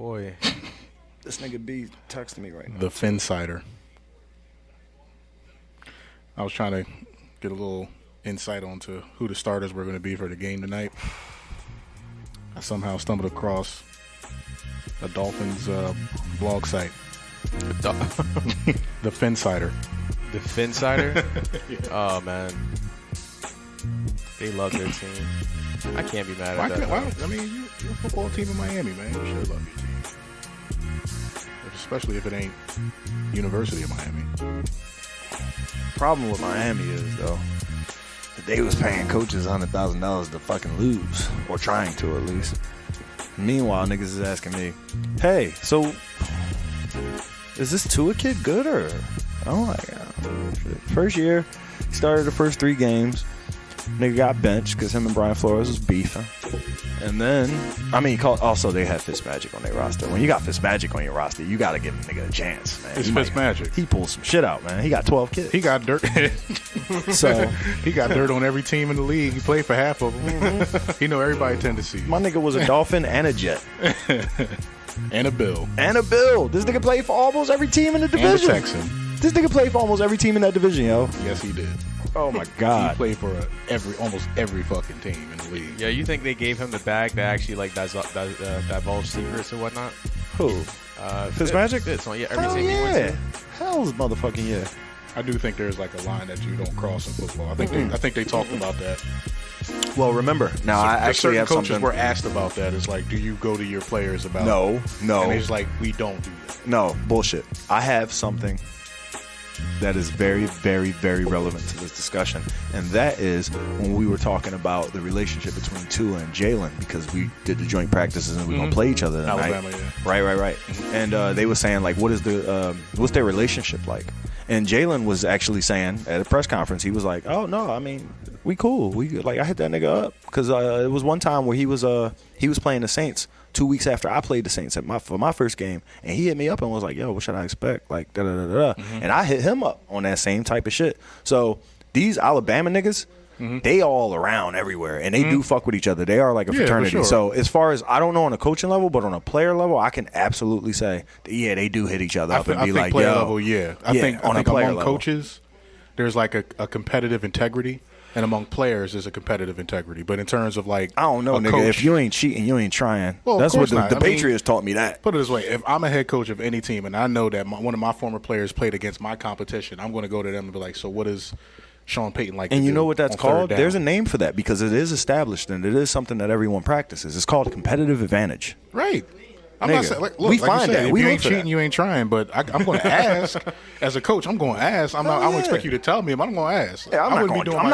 boy. This nigga B texting me right now. The Finsider. I was trying to get a little insight onto who the starters were going to be for the game tonight. I somehow stumbled across a Dolphins blog site. The Finsider. The Finsider? Yeah. Oh, man. They love their team. I can't be mad at that. I mean, you're a football team in Miami, man. You should love your team. Especially if it ain't University of Miami. Problem with Miami is, though, that they was paying coaches $100,000 to fucking lose. Or trying to, at least. Meanwhile, niggas is asking me, hey, so is this Tua kid good or? I'm like, first year, he started the first 3 games. Nigga got benched because him and Brian Flores was beefing. And then, I mean, also they had Fitzmagic on their roster. When you got Fitzmagic on your roster, you got to give a nigga a chance, man. It's Fitzmagic. He pulled some shit out, man. He got 12 kids. He got dirt. So he got dirt on every team in the league. He played for half of them. Mm-hmm. He know everybody tendencies. My nigga was a Dolphin and a Jet. And a Bill. And a Bill. This nigga played for almost every team in the division. And a Texan. This nigga played for almost every team in that division, yo. Yes, he did. Oh, my God. He played for almost every fucking team in the league. Yeah, you think they gave him the bag to actually, like, divulge secrets and whatnot? Who? Fitzmagic? It's on, yeah, every Hell team he yeah. went to. Hell's motherfucking yeah. I do think there's, like, a line that you don't cross in football. I think they talked about that. Well, remember, now I actually have coaches something. were asked about that. It's like, do you go to your players about No. And it's like, we don't do that. No, bullshit. I have something that is very, very, very relevant to this discussion, and that is when we were talking about the relationship between Tua and Jalen, because we did the joint practices and we're gonna play each other tonight. Alabama, yeah. Right. And they were saying, like, what's their relationship like? And Jalen was actually saying at a press conference, he was like, "Oh no, I mean, we cool. I hit that nigga up because it was one time where he was playing the Saints 2 weeks after I played the Saints for my first game, and he hit me up and was like, "Yo, what should I expect?" Like da da da da. And I hit him up on that same type of shit. So these Alabama niggas, they all around everywhere, and they do fuck with each other. They are like a fraternity. Sure. So as far as I don't know on a coaching level, but on a player level, I can absolutely say, yeah, they do hit each other up and be like, player yo, level, yeah. I think on a player among level. coaches, there's like a competitive integrity. And among players, there's a competitive integrity. But in terms of, like, I don't know, nigga. Coach, if you ain't cheating, you ain't trying. Well, that's what the I mean, Patriots taught me that. Put it this way. If I'm a head coach of any team and I know that one of my former players played against my competition, I'm going to go to them and be like, so what is Sean Payton like? And you know what that's called? Down? There's a name for that because it is established and it is something that everyone practices. It's called competitive advantage. Right. I'm Nigga, not saying, look, we like find you said, that. if We you look ain't for cheating, that. you ain't trying. But I'm going to ask. As a coach, I'm going to ask. I don't expect you to tell me, but I'm going to ask. Yeah, I'm not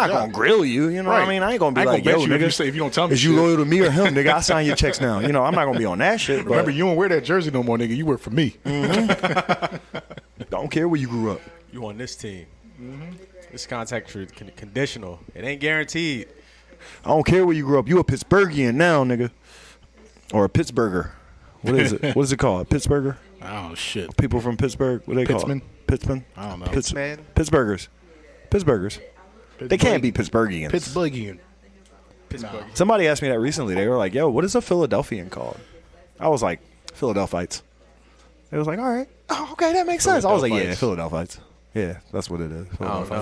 going to grill you. You know what I mean? I ain't going to be like, yo, nigga, if you don't tell me is you loyal to me or him, nigga? I sign your checks now. You know, I'm not going to be on that shit. But remember, you don't wear that jersey no more, nigga. You work for me. Don't care where you grew up. You on this team. This contract is conditional. It ain't guaranteed. I don't care where you grew up. You a Pittsburghian now, nigga. Or a Pittsburgher. What is it? What is it called? Pittsburgher? Oh, shit. People from Pittsburgh, what do they call it? Pittsman? I don't know. Pittsburghers. They can't be Pittsburghians. Pittsburghian. Pittsburgh. Somebody asked me that recently. They were like, yo, what is a Philadelphian called? I was like, Philadelphites. They was like, all right. Oh, okay, that makes sense. I was like, yeah, Philadelphites. Yeah, that's what it is.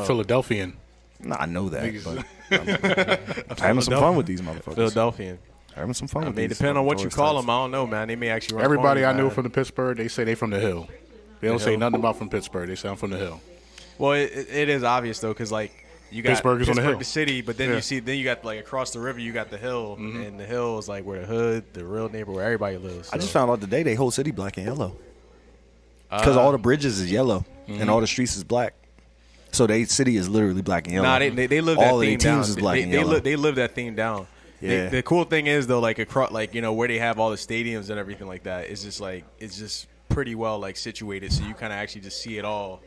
Philadelphian. Nah, I know that. But I'm having some fun with these motherfuckers. Philadelphian. Having some fun with these. Depending on what you call them, I don't know, man. They may actually run Everybody phony, I knew man. from the Pittsburgh, they say they from the Hill. They don't say nothing about from Pittsburgh. They say I'm from the Hill. Well, it is obvious, though, because, like, you got Pittsburgh is on the hill. the city, but then you got, like, across the river, you got the hill, and the hill is, like, where the hood, the real neighborhood, where everybody lives. So. I just found out today they whole city black and yellow. Because all the bridges is yellow and all the streets is black. So they city is literally black and yellow. Nah, they live all that the theme down. teams is black and yellow. They live that theme down. Yeah. The cool thing is, though, like, across, like, you know, where they have all the stadiums and everything like that, it's just, like, it's just pretty well, like, situated, so you kind of actually just see it all.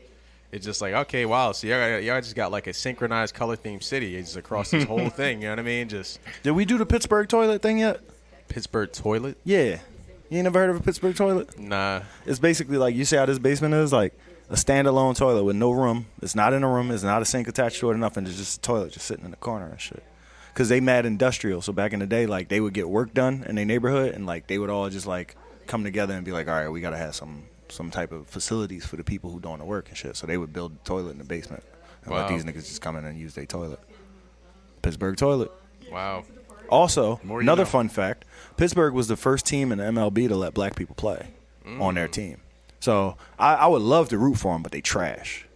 It's just like, okay, wow, so y'all just got, like, a synchronized color-themed city. It's just across this whole thing, you know what I mean? Just Did we do the Pittsburgh toilet thing yet? Pittsburgh toilet? Yeah. You ain't never heard of a Pittsburgh toilet? Nah. It's basically like, you see how this basement is? Like a standalone toilet with no room. It's not in a room. It's not a sink attached to it or nothing. It's just a toilet just sitting in the corner and shit. Because they mad industrial. So back in the day, like, they would get work done in their neighborhood and, like, they would all just, like, come together and be like, all right, we got to have some type of facilities for the people who doing the work and shit. So they would build a toilet in the basement and let these niggas just come in and use their toilet. Pittsburgh toilet. Wow. Also, More another fun fact, Pittsburgh was the first team in the MLB to let black people play on their team. So I would love to root for them, but they trash.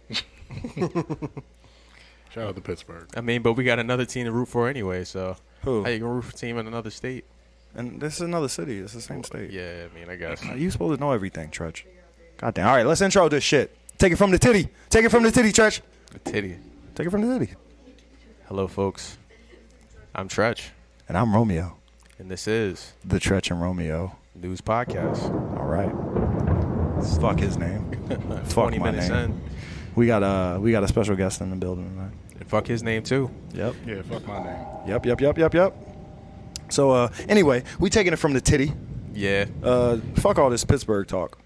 Shout out to Pittsburgh. I mean, but we got another team to root for anyway, so Who? how you gonna root for a team in another state? And this is another city. It's the same state. Yeah, I mean, I guess. You supposed to know everything, Trudge. Goddamn. All right, let's intro this shit. Take it from the titty. Take it from the titty, Trudge. A titty. Take it from the titty. Hello, folks. I'm Tretch, And I'm Romeo. and this is The Tretch and Romeo. News Podcast. All right. Fuck his name. Fuck 20 my minutes name. in. We got a special guest in the building tonight. And fuck his name, too. Yep. Yeah, fuck my name. Yep. So anyway, we taking it from the titty. Yeah. Fuck all this Pittsburgh talk.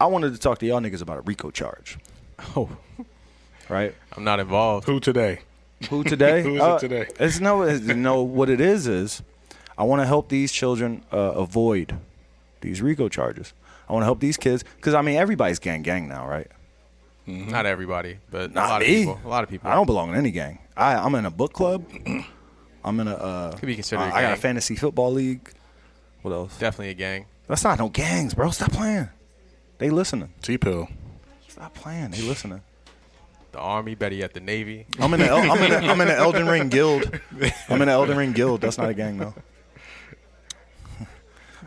I wanted to talk to y'all niggas about a RICO charge. Oh, Right? I'm not involved. Who today? Who today? Who is it today? It's what it is I want to help these children avoid these RICO charges. I want to help these kids because I mean everybody's gang now, right? Not everybody, but Not a lot me. of people. A lot of people. I don't belong in any gang. I'm in a book club. I'm in a. Could be considered a I got a gang. fantasy football league. What else? Definitely a gang. That's not no gangs, bro. Stop playing. They listening. T-Pill. Stop playing. They listening. The Army, better yet, the Navy. I'm in the Elden Ring guild. I'm in the Elden Ring guild. That's not a gang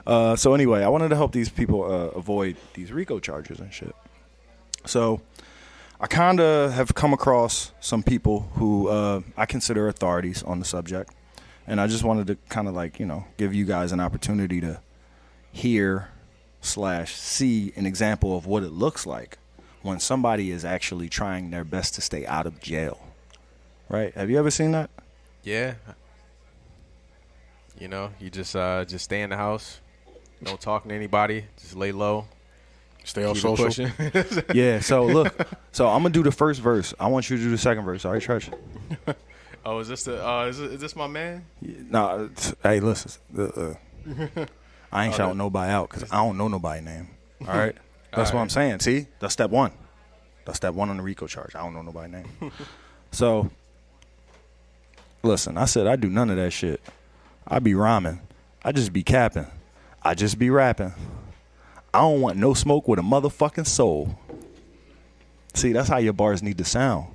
though. So anyway, I wanted to help these people avoid these RICO charges and shit. So I kind of have come across some people who I consider authorities on the subject, and I just wanted to kind of like give you guys an opportunity to hear/see an example of what it looks like when somebody is actually trying their best to stay out of jail. Right? Have you ever seen that? Yeah. You just stay in the house. Don't talk to anybody. Just lay low. Stay on Keep it social. pushing. Yeah, so look. So I'm going to do the first verse. I want you to do the second verse. All right, Church? Oh, is this is this my man? Nah, hey, listen. I ain't shouting nobody out because I don't know nobody's name. All right? That's what I'm saying. See? That's step one. That's step one on the RICO charge. I don't know nobody's name. So, listen, I said I do none of that shit. I be rhyming. I just be capping. I just be rapping. I don't want no smoke with a motherfucking soul. See, that's how your bars need to sound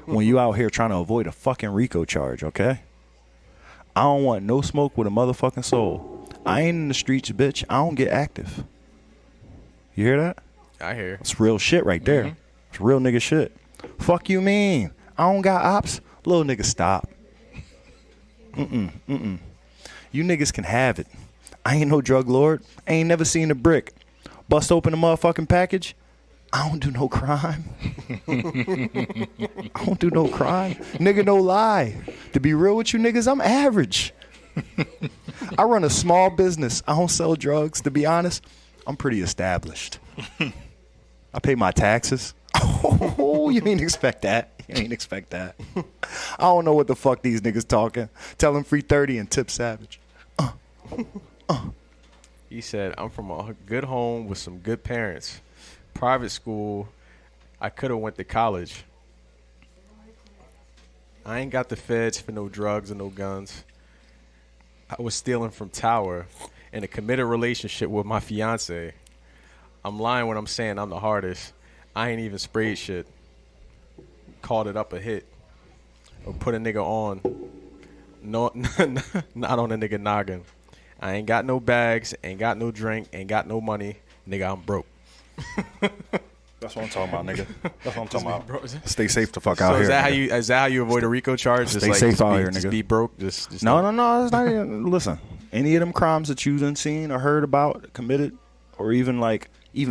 when you out here trying to avoid a fucking RICO charge, okay? I don't want no smoke with a motherfucking soul. I ain't in the streets, bitch. I don't get active. You hear that? I hear. It's real shit right there. It's real nigga shit. Fuck you mean? I don't got ops? Little nigga, stop. You niggas can have it. I ain't no drug lord. I ain't never seen a brick. Bust open a motherfucking package. I don't do no crime. I don't do no crime. Nigga, no lie. To be real with you niggas, I'm average. I run a small business. I don't sell drugs. To be honest, I'm pretty established. I pay my taxes. Oh, you ain't expect that. You ain't expect that. I don't know what the fuck these niggas talking. Tell them free 30 and tip Savage. He said, I'm from a good home with some good parents. Private school. I could have went to college. I ain't got the feds for no drugs or no guns. I was stealing from Tower in a committed relationship with my fiance. I'm lying when I'm saying I'm the hardest. I ain't even sprayed shit. Called it up a hit. Or put a nigga on. No, not on a nigga noggin. I ain't got no bags, ain't got no drink, ain't got no money. Nigga, I'm broke. That's what I'm talking about, nigga. That's what I'm talking about. Bro, Stay safe the fuck out so here. is that how you avoid a RICO charge? Stay safe out here, just nigga. be broke. Just No. It's not even, listen, any of them crimes that you done seen or heard about, committed, or even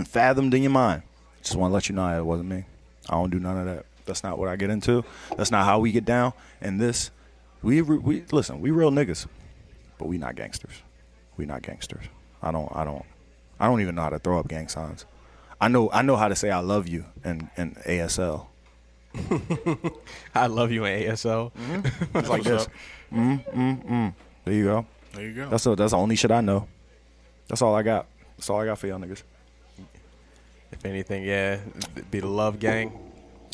fathomed in your mind, just want to let you know it wasn't me. I don't do none of that. That's not what I get into. That's not how we get down. And this, we listen, we real niggas, but we not gangsters. We not gangsters. I don't even know how to throw up gang signs. I know how to say I love you in ASL. I love you in ASL. It's like this. There you go. There you go. That's the only shit I know. That's all I got. That's all I got for y'all niggas. If anything, yeah, be the love gang.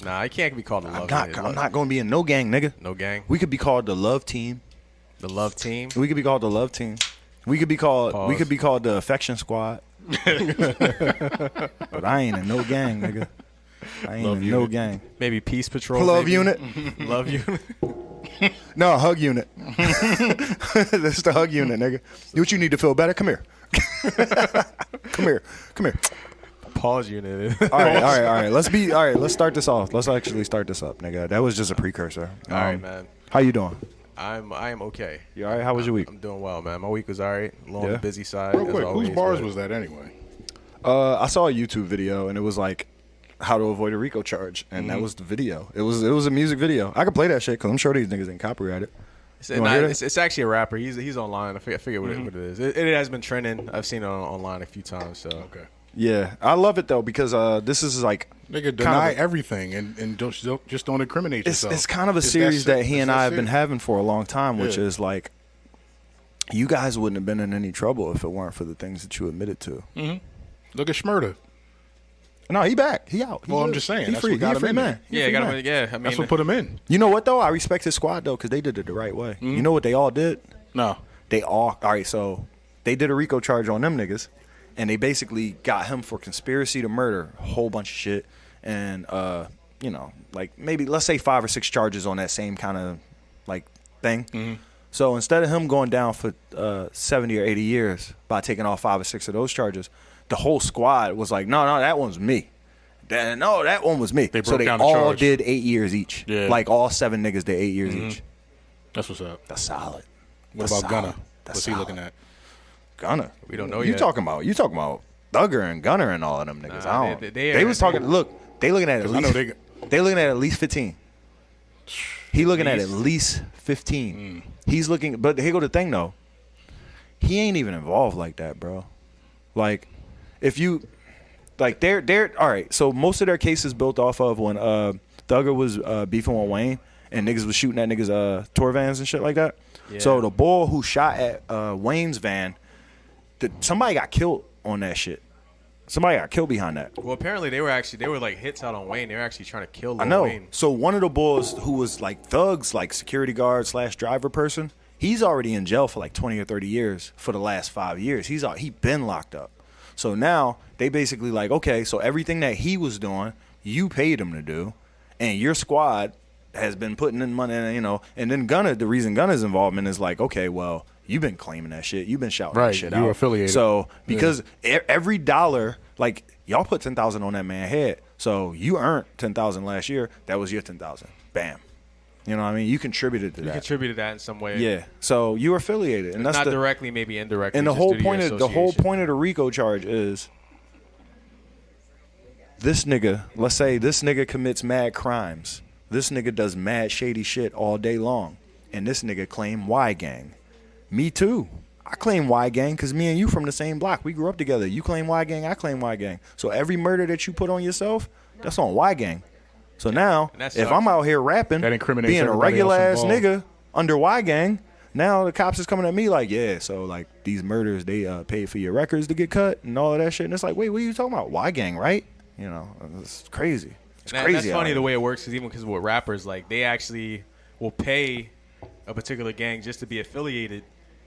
Nah, I can't be called the love gang. I'm not going to be in no gang, nigga. No gang. We could be called the love team. The love team. We could be called the love team. We could be called. Pause. We could be called the affection squad. But I ain't in no gang, nigga. I ain't in no gang. Maybe peace patrol. Love maybe. unit. Love unit. No, hug unit. That's the hug unit, nigga. What you need to feel better? Come here. Come here. Come here. Pause unit. All right. Let's start this off. Let's actually start this up, nigga. That was just a precursor. All right, man. How you doing? I am okay. You all right? How was your week? I'm doing well, man. My week was all right. A little on the busy side. Real as quick, always, whose bars but- was that anyway? I saw a YouTube video and it was like how to avoid a RICO charge, and that was the video. It was a music video. I could play that shit because I'm sure these niggas didn't copyright it. It's actually a rapper. He's online. I forget what it is. It has been trending. I've seen it online a few times. So Okay. Yeah, I love it though because this is like Nigga, deny everything and just don't incriminate yourself. it's kind of a It's series that serious. he and It's I that have been serious. having for a long time, which Yeah. is like you guys wouldn't have been in any trouble if it weren't for the things that you admitted to. Look at Schmurda. No, he back. He out. He Well, I'm good. just saying, He that's free. what got He a him free in man. there. He a yeah, free got man. him. Yeah, I mean, That's what put him in. You know what though? I respect his squad though because they did it the right way. You know what they all did? No. They all right. So they did a RICO charge on them niggas, and they basically got him for conspiracy to murder, a whole bunch of shit, and you know, like maybe let's say 5 or 6 charges on that same kind of like thing. So instead of him going down for 70 or 80 years by taking off 5 or 6 of those charges, the whole squad was like, no, that one's me. No, that one was me. They So broke they down the all charge. did 8 years each. Yeah. Like all 7 niggas did 8 years each. That's what's up. That's solid. What That's about solid. Gunna? That's What's he solid. looking at? Gunna. We don't know you yet. talking about Thugger and Gunner and all of them niggas. Nah, I don't. they They are- was talking. Look, they looking at 'Cause I know least. they. They looking at least 15. He looking at least 15. He's looking. But here go the thing though. He ain't even involved like that, bro. Like, if you, like, they're all right. So most of their cases built off of when Thugger was beefing with Wayne and niggas was shooting at niggas tour vans and shit like that. Yeah. So the boy who shot at Wayne's van, somebody got killed on that shit. Somebody got killed behind that. Well, apparently they were like hits out on Wayne. They were actually trying to kill Lil I know. Wayne. So one of the boys who was like thugs, like security guard / driver person, he's already in jail for like 20 or 30 years for the last 5 years. He been locked up. So now they basically like, okay, so everything that he was doing, you paid him to do, and your squad has been putting in money, you know, and then the reason Gunna's involvement is like, okay, well, you've been claiming that shit. You've been shouting Right, that shit you out. were affiliated. So because every dollar, like y'all put 10,000 on that man's head, so you earned 10,000 last year. That was your 10,000. Bam. You know what I mean? You contributed to You that. contributed that in some way. Yeah. So you were affiliated, and that's Not the directly, maybe indirectly. and the just whole due to point your of the whole association. point of the RICO charge is this nigga. Let's say this nigga commits mad crimes. This nigga does mad shady shit all day long, and this nigga claim Y gang. Me too. I claim Y gang because me and you from the same block. We grew up together. You claim Y gang, I claim Y gang. So every murder that you put on yourself, that's on Y gang. So now, And that if sucks. I'm out here rapping, That incriminates being a everybody regular else ass involved. nigga under Y gang, now the cops is coming at me like, yeah, so like these murders, they paid for your records to get cut and all of that shit. And it's like, wait, what are you talking about? Y gang, right? You know, it's crazy. It's And crazy. that's funny out the here. way it works, because with rappers, like they actually will pay a particular gang just to be affiliated,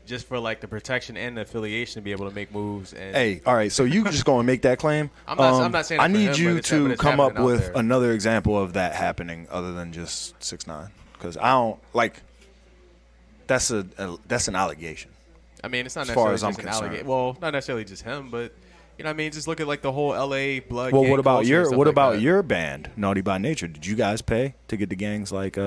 just for like the protection and the affiliation to be able to make moves. And Hey, all right. So you just going to make that claim? I'm not saying I it for need him, you but it's to come up happening out with there. another example of that happening other than just 6ix9ine, because I don't like. That's an allegation. I mean, it's not as far necessarily as I'm just an concerned. allegation. Well, not necessarily just him, but you know what I mean? Just look at like the whole LA blood. Well, gang what about culture and your stuff what like about that. your band, Naughty by Nature? Did you guys pay to get the gangs like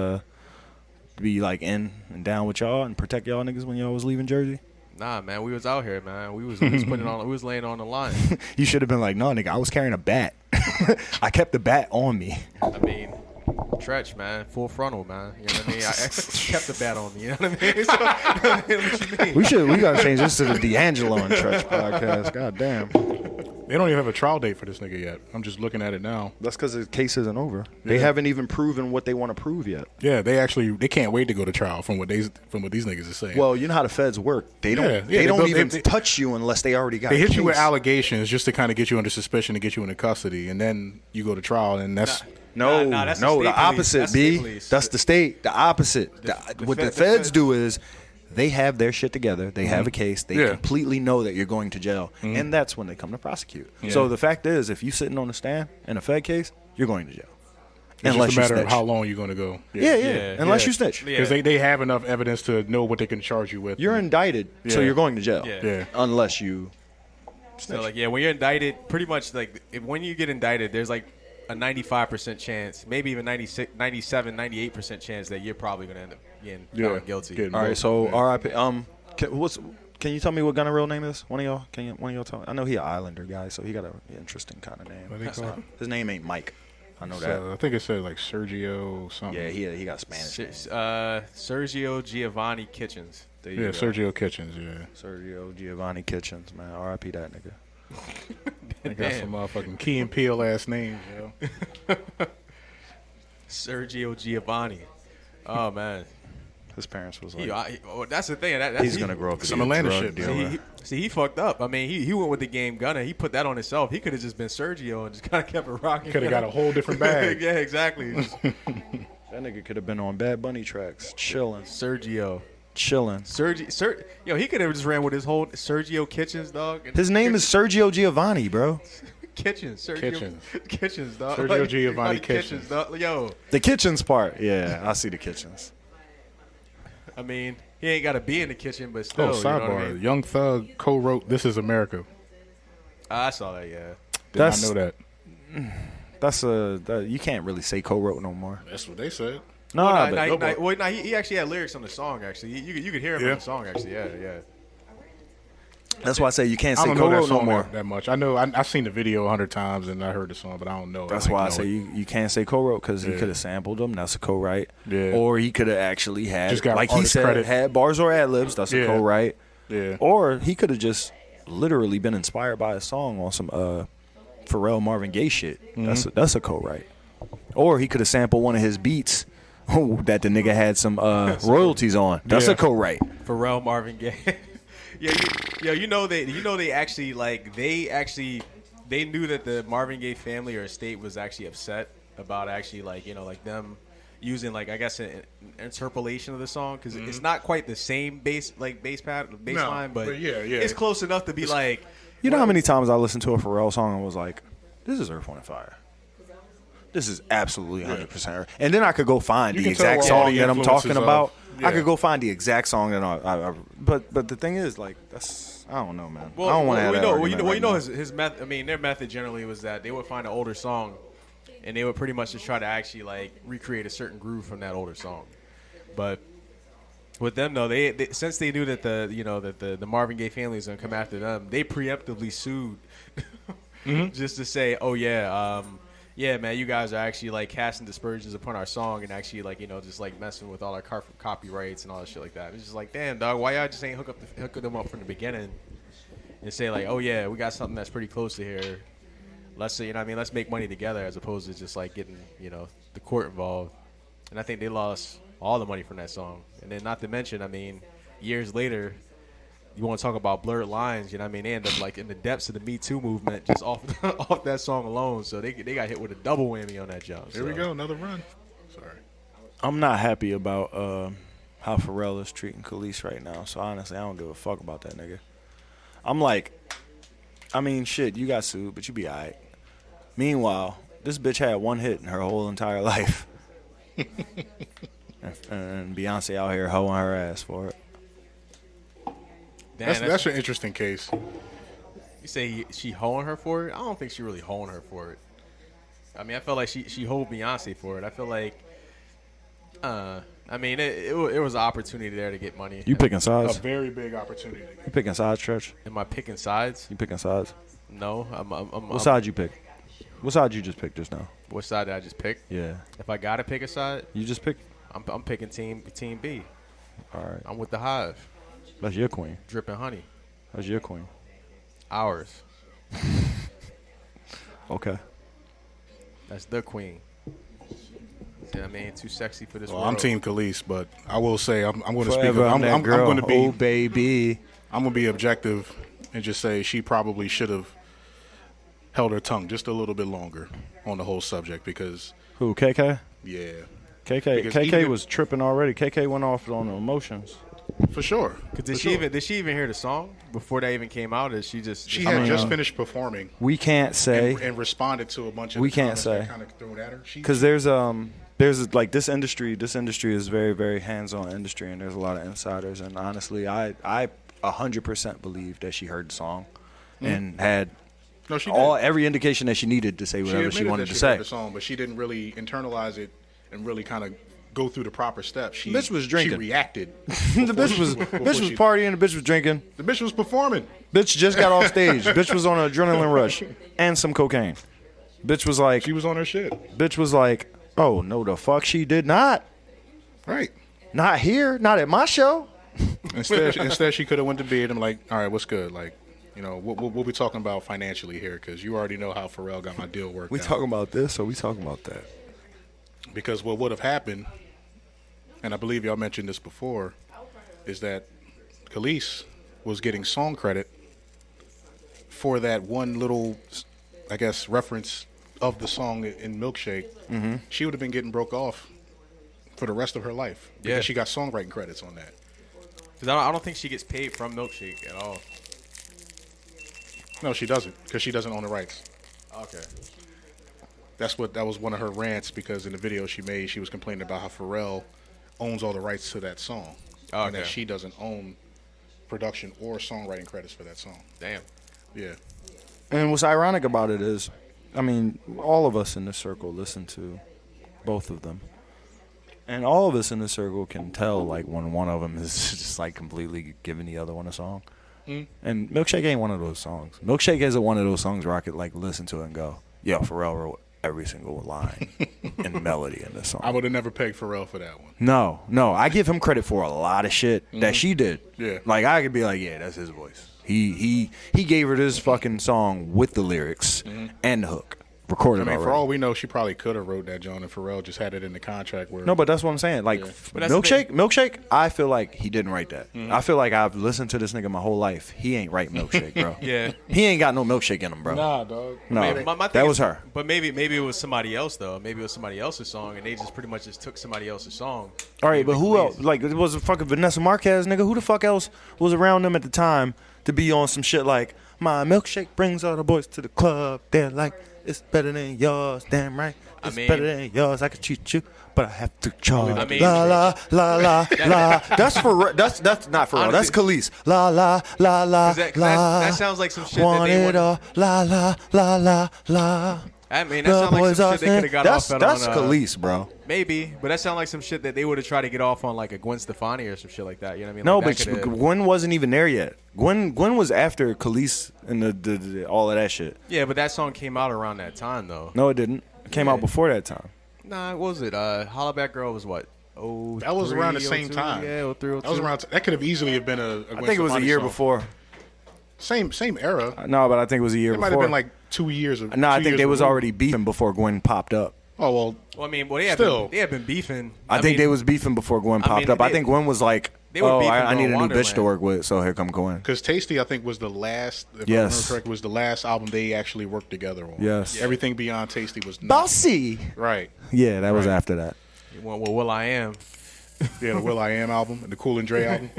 be like in and down with y'all and protect y'all niggas when y'all was leaving Jersey? Nah, man, we was out here, man. We was putting it on. We was laying on the line. You should have been like, no, nigga, I was carrying a bat. I kept the bat on me. I mean, Tretch, man, full frontal, man. You know what I mean? I kept the bat on me. You know what I mean? So, what you mean? We gotta change this to the D'Angelo and Tretch podcast. God damn. They don't even have a trial date for this nigga yet. I'm just looking at it now. That's because the case isn't over. They haven't even proven what they want to prove yet. Yeah, they can't wait to go to trial from what these niggas are saying. Well, you know how the feds work. They don't even touch you unless they already got. They hit you with allegations just to kind of get you under suspicion to get you into custody, and then you go to trial, and that's that's the opposite. That's the state. The opposite. What the feds do is they have their shit together. They have a case. They completely know that you're going to jail, and that's when they come to prosecute. Yeah. So the fact is, if you're sitting on the stand in a Fed case, you're going to jail. It's just a matter of how long you're going to go. Yeah. Unless you snitch. Because they have enough evidence to know what they can charge you with. You're indicted, so you're going to jail. Yeah. Unless you snitch. So, when you're indicted, pretty much, when you get indicted, there's, a 95% chance, maybe even 96, 97, 98% chance that you're probably going to end up getting found guilty. All right, so R.I.P. Can you tell me what Gunna's real name is? One of y'all tell me? I know he an Islander guy, so he got an interesting kind of name. His name ain't Mike. I know that. I think it said Sergio something. Yeah, he got Spanish. Sergio Giovanni Kitchens. Sergio Kitchens. Yeah, Sergio Giovanni Kitchens. Man, R.I.P. that nigga. They got some motherfucking Key and Peele ass names, yo. Sergio Giovanni. Oh man, his parents was like. That's the thing. He's gonna grow up to some Atlanta shit. He fucked up. I mean, he went with the game Gunna. He put that on himself. He could have just been Sergio and just kind of kept it rocking. Could have got a whole different bag. Yeah, exactly. That nigga could have been on Bad Bunny tracks, chilling. Sergio. Chilling. He could have just ran with his whole Sergio Kitchens, dog. His name is Sergio Giovanni, bro. Kitchens, dog. Sergio Giovanni Kitchens, dog. Yo, the Kitchens part, yeah, I see the Kitchens. I mean, he ain't got to be in the kitchen, but still. Sidebar. You know what I mean? Young Thug co-wrote "This Is America." I saw that. Yeah, did not know that. That's you can't really say co-wrote no more. That's what they said. No, he actually had lyrics on the song. Actually, you could hear him in the song. Actually, yeah. That's why I say you can't say co-wrote no more. That much. I know. I've seen the video 100 times and I heard the song, but I don't know. That's why I say you can't say co-wrote because he could have sampled them. That's a co-write. Yeah. Or he could have actually had, just got like he said, credit. had bars or ad libs. That's a co-write. Yeah. Or he could have just literally been inspired by a song on some Pharrell Marvin Gaye shit. Mm-hmm. That's a co-write. Or he could have sampled one of his beats. That the nigga had some royalties on. That's a co-write. Pharrell Marvin Gaye. You know they actually they knew that the Marvin Gaye family or estate was actually upset about actually them using I guess an interpolation of the song because it's not quite the same bass line, but it's close enough to be like. You know how many times I listened to a Pharrell song and was like, "This is Earth, Wind and Fire." This is absolutely 100%. And then I could go find the exact song that I'm talking about. I could go find the exact song that I but the thing is, that's I don't know, man. Well, I don't want to have that argument his method. I mean, their method generally was that they would find an older song, and they would pretty much just try to actually recreate a certain groove from that older song. But with them though, they since they knew that the Marvin Gaye family was gonna come after them, they preemptively sued just to say, oh yeah. Yeah, man, you guys are actually casting dispersions upon our song and actually just messing with all our copyrights and all that shit like that. It's just like, damn, dog, why y'all just ain't hook them up from the beginning and say oh yeah, we got something that's pretty close to here. Let's say, let's make money together as opposed to just getting the court involved. And I think they lost all the money from that song. And then not to mention, years later. You want to talk about blurred lines, they end up in the depths of the Me Too movement just off that song alone. So they got hit with a double whammy on that jump. Here we go, another run. Sorry. I'm not happy about how Pharrell is treating Khalees right now. So honestly, I don't give a fuck about that nigga. Shit, you got sued, but you be alright. Meanwhile, this bitch had one hit in her whole entire life. and Beyonce out here hoeing her ass for it. That's an interesting case. You say she hoeing her for it? I don't think she really hoeing her for it. I felt like she hoed Beyonce for it. I feel like, it was an opportunity there to get money. You picking sides? A very big opportunity. You picking sides, Stretch? Am I picking sides? You picking sides? No, What side you pick? What side you just picked just now? What side did I just pick? Yeah. If I gotta pick a side, you just pick. I'm picking team B. All right. I'm with the Hive. That's your queen. Dripping honey. That's your queen. Ours. Okay. That's the queen. Yeah, I mean, too sexy for this Well, world. I'm Team Khalees, but I will say I'm going to speak. Forever, I'm that girl. going to be. Oh, baby. I'm going to be objective and just say she probably should have held her tongue just a little bit longer on the whole subject because. Who, KK? Yeah. KK Because even if- was tripping already. KK went off on the emotions. For sure. Did she even hear the song before that even came out? Or is she just? She had just finished performing We can't say and responded to a bunch of We the can't comments that say. kind of thrown at her. because there's like this industry is very, very hands-on industry, and there's a lot of insiders. And honestly, I 100% believe that she heard the song and had No, she did. every indication that she needed to say whatever she admitted wanted that to she heard say. the song, but she didn't really internalize it and really kind of go through the proper steps. She Bitch was drinking. She reacted. The bitch was partying, the bitch was drinking. The bitch was performing. Bitch just got off stage. Bitch was on an adrenaline rush and some cocaine. Bitch was like, She was on her shit. oh no, the fuck she did not. Right. Not here, not at my show. Instead, she could have went to bed and like, all right, what's good? Like, you know, what we talking about financially here? Because you already know how Pharrell got my deal worked We out. talking about this or we talking about that? Because what would have happened, and I believe y'all mentioned this before, is that Khalees was getting song credit for that one little, I guess, reference of the song in Milkshake. Mm-hmm. She would have been getting broke off for the rest of her life because Yeah. she got songwriting credits on that. Because I don't think she gets paid from Milkshake at all. No, she doesn't because she doesn't own the rights. Okay. That was one of her rants because in the video she made, she was complaining about how Pharrell owns all the rights to that song, and that Okay. she doesn't own production or songwriting credits for that song. Damn. Yeah, And what's ironic about it is, I mean, all of us in this circle listen to both of them. And all of us in this circle can tell, like, when one of them is just, like, completely giving the other one a song. And Milkshake ain't one of those songs. Milkshake isn't one of those songs where I could, like, listen to it and go, yo, Pharrell wrote every single line and melody in this song. I would have never pegged Pharrell for that one. No. I give him credit for a lot of shit that she did. Yeah. Like, I could be like, yeah, that's his voice. He gave her this fucking song with the lyrics and the hook. Recorded I mean, already. for all we know, she probably could have wrote that John, and Pharrell just had it in the contract where. No, but that's what I'm saying. Like, But that's the Milkshake, I feel like he didn't write that. I feel like I've listened to this nigga my whole life. He ain't write Milkshake, bro. Yeah. He ain't got no milkshake in him, bro. Nah, dog. No, Maybe- my thing that is- was her. But maybe it was somebody else though. Maybe it was somebody else's song, and they just pretty much just took somebody else's song. All right, but who Khalees. else? Like, it was a fucking Vanessa Marquez, nigga. Who the fuck else was around them at the time to be on some shit like, my milkshake brings all the boys to the club. They're like, it's better than yours. Damn right. I It's mean- better than yours. I could cheat you, but I have to charge. I mean- la la la la la. That's for that's not for real. That's Honestly- Khalees. La la la la 'Cause that- la. that sounds like some shit that Want they it would- all. La la la la la. I mean, that The sounds like boys some are shit they could have got off that's on. Khalees, bro. Maybe, but that sounds like some shit that they would have tried to get off on, like a Gwen Stefani or some shit like that. You know what I mean? No, Like, but that coulda- Gwen wasn't even there yet. Gwen was after Khalees and the all of that shit. yeah, but that song came out around that time though. No, it didn't. It came out Yeah. before that time. Nah, what was it? Holla Back Girl was what? Oh, That was around the same time. Yeah, 03, That was around. That could have easily have been a Gwen I think it was a Stefani year song. before. Same era. No, but I think it was a year It might before. have been like 2 years. Of, No, I 2 think years they was removed. already beefing before Gwen popped up. Oh well, Well, I mean, they had Still. been beefing. I think mean, they was beefing before Gwen I popped mean, up. I they- think Gwen was like, they were oh, beefing I need a on new bitch to Wonderland. work with, so here come Gwen. because Tasty, I think was the last. If I Yes. remember correctly, was the last album they actually worked together on. Yes. Yeah. Everything beyond Tasty was not. Bossy. Right. Yeah, that was Right. after that. well, Will I Am. Yeah, the Will I Am album and the Cool and Dre album.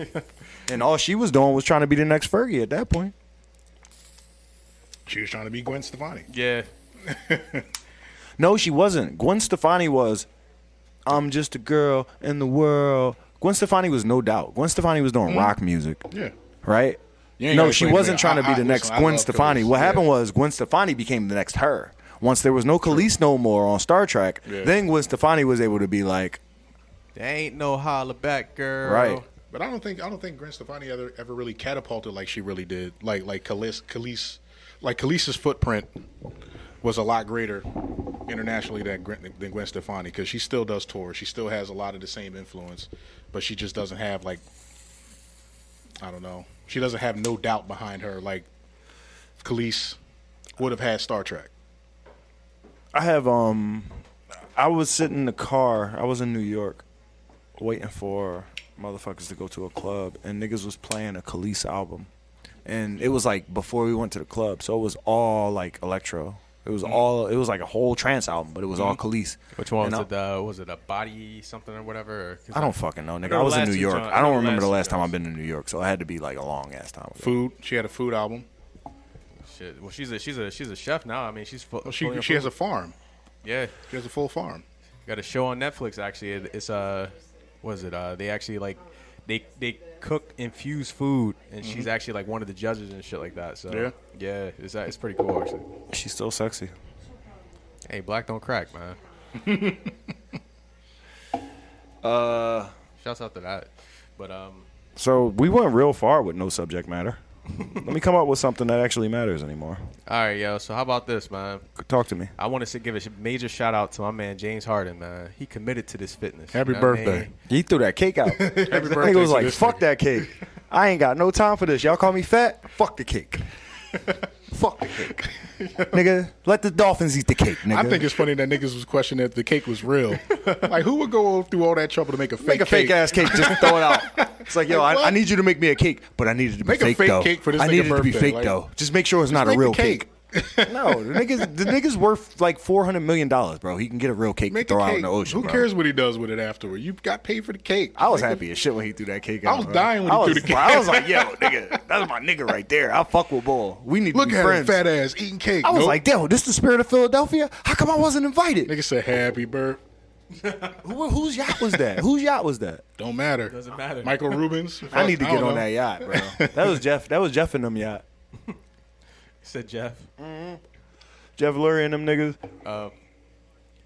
And all she was doing was trying to be the next Fergie at that point. She was trying to be Gwen Stefani. Yeah, No, she wasn't. Gwen Stefani was, I'm just a girl in the world. Gwen Stefani was no doubt. Gwen Stefani was doing rock music, Yeah. right? You ain't No, gotta she explain to wasn't me. trying to be the listen, next I Gwen love Stefani. Khalees. What Yeah. happened was Gwen Stefani became the next her. Once there was no Khalees no more on Star Trek, Yeah. then Gwen Stefani was able to be like, there ain't no Holla Back Girl. right. But I don't think Gwen Stefani ever really catapulted like she really did. Like Khalees's footprint was a lot greater internationally than Gwen Stefani because she still does tour. She still has a lot of the same influence, but she just doesn't have like, I don't know. She doesn't have No Doubt behind her like Khalees would have had Star Trek. I have I was sitting in the car. I was in New York, waiting for motherfuckers to go to a club, and niggas was playing a Khalees album, and it was like before we went to the club, so it was all like electro. It was all. It was like a whole trance album, but it was all Khalees. Which one was it? Was it a body something or whatever? I don't fucking know, nigga. I was in New York. I don't remember the last time I've been in New York, so it had to be like a long ass time ago. Food. She had a food album. Shit. Well, she's a chef now. I mean, she's full. Well, she has a farm. Yeah, she has a full farm. Got a show on Netflix actually. It's what is it? They actually like they cook infused food, and she's actually like one of the judges and shit like that. So yeah, it's pretty cool actually. She's still sexy. Hey, black don't crack, man. Shouts out to that. But So we went real far with no subject matter. Let me come up with something that actually matters anymore. All right, yo. So how about this, man? Talk to me. I want to give a major shout out to my man James Harden, man. He committed to this fitness. Happy you know birthday. I mean? He threw that cake out. Happy birthday. Nigga was like, this fuck nigga. that cake. I ain't got no time for this. Y'all call me fat? Fuck the cake. Fuck the cake. Nigga, let the Dolphins eat the cake, nigga. I think it's funny that niggas was questioning if the cake was real. Like, who would go through all that trouble to make a fake fake ass cake, just throw it out. It's like, yo, Like, what? I need you to make me a cake, but I need it to be Make a fake, fake though. cake for this I nigga need it to be birthday, fake, like, though. Just make sure it's not a make the real cake. cake. No, the nigga's worth like $400 million, bro. He can get a real cake Make to the throw cake. out in the ocean, Who bro. cares what he does with it afterward? You got paid for the cake. I was Make happy as shit when he threw that cake I out. was bro. dying when he threw the cake. I was like, yo, nigga, that's my nigga right there. I fuck with Bull. We need Look to be at friends. him, fat ass, eating cake. I was Nope. like, damn, this the spirit of Philadelphia? How come I wasn't invited? Nigga said happy birthday. Whose yacht was that? Whose yacht was that? Don't matter. Doesn't matter. Michael Rubens. I need to get don't on know. that yacht, bro. That was Jeff. That was Jeff and them yacht. Said Jeff. Jeff Lurie and them niggas.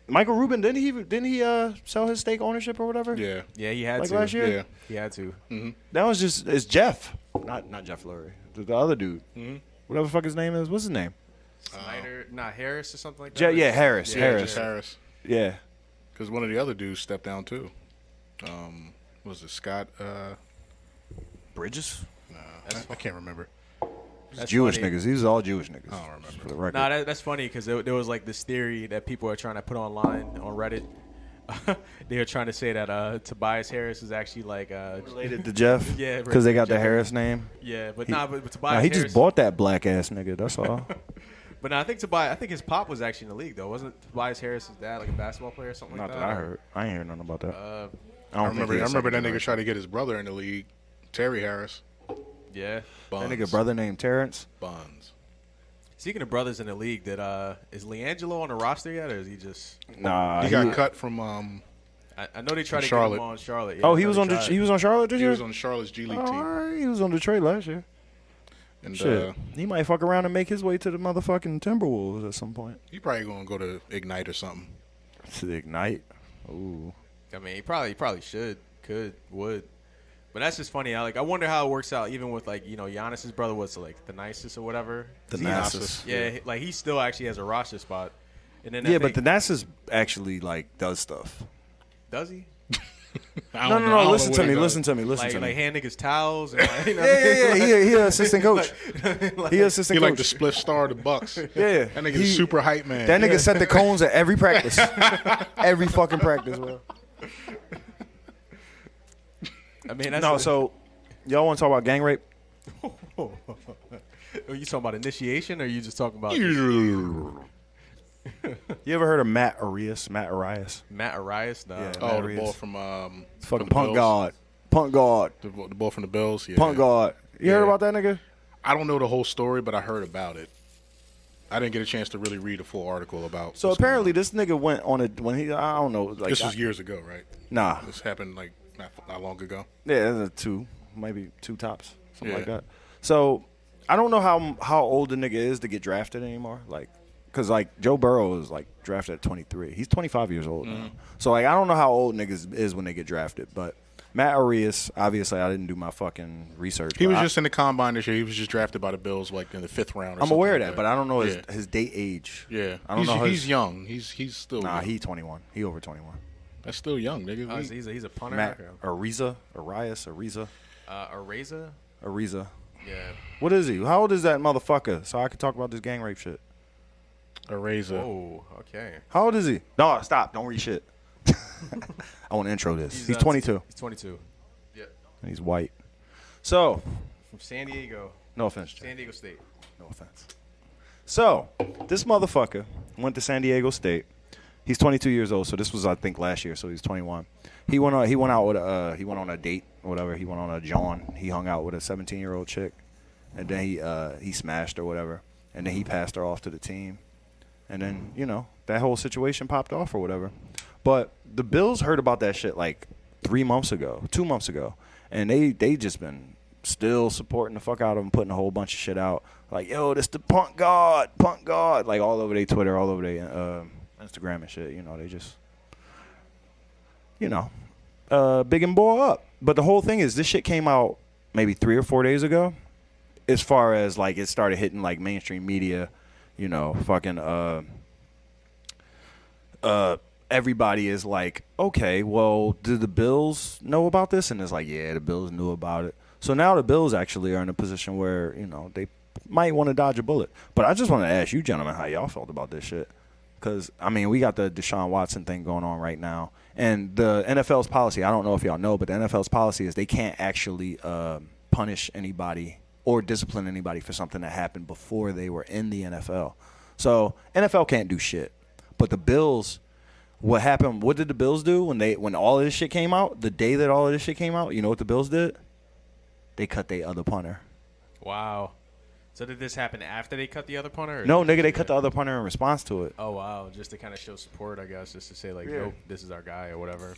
Michael Rubin, didn't he sell his stake ownership or whatever? Yeah. Yeah, he had Like to. last year? Yeah. He had to. That was it's Jeff. Not Jeff Lurie. The other dude. Whatever the fuck his name is. What's his name? Snyder, not Harris or something like that. Yeah, Harris. Yeah, Harris. just Harris. Yeah. Because one of the other dudes stepped down too. Was it Scott? Bridges? I can't remember. That's Jewish funny. niggas. These are all Jewish niggas. I don't remember. For the record. Nah, that's funny because there was like this theory that people are trying to put online on Reddit. They were trying to say that Tobias Harris is actually like Related to Jeff? Yeah, Because they got the Jeff. Harris name? yeah, but but Tobias Nah, he Harris. just bought that black ass nigga. That's all. But no, I think his pop was actually in the league though. Wasn't Tobias Harris's dad like a basketball player or something Not like that that? I heard. I ain't heard nothing about that. I remember that nigga tried to get his brother in the league, Terry Harris. Yeah. Buns. That nigga brother named Terrence. Buns. Speaking of brothers in the league, is LiAngelo on the roster yet, or is he just? Nah, He got cut from. I know they tried to Charlotte. get him on Charlotte. Yeah, Oh, I he know was they on tried. he was on Charlotte this He year. was on Charlotte's G League All team. right, he was on Detroit last year. And Shit, he might fuck around and make his way to the motherfucking Timberwolves at some point. he probably gonna go to Ignite or something. To the Ignite. Ooh. I mean, he probably should, would. But that's just funny. I wonder how it works out, even with like Giannis's brother was like the nicest or whatever. The He- Nassus. Yeah, like he still actually has a roster spot. And then Yeah, but the Nassus actually like does stuff. does he? I No, don't no, know- I no. don't Listen know to what me. he Listen does. to me. Listen to Like me. hand niggas towels. And like, Yeah. He assistant coach. He assistant He like the coach. spliff star of the Bucks. Yeah. That nigga's a super hype man. That nigga set the cones at every practice. Every fucking practice, bro. I mean, that's No, so y'all want to talk about gang rape? Are you talking about initiation, or are you just talking about You ever heard of Matt Arias? Matt Arias. Matt Arias? No. Yeah. Oh, the Marius. ball from Fucking from the punk Bills. guard. Punk guard. The ball from the Bills. Yeah. Punk guard. You heard Yeah. about that nigga? I don't know the whole story, but I heard about it. I didn't get a chance to really read a full article about. So what's going apparently on. this nigga went on it when he, I don't know. Like, This was years ago, right? Nah. This happened like not long ago. Yeah, there's maybe two tops, something like Yeah. that. So I don't know how old the nigga is to get drafted anymore. Like, cause like Joe Burrow is like drafted at 23. He's 25 years old now. So like I don't know how old niggas is when they get drafted. But Matt Arias, obviously I didn't do my fucking research. He but was I- just in the combine this year. He was just drafted by the Bills like in the 5th round. Or I'm something aware of like that, but I don't know Yeah. his date age. Yeah, I don't know. He's young. He's still. Nah, young. he 21. He over 21. That's still young, nigga. Oh, he's a punter. Matt Okay. Ariza. Ariza? Ariza. Yeah. What is he? How old is that motherfucker? So I could talk about this gang rape shit. A razor. Oh, okay. How old is he? No, stop. Don't read shit. I want to intro this. He's 22. He's 22. Yep. And he's white. So, From San Diego. no offense, Jay. San Diego State. No offense. So, this motherfucker went to San Diego State. He's 22 years old, so this was, I think, last year, so he's 21. He went out with he went on a date or whatever. He went on a John. He hung out with a 17-year-old chick, and then he smashed or whatever, and then he passed her off to the team. And then, that whole situation popped off or whatever. But the Bills heard about that shit like 2 months ago. And they just been still supporting the fuck out of him, putting a whole bunch of shit out. Like, yo, this the punk god. Like all over their Twitter, all over their Instagram and shit. They just, big and boy up. But the whole thing is this shit came out maybe 3 or 4 days ago. As far as like it started hitting like mainstream media, everybody is like, okay, well, did the Bills know about this? And it's like, yeah, the Bills knew about it. So now the Bills actually are in a position where, they might want to dodge a bullet. But I just want to ask you gentlemen how y'all felt about this shit. Because, we got the Deshaun Watson thing going on right now. And the NFL's policy, I don't know if y'all know, but the NFL's policy is they can't actually punish anybody or discipline anybody for something that happened before they were in the NFL. So NFL can't do shit. But the Bills, what happened? What did the Bills do when all of this shit came out? The day that all of this shit came out, you know what the Bills did? They cut their other punter. Wow. So did this happen after they cut the other punter? No, nigga, they cut the other punter in response to it. Oh, wow. Just to kind of show support, I guess, just to say, like, nope, this is our guy or whatever.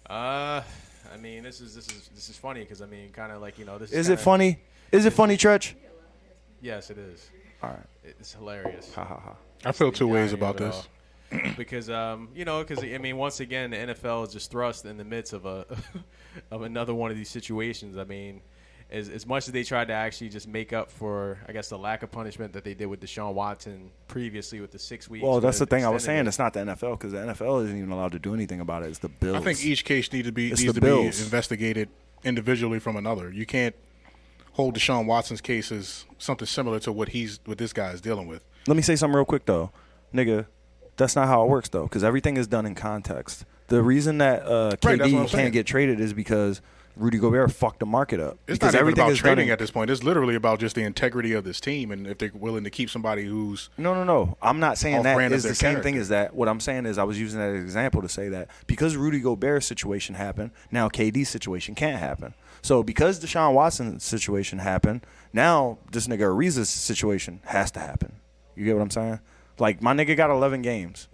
This is funny because, kind of like, this is it funny? Is it funny, Tretch? Yes, it is. All right. It's hilarious. Ha, ha, ha. I feel two ways about this. Because, once again, the NFL is just thrust in the midst of of another one of these situations. As much as they tried to actually just make up for, I guess, the lack of punishment that they did with Deshaun Watson previously with the 6 weeks. Well, that's the thing I was saying. It's not the NFL because the NFL isn't even allowed to do anything about it. It's the Bills. I think each case needs to be investigated individually from another. You can't hold Deshaun Watson's case as something similar to what this guy is dealing with. Let me say something real quick, though. Nigga, that's not how it works, though, because everything is done in context. The reason that KD can't get traded is because Rudy Gobert fucked the market up. It's not even about trading at this point. It's literally about just the integrity of this team and if they're willing to keep somebody who's No. I'm not saying that is the same thing character. as that. What I'm saying is I was using that as an example to say that because Rudy Gobert's situation happened, now KD's situation can't happen. So because Deshaun Watson's situation happened, now this nigga Ariza's situation has to happen. You get what I'm saying? Like, my nigga got 11 games.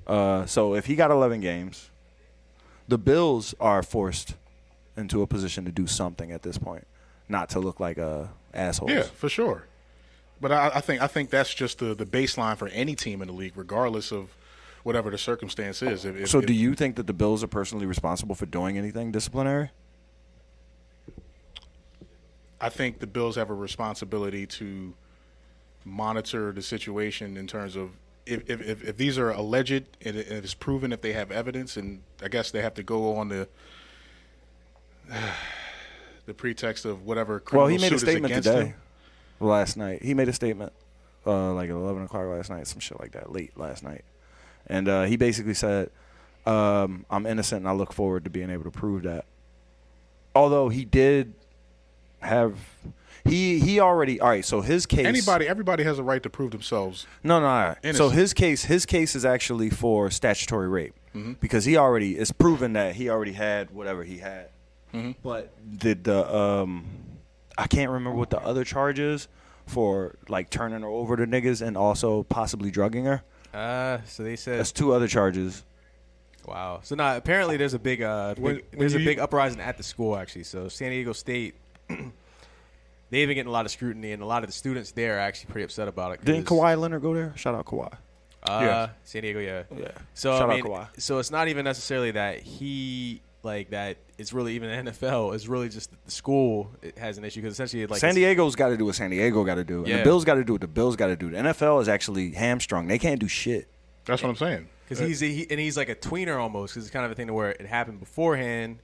So if he got 11 games, the Bills are forced into a position to do something at this point, not to look like assholes. Yeah, for sure. But I think that's just the baseline for any team in the league, regardless of whatever the circumstance is. Do you think that the Bills are personally responsible for doing anything disciplinary? I think the Bills have a responsibility to monitor the situation in terms of if these are alleged and it's proven if they have evidence, and I guess they have to go on the pretext of whatever criminal he made a suit is statement against today. him. Last night. He made a statement like at 11 o'clock last night, some shit like that, late last night. And he basically said, I'm innocent and I look forward to being able to prove that. Although he did have he already all right, so his case everybody has a right to prove themselves. No, so his case is actually for statutory rape. Mm-hmm. Because he already it's proven that he already had whatever he had. Mm-hmm. But did I can't remember what the other charge is for like turning her over to niggas and also possibly drugging her. So they said that's 2 other charges. Wow. So now apparently there's a big big uprising at the school actually. So San Diego State, they've been getting a lot of scrutiny, and a lot of the students there are actually pretty upset about it. Didn't Kawhi Leonard go there? Shout out Kawhi. Yeah. San Diego, yeah. So Shout out Kawhi. So it's not even necessarily that he like that. It's really even the NFL. It's really just the school has an issue because essentially like San Diego's got to do what San Diego got to do, and the Bills got to do what the Bills got to do. The NFL is actually hamstrung. They can't do shit. That's what I'm saying. Because he's like a tweener almost. Because it's kind of a thing to where it happened beforehand,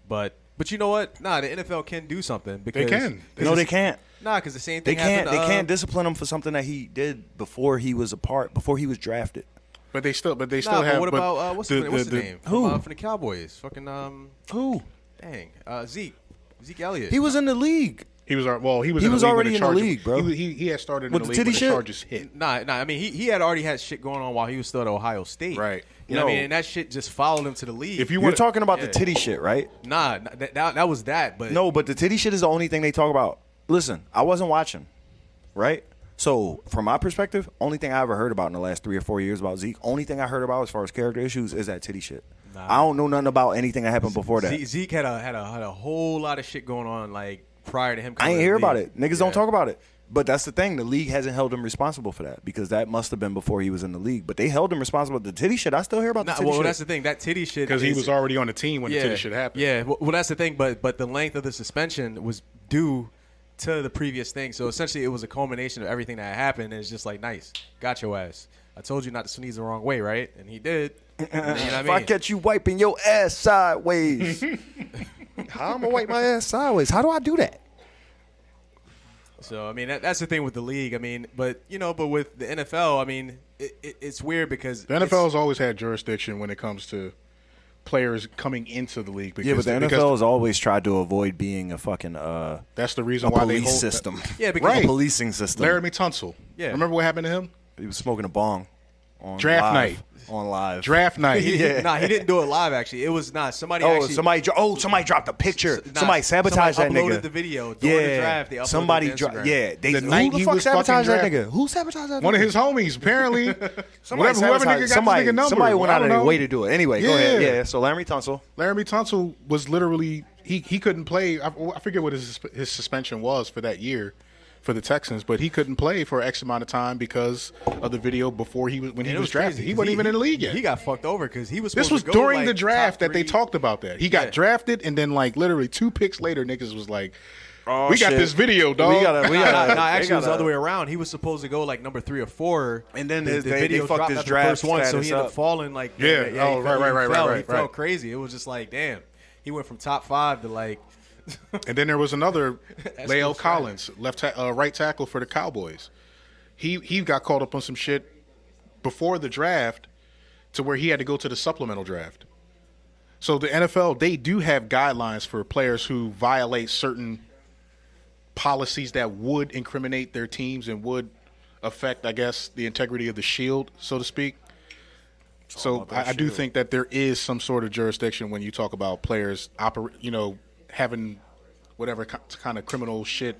but But you know what? Nah, the NFL can do something because They can. No, they can't. Nah, because the same They thing can't. happened. They can't discipline him for something that he did before he was before he was drafted. But they still Nah, have. but what about what's his name? Who? From the Cowboys? Fucking Who? dang, Zeke Elliott. He was in the league. He was he was He in was the league already when in the league, bro. He had started With in the the league when titty the shit? charges hit. Nah. I mean, he had already had shit going on while he was still at Ohio State. Right. You know what I No. mean? And that shit just followed him to the league. If you You're want talking about the Yeah. titty shit, right? Nah, that was that. But No, but the titty shit is the only thing they talk about. Listen, I wasn't watching, right? So from my perspective, only thing I ever heard about in the last 3 or 4 years about Zeke, only thing I heard about as far as character issues is that titty shit. Nah. I don't know nothing about anything that happened before that. Zeke had a whole lot of shit going on like prior to him. I coming ain't to hear the about league. it. Niggas Yeah. don't talk about it. But that's the thing. The league hasn't held him responsible for that because that must have been before he was in the league. But they held him responsible. The titty shit, I still hear about the Nah, titty well, shit. that's the thing. That titty shit because he is- was already on the team when the titty shit happened. Yeah, well, that's the thing. But the length of the suspension was due to the previous thing. So essentially, it was a culmination of everything that happened. And it's just like, nice, got your ass. I told you not to sneeze the wrong way, right? And he did. You know what I If mean? I catch you wiping your ass sideways, how am I wipe my ass sideways? How do I do that? So I mean, that's the thing with the league. I mean, but with the NFL, I mean, it's weird because The NFL has always had jurisdiction when it comes to players coming into the league. Because, Yeah, but the because NFL has always tried to avoid being a fucking that's the a reason why they police hold system. Yeah, because Right. A policing system. Laramie Tunsil. Yeah. Remember what happened to him? He was smoking a bong on Draft live, night. On live. Draft night. he didn't do it live. Actually, it was not somebody. Oh, actually, somebody dropped a picture. Nah, somebody sabotaged that uploaded nigga. the video during the draft. They uploaded somebody it to Instagram. Yeah, they The who night the he fuck was fucking sabotaged that drafted. nigga? Who sabotaged that? One of nigga? his homies, apparently. Somebody whoever nigga got this somebody, nigga number. somebody went I out of don't their know. way to do it. Anyway, go ahead. Yeah. Yeah. So Laramie Tunsil. Laramie Tunsil was literally he couldn't play. I forget what his suspension was for that year for the Texans, but he couldn't play for X amount of time because of the video before he was when he And it was crazy drafted. He 'cause wasn't even in the league yet. He got fucked over because he was. This supposed was to go, during like, the draft top that they 3. talked about that. He got Yeah. drafted, and then like literally 2 picks later, niggas was like, Oh, "We got shit. this video, dog." We gotta. Nah, actually, they it was the other gotta- way around. He was supposed to go like number 3 or 4, And then the they video fucked dropped his after draft the first one, so status he ended up up. Yeah. falling like Oh, he right, fell- right, He fell right. crazy. It was just like, damn, he went from top 5 to like. And then there was another That's Lael good Collins, right tackle for the Cowboys. He got caught up on some shit before the draft to where he had to go to the supplemental draft. So the NFL, they do have guidelines for players who violate certain policies that would incriminate their teams and would affect, I guess, the integrity of the shield, so to speak. So I do think that there is some sort of jurisdiction when you talk about players having whatever kind of criminal shit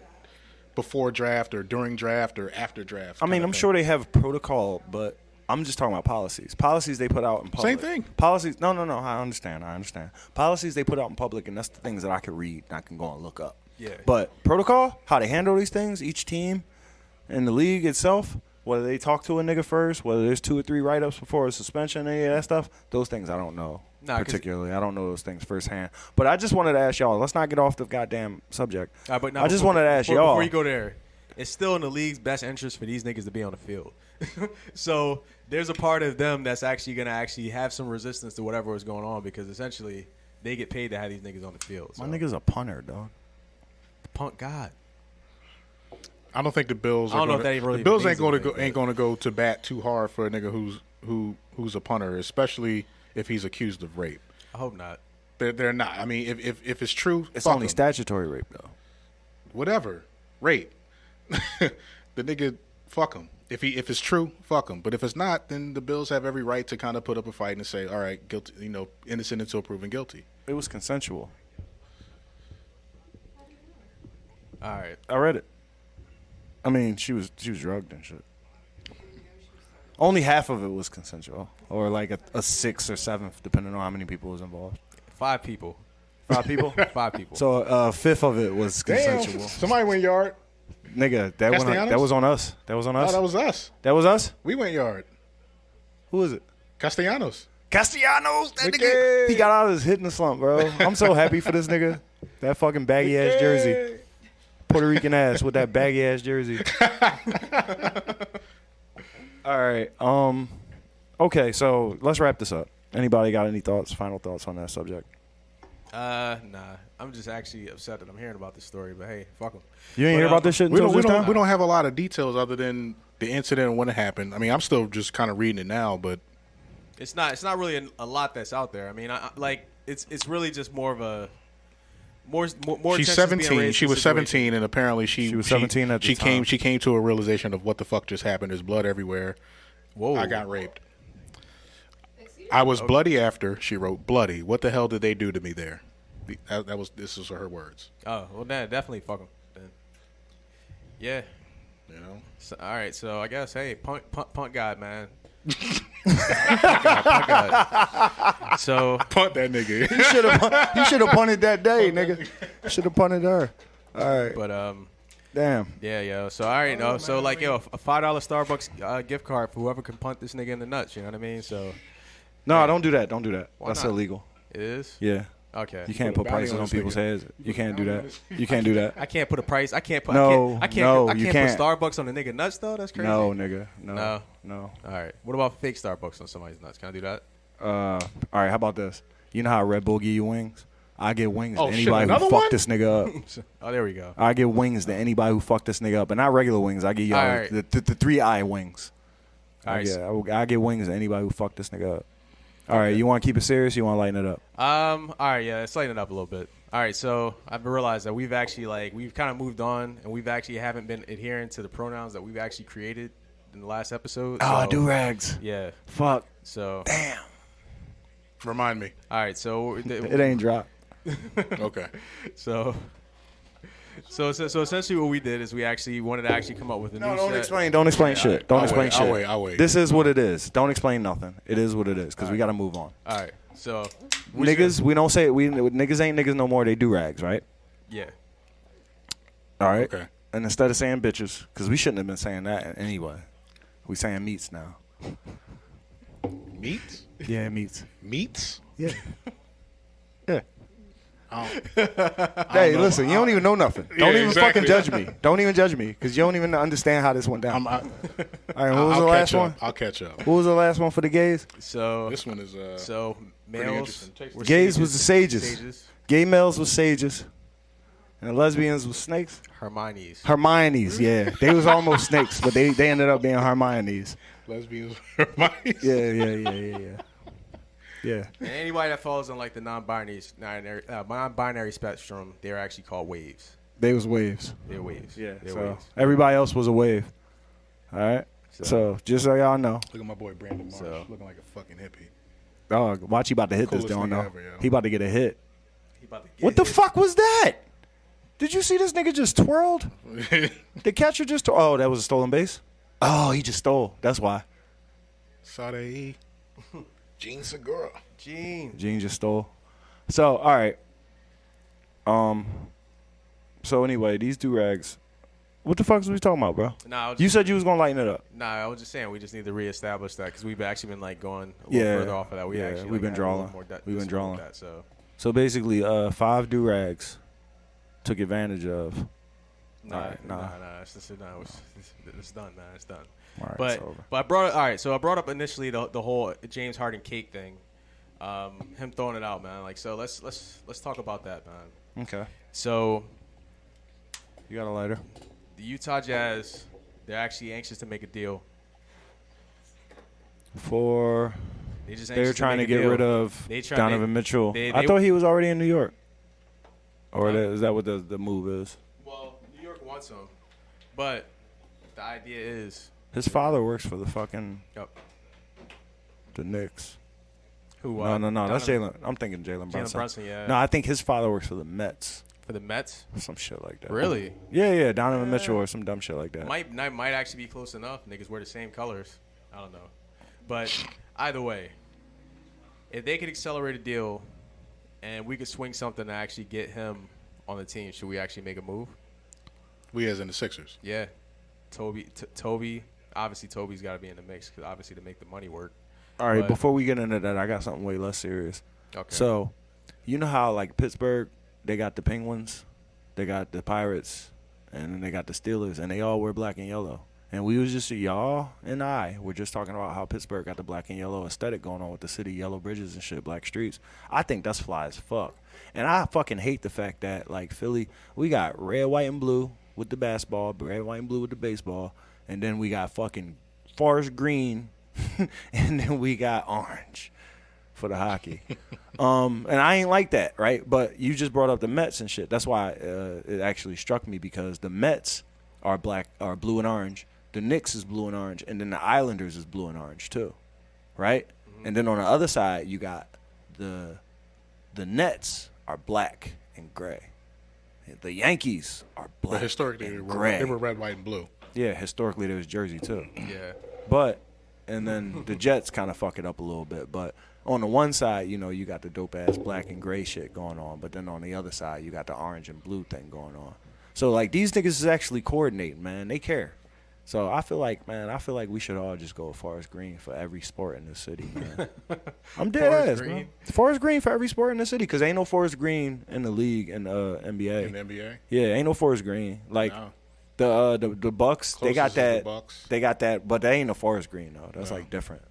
before draft or during draft or after draft. I mean, kinda I'm thing. sure they have protocol, but I'm just talking about policies. Policies they put out in public. Same thing. Policies. No. I understand. Policies they put out in public, and that's the things that I can read and I can go and look up. Yeah. But protocol, how they handle these things, each team and the league itself, whether they talk to a nigga first, whether there's 2 or 3 write-ups before a suspension, any of that stuff, those things I don't know. Nah, 'cause- particularly. I don't know those things firsthand. But I just wanted to ask y'all, let's not get off the goddamn subject. But I just wanted to ask y'all. Before you go there, it's still in the league's best interest for these niggas to be on the field. So there's a part of them that's actually going to have some resistance to whatever is going on because essentially they get paid to have these niggas on the field. So. My nigga's a punter, dog. Punk God. I don't think the Bills. I don't know gonna, if that even really the Bills means ain't anything, going to go to bat too hard for a nigga who's a punter, especially if he's accused of rape. I hope not. They're not. I mean, if it's true, It's fuck only him. statutory rape, though. Whatever, rape. The nigga, fuck him. If it's true, fuck him. But if it's not, then the Bills have every right to kind of put up a fight and say, all right, guilty, innocent until proven guilty. It was consensual. All right. I read it. I mean, she was drugged and shit. Only half of it was consensual, or like a 6th or 7th, depending on how many people was involved. 5 people. 5 people. 5 people. So a 5th of it was consensual. Somebody went yard. Nigga, that Castellanos? was on us. That was on us. Oh, that was us. That was us. We went yard. Who is it? Castellanos. Castellanos. That Wicked. nigga. He got out of his hitting the slump, bro. I'm so happy for this nigga. That fucking baggy ass jersey. Puerto Rican ass with that baggy ass jersey. All right. Okay, so let's wrap this up. Anybody got any final thoughts on that subject? Nah. I'm just actually upset that I'm hearing about this story, but hey, fuck them. You ain't hear about this shit We until don't, we this don't, time? we don't have a lot of details other than the incident when it happened. I mean, I'm still just kind of reading it now, but It's not really a lot that's out there. I mean, it's really just more of a more. she's attention's being 17. raised She to the was situation. 17, and apparently She was 17 at the time. She came to a realization of what the fuck just happened. There's blood everywhere. Whoa! I got raped. I was bloody after. She wrote, "Bloody. What the hell did they do to me there?" This was her words. Oh well, definitely fuck them. Then. Yeah. You know. So, all right. So I guess punt God, man. Punt God. So Punt that nigga. You should have punted that day, nigga. Should have punted her. All right. but Damn. yeah, yo. So all right, no. So like yo, a $5 Starbucks gift card for whoever can punt this nigga in the nuts. You know what I mean? So No, don't do that. Don't do that. That's not? illegal. it is. Yeah. Okay. You can't Put a put bounty prices on on this people's nigga. heads. You can't do that. You can't do that. I can't put a price. I can't put. No, I can't no, you can't. put Starbucks on the nigga nuts though. That's crazy. No, nigga. No. No. No. All right. What about fake Starbucks on somebody's nuts? Can I do that? All right, how about this? You know how Red Bull give you wings? I get wings Oh, to shit, anybody who another fucked one? this nigga up. Oh, there we go. I get wings to anybody who fucked this nigga up. And not regular wings. I get y'all All right. the 3-eye wings. All right. I get wings to anybody who fucked this nigga up. All right, you want to keep it serious? You want to lighten it up? All right. Yeah. Let's lighten it up a little bit. All right. So I've realized that we've actually we've kind of moved on, and we've actually haven't been adhering to the pronouns that we've actually created in the last episode. Oh, So, do-rags. Yeah. Fuck. So. Damn. Remind me. All right. So It ain't dropped. Okay. So essentially, what we did is we actually wanted to actually come up with a No, new don't set. explain. Don't explain shit. Don't I'll explain wait, shit. I'll wait. This is what it is. Don't explain nothing. It is what it is because we got to move on. All right. So Niggas, we don't say niggas ain't niggas no more. They do rags, right? Yeah. All right. Okay. And instead of saying bitches, because we shouldn't have been saying that anyway, we saying meats now. Meats? Yeah, meats. Meats? Yeah. Yeah. I Hey, know. listen, you don't even know nothing. Yeah, Don't even exactly. fucking judge me. Don't even judge me because you don't even understand how this went down. All right, what was the last one? I'll catch up. What was the last one for the gays? So This one is so pretty males interesting. were Gays sages, was the sages. Gay males was sages. And the lesbians was snakes. Hermione's. Hermione's, yeah. They was almost snakes, but they ended up being Hermione's. lesbians. Yeah. Yeah. And anybody that falls on like the non-binary spectrum, they're actually called waves. They was waves. They're waves. Yeah. They're So waves. everybody else was a wave. All right. So just so y'all know. Look at my boy Brandon Marsh, So- looking like a fucking hippie. Oh, watch he about to hit Coolest this, don't nigga know. ever, yo. He about to get a hit. He about to get What the hit. fuck was that? Did you see this nigga just twirled? The catcher just oh, that was a stolen base? Oh, he just stole. That's why. Sade, Gene Segura. Gene. Gene just stole. So, all right. So anyway, these do-rags. What the fuck was we talking about, bro? Nah, You said you was gonna lighten it up. Nah, I was just saying we just need to reestablish that because we've actually been like going a little Yeah. further off of that. Yeah, Actually, we've like, been had a little drawing. more We've been discipline with drawing. That, so So basically, 5 do-rags took advantage of. nah, nah. it's done, man. It's done. All right, But it's over. I brought it. All right, so I brought up initially the whole James Harden cake thing, him throwing it out, man. Like, so let's talk about that, man. Okay. So You got a lighter? the Utah Jazz, they're actually anxious to make a deal. For They just they're anxious trying to make a get deal. rid of They try- Donovan Mitchell. they- I thought he was already in New York. Or is that what the move is? Well, New York wants him, but the idea is His father works for the fucking Yep. the Knicks. Who? No, that's Donovan- Jalen. I'm thinking Jalen Brunson. Jalen Brunson, yeah. No, I think his father works for the Mets. For the Mets, Or some shit like that. really? Yeah, Donovan Mitchell or some dumb shit like that. Might actually be close enough. Niggas wear the same colors. I don't know, but either way, if they could accelerate a deal, and we could swing something to actually get him on the team, should we actually make a move? We as in the Sixers. Yeah, Toby. Obviously, Toby's got to be in the mix because obviously to make the money work. All right, But- before we get into that, I got something way less serious. Okay. So, you know how like Pittsburgh, they got the Penguins, they got the Pirates, and then they got the Steelers, and they all wear black and yellow. And we was just, y'all and I were just talking about how Pittsburgh got the black and yellow aesthetic going on with the city, yellow bridges and shit, black streets. I think that's fly as fuck. And I fucking hate the fact that, like, Philly, we got red, white, and blue with the basketball, red, white, and blue with the baseball, and then we got fucking forest green, and then we got orange for the hockey. And I ain't like that, right? But you just brought up the Mets and shit. That's why it actually struck me, because the Mets are blue and orange. The Knicks is blue and orange, and then the Islanders is blue and orange too, right? Mm-hmm. And then on the other side, you got the Nets are black and gray. The Yankees are black. But historically, and they were red, white, and blue. Yeah, historically there was Jersey too. Yeah. But and then the Jets kind of fuck it up a little bit. But on the one side, you know, you got the dope ass black and gray shit going on. But then on the other side, you got the orange and blue thing going on. So like these niggas is actually coordinating, man. They care. So I feel like we should all just go forest green for every sport in the city, man. I'm dead ass, man. Forest green for every sport in the city, because ain't no forest green in the league in the NBA. In the NBA? Yeah, ain't no forest green. Like the Bucks, they got that. They got that, but they ain't no forest green though. That's like different.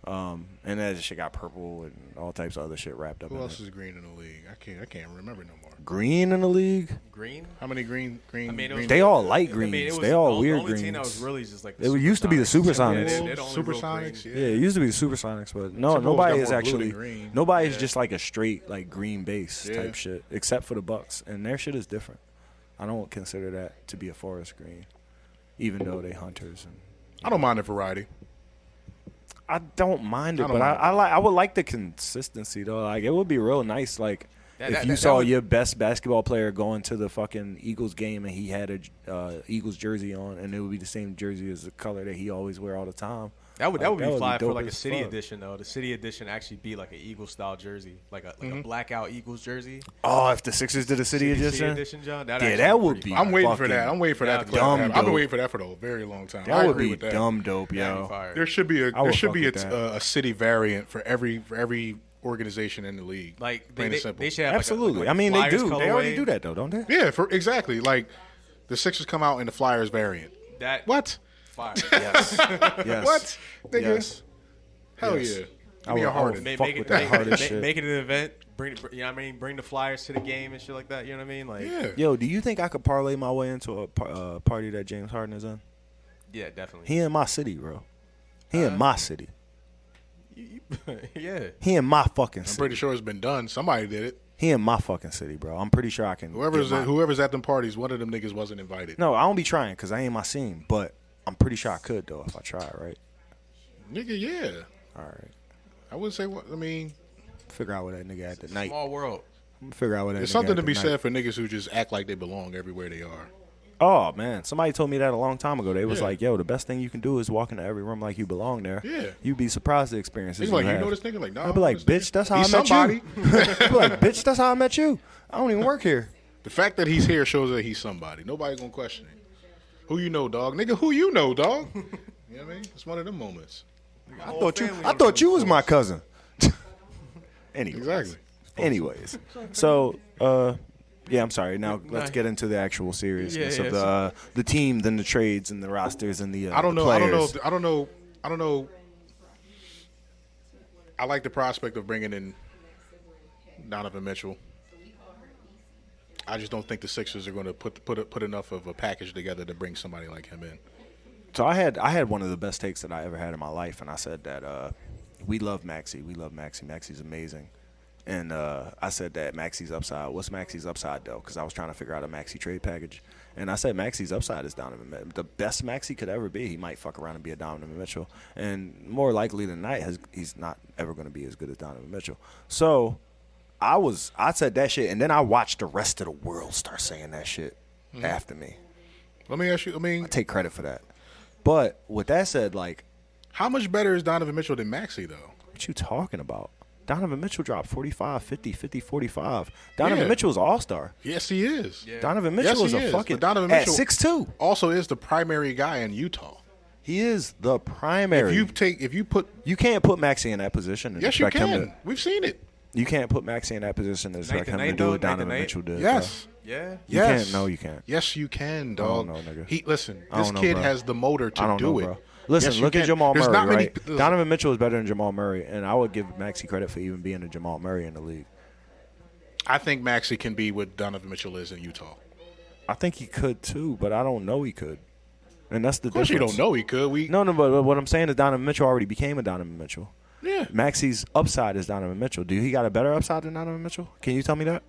And that shit got purple and all types of other shit wrapped up. Who in else it. is green in the league? I can't remember no more. Green in the league? Green? How many green? I mean, green they all light greens. I mean, it was they all weird the only greens. team that was really just like it used to be the Supersonics. Supersonics, Yeah, it used to be the Supersonics, but nobody is actually nobody is just like a straight like green base type shit, except for the Bucks, and their shit is different. I don't consider that to be a forest green, even though they hunters. And I don't mind the variety. I don't mind it, but I would like the consistency though. Like it would be real nice, like. If you saw your best basketball player going to the fucking Eagles game and he had a Eagles jersey on, and it would be the same jersey as the color that he always wear all the time. That would be fly for like a city edition though. The city edition actually be like an Eagles style jersey, like a blackout Eagles jersey. Oh, if the Sixers did a city edition, John, that would be. I'm waiting for that. I'm waiting for that to dumb. I've been waiting for that for a very long time. That would be dumb dope, yo. There should be a city variant for every organization in the league. Like they should have absolutely. Like I mean, they do. Colorway. They already do that though, don't they? Yeah, exactly. Like the Sixers come out in the Flyers variant. What? Fire. Yes. Yes. What? Nigga. Yes. Hell yes. Yeah. Give me a Harden. Make it an event. Bring the Flyers to the game and shit like that. You know what I mean? Like, yeah. Yo, do you think I could parlay my way into a party that James Harden is in? Yeah, definitely. He in my city, bro. He in my city. Yeah. He in my fucking city. I'm pretty sure it's been done. Somebody did it. He in my fucking city, bro. I'm pretty sure I can. Whoever's at them parties, one of them niggas wasn't invited. No, I don't be trying because I ain't my scene. But I'm pretty sure I could though if I try, right? Nigga, yeah. All right. I wouldn't say what. I mean, figure out what that nigga at the night. Small world. Figure out what that. There's nigga something at to be night. said for niggas who just act like they belong everywhere they are. Oh man, somebody told me that a long time ago. They was like, "Yo, the best thing you can do is walk into every room like you belong there." Yeah. You'd be surprised the experiences. He's like, you know this nigga? Like, nah. I'd be like, "Bitch, that's how I met somebody. you." I'd be like, "Bitch, that's how I met you. I don't even work here." The fact that he's here shows that he's somebody. Nobody gonna question it. Who you know, dog? Nigga, who you know, dog? You know what I mean? It's one of them moments. I thought you was my cousin. Exactly. Anyways, so yeah, I'm sorry. Now let's get into the actual seriousness of the team, then the trades and the rosters and the I don't know. players. I don't know. I like the prospect of bringing in Donovan Mitchell. I just don't think the Sixers are going to put enough of a package together to bring somebody like him in. So I had one of the best takes that I ever had in my life, and I said that we love Maxey. We love Maxey. Maxey's amazing. And I said that Maxey's upside. What's Maxey's upside, though? Because I was trying to figure out a Maxey trade package. And I said Maxey's upside is Donovan Mitchell. The best Maxey could ever be. He might fuck around and be a Donovan Mitchell. And more likely than not, he's not ever going to be as good as Donovan Mitchell. So I said that shit, and then I watched the rest of the world start saying that shit after me. Let me ask you, I take credit for that. But with that said, like, how much better is Donovan Mitchell than Maxey, though? What you talking about? Donovan Mitchell dropped 45, 50, 50, 45. Donovan Mitchell is an all-star. Yes, he is. Yeah. Donovan Mitchell is a fucking Donovan Mitchell at 6'2". Also is the primary guy in Utah. He is the primary. If you put you can't put Maxey in that position. And yes, you expect can. Him to, we've seen it. You can't put Maxey in that position to expect him to do what Donovan Mitchell did. Yes. Bro. Yeah. You can't. No, you can't. Yes, you can, dog. I don't know, nigga. This kid has the motor to do it. Bro. Listen, yes, look at Jamal Murray, right? Listen. Donovan Mitchell is better than Jamal Murray, and I would give Maxey credit for even being a Jamal Murray in the league. I think Maxey can be what Donovan Mitchell is in Utah. I think he could too, but I don't know he could. And that's the difference. Of course you don't know he could. No, but what I'm saying is Donovan Mitchell already became a Donovan Mitchell. Yeah. Maxey's upside is Donovan Mitchell. Do he got a better upside than Donovan Mitchell? Can you tell me that?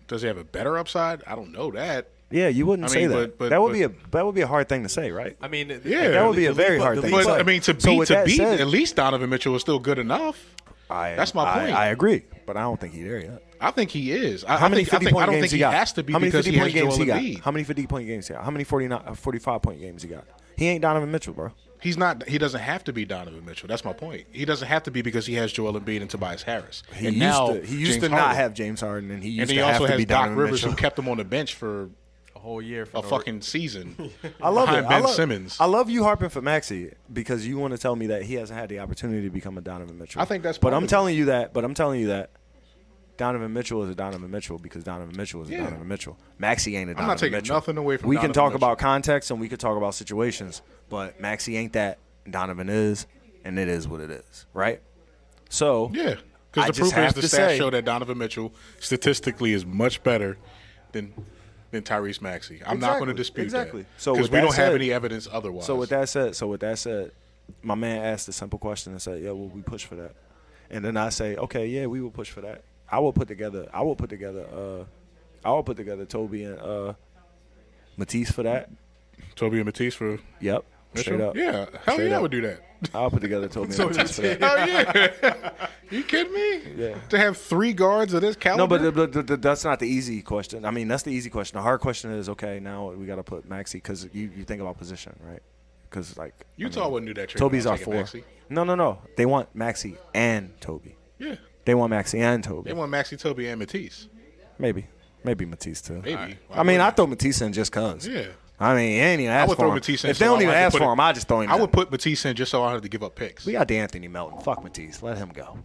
Does he have a better upside? I don't know that. Yeah, you wouldn't say that. But that would be a hard thing to say, right? I mean, yeah, that would be a very hard thing. But to say. I mean, to beat at least Donovan Mitchell is still good enough. That's my point. I agree, but I don't think he's there yet. I think he is. How many 50-point games he got? He has to be How many because he has Joel Embiid. How many 50-point games he got? How many 45-point games he got? He ain't Donovan Mitchell, bro. He's not. He doesn't have to be Donovan Mitchell. That's my point. He doesn't have to be because he has Joel Embiid and Tobias Harris. He used to not have James Harden, and he used to also have to has be Doc Donovan Rivers, Mitchell. who kept him on the bench for a whole year, a fucking season. I love it. Ben Simmons. I love you harping for Maxey because you want to tell me that he hasn't had the opportunity to become a Donovan Mitchell. I think that's. But I'm telling you that. Donovan Mitchell is a Donovan Mitchell because Donovan Mitchell is a Donovan Mitchell. Maxey ain't a Donovan Mitchell. I'm not taking nothing away from. We can talk about context and we can talk about situations, but Maxey ain't that. Donovan is, and it is what it is, right? So yeah, because the proof is the stats show that Donovan Mitchell statistically is much better than Tyrese Maxey. I'm not going to dispute that. So because we don't have any evidence otherwise. So with that said, my man asked a simple question and said, "Yeah, well, we push for that," and then I say, "Okay, yeah, we will push for that." I will put together Toby and Matisse for that. Toby and Matisse for Yep. Straight up. Yeah. Hell yeah, I would do that. I'll put together Toby and Matisse for that. Hell yeah. You kidding me? Yeah. To have 3 guards of this caliber? No, but that's not the easy question. I mean, that's the easy question. The hard question is, okay, now we got to put Maxey because you think about position, right? Because, like. Utah wouldn't do that trade. Toby's our 4. Maxey. No. They want Maxey and Toby. Yeah. They want Maxey and Toby. They want Maxey, Toby, and Matisse. Maybe Matisse, too. Maybe. Right. I mean, I throw Matisse in just because. Yeah. I mean, he ain't even ask for him. I would throw Matisse in. If they don't even ask for him, I just throw him in. I would put Matisse in just so I had to give up picks. We got D'Anthony Melton. Fuck Matisse. Let him go.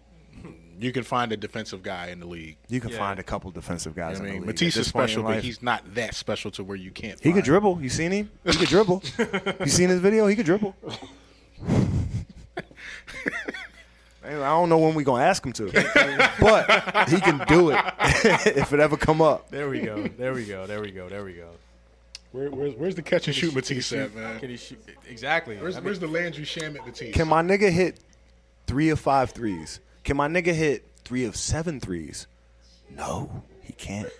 You can find a defensive guy in the league. You can find a couple defensive guys in the league. Matisse is special, but he's not that special to where you can't. He could dribble. You seen him? He could dribble. You seen his video? He could dribble. I don't know when we're going to ask him to. But he can do it if it ever come up. There we go. Where's the catch and shoot Matisse at, man? Can he shoot? Exactly. Where's the Landry Shamet Matisse? Can my nigga hit 3 of 5 threes? Can my nigga hit 3 of 7 threes? No, he can't.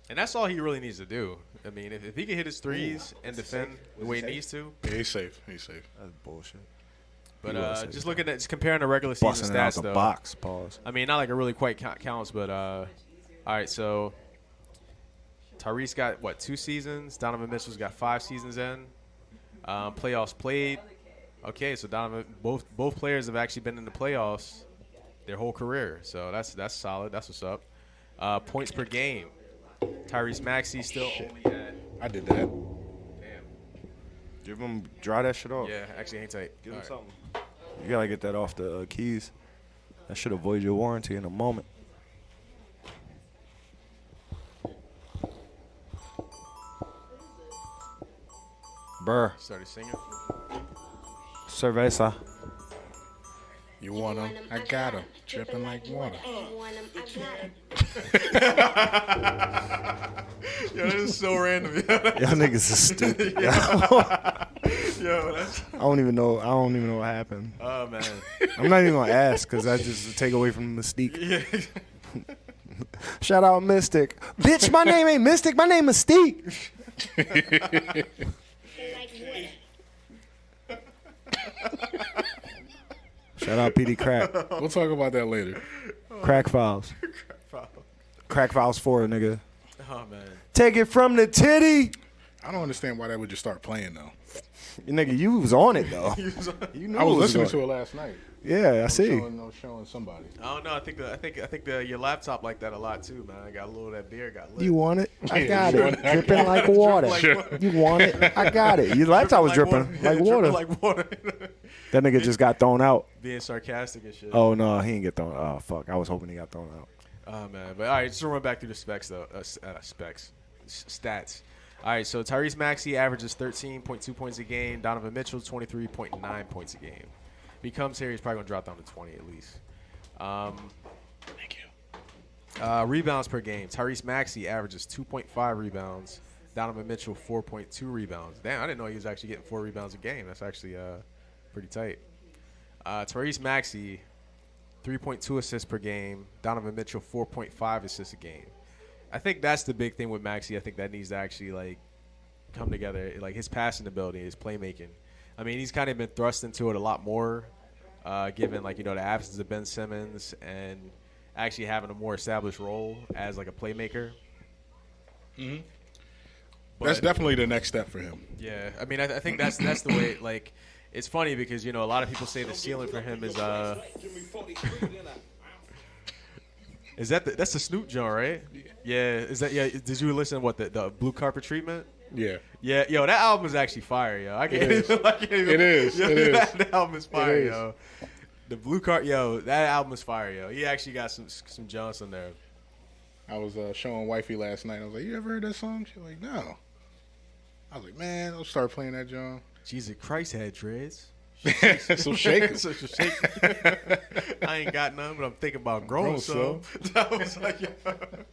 And that's all he really needs to do. I mean, if he can hit his threes and defend the way he needs to. Yeah, he's safe. That's bullshit. But just looking at comparing the regular season busting stats, out the though. Box. Pause. I mean, not like it really quite counts, but all right. So Tyrese got 2 seasons. Donovan Mitchell's got 5 seasons in. Playoffs played. Okay, so Donovan, both players have actually been in the playoffs their whole career. So that's solid. That's what's up. Points per game. Tyrese Maxey still only at. I did that. Damn. Give him dry that shit off. Yeah, actually ain't tight. Give him something. You gotta get that off the keys. That should avoid your warranty in a moment. Burr. Started singing. Cerveza. You want him? I got him. Dripping like water. Yo, this is so random. Y'all niggas is stupid. Yo, I don't even know what happened. Oh man. I'm not even gonna ask because I just take away from the mystique. Yeah. Shout out Mystic. Bitch, my name ain't Mystic. My name is Mystique. Shout out PD Crack. We'll talk about that later. Crack Files. Crack Files 4, nigga. Oh man. Take it from the titty. I don't understand why that would just start playing though. Nigga, you was on it though. You knew I was it listening going. to it last night. Yeah, I I see. was showing somebody. I don't know. I think your laptop like that a lot too, man. I got a little of that beer. Got lit. You want it? I Yeah, got you it. want it? Dripping like water. Like You want it? I got it. Your laptop was dripping like water. Like water. That nigga just got thrown out. Being sarcastic and shit. Oh no, he didn't get thrown. Oh fuck, I was hoping he got thrown out. Oh man, but all right, just to run back through the specs though. Stats. All right, so Tyrese Maxey averages 13.2 points a game. Donovan Mitchell 23.9 points a game. If he comes here, he's probably gonna drop down to 20 at least. Thank you. Rebounds per game. Tyrese Maxey averages 2.5 rebounds. Donovan Mitchell 4.2 rebounds. Damn, I didn't know he was actually getting 4 rebounds a game. That's actually pretty tight. Tyrese Maxey 3.2 assists per game. Donovan Mitchell 4.5 assists a game. I think that's the big thing with Maxey. I think that needs to actually like come together. Like his passing ability, his playmaking. I mean, he's kind of been thrust into it a lot more, given like the absence of Ben Simmons and actually having a more established role as like a playmaker. Mm-hmm. But, That's definitely the next step for him. Yeah, I mean, I think that's the way. Like, it's funny because a lot of people say the ceiling for him is Is that's the Snoop John, right? Yeah. Is that Did you listen to what the Blue Carpet Treatment? Yeah. Yeah, yo, that album is actually fire, yo. I can't It is. even, I can't even, It is. Yo, It is. That album is fire, It is. yo. The Blue Card, yo, that album is fire, yo. He actually got some Johnson on there. I was showing wifey last night. I was like, "You ever heard that song?" She's like, "No." I was like, "Man, I'll start playing that, John." Jesus Christ, had dreads. So shake 'em. So shake 'em. I ain't got none, but I'm thinking about growing Grow some. I was like, yo. That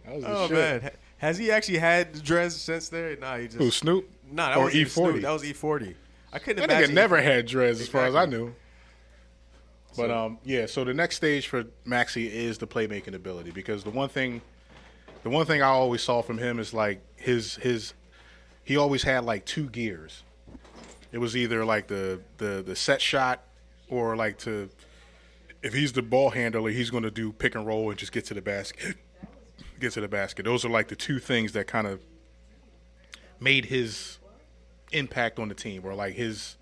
was the Oh shit. man, has he actually had the dreads since there? Nah, he just. Who, Snoop? Nah, that or was E40? That was E40. I couldn't That imagine. nigga never had dreads, as far as I Exactly. knew. But yeah. So the next stage for Maxey is the playmaking ability, because the one thing I always saw from him is like he always had like 2 gears. It was either like the set shot, or like if he's the ball handler, he's going to do pick and roll and just get to the basket. Those are like the 2 things that kind of made his impact on the team, or like his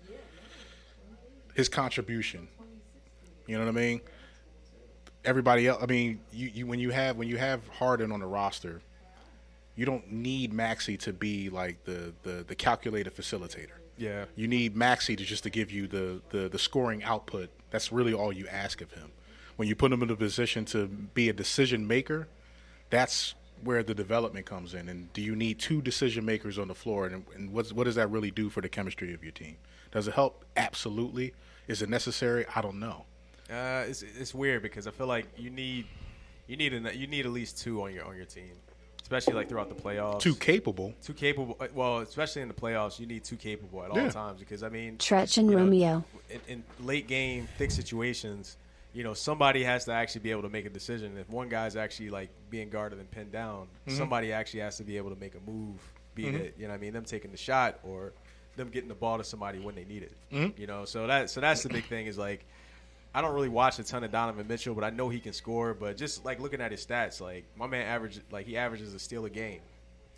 contribution. You know what I mean? Everybody else. I mean, you when you have Harden on the roster, you don't need Maxey to be like the calculated facilitator. Yeah. You need Maxey to give you the scoring output. That's really all you ask of him. When you put him in a position to be a decision maker, that's where the development comes in. And do you need 2 decision makers on the floor? And what does that really do for the chemistry of your team? Does it help? Absolutely. Is it necessary? I don't know. It's weird because I feel like you need at least 2 on your team, especially like throughout the playoffs. 2 capable. 2 capable. Well, especially in the playoffs, you need 2 capable at all times, because I mean, Tretch and Romeo. in late game thick situations, somebody has to actually be able to make a decision. If one guy's actually like being guarded and pinned down, somebody actually has to be able to make a move, be it them taking the shot or them getting the ball to somebody when they need it. So that's the big thing is like, I don't really watch a ton of Donovan Mitchell, but I know he can score. But just like looking at his stats, like my man averages a steal a game.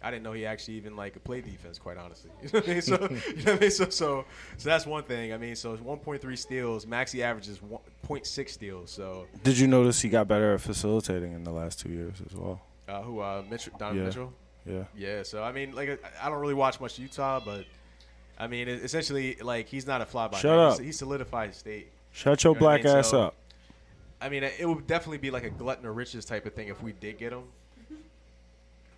I didn't know he actually even like could play defense, quite honestly. You know what I mean? So that's one thing. I mean, so it's 1.3 steals. Maxey averages 0.6 steals. So Did you notice he got better at facilitating in the last 2 years as well? Donovan Mitchell? Yeah. Yeah. So I mean, like I don't really watch much Utah, but I mean, essentially, like he's not a fly by Shut night. up. He solidified his state. Shut your You know what I black mean? ass So- up. I mean, it would definitely be like a glutton of riches type of thing if we did get him.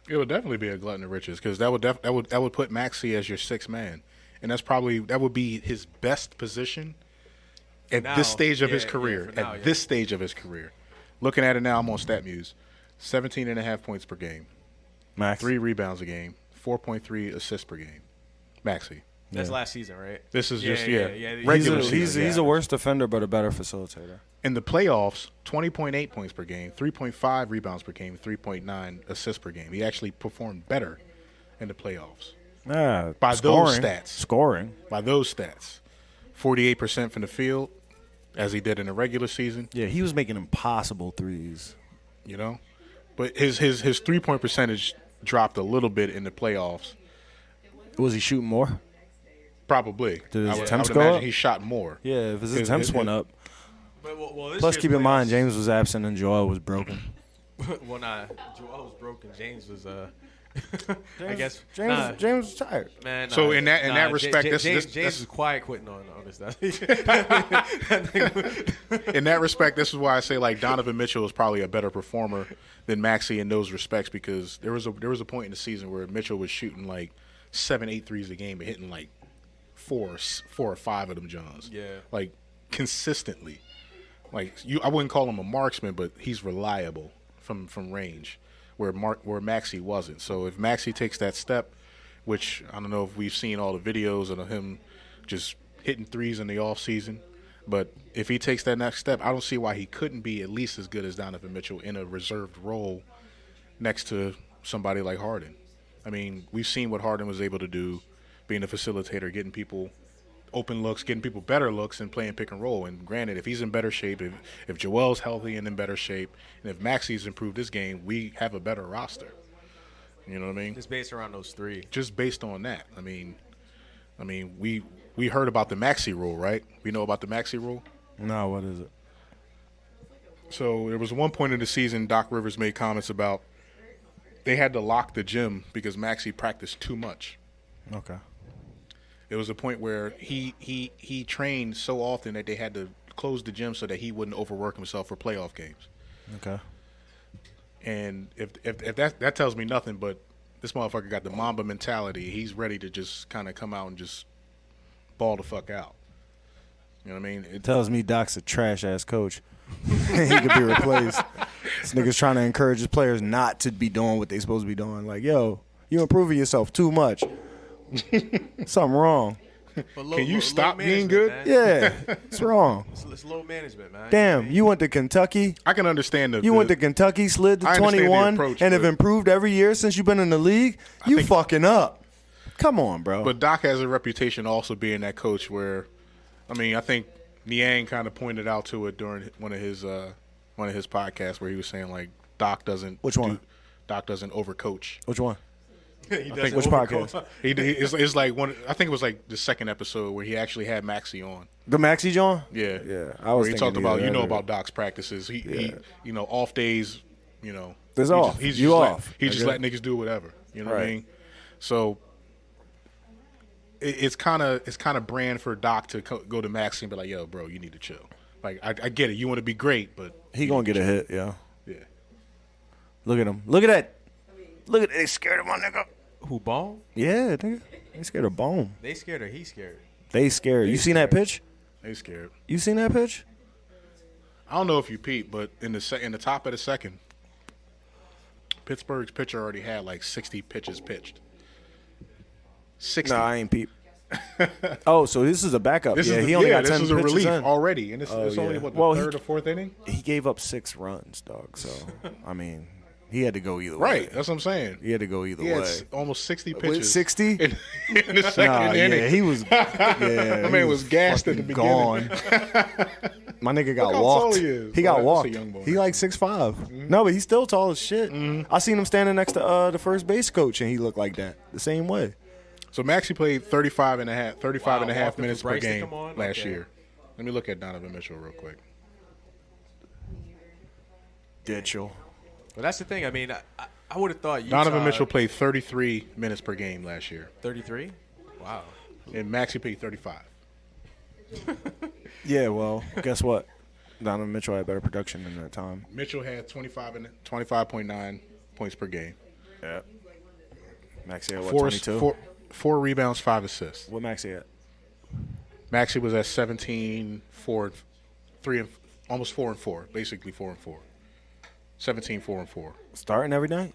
It would definitely be a glutton of riches, because that would put Maxey as your 6th man, and that would be his best position at Now, this stage of his yeah, career. for now, At yeah. this stage of his career, looking at it now, I'm on StatMuse, 17.5 points per game, Max. 3 rebounds a game, 4.3 assists per game. Maxey. That's Yeah. last season, right? This is just He's regular a, season. he's a worse defender, but a better facilitator. In the playoffs, 20.8 points per game, 3.5 rebounds per game, 3.9 assists per game. He actually performed better in the playoffs. Yeah, By those stats. Scoring. By those stats, 48% from the field, as he did in the regular season. Yeah, he was making impossible threes. But his 3-point percentage dropped a little bit in the playoffs. Was he shooting more? Probably. Did his I would attempts go imagine up? he shot more. Yeah, if his attempts went up. But, well, this Plus, year's keep in mind, playoffs- James was absent and Joel was broken. Well, nah, Joel was broken. James was I guess James was tired. Man, So in that respect, James was quiet quitting on this stuff. In that respect, this is why I say like Donovan Mitchell is probably a better performer than Maxey in those respects, because there was a point in the season where Mitchell was shooting like 7-8 threes a game and hitting like four or five of them Johns. Yeah. Like consistently. Like I wouldn't call him a marksman, but he's reliable from range, where Maxey wasn't. So if Maxey takes that step, which I don't know if we've seen all the videos of him just hitting threes in the off season, but if he takes that next step, I don't see why he couldn't be at least as good as Donovan Mitchell in a reserved role next to somebody like Harden. I mean, we've seen what Harden was able to do, being a facilitator, getting people open looks, getting people better looks, and playing pick and roll. And granted, if he's in better shape, if Joel's healthy and in better shape, and if Maxey's improved his game, we have a better roster. You know what I mean? Just based around those three. Just based on that. I mean, we heard about the Maxey rule, right? We know about the Maxey rule? No, what is it? So there was one point in the season Doc Rivers made comments about they had to lock the gym because Maxey practiced too much. Okay. It was a point where he trained so often that they had to close the gym so that he wouldn't overwork himself for playoff games. Okay. And if that tells me nothing, but this motherfucker got the Mamba mentality. He's ready to just kind of come out and just ball the fuck out. You know what I mean? It tells me Doc's a trash-ass coach. He could be replaced. This nigga's trying to encourage his players not to be doing what they supposed to be doing. Like, yo, you improving yourself too much. Something wrong. Can you stop being good? Man. Yeah, it's wrong. It's low management, man. Damn, you went to Kentucky. I can understand You went to Kentucky, slid to I understand the 21, approach, and have but- improved every year since you've been in the league. You fucking up. Come on, bro. But Doc has a reputation also being that coach where, I mean, I think Niang kind of pointed out to it during one of his podcasts where he was saying like Doc doesn't Doc doesn't overcoach. Which one? He I think Which podcast? It's like one. I think it was like the second episode where he actually had Maxey on. The Maxey John? Yeah, Yeah. I was where he thinking talked about either that or- about Doc's practices. He off days, There's he off. Just, he's You just off. He's just Okay. letting niggas do whatever. You know what I Right. mean? So it's kind of brand for Doc to go to Maxey and be like, "Yo, bro, you need to chill." Like I get it. You want to be great, but He gonna get a hit, yeah. yeah. Look at him. Look at that. Look at that. They scared of my nigga. Who, Bone? Yeah, nigga. They scared of Bone. They scared or he scared? They scared. You seen that pitch? They scared. You seen that pitch? I don't know if you peep, but in the top of the second, Pittsburgh's pitcher already had like 60 pitches pitched. 60. Nah, I ain't peep. Oh, so this is a backup. This yeah, is he only got 10 this is a pitches relief in. already, and it's only yeah. what the Well, third or fourth inning. He gave up 6 runs, dog. So, I mean, he had to go either way. Right, that's what I'm saying. He had to go either He had way. almost 60 With pitches 60? in the second Nah, inning. yeah, he was. Yeah, My he man was gassed at the fucking beginning. Gone. My nigga got Look how walked. tall he is. He got That's a walked. young boy. He like 6'5". No, but he's still tall as shit. I seen him standing next to the first base coach, and he looked like that the same way. So Maxey played 35 and a half Walked minutes for per Bryce to game come on? last Okay. year. Let me look at Donovan Mitchell real quick. Ditchell. Well, that's the thing. I mean, I would have thought Donovan Mitchell played 33 minutes per game last year, 33. Wow. and Maxey played 35. Yeah, well, guess what? Donovan Mitchell had better production in that time. Mitchell had 25.9 points per game. Yeah. Maxey had what, 22? Four rebounds, 5 assists. What Maxey had? Maxey was at 17, 4, 3, and almost 4 and 4, basically 4 and 4. 17, 4 and 4. Starting every night?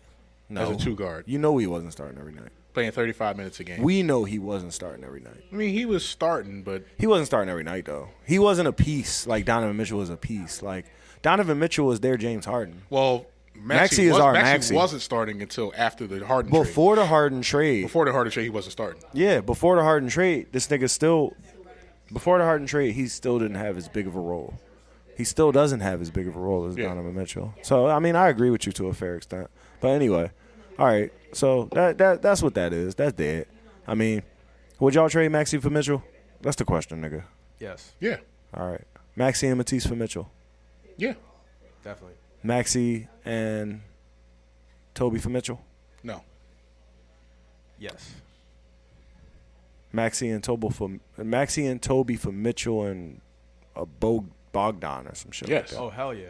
No. As a 2-guard, You know he wasn't starting every night. playing 35 minutes a game. We know he wasn't starting every night. I mean, he was starting, but He wasn't starting every night, though. He wasn't a piece like Donovan Mitchell was a piece. Like, Donovan Mitchell was their James Harden. well, Maxey is our Maxey Maxey. wasn't starting until after the Harden trade. Before the Harden trade. Before the Harden trade, he wasn't starting. Yeah, before the Harden trade, this nigga still – before the Harden trade, he still didn't have as big of a role. He still doesn't have as big of a role as Yeah. Donovan Mitchell. So, I mean, I agree with you to a fair extent. But anyway, all right, so that's what that is. That's dead. I mean, Would y'all trade Maxey for Mitchell? That's the question, nigga. Yes, Yeah. All right. Maxey and Matisse for Mitchell. Yeah. definitely. Maxey and Toby for Mitchell. No. Yes. Maxey and Toby for Mitchell and a Bogdan or some shit like Yes. that. Oh hell yeah.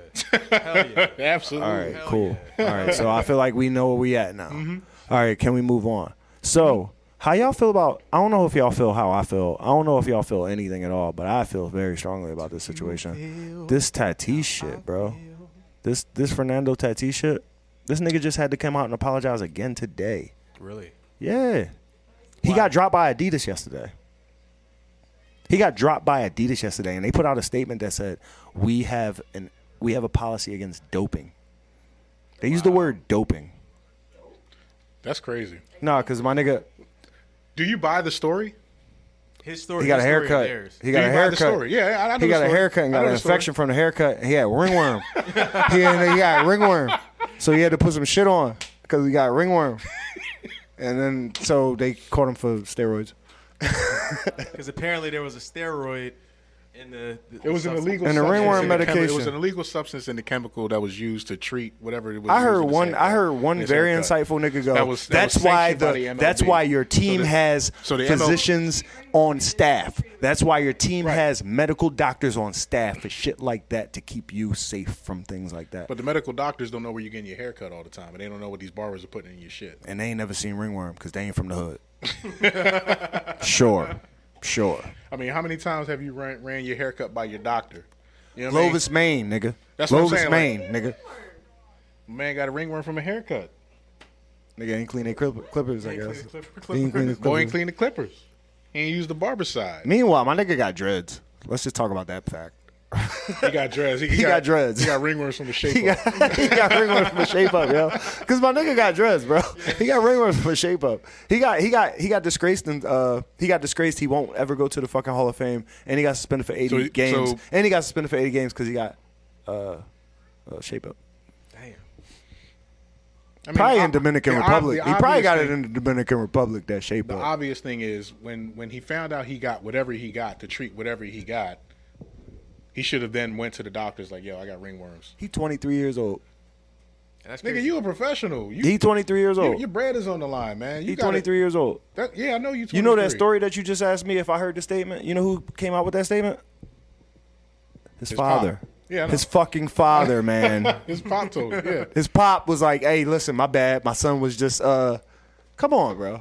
Hell yeah. Absolutely. All right, Hell cool. yeah. All right, so I feel like we know where we at now. Mm-hmm. All right, can we move on? So, how y'all feel about? I don't know if y'all feel how I feel. I don't know if y'all feel anything at all, but I feel very strongly about this situation. This Tatis shit, bro. This Fernando Tatis shit. This nigga just had to come out and apologize again today. Really? Yeah. He got dropped by Adidas yesterday. And they put out a statement that said, we have a policy against doping. They used the word doping. That's crazy. No, because my nigga, Do you buy the story? His story. he got a his story and haircut. theirs. He got Do a you buy the haircut. story? Yeah, I know He the got a story. haircut and I got know an the story. infection from the haircut. And he had ringworm. he got ringworm. So he had to put some shit on because he got ringworm. And then, so they caught him for steroids. Because apparently there was a steroid in the It was an substance. illegal And the substance ringworm in the medication. It was an illegal substance in the chemical that was used to treat whatever it was. I used heard in the one. same I heard in one his very haircut. insightful nigga go. That was that's why sanctioned by the MLB. That's why your team So the- has so the physicians on staff. That's why your team has medical doctors on staff for shit like that to keep you safe from things like that. But the medical doctors don't know where you're getting your hair cut all the time, and they don't know what these barbers are putting in your shit. And they ain't never seen ringworm because they ain't from the hood. Sure. I mean, how many times have you ran your haircut by your doctor? You know what I mean? Lovis, Maine, nigga. That's what I'm Lovis, saying, Maine, nigga. Man got a ringworm from a haircut. Nigga ain't clean their clippers, I guess. He ain't clean his Boy ain't clippers. clean the clippers. He ain't used the barber side. Meanwhile, my nigga got dreads. Let's just talk about that fact. He got dreads. He got dreads. He got ringworms from the shape. He got ringworms from a shape up, yo. Because my nigga got dreads, bro. He got ringworms from a shape up. He got disgraced and he got disgraced. He won't ever go to the fucking Hall of Fame, and he got suspended for 80 games. And he got suspended for 80 games because he got shape up. Damn. I mean, Probably in Dominican Republic. the He probably obvious got it thing- in the Dominican Republic. That shape The up. obvious thing is when he found out he got whatever he got to treat whatever he got, he should have then went to the doctors like, yo, I got ringworms. He 23 years old. That's Nigga, crazy. you a professional. He 23 years old. Your bread is on the line, man. He 23 years old. Yeah, I know you. 23. You know that story that you just asked me if I heard the statement? You know who came out with that statement? His father. pop. Yeah, I know. His fucking father, man. His pop told him, yeah. His pop was like, hey, listen, my bad. My son was just, come on, bro.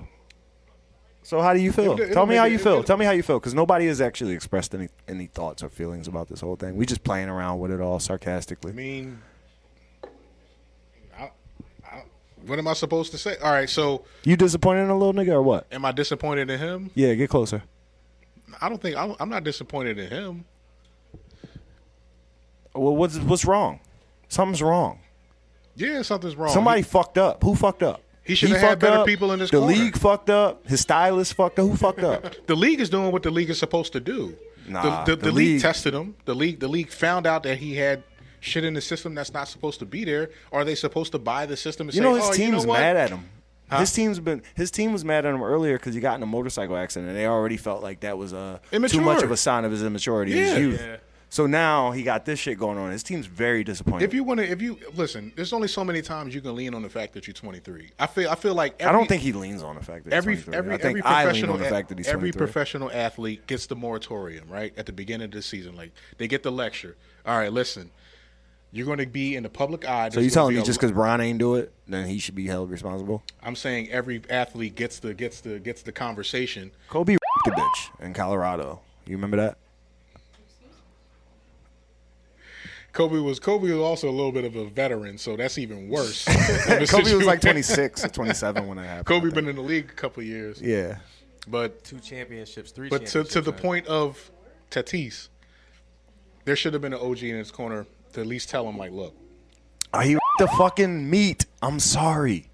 So how do you feel? It- Tell me how you it- feel. it- Tell me how you feel. Because nobody has actually expressed any thoughts or feelings about this whole thing. We just playing around with it all sarcastically. I mean, what am I supposed to say? All right, so You disappointed in a little nigga or what? am I disappointed in him? Yeah, get closer. I'm not disappointed in him. Well, what's wrong? Something's wrong. Yeah, something's wrong. Somebody fucked up. Who fucked up? He should have had fucked better up. people in his The corner. league fucked up. His stylist fucked up. Who fucked up? The league is doing what the league is supposed to do. Nah, the the league league- tested him. The league found out that he had shit in the system that's not supposed to be there. Are they supposed to buy the system and You say, know his oh, team's what? mad at him. His team was mad at him earlier because he got in a motorcycle accident, and they already felt like that was too Immature. much of a sign of his immaturity, Yeah. his youth. Yeah. So now he got this shit going on. His team's very disappointed. If you listen, there's only so many times you can lean on the fact that you're 23. I feel like I don't think he leans on the fact that he's 23. I think I lean on the fact that he's 23. every professional athlete gets the moratorium right at the beginning of the season. Like they get the lecture. All right, listen, you're going to be in the public eye. So you telling me just because Brian ain't do it, then he should be held responsible? I'm saying every athlete gets the conversation. Kobe the bitch in Colorado. You remember that? Kobe was also a little bit of a veteran, so that's even worse. Kobe was like 26 or 27 when that happened. Kobe I think. been in the league a couple of years, Yeah. but 2 championships, 3 But championships. to the man. point of Tatis, there should have been an OG in his corner to at least tell him, like, look, He the fucking meat. I'm sorry.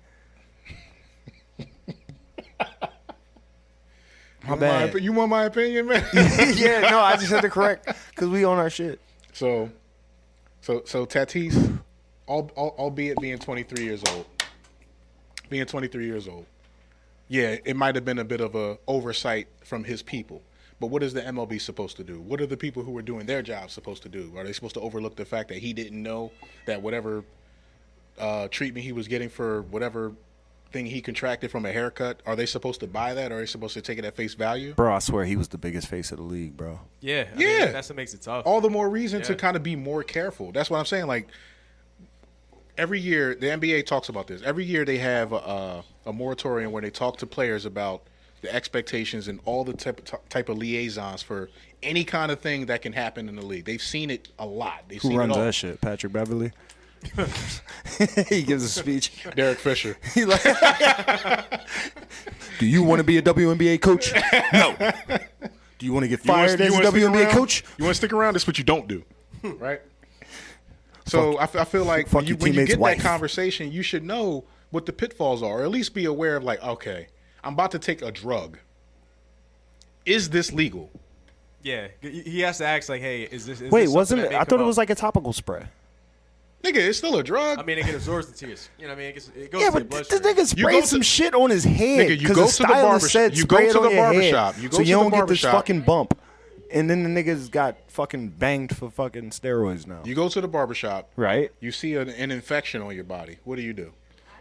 My bad. you want my opinion, man? Yeah, no, I just had to correct because we on our shit. So Tatis, albeit being 23 years old, yeah, it might have been a bit of a oversight from his people. But what is the MLB supposed to do? What are the people who are doing their job supposed to do? Are they supposed to overlook the fact that he didn't know that whatever treatment he was getting for whatever thing he contracted from a haircut, are they supposed to buy that, or are they supposed to take it at face value? Bro, I swear he was the biggest face of the league, bro. Yeah, I Yeah. mean, that's what makes it tough. All the more reason to Yeah. kind of be more careful. That's what I'm saying. Like, every year, the NBA talks about this. Every year they have a moratorium where they talk to players about the expectations and all the type of liaisons for any kind of thing that can happen in the league. They've seen it a lot. They've Who seen runs it all. that shit? Patrick Beverly? He gives a speech. Derek Fisher. He like, do you want to be a WNBA coach? No. Do you want to get fired as a WNBA coach? You want to stick around? That's what you don't do, right? So I feel like fuck when you your teammate's get wife. that conversation, you should know what the pitfalls are, or at least be aware of, like, okay, I'm about to take a drug. Is this legal? Yeah, he has to ask like, "Hey, is this?" Wait, this wasn't something it? that may I thought come it was up? like a topical spray. Nigga, it's still a drug. I mean, it absorbs the tears. You know what I mean? It goes Yeah, to your but this bloodstream. nigga You go sprayed to- some shit on his head. Nigga, you 'cause go the to the stylist barber- said you spray go it to on the your head, barbershop. You go so to you the don't get this barbershop. fucking bump. And then the niggas got fucking banged for fucking steroids now. You go to the barbershop, Right? you see an infection on your body. What do?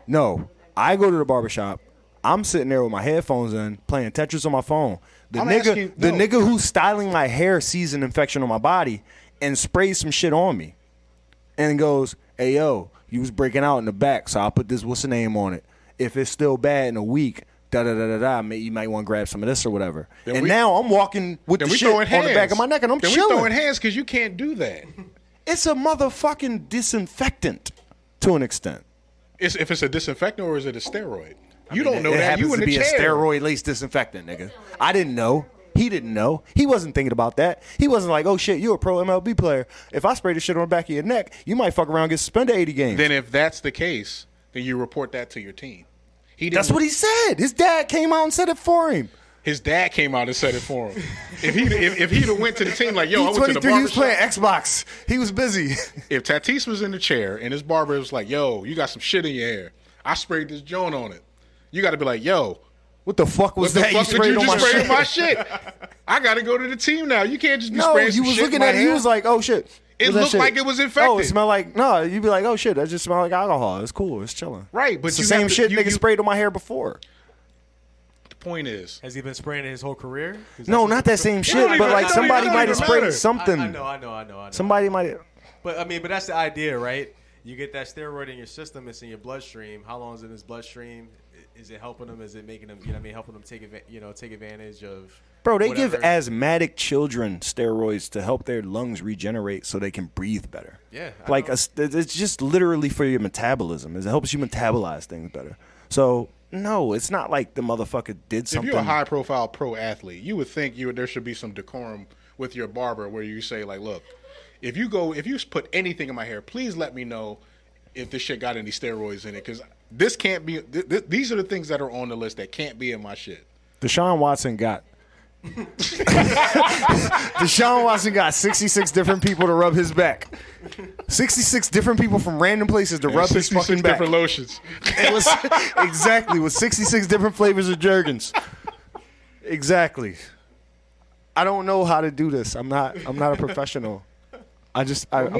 No. I go to the barbershop. I'm sitting there with my headphones in, playing Tetris on my phone. The I'm nigga asking- the no. nigga who's styling my hair sees an infection on my body and sprays some shit on me. And goes, "Hey yo, you was breaking out in the back, so I'll put this what's the name on it. If it's still bad in a week, you might want to grab some of this or whatever." Then And we- now I'm walking with Then the we shit throwing on hands. the back of my neck and I'm then chilling. we throwing hands because you can't do that. It's a motherfucking disinfectant to an extent. If it's a disinfectant or is it a steroid? You I mean, don't know it that. happens You in to the be chair. a steroid-laced disinfectant, nigga. I didn't know. He didn't know. He wasn't thinking about that. He wasn't like, "Oh shit, you a pro MLB player. If I spray this shit on the back of your neck, you might fuck around and get suspended 80 games." Then if that's the case, then you report that to your team. He didn't. That's what he said. His dad came out and said it for him. His dad came out and said it for him. if he'd have went to the team like, yo, I He's went to the 23. He was playing barbershop. Xbox. He was busy. If Tatis was in the chair and his barber was like, yo, you got some shit in your hair. I sprayed this joint on it. You got to be like, yo, What the fuck was what the that? fuck you did sprayed you on just my spray shit. on my shit? I got to go to the team now. You can't just be No, spraying you some was shit looking in my at it. hair. You was like, "Oh shit." It What's that looked shit? like it was Oh, infected. it smelled like no. You'd be like, "Oh shit, that just smelled like alcohol. It's cool. It's chilling." Right, but It's the you same have to- shit you- nigga you- sprayed on my hair before. The point is, Has he been spraying it his whole career? 'Cause that's No, what not the- that same don't shit, even- but like it don't somebody even might have matter. sprayed something. I know. Somebody might. But I mean, but that's the idea, right? You get that steroid in your system, it's in your bloodstream. How long is it in his bloodstream? Is it helping them? Is it making them? You know what I mean, helping them take advantage of. Bro, they whatever. give asthmatic children steroids to help their lungs regenerate so they can breathe better. Yeah, I Like know. it's just literally for your metabolism. It helps you metabolize things better. So no, it's not like the motherfucker did if something. you're a high-profile pro athlete, you would think there should be some decorum with your barber where you say, like, look, if you put anything in my hair, please let me know if this shit got any steroids in it, because this can't be. These are the things that are on the list that can't be in my shit. Deshaun Watson got 66 different people to rub his back. 66 different people from random places to rub his 66 fucking back. different lotions. It was exactly with 66 different flavors of Jergens. Exactly. I don't know how to do this. I'm not a professional. I'm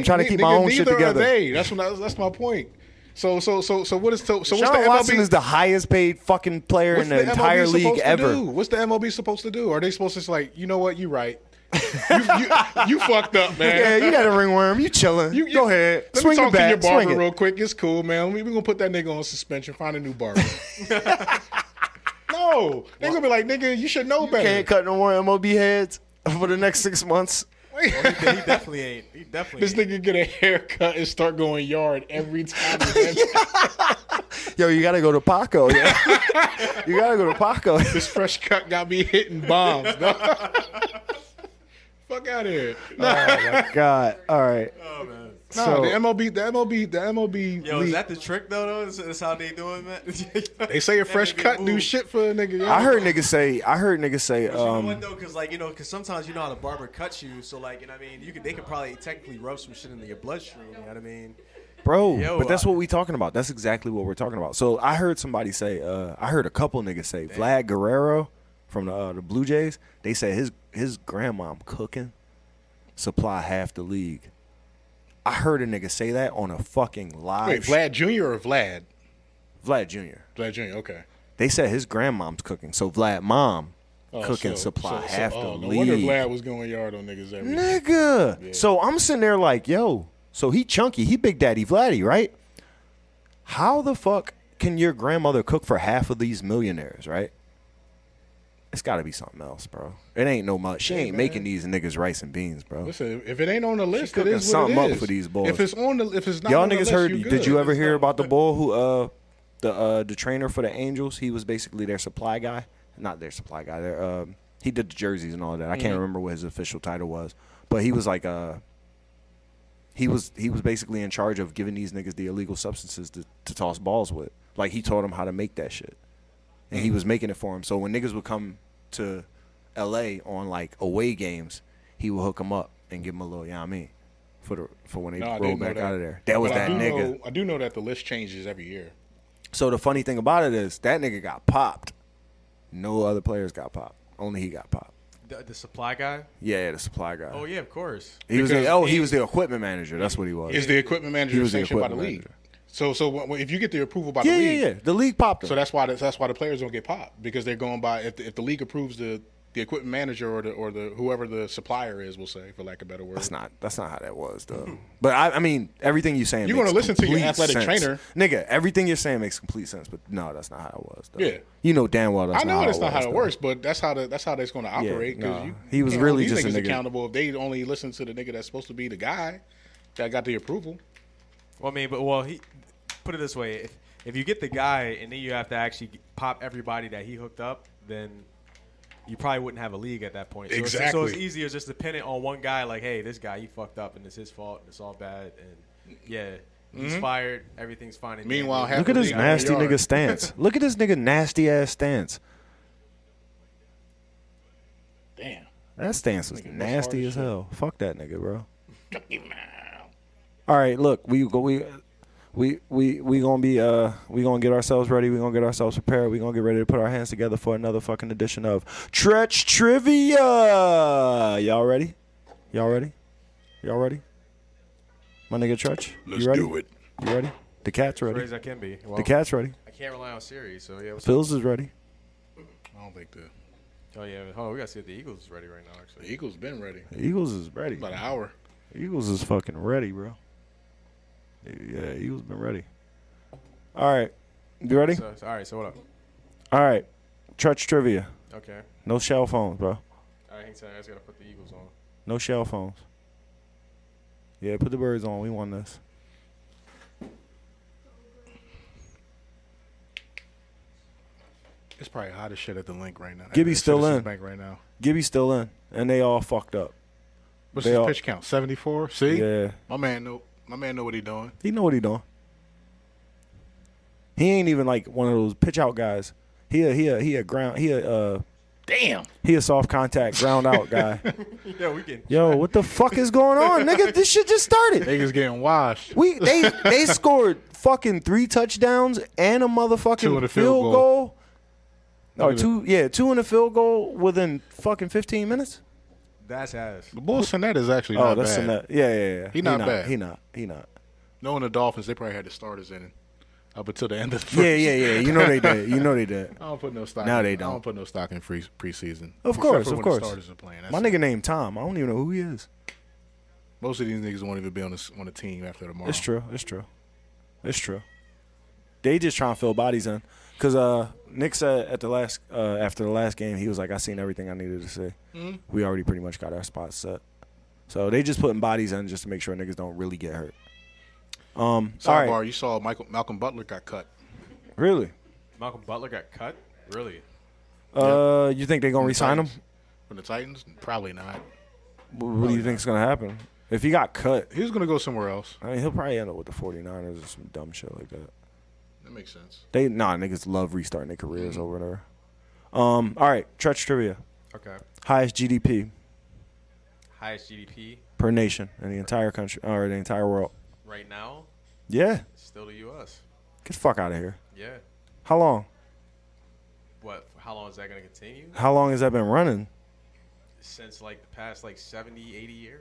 trying to keep my own shit Neither together. Are they. That's my point. So what's the Sean Watson MLB? is the highest paid fucking player in the entire MLB league supposed to ever. do? What's the MLB supposed to do? Are they supposed to just like, you know what, you right. you fucked up, man. Yeah, you got a ringworm. You chilling. Go ahead. Let Swing me the talk to your bat. Swing barber it. real quick. It's cool, man. We're gonna put that nigga on suspension. Find a new barber. No, they're gonna be like, nigga, you should know better. Can't cut no more MLB heads for the next 6 months. He definitely ain't. He definitely. This ain't. nigga get a haircut and start going yard every time. Yo, you gotta go to Paco. Yeah. You gotta go to Paco. This fresh cut got me hitting bombs. Dog. Fuck out of here. Oh my god. All right. Oh man. No, So- the MLB. Yo, league- is that the trick though? That's how they doing that? They say a fresh cut do shit for a nigga. Yo. I heard niggas say. You know what though? Because sometimes you know how the barber cuts you, so like, you know what I mean. They could probably technically rub some shit into your bloodstream. You know what I mean? Bro, Yo, but that's what we talking about. That's exactly what we're talking about. So I heard somebody say, I heard a couple niggas say, Vlad Guerrero from the Blue Jays, they said his grandmom cooking supply half the league. I heard a nigga say that on a fucking live. Wait, Vlad Jr. or Vlad? Vlad Jr. Vlad Jr. Okay. They said his grandmom's cooking, so Vlad mom cooking supply half the no league. wonder Vlad was going yard on niggas every day. Nigga. Yeah. So I'm sitting there like, yo, so he chunky, he Big Daddy Vladdy, right? How the fuck can your grandmother cook for half of these millionaires, right? It's got to be something else, bro. It ain't no much. She ain't making these niggas rice and beans, bro. Listen, if it ain't on the list, cooking it is something what it is. up for these boys. If it's not y'all on the niggas list, heard? you good. Did you ever hear about the boy who the trainer for the Angels? He was basically their supply guy. Not their supply guy. He did the jerseys and all that. I can't remember what his official title was, but he was like he was basically in charge of giving these niggas the illegal substances to toss balls with. Like he taught them how to make that shit, and he was making it for them. So when niggas would come to L.A. on like away games, he would hook them up and give them a little, you know what I mean, for when they roll back out of there. That was that nigga. I do know that the list changes every year. So the funny thing about it is that nigga got popped. No other players got popped. Only he got popped. The supply guy? Yeah, the supply guy. Oh yeah, of course. He was the equipment manager. That's what he was. Is the equipment manager sanctioned by the league? So if you get the approval by the league, yeah, the league popped him. So that's why the players don't get popped because they're going by if the league approves the equipment manager or the whoever the supplier is, we'll say, for lack of a better word. That's not how that was though. But I mean, everything you're saying. You're going to listen to your athletic trainer, nigga. Everything you're saying makes complete sense. But no, that's not how it was. Though. Yeah, you know damn well that's I know not that's how not how it though. works, but that's how that's going to operate. Because he was really just a nigga accountable if they only listen to the nigga that's supposed to be the guy that got the approval. Well, I mean, he put it this way: if you get the guy and then you have to actually pop everybody that he hooked up, then you probably wouldn't have a league at that point. So exactly. So it's easier just dependent on one guy. Like, hey, this guy, he fucked up, and it's his fault, and it's all bad, and yeah, he's fired. Everything's fine. Meanwhile, look at this nasty nigga stance. Look at this nigga nasty ass stance. Damn, that stance was nasty as hell. Fuck that nigga, bro. All right, look, we gonna get ourselves ready. We gonna get ourselves prepared. We gonna get ready to put our hands together for another fucking edition of Tretch Trivia. Y'all ready? Y'all ready? My nigga Tretch, let's you ready? do it. You ready? The cat's ready. As I can be. Well, the cat's ready. I can't rely on Siri, so yeah. Phillies is ready. I don't think the. Oh yeah. Oh, we gotta see if the Eagles is ready right now. Actually, The Eagles been ready. The Eagles is ready. About an hour. The Eagles is fucking ready, bro. Yeah, Eagles been ready. All right, you ready? all right. So what up? All right, Tretch Trivia. Okay. No shell phones, bro. All right, hang tight. I just gotta put the Eagles on. No shell phones. Yeah, put the birds on. We won this. It's probably hot as shit at the link right now. Gibby's still in. Bank right now. Gibby's still in, and they all fucked up. What's his pitch count? 74. See? Yeah. My man know what he doing. He know what he doing. He ain't even like one of those pitch out guys. He a soft contact ground out guy. Yo, what the fuck is going on, nigga? This shit just started. Niggas getting washed. They scored fucking 3 touchdowns and a motherfucking 2 in the field goal. Oh, two in a field goal within fucking 15 minutes. That's ass. The bull Sinet is actually not that's bad. Sinet. Yeah. He not bad. He not. Knowing the Dolphins, they probably had the starters in up until the end of the first. Yeah. You know they did. I don't put no stock. Now in, they don't. I don't put no stock in preseason. Of course. The starters are playing. My nigga named Tom. I don't even know who he is. Most of these niggas won't even be on the team after tomorrow. It's true. They just trying to fill bodies in. Because Nick said at the last after the last game, he was like, I seen everything I needed to see. Mm-hmm. We already pretty much got our spots set. So they just putting bodies in just to make sure niggas don't really get hurt. Sidebar, right. you saw Malcolm Butler got cut. Really? Malcolm Butler got cut? Really? You think they're going to re-sign him? From the Titans? Probably not. What do you think is going to happen? If he got cut. He was going to go somewhere else. I mean, he'll probably end up with the 49ers or some dumb shit like that. That makes sense. Niggas love restarting their careers over there. All right, Tretch Trivia. Okay. Highest GDP. Highest GDP per nation in the entire country or the entire world. right now. Yeah. It's still the U.S. Get the fuck out of here. Yeah. How long? What? How long is that going to continue? How long has that been running? Since like the past like 70, 80 years,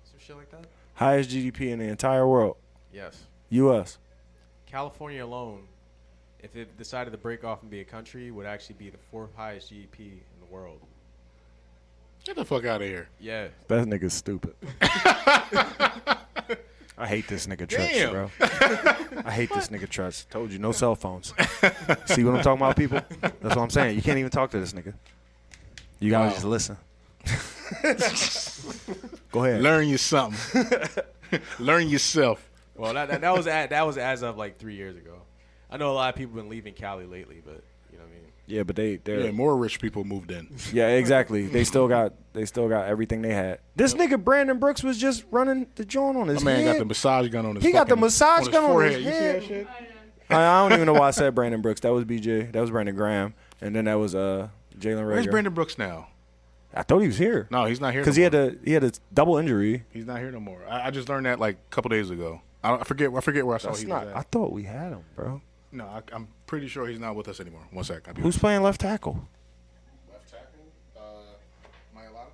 some shit like that. Highest GDP in the entire world. Yes. U.S. California alone, if it decided to break off and be a country, would actually be the 4th highest GDP in the world. Get the fuck out of here. Yeah. That nigga's stupid. I hate this nigga Trust, Damn. bro. I hate this nigga Trust. Told you, no cell phones. See what I'm talking about, people? That's what I'm saying. You can't even talk to this nigga. You gotta just listen. Go ahead. Learn you something. Learn yourself. Well, that was as of like 3 years ago. I know a lot of people been leaving Cali lately, but you know what I mean. Yeah, but they're Yeah, more rich people moved in. yeah, exactly. They still got everything they had. This nigga Brandon Brooks was just running the joint on his My man head. got the massage gun on his He got the fucking- massage gun on forehead. his You see head. that shit? I don't even know why I said Brandon Brooks. That was BJ. That was Brandon Graham, and then that was Jalen Where's Rager. Brandon Brooks now? I thought he was here No, he's not here. because no he more. had a double injury. He's not here no more. I just learned that like a couple days ago. I forget where I saw That's he not. was I at. thought we had him, bro. No, I'm pretty sure he's not with us anymore. One sec. I'll be Who's playing left tackle? left tackle? Mayalata?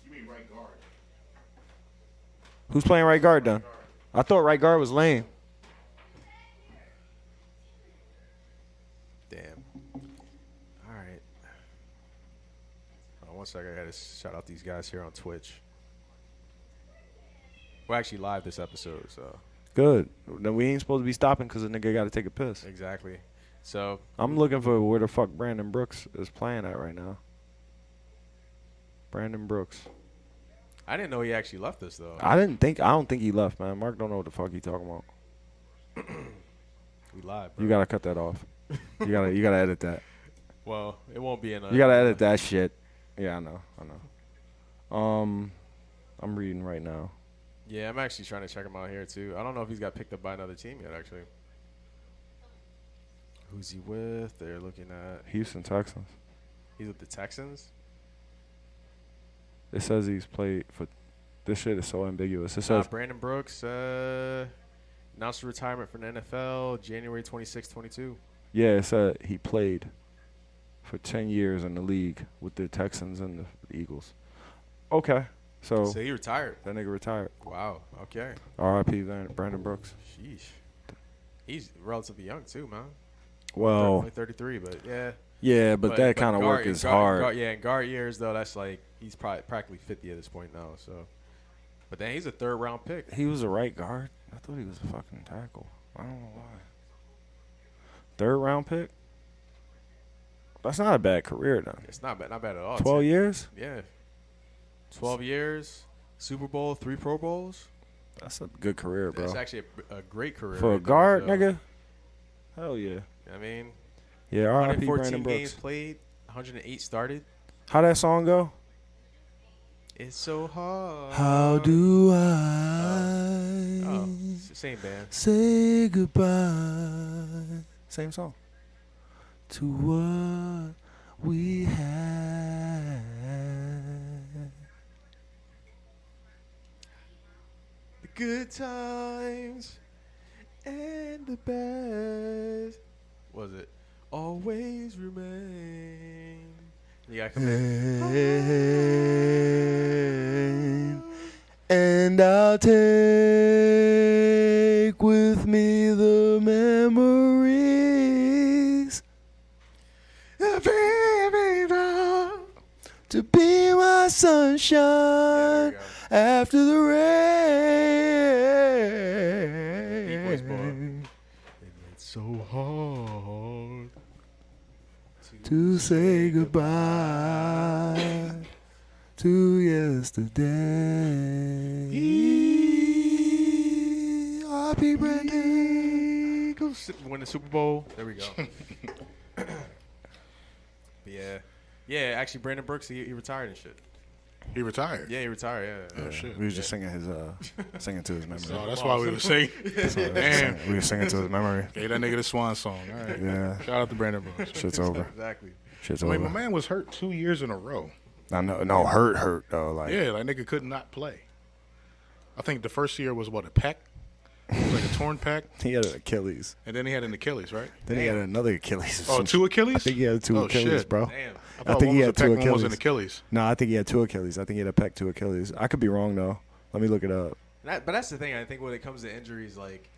You mean right guard? Who's playing right guard then? I thought right guard was Lane. Damn. All right. One second. I got to shout out these guys here on Twitch. We're actually live this episode, so Good. Then we ain't supposed to be stopping because the nigga got to take a piss. exactly. So I'm looking for where the fuck Brandon Brooks is playing at right now. Brandon Brooks. I didn't know he actually left us though. I don't think he left, man. Mark don't know what the fuck he talking about. We live, bro. You gotta cut that off. You gotta edit that. Well, it won't be in a. You gotta edit that shit. Yeah, I know. I'm reading right now. Yeah, I'm actually trying to check him out here too. I don't know if he's got picked up by another team yet. Actually, who's he with? They're looking at. Houston Texans. He's with the Texans. It says he's played for. This shit is so ambiguous. It Nah, says Brandon Brooks announced retirement from the NFL January 26, 22. yeah. It said he played for 10 years in the league with the Texans and the Eagles. Okay, so So he retired. that nigga retired. Wow. Okay. R.I.P. Brandon Brooks. Sheesh. He's relatively young too, man. Well, Only 33, but yeah. yeah, but that kind of work is hard. Yeah, in guard years though, that's like he's probably practically 50 at this point now. So, but then he's a 3rd round pick. He was a right guard. I thought he was a fucking tackle. I don't know why. 3rd round pick. That's not a bad career, though. It's not bad at all. 12 years? Yeah. 12 years, Super Bowl, 3 Pro Bowls. That's a good career, bro. That's actually a great career. For a right there, guard, so, nigga? Hell yeah. I mean, Yeah, R.I.P. 114 Brandon games Brooks. played, 108 started. How that song go? It's so hard. How do I Oh, it's the same band. say goodbye? Same song. To what we had. The good times and the bad. Was it? Always remain. You gotta come in. And I'll take with me the memories to be my sunshine Yeah, after the Deep voice rain. It's so hard To say goodbye to yesterday. R.I.P. Brandon. Go win the Super Bowl. There we go. But yeah. Actually, Brandon Brooks, he retired and shit. He retired. Yeah, he retired. Yeah. Oh, shit. We was just singing his singing to his memory. So that's why we were singing. Damn. We were singing to his memory. Gave that nigga the swan song. All right. Yeah. Shout out to Brandon Brooks. Shit's over. Exactly. Shit's I mean, my over. man was hurt 2 years in a row. I know, no, hurt though. Like, Yeah, like nigga could not play. I think the first year was what, a pec? It was like a torn pec, He had an Achilles. and then he had an Achilles, right? Then he had another Achilles. Oh, two Achilles? I think he had two Achilles, shit. bro. Damn. I thought think one he was had a pec, two one was an Achilles. Achilles. No, I think he had two Achilles. I think he had a pec, two Achilles. I could be wrong though. Let me look it up. But that's the thing. I think when it comes to injuries, like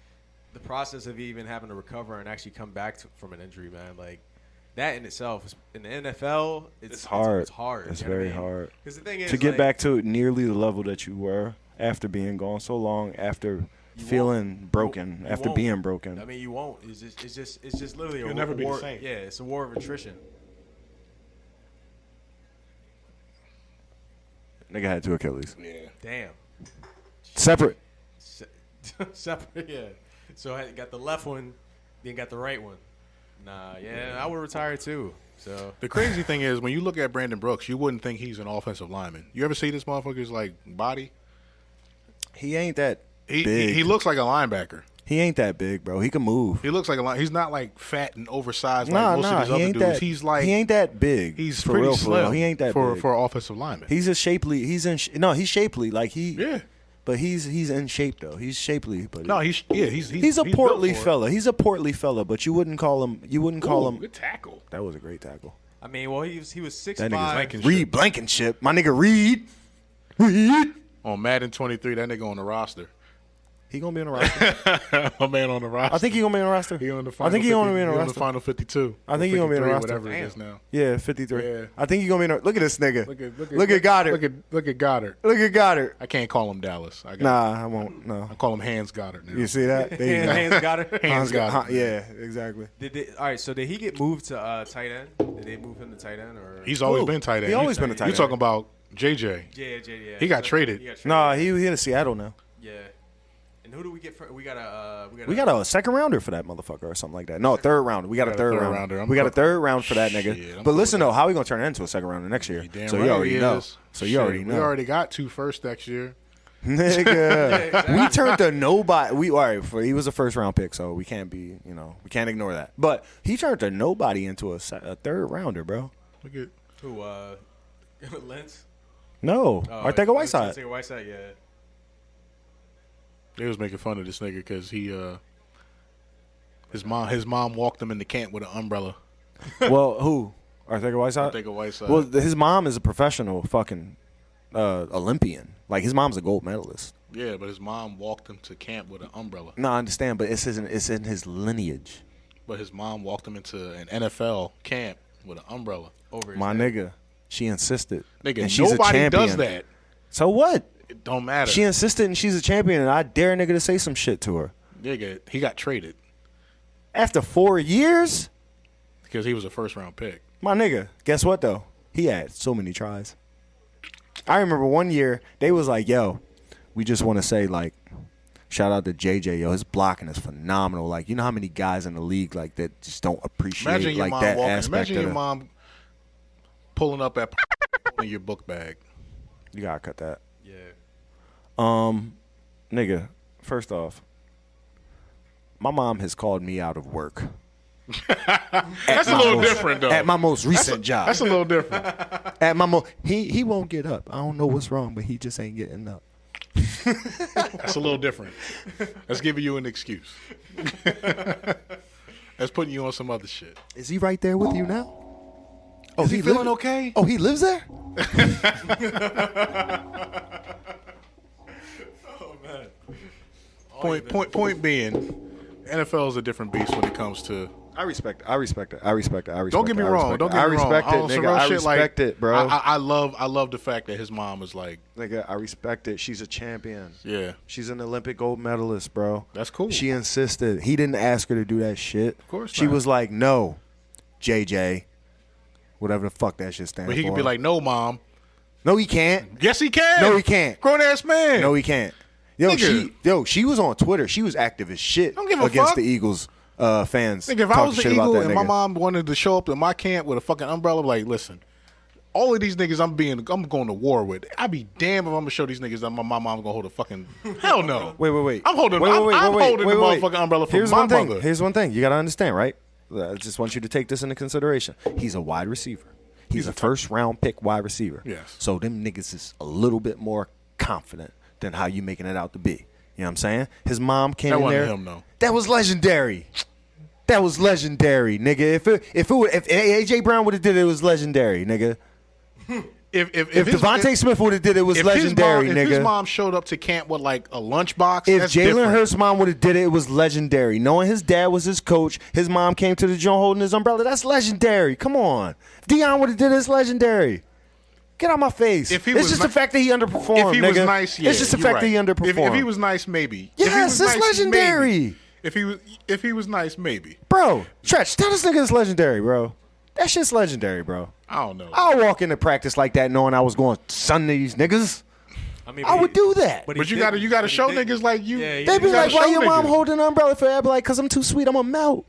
the process of even having to recover and actually come back from an injury, man, like that in itself, in the NFL, it's hard. It's hard. It's you know what I very mean? hard. Because the thing is, To get like, back to nearly the level that you were after being gone so long, after feeling broken, you after won't. being broken. I mean, you won't. It's just literally You'll a never be war. the same. Yeah, it's a war of attrition. Nigga had two Achilles. Yeah. Damn. Separate. Separate. Yeah. So I got the left one, then got the right one. Nah. Yeah, I would retire too. So The crazy thing is, when you look at Brandon Brooks, you wouldn't think he's an offensive lineman. You ever see this motherfucker's like body? He ain't that He big. he looks like a linebacker. He ain't that big, bro. He can move. He looks like a line. He's not like fat and oversized Nah, like most of these he other ain't dudes. that. He's like he ain't that big. he's for pretty real, slim. For real. He ain't that for big. for offensive lineman. He's a shapely. He's shapely. Like he. Yeah. But he's in shape though. He's shapely, but No, he's he's a built portly for it. fella. He's a portly fella, but you wouldn't call him. You wouldn't call Ooh, him. good tackle. That was a great tackle. I mean, well, he was 6'5". That nigga's Blankenship. Reed Blankenship. My nigga Reed. On Madden 23, that nigga on the roster. He gonna be on the roster. My man on the roster. I think he gonna be on the roster. He on the final I think he 50, gonna be on the he on the roster. final 52. I think he gonna be on the 53, roster. Whatever it is now. Yeah, 53. Yeah. I think he gonna be on. Look at this nigga. Look at Goddard. Look at Goddard. Look at Goddard. I can't call him Dallas. Nah, I won't. No. I call him Hans Goddard now. You see that? There you go. Hands got it. Hans Goddard. Yeah, exactly. All right, so did he get moved to tight end? Did they move him to tight end or? He's always Who? been tight end. He always been a tight You end. talking about JJ? Yeah. He got traded. Nah, he in Seattle now. Yeah. And who do we get? We got We got a second rounder for that motherfucker or something like that. No, a third rounder. We got a third rounder. I'm We got a fucking- third round for that nigga. Shit, I'm But listen though, how we gonna turn it into a second rounder next year? Damn So right you already he know. is. So you Shit, already know. We already got 2 firsts next year. Nigga, exactly. we turned to nobody. We all right. He was a first round pick, so we can't be. We can't ignore that. But he turned to nobody into a third rounder, bro. Look at who? Lentz. No, Artega Whiteside. Artega Whiteside. Yeah. they was making fun of this nigga because he his mom walked him into camp with an umbrella. Well, who? Artega Whiteside. Artega Whiteside. Well, his mom is a professional fucking Olympian. Like his mom's a gold medalist. Yeah, but his mom walked him to camp with an umbrella. No, I understand, but it's in his lineage. But his mom walked him into an NFL camp with an umbrella. Over his My head. nigga, she insisted. Nigga, and she's nobody a champion. does that. So what? It don't matter. She insisted, and she's a champion, and I dare a nigga to say some shit to her. Nigga, he got traded After 4 years, because he was a first round pick. my nigga, guess what though? He had so many tries. I remember one year they was like, "Yo, we just want to say like, shout out to JJ, yo, his blocking is phenomenal. Like, you know how many guys in the league like that just don't appreciate Imagine your like mom that walking. aspect Imagine of your the, mom pulling up at in your book bag. You gotta cut that. Yeah. Nigga, first off, my mom has called me out of work. That's a little different though. At my most recent job. That's a little different. At my he won't get up. I don't know what's wrong, but he just ain't getting up. That's a little different. That's giving you an excuse. That's putting you on some other shit. Is he right there with you now? Oh, Is he feeling live- okay? Oh, he lives there? Oh man. Point being, NFL is a different beast when it comes to. I respect it. I respect it. I respect it. I respect Don't get me it. I wrong. respect Don't it. get I me wrong. respect it, On some nigga. real I shit, respect it, bro. I love the fact that his mom is like, Nigga, I respect it. She's a champion. yeah, She's an Olympic gold medalist, bro. that's cool. She insisted. He didn't ask her to do that shit. Of course She not. was like, no, JJ. Whatever the fuck that shit stands for. But he could be like, no, mom. no, he can't. Yes, he can. No, he can't. Grown ass man. No, he can't. Yo, Nigga. she was on Twitter. She was active as shit Don't give a against fuck. the Eagles fans. Nigga, if I talking was the shit about Eagle that and nigga. my mom wanted to show up to my camp with a fucking umbrella, like, listen, all of these niggas I'm going to war with. I'd be damned if I'm gonna show these niggas that my mom gonna hold a fucking hell no. Wait. I'm holding. Wait, I'm wait, holding wait, the wait. motherfucking umbrella for Here's my one thing. mother. Here's one thing. You gotta understand, right? I just want you to take this into consideration. He's a wide receiver. He's a first round pick wide receiver. Yes. So them niggas is a little bit more confident than how you making it out to be. You know what I'm saying? His mom came That in wasn't there. him, though. That was legendary. That was legendary, nigga. If AJ Brown would have did it, it was legendary, nigga. If Devontae Smith would have did it, it was legendary, nigga. If his mom showed up to camp with like a lunchbox, if that's Jalen different. Hurts' mom would have did it, it was legendary. Knowing his dad was his coach, his mom came to the joint holding his umbrella. That's legendary. Come on. If Deion would have did it, it's legendary. Get out my face. If he it's was just ni- the fact that he underperformed, If he nigga. was nice, yeah, it's just the you're fact right. that he underperformed. If he was nice, maybe. Yes, it's legendary. Maybe. If he was nice, maybe. Bro, Stretch, tell this nigga it's legendary, bro. That shit's legendary, bro. I don't know. I'll walk into practice like that knowing I was going to sun these niggas. I mean, I would do that. But you gotta show niggas like you. Yeah, They be you gotta like, why show your mom niggas. holding an umbrella for that? Be like, because I'm too sweet, I'm a melt.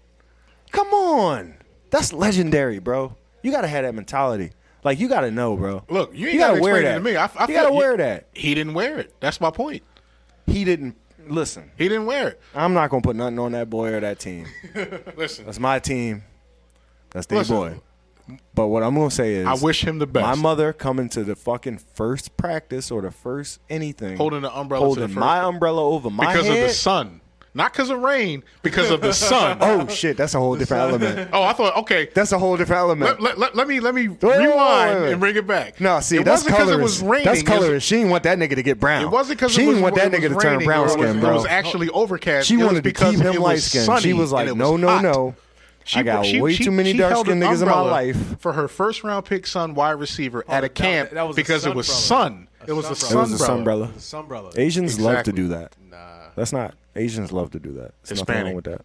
Come on. That's legendary, bro. You got to have that mentality. Like, you got to know, bro. Look, you ain't gotta gotta wear explain it that. to me. I You got to wear that. He didn't wear it. That's my point. He didn't. Listen, He didn't wear it. I'm not going to put nothing on that boy or that team. Listen, That's my team. That's their Listen. boy. But what I'm going to say is, I wish him the best. my mother coming to the fucking first practice or the first anything, Holding the umbrella to holding the first- my umbrella over my because head. of the sun, not because of rain. Because of the sun. Oh shit, that's a whole different element. Oh, I thought okay. That's a whole different element. Let me wait, rewind wait. and bring it back. No, see, it that's wasn't because colorist. it was raining. That's It was- colorist. She didn't want that nigga to get brown. It wasn't because she it was, didn't want that it nigga was to turn raining brown or it skin, was, bro. It was actually overcast. She It was wanted to because keep him it light was skinned. sunny She was like, and it no, was no, hot. no. I got way too many dark held skinned an niggas in my umbrella life. for her first round pick son wide receiver at a camp that was a because it was sunbrella. sun. It was a sunbrella. It was a sunbrella. sunbrella. Some brother. Asians love to Exactly. do that. Nah. That's not. Asians love to do that. There's nothing Hispanic. wrong with that.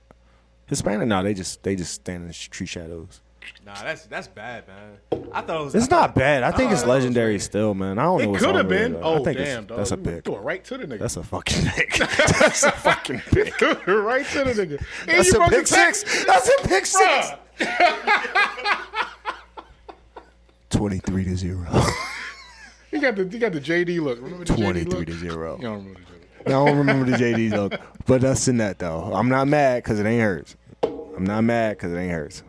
Hispanic? No, they just stand in the tree shadows. Nah, that's bad, man. I thought it was. It's not bad. I think it's thought it was legendary raining. still, man. I don't know It what's could wrong have with been. it. Oh I think damn, dog. that's a You pick. threw it right to the nigga. That's a fucking pick. That's a fucking pick. right to the nigga. And That's you a broke pick the tax- six. That's a pick six. Bruh. 23-0. You got the JD look. Remember the JD look? 23-0. You don't remember the JD. I don't remember the JD look, but us in that though. I'm not mad because it ain't hurts. I'm not mad because it ain't hurts.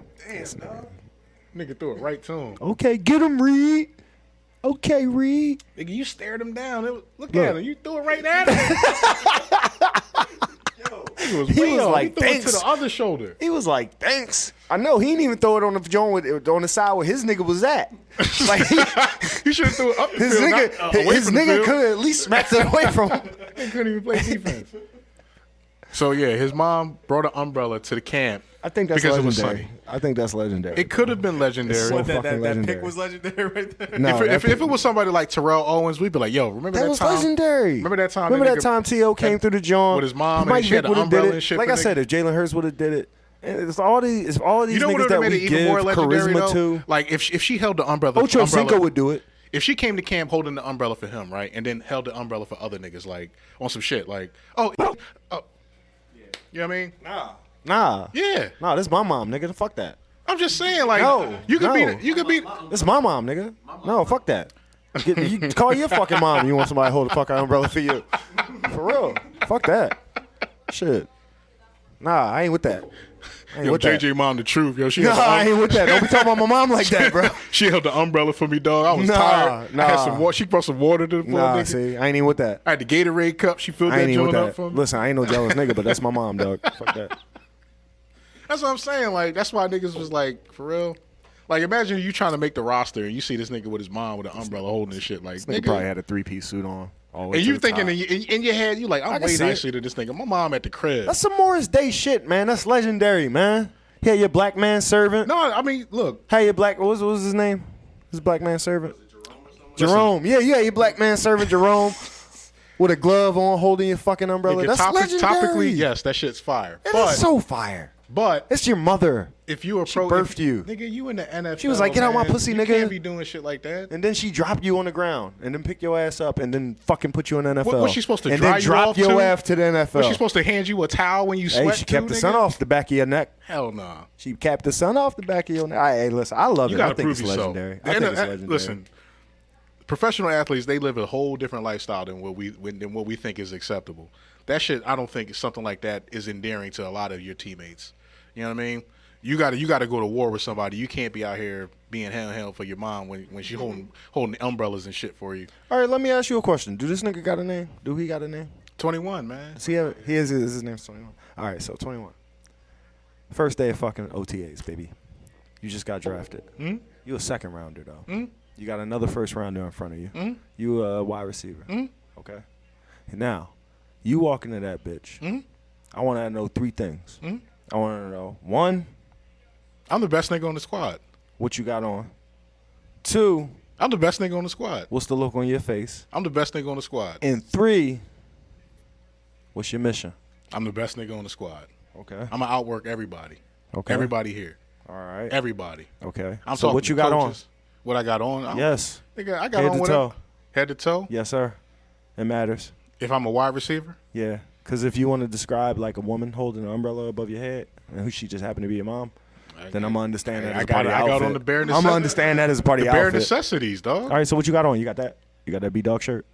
Nigga threw it right to him. Okay, get him, Reed. Okay, Reed. Nigga, you stared him down. Look at him. You threw it right at him. Nigga was He way was off. like, he threw it to "Thanks." the other shoulder. He was like, "Thanks." I know he didn't even throw it on the joint on the side where his nigga was at. Like You should have threw it up the his field, nigga, not, away his from the nigga field. could have at least smacked it away from him. He couldn't even play defense. So yeah, his mom brought an umbrella to the camp. I think that's because it was legendary. sunny. I think that's legendary. It could have been legendary. so What, that fucking pick legendary. was legendary right there. No, if that it was somebody like Terrell Owens, we'd be like, "Yo, remember that that was time? legendary. Remember that time? Remember that that nigga- time T.O. came through the joint with his mom and Mike she had Vick the would have did umbrella it. and shit Like for I said, if Jalen Hurts would have did it, and it's all these You know what niggas would that have made we it even give more legendary charisma though? to. Like if she held the umbrella. Ocho Cinco would do it. If she came to camp holding the umbrella for him, right, and then held the umbrella for other niggas, like on some shit, like you know what I mean? Nah, Yeah, this my mom, nigga. Fuck that. I'm just saying, like No, you could no. be. This my mom, nigga. No, fuck that. You call your fucking mom. You want somebody to hold a fucking umbrella for you? For real. Fuck that. Shit. Nah, I ain't with that. I ain't Yo, with that. JJ mom, the truth, yo. She Nah, held the I ain't with that. Don't be talking about my mom like that, bro. She held the umbrella for me, dog. I was Nah, tired. I had nah. some water. She brought some water to the poor Nah, nigga. see, I ain't even with that. I had the Gatorade cup. She filled I that ain't even with joint up that. for me. Listen, I ain't no jealous nigga, but that's my mom, dog. Fuck that. That's what I'm saying. Like, that's why niggas was like, for real. Like, imagine you trying to make the roster and you see this nigga with his mom with an umbrella holding this shit. Like, Nigga probably had a 3-piece suit on. all the way and to you the thinking top. in your head, you like, I'm I can way see it. nicer to this nigga. My mom at the crib. That's some Morris Day shit, man. That's legendary, man. He had your black man servant. No, I mean, look. Had your black, what was his name? His black man servant? Jerome. Yeah, your black man servant, Jerome. With a glove on, holding your fucking umbrella. Nigga, That's legendary. topically, yes, that shit's fire. It But is so fire. but It's your mother. if you approach, birthed you. nigga, you in the NFL. She was like, "Get out my man. pussy, You nigga." can't be doing shit like that. And then she dropped you on the ground and then pick your ass up and then fucking put you in the NFL. What's she supposed to and dry then you drop off your to? ass to the NFL. Was she supposed to hand you a towel when you sweat? Hey, she kept too, the nigga? sun off the back of your neck. Hell nah. She capped the sun off the back of your neck. Hey, listen, I love You it. I gotta think prove it's yourself. legendary. I think it's legendary. Listen, professional athletes, they live a whole different lifestyle than what we think is acceptable. That shit, I don't think something like that is endearing to a lot of your teammates. You know what I mean? You got to go to war with somebody. You can't be out here being hell for your mom when she holding umbrellas and shit for you. All right, let me ask you a question. Do this nigga got a name? Do he got a name? 21, man. Does he have? He is. His name's 21. All right, so 21. First day of fucking OTAs, baby. You just got drafted. You a second rounder though. You got another first rounder in front of you. You a wide receiver. Okay. And now, you walk into that bitch. I want to know 3 things. I want to know 1, I'm the best nigga on the squad. what you got on. 2, I'm the best nigga on the squad. what's the look on your face. I'm the best nigga on the squad. And 3, what's your mission? I'm the best nigga on the squad. Okay. I'm gonna outwork everybody. Okay. Everybody here. All right. Everybody. Okay. I'm so talking what to you got coaches. What I got on? Yes. Nigga, I got Head on to whatever. toe. Head to toe. Yes, sir. It matters. If I'm a wide receiver, Yeah. Because if you want to describe like a woman holding an umbrella above your head and who she just happened to be your mom, then I'm going to understand that as a part of the outfit. I got on the bare I'm going to understand that as a part of the your bare outfit. necessities, dog. All right, so what you got on? You got that? You got that B-Dog shirt?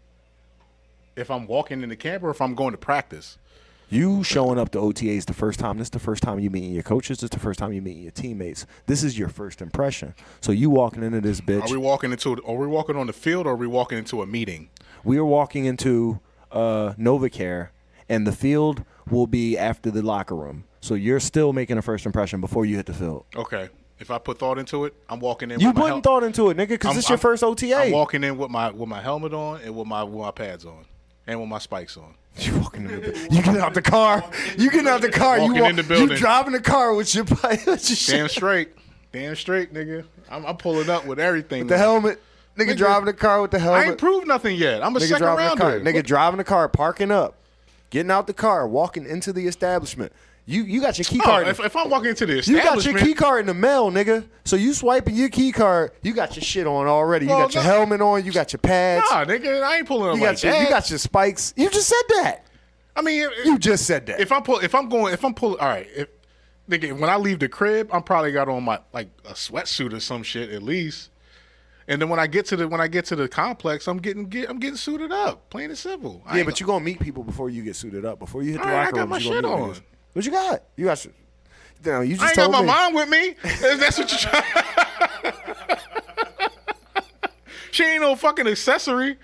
If I'm walking in the camp or if I'm going to practice. You showing up to OTAs the first time. This is the first time you meeting your coaches. This is the first time you meeting your teammates. This is your first impression. So you walking into this bitch. Are we walking on the field or are we walking into a meeting? We are walking into NovaCare, and the field will be after the locker room. So you're still making a first impression before you hit the field. Okay. If I put thought into it, I'm walking in. You with my putting thought into it, nigga, because this your first OTA. I'm walking in with my helmet on and with my pads on and with my spikes on. You walking in the You get out the car. You get out the car. Walking in the building. You driving the car with your shit. Damn straight, nigga. I'm pulling up with everything. The helmet. Nigga driving the car with the helmet. I ain't proved nothing yet. I'm a Nigga second driving the car. rounder. Nigga driving the car, parking up, getting out the car, walking into the establishment. You got your key card. If I'm walking into the You establishment, got your key card in the mail, nigga. So you swiping your key card. You got your shit on already. You got your helmet on. You got your pads. Nah, nigga, I ain't pulling up You got that. you got your spikes. You just said that. I mean, You just said that. if I'm pulling, all right. Nigga, when I leave the crib, I'm probably got on my like a sweatsuit or some shit at least. And then when I get to the complex, I'm getting suited up, plain and simple. Yeah, but you gonna meet people before you get suited up. Before you hit the All right, locker I got room, my you gonna shit meet on. niggas. What you got? You got your. Damn, you just I ain't told got my me. mom with me. That's what you trying. She ain't no fucking accessory.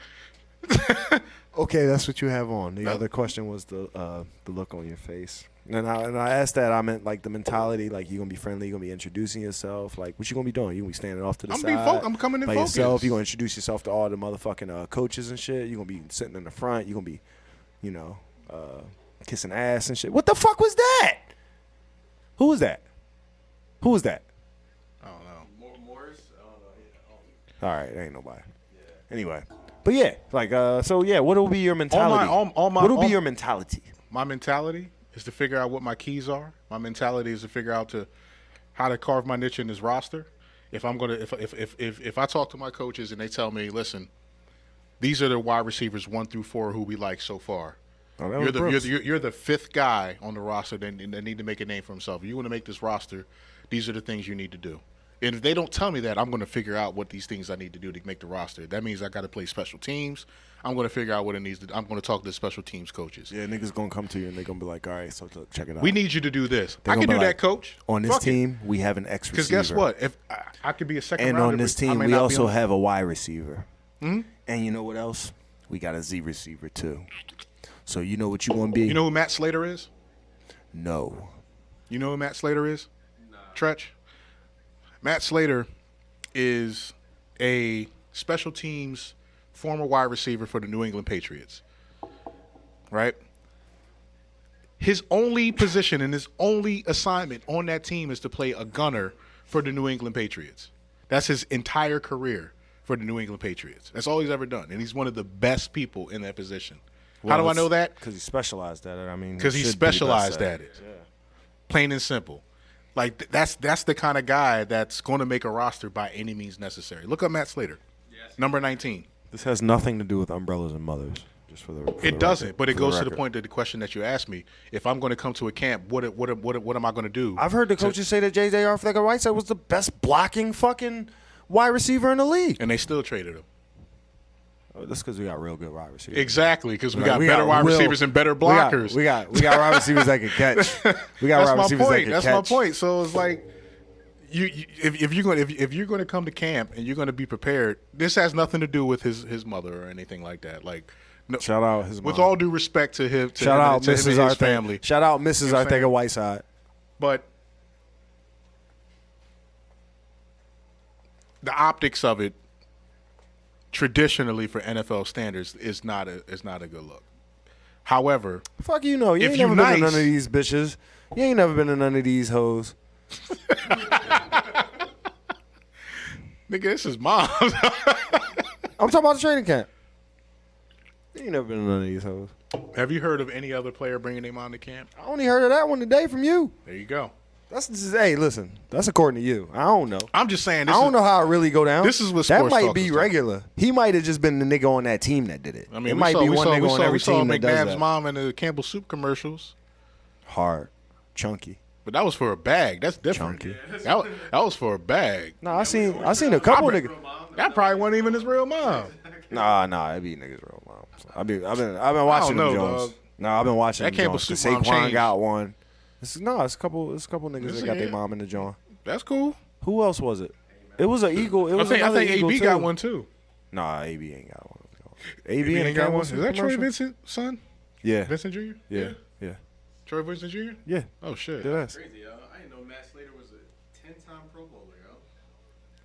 Okay, that's what you have on. The other question was the look on your face. And I asked that. I meant like the mentality. Like you gonna be friendly. You gonna be introducing yourself. Like what you gonna be doing? You gonna be standing off to the side. I'm coming in by focused. yourself. You gonna introduce yourself to all the motherfucking coaches and shit. You gonna be sitting in the front. You gonna be, kissing ass and shit. What the fuck was that? Who was that? Who was that? I don't know. Morris? I don't know. All right, ain't nobody. Anyway, but yeah, like so yeah. What will be your mentality? What will be your mentality? My mentality is to figure out what my keys are. My mentality is to figure out how to carve my niche in this roster. If I talk to my coaches and they tell me, listen, these are the wide receivers 1 through 4 who we like so far. Oh, You're the 5th guy on the roster that need to make a name for himself. If you want to make this roster, these are the things you need to do. And if they don't tell me that, I'm going to figure out what these things I need to do to make the roster. That means I got to play special teams. I'm going to figure out what it needs to. I'm going to talk to the special teams coaches. Yeah, niggas gonna come to you and they're gonna be like, all right, so look, check it out. We need you to do this. They're I can gonna do be that, like, coach. On this Fuck it. team, we have an X Because receiver. guess what? If I could be a second And rounder, on this but I team, may we not be also on- have a Y receiver. And you know what else? We got a Z receiver too. So you know what you want to be? You know who Matt Slater is? No. You know who Matt Slater is? No. Tretch. Matt Slater is a special teams former wide receiver for the New England Patriots. Right? His only position and his only assignment on that team is to play a gunner for the New England Patriots. That's his entire career for the New England Patriots. That's all he's ever done. And he's one of the best people in that position. How do I know that? Because he specialized at it. I mean, Because he specialized at it. Yeah. Plain and simple. Like, that's the kind of guy that's going to make a roster by any means necessary. Look up Matt Slater. Yes. Number 19. This has nothing to do with umbrellas and mothers. Just for the. It doesn't, but it goes to the point that the question that you asked me: if I'm going to come to a camp, what am I going to do? I've heard the coaches say that J.J. Arthur-Whiteside was the best blocking fucking wide receiver in the league, and they still traded him. Oh, that's because we got real good wide receivers. Exactly, because we got better wide receivers and better blockers. We got wide receivers that can catch. We got wide receivers that can catch. That's my point. So it's like if you're going to come to camp and you're going to be prepared, this has nothing to do with his mother or anything like that. Like, no, Shout out his mom. with all due respect to him, Shout out to him Mrs. and his Arthur. family. Shout out Mrs. Arthega Whiteside. But the optics of it, traditionally for NFL standards, is not a good look. However, Fuck you know. You if ain't you never been nice- to none of these bitches. You ain't never been to none of these hoes. nigga, this is mom. I'm talking about the training camp. You ain't never been to none of these hoes. Have you heard of any other player bringing him on to camp? I only heard of that one today from you. There you go. Hey, listen. That's according to you. I don't know. I'm just saying. I don't know how it really go down. This is what that sports might talk be is talking. regular. He might have just been the nigga on that team that did it. I mean, it might be one nigga on every we saw team that does McNabb's that. mom in the Campbell Soup commercials, Hard, chunky. but that was for a bag. That's different. Chunky. That was for a bag. No, I seen a couple niggas. That probably wasn't even his real mom. Nah, it be niggas real mom. I've been watching them know, Jones. dog. No, I've been watching That them Campbell Jones. Soup mom Saquon changed. got one. It's a couple niggas that got their Yeah. mom in the joint. That's cool. Who else was it? It was an Eagle. It I was think another Eagle AB too. got one too. Nah, AB ain't got one. AB ain't got one. Is that Troy Vincent's son? Yeah. Vincent Jr. Yeah. Troy Vincent Jr. Yeah. Oh shit. Did ass. Crazy, yo. I didn't know Matt Slater was a 10-time Pro Bowler, yo.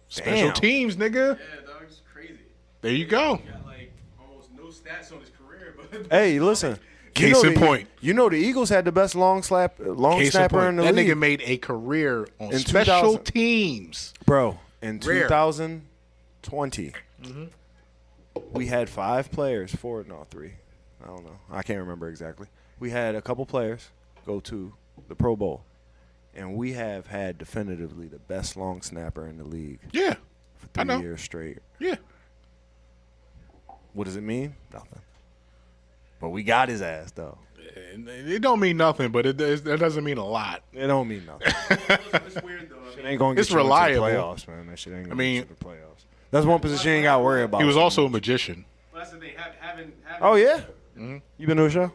Special Damn. teams, nigga. Yeah, dog, it's crazy. There you go. He got like almost no stats on his career, but Hey, listen. Case in point. You know the Eagles had the best long Case in snapper point. in the That league. nigga made a career on In special 2000. teams. Bro, in Rare. 2020, Mm-hmm. we had 5 players, 4, no, 3. I don't know. I can't remember exactly. We had a couple players go to the Pro Bowl, and we have had definitively the best long snapper in the league Yeah. for I 3 know. years straight. Yeah. What does it mean? Nothing. But we got his ass, though. It don't mean nothing, but it doesn't mean a lot. It don't mean nothing. it's weird though. I It mean, ain't going to It's get you reliable. into the playoffs, man. That shit ain't going to mean- get you to the playoffs. That's one position you ain't got to worry about. He was also a magician. well, that's the thing. Having Oh, yeah? You been to a show?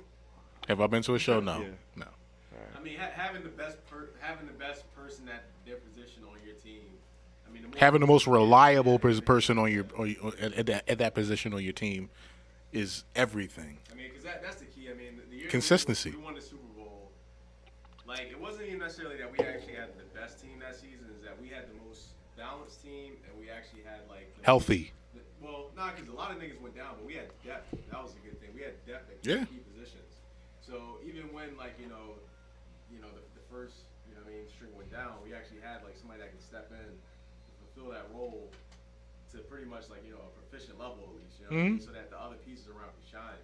Have I been to a show? No. Yeah. No. I mean, having the best person at their position on your team. I mean, Having the most reliable person on your at that position on your team is everything. I mean, because that's the key. I mean, the year Consistency. we won the Super Bowl. Like, it wasn't even necessarily that we actually had the best team that season. Is that we had the most balanced team, and we actually had like Healthy. Well, not because a lot of niggas went down, but we had depth. That was a good thing. We had depth at Yeah. key positions. So even when like the first string went down, we actually had like somebody that could step in, fulfill that role to pretty much like a proficient level at least, so that the other pieces around could shine.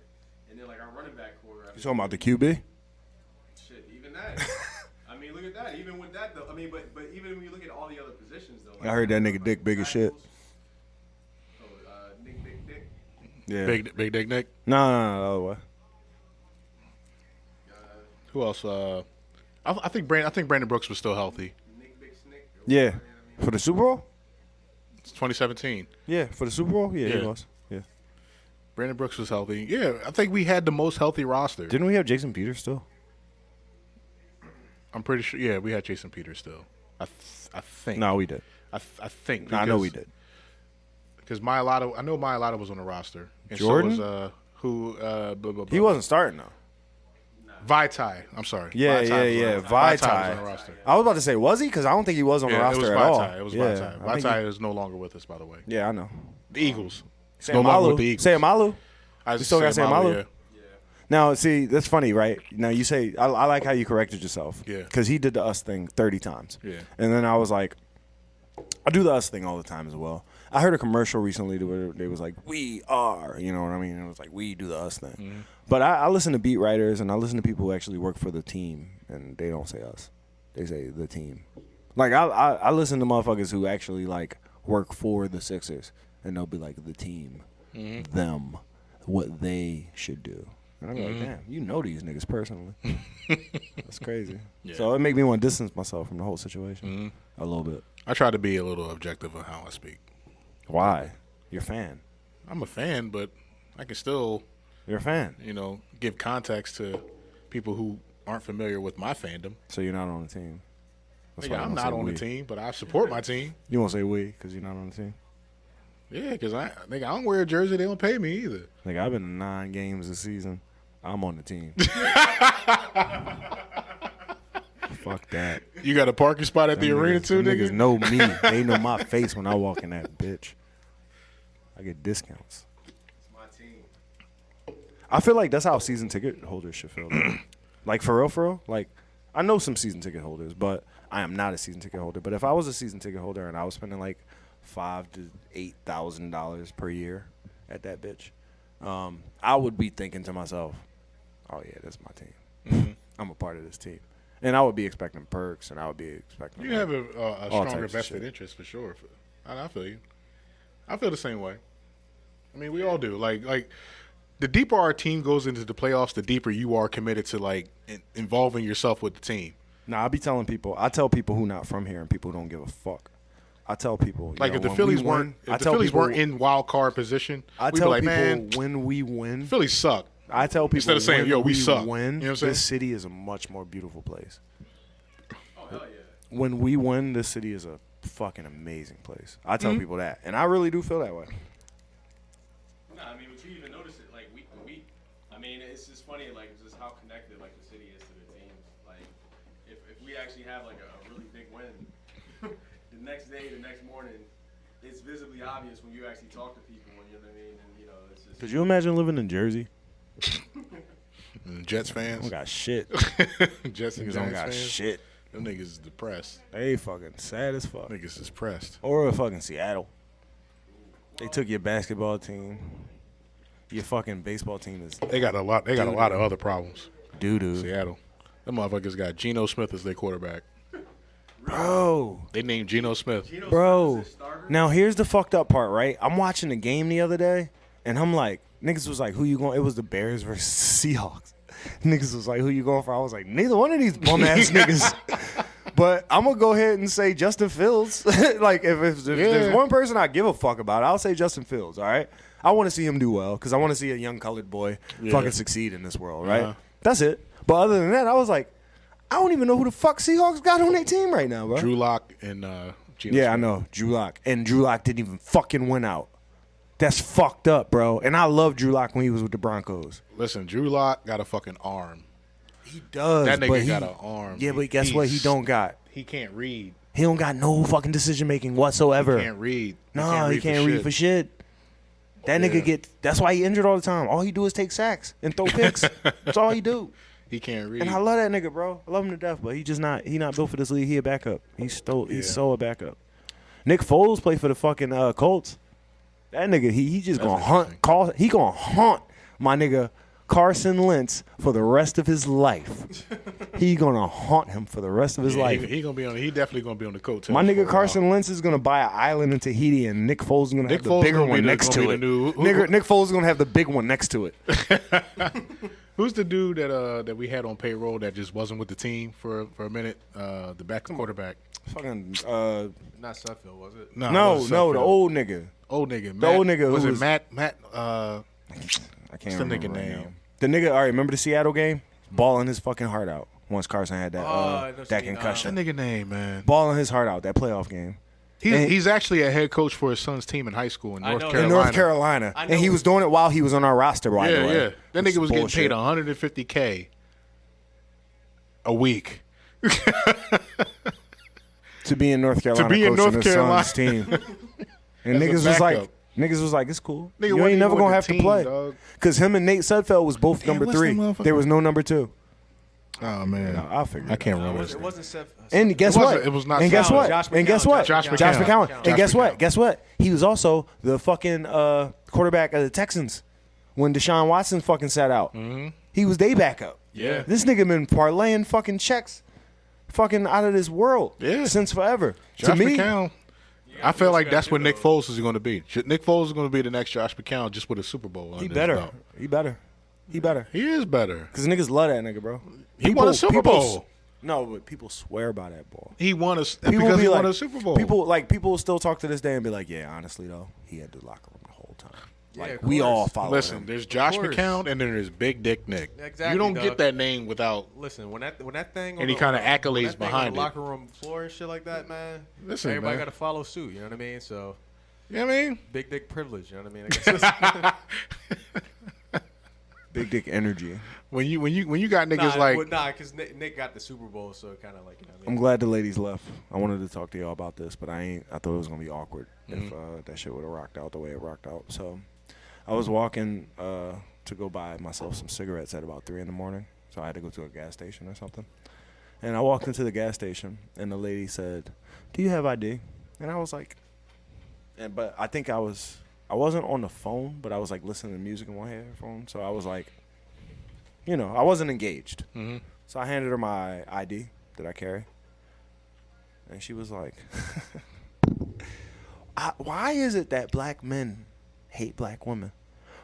And then like our running back core. You talking about the QB? Shit, even that. I mean, look at that. Even with that though, I mean, but even when you look at all the other positions though. I heard that nigga Dick big as shit. Nick. Yeah. Big Dick Nick. No, the other way. Who else? I think Brandon Brooks was still healthy. Nick Big Snick. Yeah. For the Super Bowl? It's 2017. Yeah, for the Super Bowl? Yeah, Yeah. he was. Yeah. Brandon Brooks was healthy. Yeah, I think we had the most healthy roster. Didn't we have Jason Peters still? I'm pretty sure. Yeah, we had Jason Peters still. I think. No, we did. I think. No, I know we did. Because I know Mailata was on the roster. And Jordan? So was blah, blah, blah. He wasn't starting, though. Vitae. I'm sorry. Yeah. Vitae was on the Vitae. roster. I was about to say, was he? Because I don't think he was on the Yeah, it roster was at all. Vitae. It was yeah, Vitae. I think Vitae is no longer with us, by the way. Yeah, I know. The Eagles. It's Say no longer with the Malu. Eagles. Say Malu. I We still gotta say Malu? yeah. Now, see, that's funny, right? Now, you say, I like how you corrected yourself. Yeah. Because he did the us thing 30 times. Yeah. And then I was like, I do the us thing all the time as well. I heard a commercial recently where they was like, we are, you know what I mean? It was like, we do the us thing. Mm-hmm. But I listen to beat writers and I listen to people who actually work for the team, and they don't say us. They say the team. Like, I listen to motherfuckers who actually, like, work for the Sixers, and they'll be like, the team, them, what they should do. And I'm like, damn, you know these niggas personally. That's crazy. Yeah. So it make me want to distance myself from the whole situation a little bit. I try to be a little objective of how I speak. Why? You're a fan. I'm a fan, but I can still, You're a fan. give context to people who aren't familiar with my fandom. So you're not on the team. That's Nigga, why I I'm don't not say on we. the team, but I support my team. You won't say we because you're not on the team. Yeah, because I don't wear a jersey. They don't pay me either. Like I've been to 9 games this season. I'm on the team. Fuck that. You got a parking spot at the arena too, them nigga? niggas know me. They know my face when I walk in that bitch. I get discounts. It's my team. I feel like that's how season ticket holders should feel. Though. Like for real. Like I know some season ticket holders, but I am not a season ticket holder. But if I was a season ticket holder and I was spending like $5,000 to $8,000 per year at that bitch, I would be thinking to myself, "Oh yeah, that's my team. Mm-hmm. I'm a part of this team." And I would be expecting perks, and I would be expecting. You have a all stronger types of vested shit. interest for sure. I feel you. I feel the same way. I mean, we all do. Like the deeper our team goes into the playoffs, the deeper you are committed to like involving yourself with the team. Nah, I tell people who not from here and people who don't give a fuck. I tell people Like you if know, the when Phillies we win, weren't, I if the tell Phillies people, weren't in wild card position, I we'd tell be like, people man, when we win, Phillies suck. I tell people Instead of saying, when yo, we suck. Win, You know what I'm saying? this city is a much more beautiful place. Oh hell yeah. When we win, this city is a fucking amazing place. I Mm-hmm. tell people that, and I really do feel that way. Nah, I mean, but you even notice it like week to week. I mean, it's just funny, like just how connected like the city is to the teams. Like, if we actually have like a really big win, the next day, the next morning, it's visibly obvious when you actually talk to people. And you know what I mean? And you know, it's just. Could you imagine living in Jersey? Jets I fans, don't got shit. Jets and Niggas don't Giants got fans, shit. them niggas is depressed. They fucking sad as fuck. Niggas is pressed. Or fucking Seattle. They took your basketball team. Your fucking baseball team is They got a lot. They got a lot of other problems. doo-doo. Seattle, them motherfuckers got Geno Smith as their quarterback. Bro. They named Geno Smith. Bro. Now, here's the fucked up part, right? I'm watching the game the other day, and I'm like, niggas was like, who you going? It was the Bears versus Seahawks. Niggas was like, who you going for? I was like, neither one of these bum-ass niggas. But I'm going to go ahead and say Justin Fields. Like, if there's one person I give a fuck about, I'll say Justin Fields, all right? I want to see him do well because I want to see a young colored boy fucking succeed in this world, right? Uh-huh. That's it. But other than that, I was like, I don't even know who the fuck Seahawks got on their team right now, bro. Drew Lock and Geno Yeah, I Smith. know. Drew Lock. And Drew Lock didn't even fucking win out. That's fucked up, bro. And I love Drew Lock when he was with the Broncos. Listen, Drew Lock got a fucking arm. He does. That nigga but got an arm. Yeah, but guess what? He don't got. He can't read. He don't got no fucking decision making whatsoever. He can't read. No, he can't read for shit. That nigga that's why he injured all the time. All he do is take sacks and throw picks. That's all he do. He can't read. And I love that nigga, bro. I love him to death, but he not built for this league. He a backup. He's so a backup. Nick Foles played for the fucking Colts. That nigga, he just gonna hunt. He gonna haunt my nigga Carson Wentz for the rest of his life. He gonna haunt him for the rest of his life. He gonna be on. He definitely gonna be on the coat. My nigga Carson Wentz is gonna buy an island in Tahiti, and Nick Foles is gonna have the bigger one next to it. Nick Foles is gonna have the big one next to it. Who's the dude that we had on payroll that just wasn't with the team for a minute? The backup quarterback. Fucking Not Suffield, was it? no, the old nigga. Old nigga. The old nigga Was who it was- Matt? I can't the remember nigga right name? now. The nigga, all right, remember the Seattle game? Balling his fucking heart out once Carson had that I know what that you mean. concussion. That nigga name, man. Balling his heart out that playoff game. He's actually a head coach for his son's team in high school in I North know. Carolina. In North Carolina. I And know. he was doing it while he was on our roster, by the way. Yeah. That nigga was getting paid $150K a week. To be in North Carolina. be in coaching North his Carolina. son's team. And As a niggas was like, it's cool. Nigga You wasn't ain't even never with gonna the have team, to play. dog. Because him and Nate Sudfeld was both number what's 3. that motherfucker? There was no number 2. Oh man, I'll figure I it can't out. remember. It wasn't Seth. And guess It what? wasn't- it was not And guess Sal. what? Josh And guess what? Josh Josh McCown. McCown. Josh And guess McCown. what? Guess what? He was also the fucking quarterback of the Texans when Deshaun Watson fucking sat out. Mm-hmm. He was their backup. Yeah. This nigga been parlaying fucking checks fucking out of this world since forever. Josh to me, McCown. I feel like that's what Nick Foles is going to be. Nick Foles is going to be the next Josh McCown, just with a Super Bowl. he under his better. belt. He better. He better. He is better. Because niggas love that nigga, bro. He won a Super Bowl. No, but people swear by that ball. He won a People because be he like, won a Super Bowl. People will still talk to this day and be like, yeah, honestly though, he had the locker room the whole time. Yeah, Like of we all course. follow Listen, him. there's Josh course. McCown and then there's Big Dick Nick. Exactly, You don't dog. get that name without. Listen, when that thing Any on kind of when accolades that thing behind on it. the locker room floor and shit like that, man. Listen, everybody man. got to follow suit. You know what I mean? So You know what I mean? big dick privilege. You know what I mean? I guess Big dick energy. When you got niggas like because Nick got the Super Bowl, so kind of like you know. What I I'm mean? glad the ladies left. I wanted to talk to y'all about this, but I thought it was gonna be awkward if that shit would have rocked out the way it rocked out. So I was walking to go buy myself some cigarettes at about 3 a.m. So I had to go to a gas station or something. And I walked into the gas station, and the lady said, "Do you have ID?" And I was like, but I think I wasn't on the phone, but I was like listening to music in one headphone. So I was like, I wasn't engaged. Mhm. So I handed her my ID that I carry. And she was like, why is it that black men hate black women?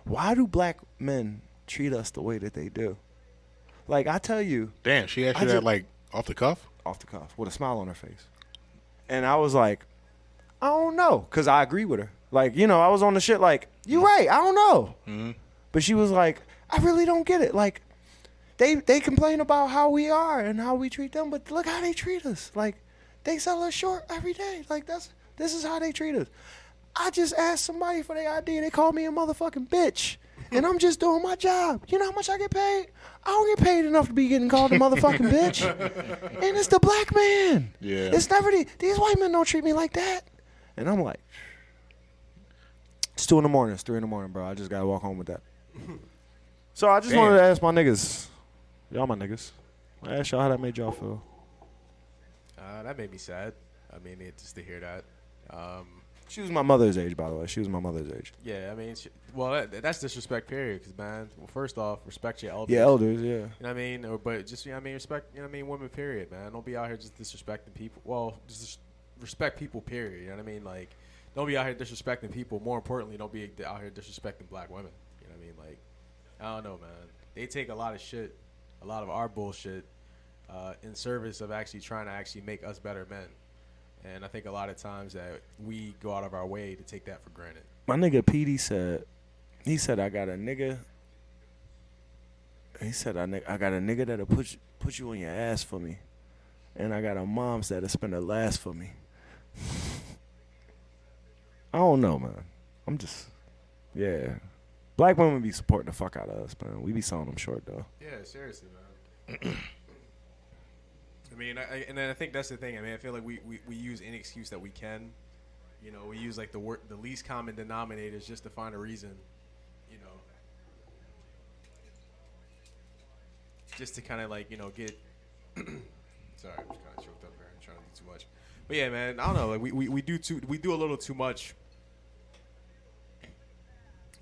Why do black men treat us the way that they do? Like, I tell you. damn, she asked you that like off the cuff? Off the cuff, with a smile on her face. And I was like, I don't know, because I agree with her. Like, I was on the shit like, you right, I don't know. Mm-hmm. But she was like, I really don't get it. Like, they complain about how we are and how we treat them, but look how they treat us. Like, they sell us short every day. Like, this is how they treat us. I just asked somebody for their ID. They called me a motherfucking bitch. And I'm just doing my job. You know how much I get paid? I don't get paid enough to be getting called a motherfucking bitch. And it's the black man. Yeah. It's never these white men don't treat me like that. And I'm like, it's 2 a.m. It's 3 a.m, bro. I just got to walk home with that. So I just wanted to ask my niggas. Y'all my niggas. I asked y'all how that made y'all feel. That made me sad. I mean, just to hear that. She was my mother's age, by the way. She was my mother's age. Yeah, I mean, that's disrespect, period. Because, man, well, first off, respect your elders. Yeah, elders, yeah. You know what I mean? But just, respect, women, period, man. Don't be out here just disrespecting people. Well, just respect people, period. You know what I mean? Like, don't be out here disrespecting people. More importantly, don't be out here disrespecting black women. You know what I mean? Like, I don't know, man. They take a lot of shit, a lot of our bullshit, in service of actually trying to actually make us better men. And I think a lot of times that we go out of our way to take that for granted. My nigga Petey said, I got a nigga. He said, I got a nigga that'll put you on your ass for me. And I got a moms that'll spend her last for me. I don't know, man. I'm just, yeah. Black women be supporting the fuck out of us, man. We be selling them short, though. Yeah, seriously, man. I mean, and then I think that's the thing. I mean, I feel like we use any excuse that we can. We use like the least common denominators just to find a reason. Just to kind of like get. Sorry, I'm just kind of choked up here. I'm trying to do too much. But yeah, man, I don't know. Like we do a little too much.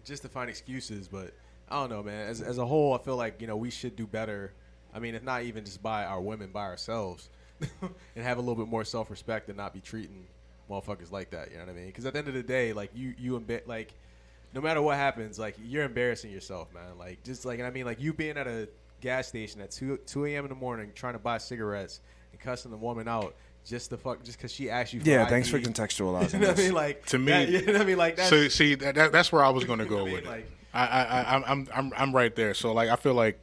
Just to find excuses, but I don't know, man. As a whole, I feel like we should do better. I mean, if not even just by our women, by ourselves, and have a little bit more self-respect and not be treating motherfuckers like that. You know what I mean? Because at the end of the day, like like no matter what happens, like you're embarrassing yourself, man. Like just like, and I mean, like you being at a gas station at 2 a.m. in the morning trying to buy cigarettes and cussing the woman out just because she asked you for Yeah, ID. thanks for contextualizing. You know what I mean? Like To me, that, you know what I mean? Like that. So see, that's where I was going to go You know with what I it. mean? Like, I'm right there. So like I feel like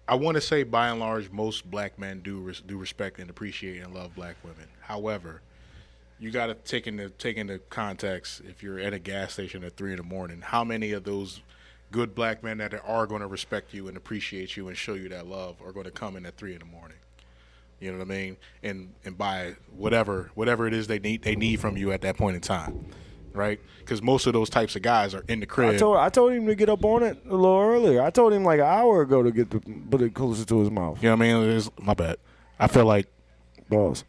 I want to say by and large most black men do respect and appreciate and love black women. However, you got to take into context if you're at a gas station at 3 a.m, how many of those good black men that are going to respect you and appreciate you and show you that love are going to come in at 3 a.m. You know what I mean? And buy whatever it is they need from you at that point in time, right? Because most of those types of guys are in the crib. I told him to get up on it a little earlier. I told him like an hour ago to put it closer to his mouth. You know what I mean? My bad. I feel like Balls.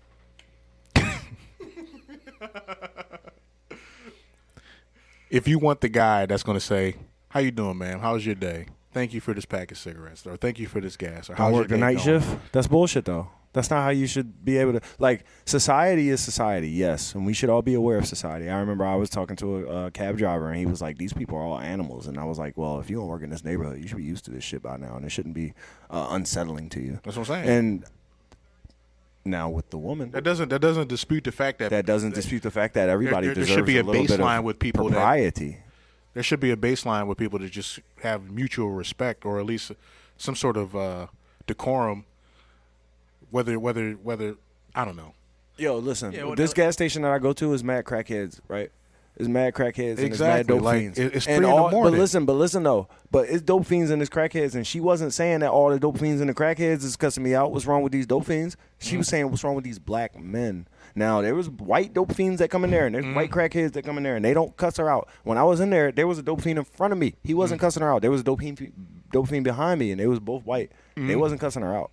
if you want the guy that's going to say, "How you doing, ma'am? How's your day? Thank you for this pack of cigarettes," or "Thank you for this gas," or I "How's your work the day night going?" shift. That's bullshit, though. That's not how you should be able to. Like, society is society, yes, and we should all be aware of society. I remember I was talking to a cab driver, and he was like, "These people are all animals," and I was like, "Well, if you don't work in this neighborhood, you should be used to this shit by now, and it shouldn't be unsettling to you." That's what I'm saying. And now with the woman, That doesn't dispute the fact that that doesn't dispute the fact that everybody there deserves should be a little bit baseline of with people that- propriety. there should be a baseline with people to just have mutual respect, or at least some sort of decorum. Whether I don't know. Yo, listen. Yeah, well, this gas station that I go to is mad crackheads, right? It's mad crackheads and it's mad Exactly. dope Like, fiends. it's 3 and in the morning. But listen though. But it's dope fiends and it's crackheads, and she wasn't saying that all the dope fiends and the crackheads is cussing me out. What's wrong with these dope fiends? She was saying what's wrong with these black men. Now there was white dope fiends that come in there, and there's white crackheads that come in there, and they don't cuss her out. When I was in there was a dope fiend in front of me. He wasn't cussing her out. There was a dope fiend behind me, and they was both white. They wasn't cussing her out.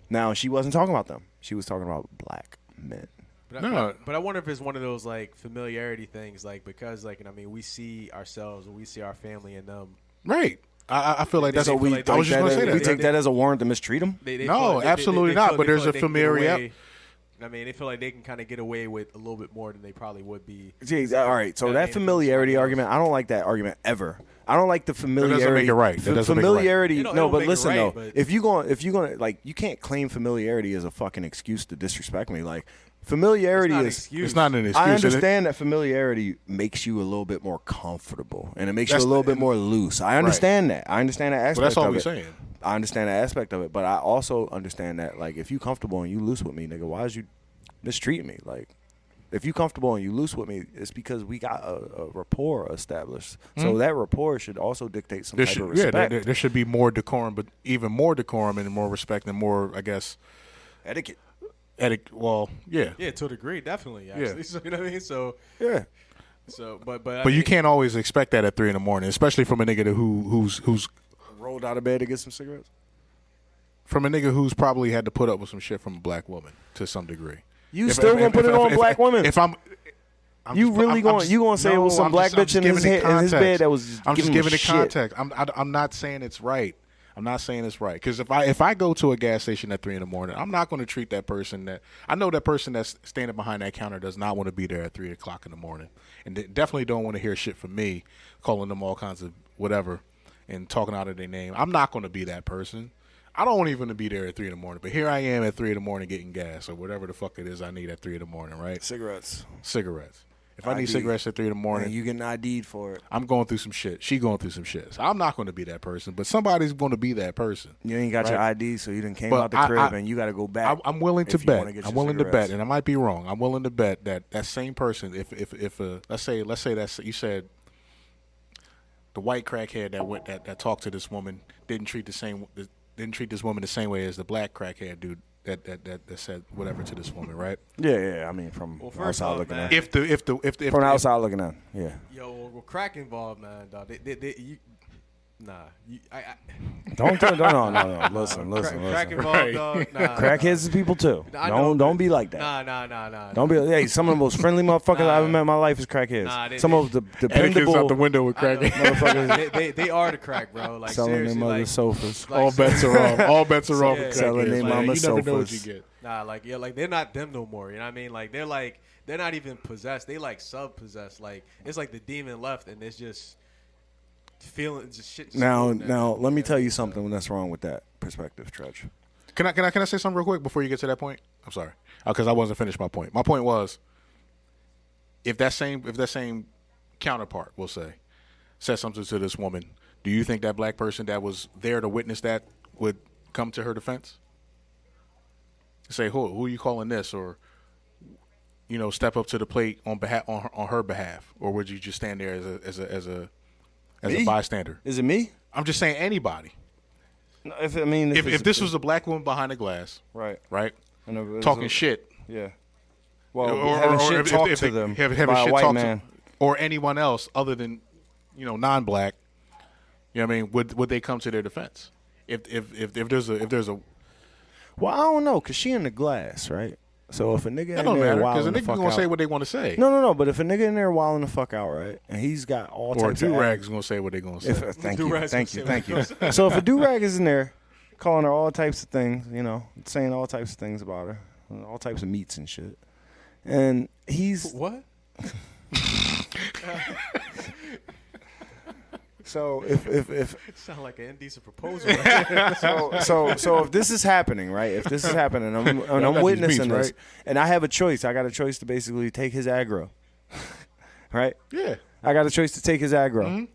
Now she wasn't talking about them. She was talking about black men. But I wonder if it's one of those like familiarity things, like because like I mean we see ourselves and we see our family in them. Right. I feel like that's they what feel we. like I was just going to say that. We take that as a warrant to mistreat them. No, absolutely not, but there's a familiarity. I mean, they feel like they can kind of get away with a little bit more than they probably would be. See, all right, so that familiarity argument, I don't like that argument ever. I don't like the familiarity. That doesn't make it right. That doesn't make it right. Familiarity. It don't No, but make it listen right, though, but- if you're gonna like, you can't claim familiarity as a fucking excuse to disrespect me. Like, familiarity It's not an is. excuse. It's not an excuse. I is it? understand that familiarity makes you a little bit more comfortable, and it makes you That's a little the- bit more loose. I understand that. I understand that aspect. Well, that's all of we're it. saying. I understand that aspect of it, but I also understand that, like, if you comfortable and you loose with me, nigga, why is you mistreating me? Like, if you comfortable and you loose with me, it's because we got a rapport established. So that rapport should also dictate some type of respect. There should be more decorum, but even more decorum and more respect and more, I guess, Etiquette. Well, yeah. Yeah, to a degree, definitely. Actually, Yeah. so, you know what I mean. So, Yeah. but But you can't always expect that at 3 a.m, especially from a nigga who's Rolled out of bed to get some cigarettes. from a nigga who's probably had to put up with some shit from a black woman to some degree. You still gonna put it on black women? If I'm You just- really I'm gonna just- you gonna say it was some I'm black just- I'm bitch just in his giving it in his bed context. that was I'm just giving giving him it shit. context. I'm not saying it's right. I'm not saying it's right because if I go to a gas station at 3 a.m, I'm not going to treat that person that I know that person that's standing behind that counter does not want to be there at 3 o'clock in the morning, and they definitely don't want to hear shit from me, calling them all kinds of whatever, and talking out of their name. I'm not going to be that person. I don't want even to be there at 3 a.m, but here I am at 3 a.m. getting gas or whatever the fuck it is I need at 3 a.m, right? Cigarettes. Cigarettes. If I need ID. cigarettes at 3 a.m, And you getting ID'd for it. I'm going through some shit. She going through some shit. So I'm not going to be that person, but somebody's going to be that person. You ain't got your Right. ID, so you done came But out the crib and you got to go back. I'm willing to if you bet. wanna get I'm your willing to bet, cigarettes. and I might be wrong. I'm willing to bet that same person, if let's say that's you said the white crackhead that talked to this woman didn't treat this woman the same way as the black crackhead dude that said whatever to this woman, right? Yeah. I mean, from first outside off, looking man, in. If the From the outside looking in, yeah. yo, well, crack involved, man, dog. Don't no. Listen. Crack involved, dog. Nah, Crackheads is people too. I know, Don't be like that. Nah. Don't be. Hey, some of the most friendly motherfuckers I've ever met in my life is crackheads. Nah, some of the etiquette's dependable out the window with I know. crackhead. motherfuckers they are the crack, bro. Like selling their seriously, mother like, sofas. like, All bets are off. All bets are off. Yeah. with Selling crackheads, their man. mama You never know what you sofas. get. Nah, like they're not them no more. You know what I mean? Like they're not even possessed. They like sub-possessed. Like it's like the demon left, and it's just feeling just shit. just floating at Now, them. let me tell you something that's wrong with that perspective, Trudge. Can I say something real quick before you get to that point? I'm sorry, because I wasn't finished my point. My point was, if that same counterpart, we'll say, said something to this woman, do you think that black person that was there to witness that would come to her defense? Say, who are you calling this, or step up to the plate on her behalf, or would you just stand there as a Me? bystander? Is it me? I'm just saying anybody. No, if If this was a black woman behind the glass, right, right, and it was talking shit, yeah. Well, having shit talk to them having by a shit white talk man. to, or anyone else other than non-black, you know what I mean? Would they come to their defense if there's a Well, I don't know, cause she in the glass, right? So if a nigga that in don't there matter because wilding the the nigga fuck gonna out, say what they want to say. no. But if a nigga in there wilding the fuck out, right, and he's got all Or a types of do-rag's gonna say what they gonna say. Thank Do-rag's you. gonna say what So if a do-rag is in there, calling her all types of things, saying all types of things about her, all types of meats and shit, and he's What? so if Sound like an indecent proposal. Right? so if this is happening, right? If this is happening, and got I'm these witnessing meats, this, and I have a choice. I got a choice to basically take his aggro, right? Yeah. I got a choice to take his aggro.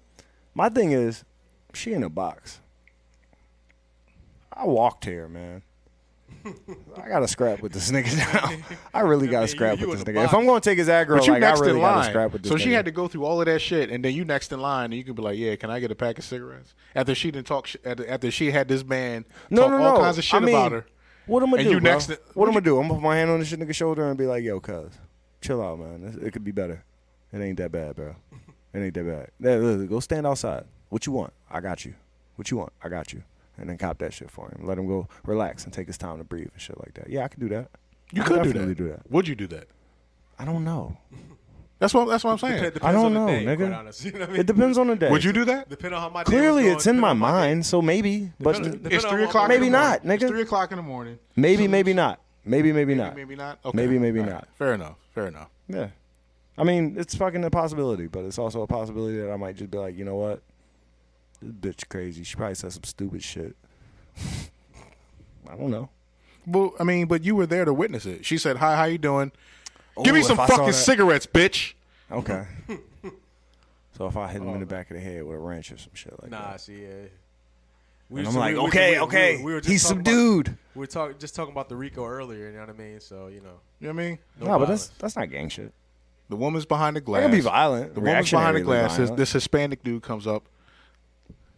My thing is, she in a box. I walked here, man. I got to scrap with this nigga now. I really got to scrap with this nigga. If I'm going to take his aggro, But you like, I next really in got to line. scrap with this So nigga. she had to go through all of that shit, and then you next in line, and you can be like, yeah, can I get a pack of cigarettes? After she didn't talk, after she had this man talk all kinds of shit about her. What I'm going to And do, you bro? next- What I'm going to do? I'm going to put my hand on this shit nigga's shoulder and be like, yo, cuz, chill out, man. It could be better. It ain't that bad, bro. It ain't that bad. Look, go stand outside. What you want? I got you. What you want? I got you. And then cop that shit for him. Let him go relax and take his time to breathe and shit like that. Yeah, I could do that. You I could definitely do that. Would you do that? I don't know. That's what I'm saying. Depends I don't on the know, day, nigga. quite honest. You know what I mean? It depends on the day. Would you do that? Depending on how my day Clearly, was going, it's in my depending on day. mind, so maybe. But Depending It's on 3 what- o'clock. Maybe in the morning. not, nigga. It's 3 o'clock in the morning. maybe not. Maybe not. Maybe not. Okay. Maybe All right. not. Fair enough. Yeah. I mean, it's fucking a possibility, but it's also a possibility that I might just be like, you know what? This bitch crazy. She probably said some stupid shit. I don't know. Well, I mean, but you were there to witness it. She said, "Hi, how you doing? Give me Ooh, some if I saw fucking that- cigarettes, bitch." Okay. So if I hit him in the back of the head with a wrench or some shit like Nah, that. see, And I'm like, okay, we were just he's talking subdued. we were talking about the Rico earlier. You know what I mean? So You know what I mean? no No, but violence. that's not gang shit. The woman's behind the I glass. can be violent. The woman's behind the reactionarily glass. violent. This Hispanic dude comes up.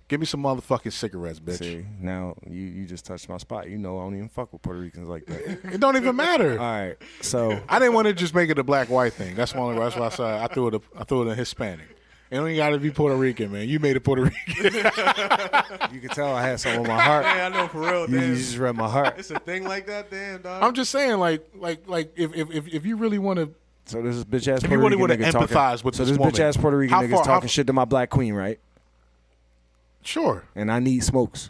Give me some motherfucking cigarettes, bitch. See, now you just touched my spot. You know I don't even fuck with Puerto Ricans like that. It don't even matter. All right, so I didn't want to just make it a black-white thing. That's why I said I threw it a Hispanic. It don't even got to be Puerto Rican, man. You made it Puerto Rican. you can tell I had something on my heart. Hey, I know for real. You Damn, just read my heart. it's a thing like that. Damn, dog. I'm just saying, like if you really want to, So this is bitch ass if Puerto you really Rican want to nigga talking. empathize with So this this woman, bitch ass Puerto Rican how nigga's far- how- talking shit to my black queen, right? sure. And I need smokes,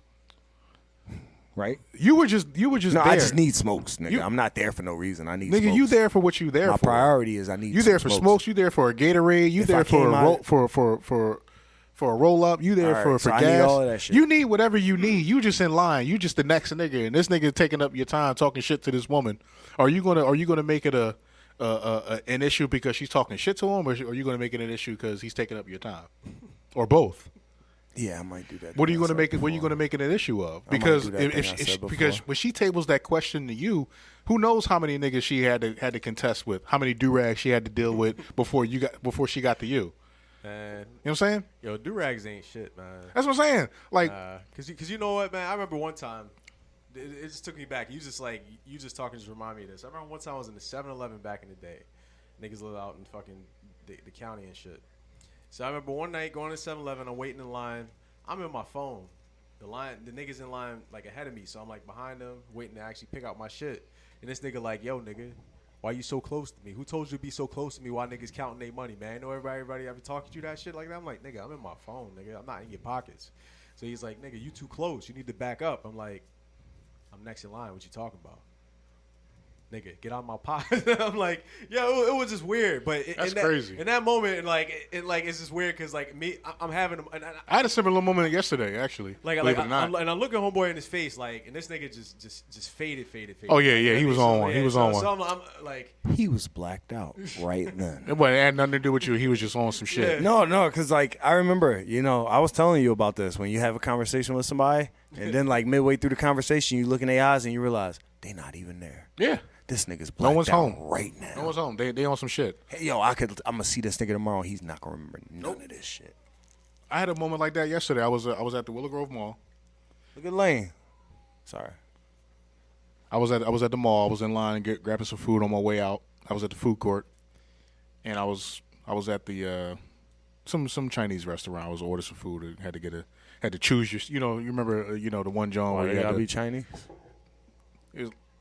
right? You were just No, there. I just need smokes, nigga. You- I'm not there for no reason. I need Nigga, smokes. you there for what you there My for. priority is I need. You some there for smokes. You there for a Gatorade. You If there I for a came roll, out- for a roll up. You there All for right, so I gas. need all of that shit. You need whatever you need. You just in line. You just the next nigga, and this nigga taking up your time talking shit to this woman. Are you gonna make it an issue because she's talking shit to him, or are you gonna make it an issue because he's taking up your time, or both? Yeah, I might do that. What are you thing I going to said make it? What are you before. going to make it an issue of? I might Because do that thing I said because before. when she tables that question to you, who knows how many niggas she had to contest with, how many do-rags she had to deal with before she got to you. Man, You know what I'm saying? yo, do-rags ain't shit, man. That's what I'm saying. Like, Cause you know what, man. I remember one time, it just took me back. You just talking just remind me of this. I remember one time I was in the 7-Eleven back in the day. Niggas live out in fucking the county and shit. So I remember one night going to 7-Eleven. I'm waiting in line. I'm in my phone. The niggas in line like ahead of me, so I'm like behind them, waiting to actually pick out my shit. And this nigga like, yo, nigga, why you so close to me? Who told you to be so close to me while niggas counting their money, man? Know everybody ever talking to you that shit like that? I'm like, nigga, I'm in my phone, nigga. I'm not in your pockets. So he's like, nigga, you too close. You need to back up. I'm like, I'm next in line. What you talking about? Nigga, get out of my pocket. I'm like, yo, it was just weird. But That's crazy. In that moment, it's just weird because like me, I'm having, and I had a similar moment yesterday, actually. Believe it or not. I'm looking homeboy in his face, like, and this nigga just faded. Oh, yeah, he was on one. He was on one. So I'm like, He was blacked out right then. It had nothing to do with you. He was just on some shit. Yeah. No, because like I remember, I was telling you about this when you have a conversation with somebody, and then like midway through the conversation, you look in their eyes and you realize they not even there. Yeah. This nigga's blacked No one's out home right now. No one's home. They on some shit. Hey, yo, I'm gonna see this nigga tomorrow. He's not gonna remember none of this shit. I had a moment like that yesterday. I was at the Willow Grove Mall. Look at Lane. Sorry. I was at the mall. I was in line grabbing some food on my way out. I was at the food court, and I was at the some Chinese restaurant. I was ordering some food and had to choose your. You remember the one John Why where they you had gotta to, be Chinese?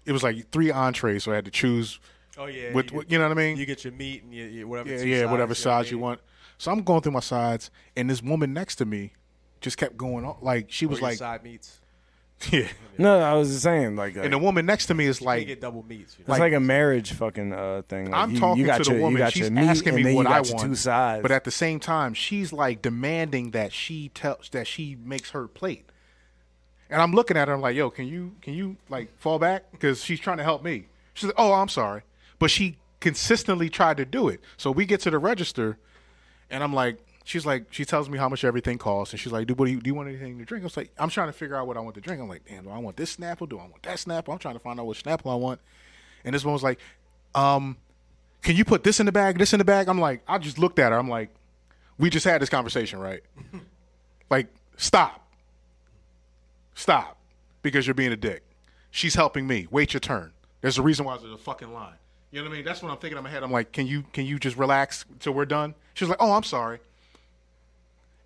it was like 3 entrees, so I had to choose. oh yeah, You know what I mean? You get your meat and you whatever. Whatever size you want. So I'm going through my sides, and this woman next to me just kept going on. Like she was like, side meats. yeah. No, I was just saying like. And the woman next to me is You like, get double meats. it's like a marriage fucking thing. Like I'm talking got to the your, woman. You got She's your meat, asking and me then what you I got your want. two sides. But at the same time, she's like demanding that she makes her plate. And I'm looking at her. I'm like, yo, can you like fall back? Because she's trying to help me. She's like, oh, I'm sorry. But she consistently tried to do it. So we get to the register, and I'm like, she's like, she tells me how much everything costs, and she's like, "Do you want anything to drink?" I was like, I'm trying to figure out what I want to drink. I'm like, damn, do I want this Snapple? Do I want that Snapple? I'm trying to find out what Snapple I want. And this one was like, can you put this in the bag, this in the bag? I'm like, I just looked at her. I'm like, we just had this conversation, right? Like, stop, because you're being a dick. She's helping me. Wait your turn. There's a reason why there's a fucking line. You know what I mean? That's what I'm thinking in my head. I'm like, can you just relax till we're done? She was like, oh, I'm sorry.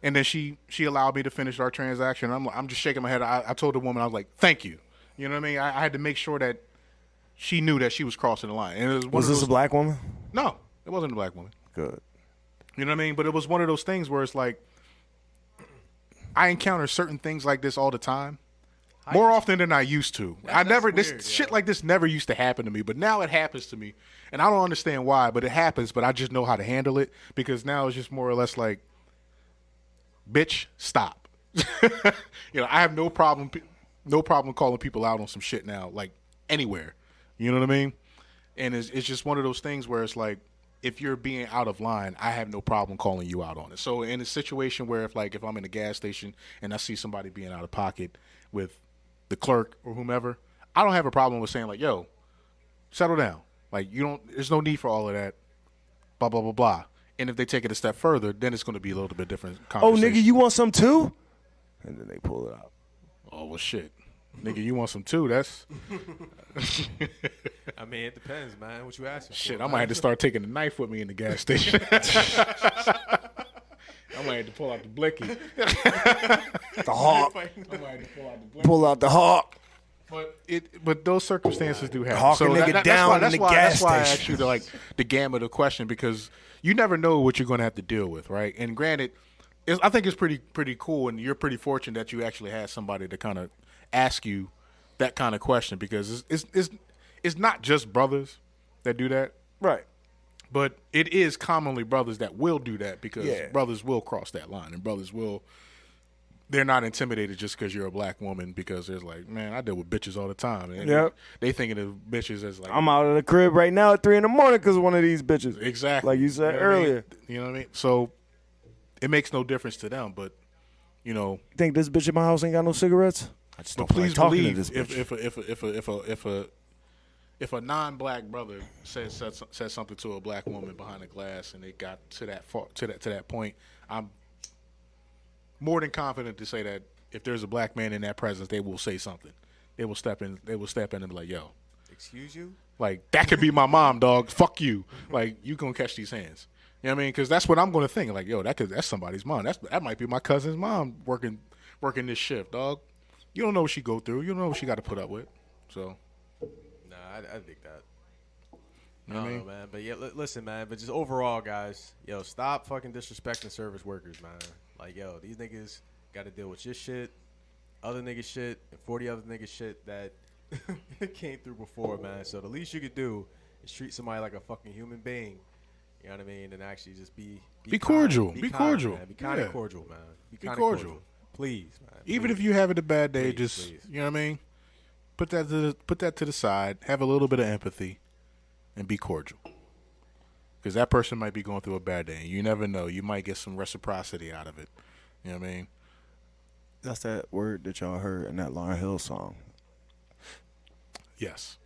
And then she allowed me to finish our transaction. I'm just shaking my head. I told the woman, I was like, thank you. You know what I mean? I had to make sure that she knew that she was crossing the line. And it Was this a black woman? No, it wasn't a black woman. Good. You know what I mean? But it was one of those things where it's like, I encounter certain things like this all the time. More often than I used to. Shit like this never used to happen to me, but now it happens to me. And I don't understand why, but it happens, but I just know how to handle it because now it's just more or less like, bitch, stop. You know, I have no problem calling people out on some shit now, like anywhere. You know what I mean? And it's just one of those things where it's like, if you're being out of line, I have no problem calling you out on it. So in a situation where if I'm in a gas station and I see somebody being out of pocket with the clerk or whomever, I don't have a problem with saying like, yo, settle down. Like, there's no need for all of that, blah, blah, blah, blah. And if they take it a step further, then it's going to be a little bit different conversation. Oh, nigga, you want some too? And then they pull it out. Oh, well, shit. Nigga, you want some too? That's... I mean, it depends, man. What you asking for? Shit, I might have to start taking the knife with me in the gas station. I might have to pull out the blicky. The hawk. I might have to pull out the blicky. Pull out the hawk. But those circumstances do happen. Hawk a nigga down in the gas That's why I station. asked you the gamut of question, because you never know what you're going to have to deal with, right? And granted, I think it's pretty cool, and you're pretty fortunate that you actually had somebody to kind of ask you that kind of question, because it's not just brothers that do that, Right. but it is commonly brothers that will do that, because Yeah. brothers will cross that line, and they're not intimidated just because you're a black woman, because there's like, man, I deal with bitches all the time. And Yep. they thinking of bitches as like, I'm out of the crib right now at 3 a.m. because of one of these bitches. exactly, Like you said know what I mean? earlier. You know what I mean? So it makes no difference to them, but you know, You think this bitch in my house ain't got no cigarettes? I just but don't feel please like talking to believe this bitch. if a non-black brother says something to a black woman behind the glass, and it got to that point, I'm more than confident to say that if there's a black man in that presence, they will say something. They will step in and be like, yo, Excuse you? like, that could be my mom, dog. Fuck you. Like, you gonna catch these hands. You know what I mean? Because that's what I'm gonna think. Like, yo, that's somebody's mom. That might be my cousin's mom working this shift, dog. You don't know what she go through. You don't know what she got to put up with. So, Nah, I think that. you know what I mean? Know, man. But yeah, listen, man. But just overall, guys, yo, stop fucking disrespecting service workers, man. Like, yo, these niggas got to deal with your shit, other niggas shit, and 40 other niggas shit that came through before, man. So the least you could do is treat somebody like a fucking human being. You know what I mean? And actually just be cordial. Kind, Be cordial. Man. Be kind Yeah. of cordial, man. Be Be kind of cordial. cordial. Please, man. Even Please. if you having a bad day, Please, just please. you know what I mean. Put that to the side. Have a little bit of empathy, and be cordial. Because that person might be going through a bad day. You never know. You might get some reciprocity out of it. You know what I mean? That's that word that y'all heard in that Lauryn Hill song. Yes.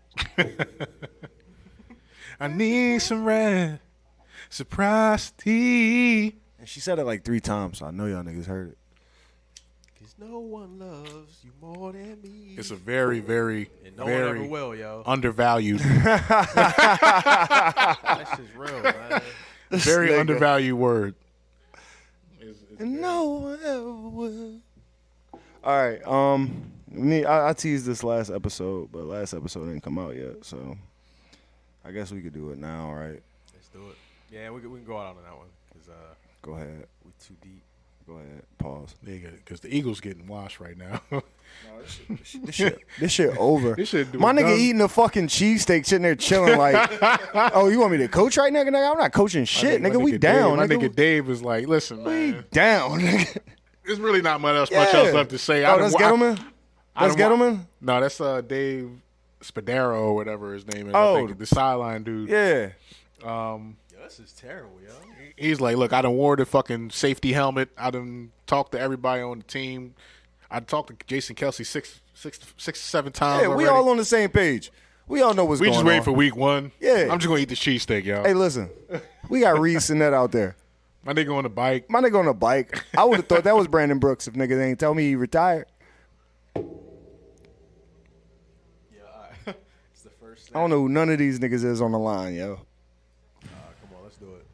I need some reciprocity. And she said it like 3 times, so I know y'all niggas heard it. Cause no one loves you more than me. It's a very, very, And no one ever very will, yo. undervalued, That's just real, man. very nigga. undervalued word. And no one ever will. All right. I teased this last episode, but last episode didn't come out yet, so I guess we could do it now, right? Let's do it. Yeah, we can go out on that one. Cause Go ahead. we too deep. Go ahead. Pause. Because the Eagles getting washed right now. This shit over. This shit My nigga done. eating a fucking cheesesteak sitting there chilling like, oh, you want me to coach right now? Nigga, I'm not coaching shit, My nigga. We Dave- down, My nigga. nigga Dave was like, listen, We man. down, nigga. There's really not much else Yeah. left to say. Oh, that's Gettleman? That's Gettleman? No, that's Dave Spadaro or whatever his name is. Oh. I think, the sideline dude. Yeah. Yo, this is terrible, yo. He's like, look, I done wore the fucking safety helmet. I done talked to everybody on the team. I talked to Jason Kelsey six, 7 times. Yeah, we already. all on the same page. We all know what's We going on. just waiting for week 1. Yeah. I'm just gonna eat the cheesesteak, y'all. Hey, listen, we got Reese and that out there. My nigga on the bike. My nigga on a bike. I would have thought that was Brandon Brooks if niggas ain't tell me he retired. Yeah, it's the first. I don't know who none of these niggas is on the line, yo. Come on, let's do it.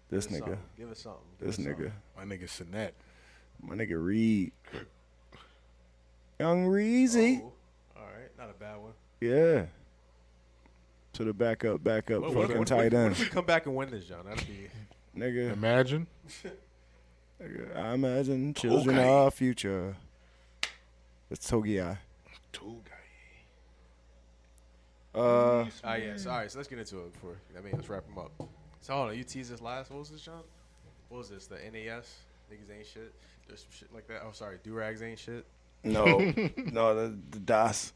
This Give us nigga. something. Give us something. Give This us nigga. My nigga Sinet. My nigga Reed. Young Reezy. something. Oh, all right, not a bad one. Yeah. To the backup, What fucking tight what end. if we come back and win this, John? That'd be. Nigga, Imagine. I imagine children Okay. are our future. It's Togi. Yes. All right, so let's get into it before. Let's wrap them up. So hold on, you teased this last. What was this, John? What was this? The NAS niggas ain't shit. There's some shit like that. Oh, sorry, do-rags ain't shit. No, the DAS.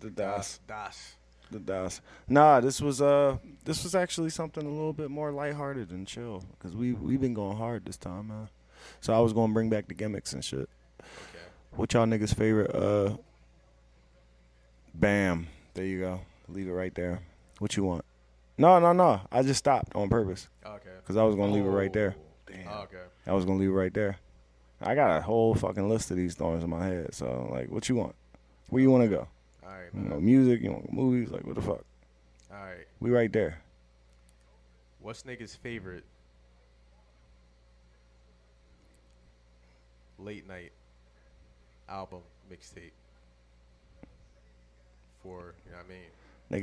The DAS. Das. The DAS. Nah, this was actually something a little bit more lighthearted and chill because we been going hard this time, man. So I was gonna bring back the gimmicks and shit. Okay. What y'all niggas favorite? Bam. There you go. Leave it right there. What you want? No. I just stopped on purpose Okay. because I was gonna leave it right there. Damn. Oh, okay. I was gonna leave it right there. I got a whole fucking list of these thorns in my head. So like, what you want? Where you want to go? All right, You man. know, music? You want movies? Like, what the fuck? All right. We right there. What's niggas' favorite late night album mixtape? For, you know what I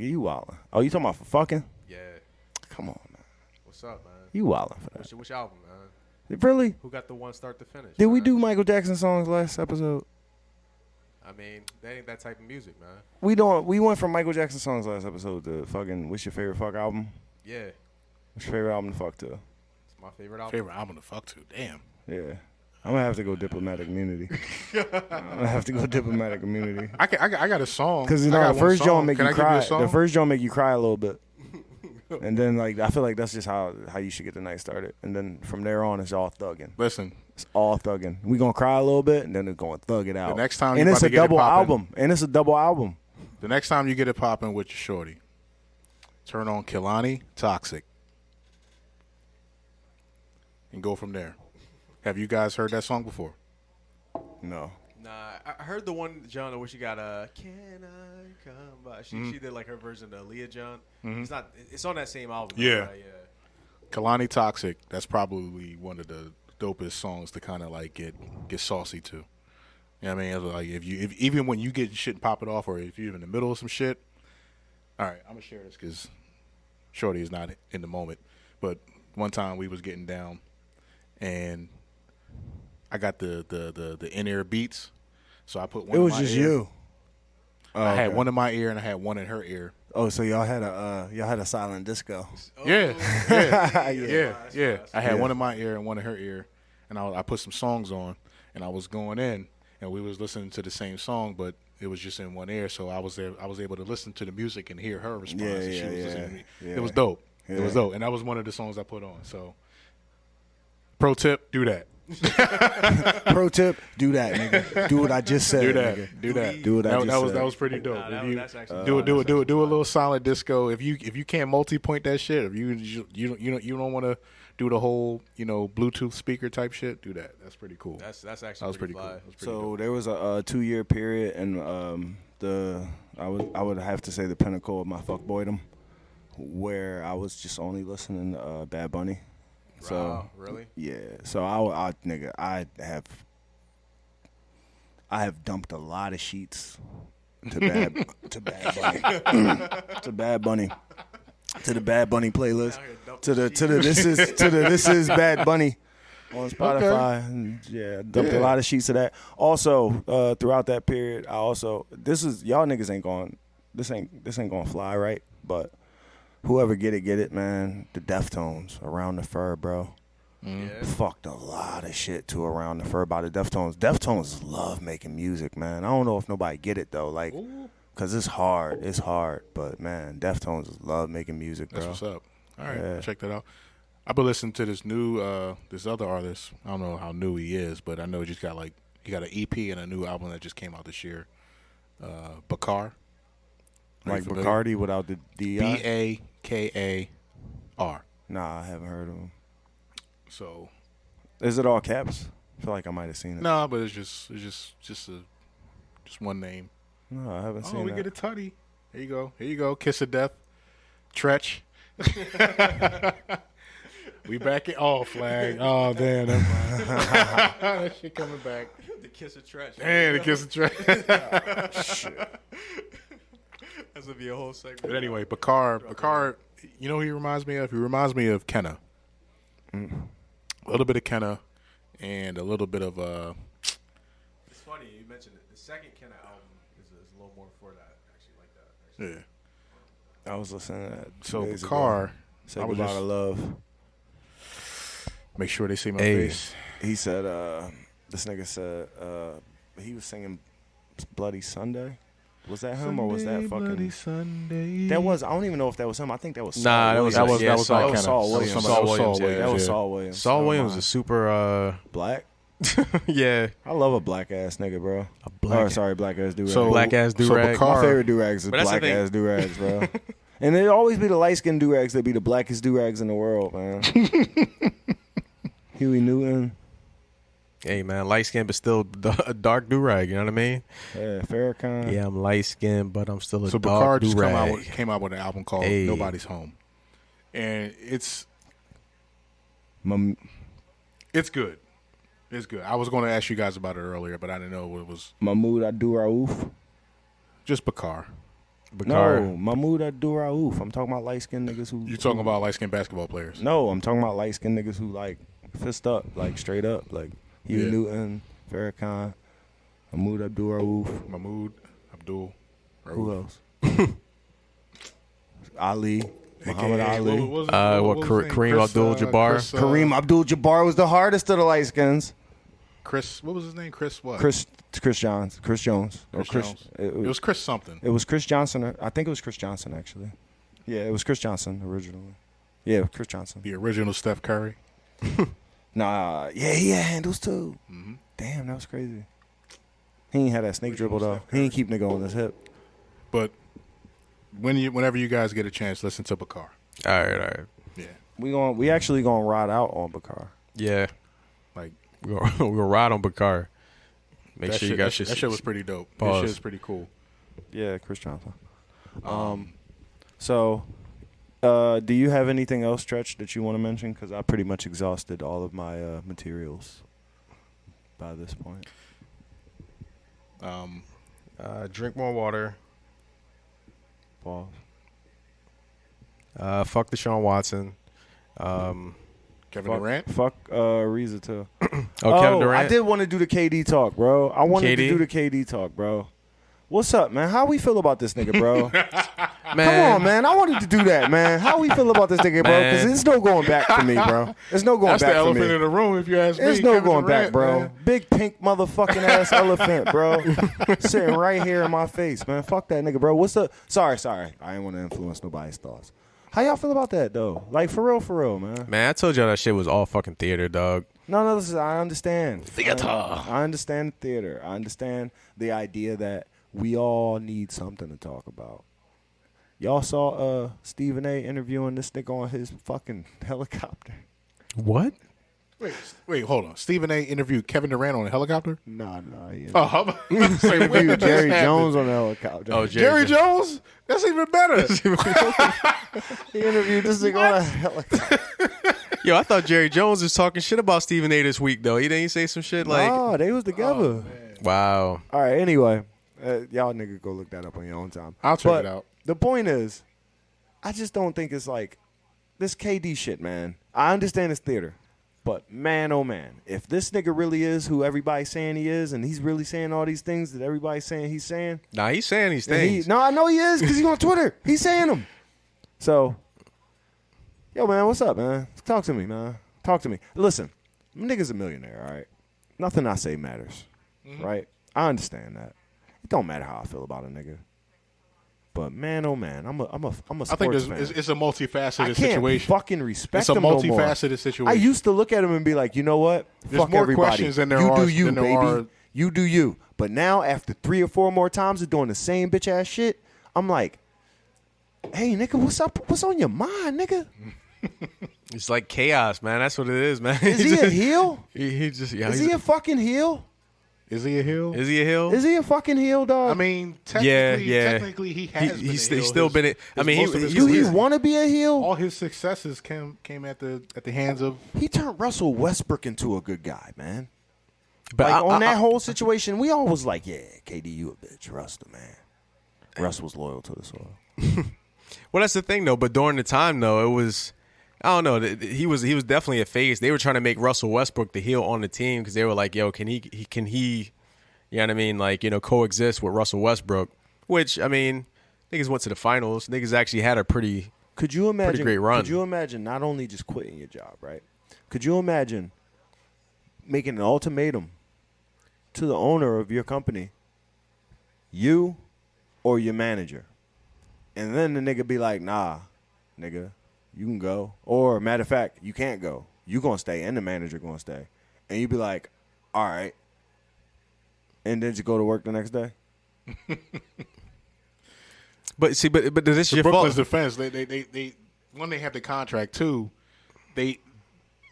mean? Nigga, you wildin'. Oh, you talking about for fucking? Yeah. Come on, man. What's up, man? You wildin' for that. Which album, man? Really? Who got the one start to finish? Did we man? do Michael Jackson songs last episode? I mean, that ain't that type of music, man. We went from Michael Jackson songs last episode to fucking what's your favorite fuck album? Yeah. What's your favorite album to fuck to? It's my favorite album. Favorite album to fuck to. Damn. Yeah. I'm gonna have to go diplomatic immunity. I'm gonna have to go diplomatic immunity. I got a song. Because you I know got the one first song. joint make Can you I give cry. a song? The first joint make you cry a little bit. And then like I feel like that's just how you should get the night started. And then from there on it's all thugging. Listen, It's all thugging. We gonna cry a little bit and then it's gonna thug it out. next time and you it's about a to get it double poppin'. album. And it's a double album. the next time you get it popping with your shorty, turn on Kehlani Toxic and go from there. Have you guys heard that song before? No. Nah, I heard the one, John, where she got Can I Come By? She did like her version of Leah John. It's not. It's on that same album. though, Yeah. right? Yeah. Kehlani Toxic, that's probably one of the dopest songs to kind of like get saucy to. You know what I mean? It's like if even when you get shit popping off, or if you're in the middle of some shit. All right, I'm gonna share this because Shorty is not in the moment. But one time we was getting down, and I got the in ear beats, so I put one. It was in my just ear. you. I had okay. one in my ear and I had one in her ear. Oh, so y'all had a silent disco. Yeah, yeah. I had Yeah. one in my ear and one in her ear, and I put some songs on, and I was going in, and we was listening to the same song, but it was just in one ear, so I was able to listen to the music and hear her response. and she was listening to me. yeah. It was dope. It Yeah. was dope, and that was one of the songs I put on. So, pro tip: do that. Pro tip: do that, nigga. Do what I just said. Do that. Nigga. Do that. Do what I just said. That was pretty dope. Nah, If you that's actually do a little silent disco. If you can't multi-point that shit, if you don't want to do the whole Bluetooth speaker type shit, do that. That's pretty cool. That's That actually was pretty cool. fly. That was pretty So dope. there was a 2-year period, and I would have to say the pinnacle of my fuckboydom, where I was just only listening to Bad Bunny. So Wow, really? yeah, so I have dumped a lot of sheets to Bad to Bad Bunny to the Bad Bunny playlist to the this is Bad Bunny on Spotify. And yeah, dumped a lot of sheets of that. Also, throughout that period, y'all niggas ain't going. This ain't gonna fly, right? But whoever get it, man. The Deftones, Around the Fur, bro. Yeah. Fucked a lot of shit to Around the Fur by the Deftones. Deftones love making music, man. I don't know if nobody get it though, like, cause it's hard. But man, Deftones love making music, bro. That's what's up. All right, Yeah. check that out. I've been listening to this new, this other artist. I don't know how new he is, but I know he just got he got an EP and a new album that just came out this year. Bakar. Like Bacardi without the D-I? Bakar. Nah, I haven't heard of him. So. Is it all caps? I feel like I might have seen it. No, but it's just one name. No, I haven't seen Oh, we that. get a tutty. Here you go. Here you go. Kiss of death. Tretch. We back it. Oh, flag. Oh, damn. That shit coming back. The kiss of trash. Damn, the kiss of Tretch. Shit. That's gonna be a whole segment. But anyway, Bakar, you know who he reminds me of? He reminds me of Kenna. A little bit of Kenna and a little bit of It's funny you mentioned it. The second Kenna album is a little more for that. Actually, like that. Actually. yeah. I was listening to that. So days Bakar, ago. Say I was goodbye to just love. make sure they see my Hey. face. He said, this nigga said, he was singing Bloody Sunday. Was that him or was that fucking? Sunday. That was. I don't even know if that was him. I think that was. Nah, Saul that was Williams. all yeah, Kenna. Saul That was Williams. somebody- Saul Williams, yeah. That was yeah. Saul Williams. Saul Never Williams mind. is super. Black. Yeah, I love a black ass nigga, bro. a black. Or sorry, black ass do-rag. So Black ass so do-rag. Bakar- My favorite do-rags is But that's the black thing. ass do-rags, bro. And it always be the light skinned do-rags that be the blackest do-rags in the world, man. Huey Newton. Hey man, light skin but still a dark do rag. You know what I mean? Yeah, Farrakhan. Yeah, I'm light skinned, but I'm still a So Bakar dark do just rag. came out with an album called Hey. Nobody's Home, and it's Mam- good. It's good. I was going to ask you guys about it earlier, but I didn't know it was Mahmoud Abdul Rauf. just Bakar. No, Mahmoud Abdul Rauf. I'm talking about light skinned niggas who. You talking about light skinned basketball players? No, I'm talking about light skinned niggas who like fist up, like straight up, like Huey Yeah. Newton, Farrakhan, Mahmoud Abdul Rauf. Mahmoud Abdul. Who else? Ali, Muhammad AKA, Ali. what was his name? Kareem Abdul-Jabbar? Chris, Kareem Abdul-Jabbar was the hardest of the light skins. Chris, what was his name? Chris what? Chris Jones. Chris Jones. It It was Chris something. was Chris Johnson. I think it was Chris Johnson, actually. Yeah, it was Chris Johnson originally. Yeah, Chris Johnson. The original Steph Curry. Nah, yeah, he had handles too. Mm-hmm. Damn, that was crazy. He ain't had that snake Original dribble though. Steph He ain't keep nigga on his hip. But whenever you guys get a chance, listen to Bakar. All right. Yeah, We actually gonna ride out on Bakar. Yeah, like we're gonna ride on Bakar. Make that sure shit, Oh, you got your that shit was pretty dope. That Pause. shit was pretty cool. Yeah, Chris Johnson. So, do you have anything else, Stretch, that you want to mention? Because I pretty much exhausted all of my materials by this point. drink more water. Pause. Fuck Deshaun Watson. Kevin Durant. Fuck Reza too. Kevin Durant. I did want to do the KD talk, bro. I wanted to KD? do the KD talk, bro. What's up, man? How we feel about this nigga, bro? Man. Come on, man. I wanted to do that, man. How we feel about this nigga, bro? Because Man. there's no going back for me, bro. There's no going That's back the for elephant me. in the room, if you ask me. There's no Kevin going Durant, back, bro. man. Big pink motherfucking ass elephant, bro. Sitting right here in my face, man. Fuck that nigga, bro. What's the... Sorry. I ain't want to influence nobody's thoughts. How y'all feel about that, though? Like, for real, man. Man, I told y'all that shit was all fucking theater, dog. No, listen, I understand. Theater. I understand the theater. I understand the idea that we all need something to talk about. Y'all saw Stephen A. interviewing this nigga on his fucking helicopter. What? Wait, hold on. Stephen A. interviewed Kevin Durant on a helicopter? Nah. He Oh, I'm about to say, when interviewed did this Jerry happen? Jones on the helicopter. Oh, Jerry Jones? That's even better. He interviewed this nigga on a helicopter. Yo, I thought Jerry Jones was talking shit about Stephen A. this week, though. He didn't say some shit like, Nah, they was together. wow. All right, anyway. Y'all niggas go look that up on your own time. I'll check But it out. The point is, I just don't think it's like this KD shit, man. I understand it's theater. But man, oh man, if this nigga really is who everybody's saying he is, and he's really saying all these things that everybody's saying he's saying, Nah, he's saying these and things. no, I know he is because he's on Twitter. He's saying them. So, yo, man, what's up, man? Talk to me, man. Talk to me. Listen, my nigga's a millionaire, all right? Nothing I say matters, right? I understand that. It don't matter how I feel about a nigga. But man, oh man, I'm a sports I think fan. it's a multifaceted I can't situation. fucking respect It's a him no more. multifaceted situation. I used to look at him and be like, you know what? There's Fuck more everybody. questions than there you are- do you, than there baby. are- You do you. But now, after 3 or 4 more times of doing the same bitch ass shit, I'm like, hey, nigga, what's up? What's on your mind, nigga? It's like chaos, man. That's what it is, man. Is he a heel? He just yeah. Is he's he a fucking heel? Is he a heel? Is he a heel? Is he a fucking heel, dog? I mean, Yeah. technically he has been He's a heel. still been it. I mean, most of his do he career- want to be a heel? all his successes came at the hands of. He turned Russell Westbrook into a good guy, man. but Like on that whole situation, we all was like, yeah, KD, you a bitch. Russ the man. Russ was loyal to the soil. Well, that's the thing though. But during the time though, it was I don't know. He was definitely a face. They were trying to make Russell Westbrook the heel on the team because they were like, yo, can he, you know what I mean? Like, you know, coexist with Russell Westbrook. Which I mean, niggas went to the finals. Niggas actually had a pretty. Could you imagine? great run. Could you imagine not only just quitting your job, right? Could you imagine making an ultimatum to the owner of your company, you or your manager, and then the nigga be like, nah, nigga, you can go. Or matter of fact, you can't go. You gonna stay, and the manager gonna stay, and you be like, all right, and then you go to work the next day. But see, but this is The your Brooklyn's fault. defense, they when they have the contract too, they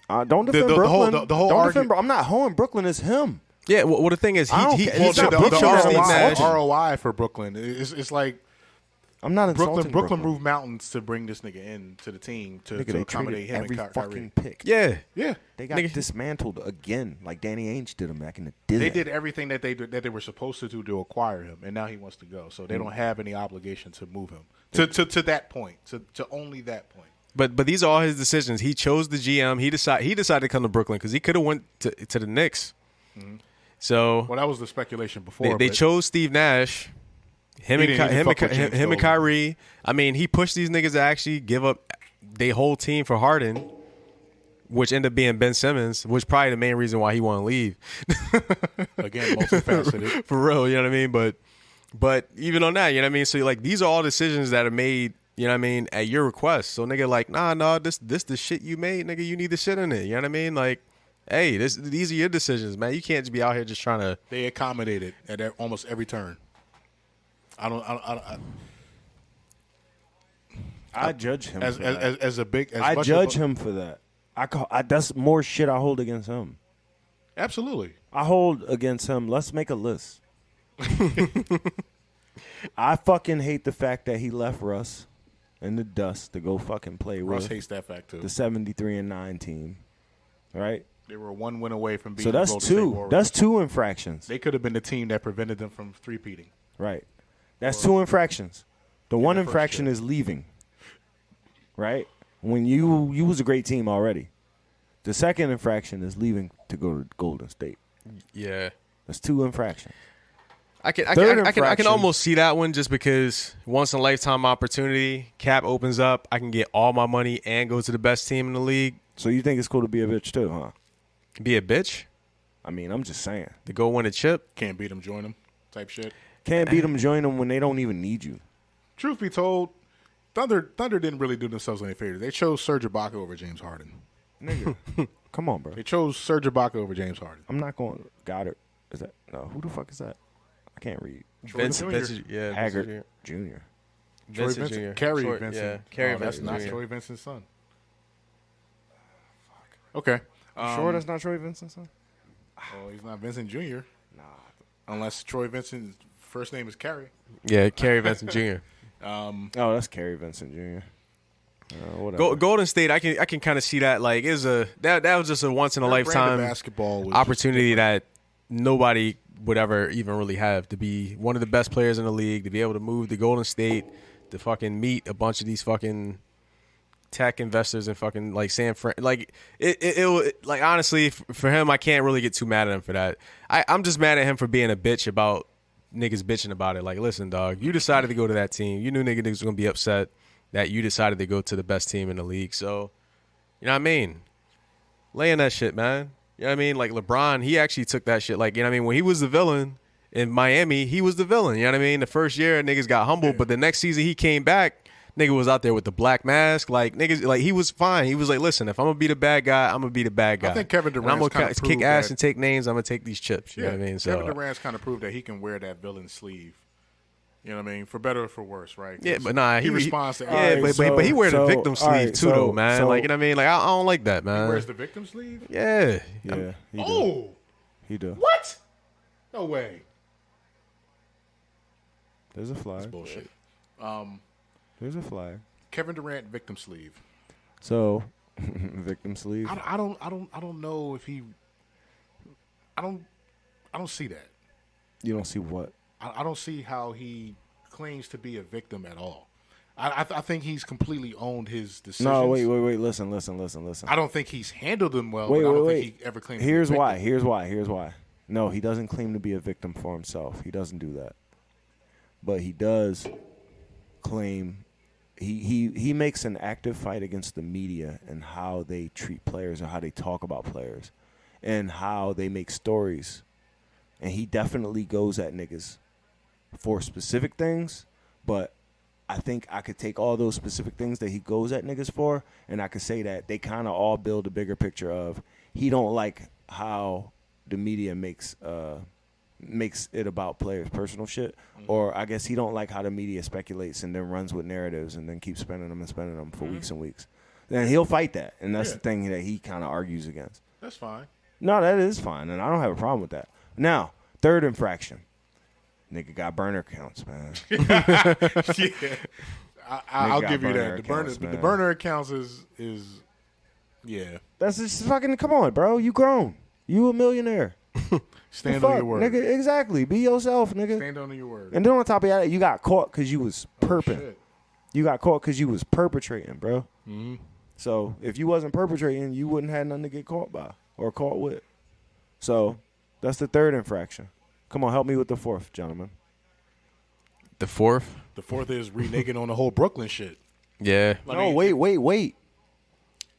Don't defend the whole- Brooklyn. the whole Don't argu- defend. I'm not hoeing Brooklyn. It's him. Yeah. Well, the thing is, I don't he care. he He's not chose Brooklyn. Steve Nash. ROI for Brooklyn. It's like I'm not insulting Brooklyn moved mountains to bring this nigga in to the team to Nigga, they accommodate traded him every and fucking Kyrie. pick. Yeah. Yeah, They got Nigga. dismantled again, like Danny Ainge did them back in the day. they did everything that they were supposed to do to acquire him, and now he wants to go. So they don't have any obligation to move him to that point, to only that point. But these are all his decisions. He chose the GM. He decided to come to Brooklyn because he could have went to the Knicks. So Well, that was the speculation before. they but chose Steve Nash. Him He and didn't fuck with James him and Dolan. Kyrie. I mean, he pushed these niggas to actually give up their whole team for Harden, which ended up being Ben Simmons, which probably the main reason why he wanted to leave. again, multifaceted. For real, you know what I mean? But even on that, you know what I mean? So like these are all decisions that are made, you know what I mean, at your request. So nigga like, nah, this the shit you made, nigga, you need the shit in it. You know what I mean? Like, hey, these are your decisions, man. You can't just be out here just trying to They accommodated at almost every turn. I judge him. As for that. as a big. As I much judge of a, him for that. That's more shit I hold against him. Absolutely. I hold against him. Let's make a list. I fucking hate the fact that he left Russ in the dust to go fucking play Russ with hates that fact too. the 73-9 team, right? They were one win away from beating So that's the Golden State two. Warriors. That's two infractions, They could have been the team that prevented them from three-peating. right? That's two infractions. The one the first infraction year. is leaving, right? When you was a great team already. The second infraction is leaving to go to Golden State. yeah. That's two infractions. I can infraction. almost see that one just because once in a lifetime opportunity, cap opens up, I can get all my money and go to the best team in the league. So you think it's cool to be a bitch too, huh? Be a bitch I mean, I'm just saying. to go win a chip. Can't beat them, join them type shit. Can't beat them, join them when they don't even need you. Truth be told, Thunder didn't really do themselves any favors. They chose Serge Ibaka over James Harden. Nigga, come on, bro. They chose Serge Ibaka over James Harden. I'm not going. Goddard. Is that no? Who the fuck is that? I can't read. Vincent Jr. Haggard Jr. Troy Vincent Vincent. Jr. Kerry Troy- Vincent. yeah, Kerry Oh, that's Vincent not Jr. Troy Vincent's son. Okay. Sure, that's not Troy Vincent's son. Well, he's not Vincent Jr. Nah. Unless Troy Vincent's first name is Kerry. Yeah, Kerry Vincent Jr. Oh, that's Kerry Vincent Jr. Whatever. Golden State, I can kind of see that like that was just a once in a Their brand of lifetime basketball was opportunity that nobody would ever even really have, to be one of the best players in the league, to be able to move to Golden State, to fucking meet a bunch of these fucking tech investors and fucking like San Fran. Like it like honestly for him, I can't really get too mad at him for that. I'm just mad at him for being a bitch about niggas bitching about it. Like, listen, dog, you decided to go to that team. You knew niggas was gonna be upset that you decided to go to the best team in the league. So, you know what I mean? Lay in that shit, man. You know what I mean? Like LeBron, he actually took that shit. Like, you know what I mean? When he was the villain, in Miami, he was the villain. You know what I mean? The first year, niggas got humbled, but the next season he came back, nigga was out there with the black mask. Like, niggas, like, he was fine. He was like, listen, if I'm going to be the bad guy, I'm going to be the bad guy. I think Kevin Durant's I'm going kind of to kick ass that, and take names. I'm going to take these chips. You know what I mean? So, Kevin Durant's kind of proved that he can wear that villain sleeve. You know what I mean? For better or for worse, right? Yeah, but nah, he responds to yeah, everything. but he wears the victim sleeve too, though, man. so- like, you know what I mean? Like, I don't like that, man. He wears the victim sleeve? Yeah. Yeah. He do. Oh! He do. What? No way. There's a flag. Bullshit. There's a flag. Kevin Durant victim sleeve. So, victim sleeve. I don't know if he. I don't see that. You don't see what? I don't see how he claims to be a victim at all. I think he's completely owned his decisions. No, wait. Listen. I don't think he's handled them well. Wait, but I don't wait. think he ever claimed. Here's to be a why. victim. Here's why. No, he doesn't claim to be a victim for himself. He doesn't do that. But he does claim he makes an active fight against the media and how they treat players or how they talk about players and how they make stories. And he definitely goes at niggas for specific things, but I think I could take all those specific things that he goes at niggas for, and I could say that they kind of all build a bigger picture of he don't like how the media makes it about players' personal shit, or I guess he don't like how the media speculates and then runs with narratives and then keeps spending them for weeks and weeks. Then he'll fight that, and that's the thing that he kind of argues against. That's fine. No, that is fine, and I don't have a problem with that. Now, third infraction. Nigga got burner accounts, man. Yeah, I'll got give you burner that. accounts, The man. burner accounts is yeah. That's just fucking, come on, bro. You grown. You a millionaire. Stand The on fuck, your word. Nigga, exactly. Be yourself, nigga. Stand on your word. And then on top of that, you got caught because you was perping. Shit. You got caught because you was perpetrating, bro. So if you wasn't perpetrating, you wouldn't have nothing to get caught by or caught with. So that's the third infraction. Come on, help me with the fourth, gentlemen. The fourth? The fourth is reneging on the whole Brooklyn shit. Yeah. No, wait.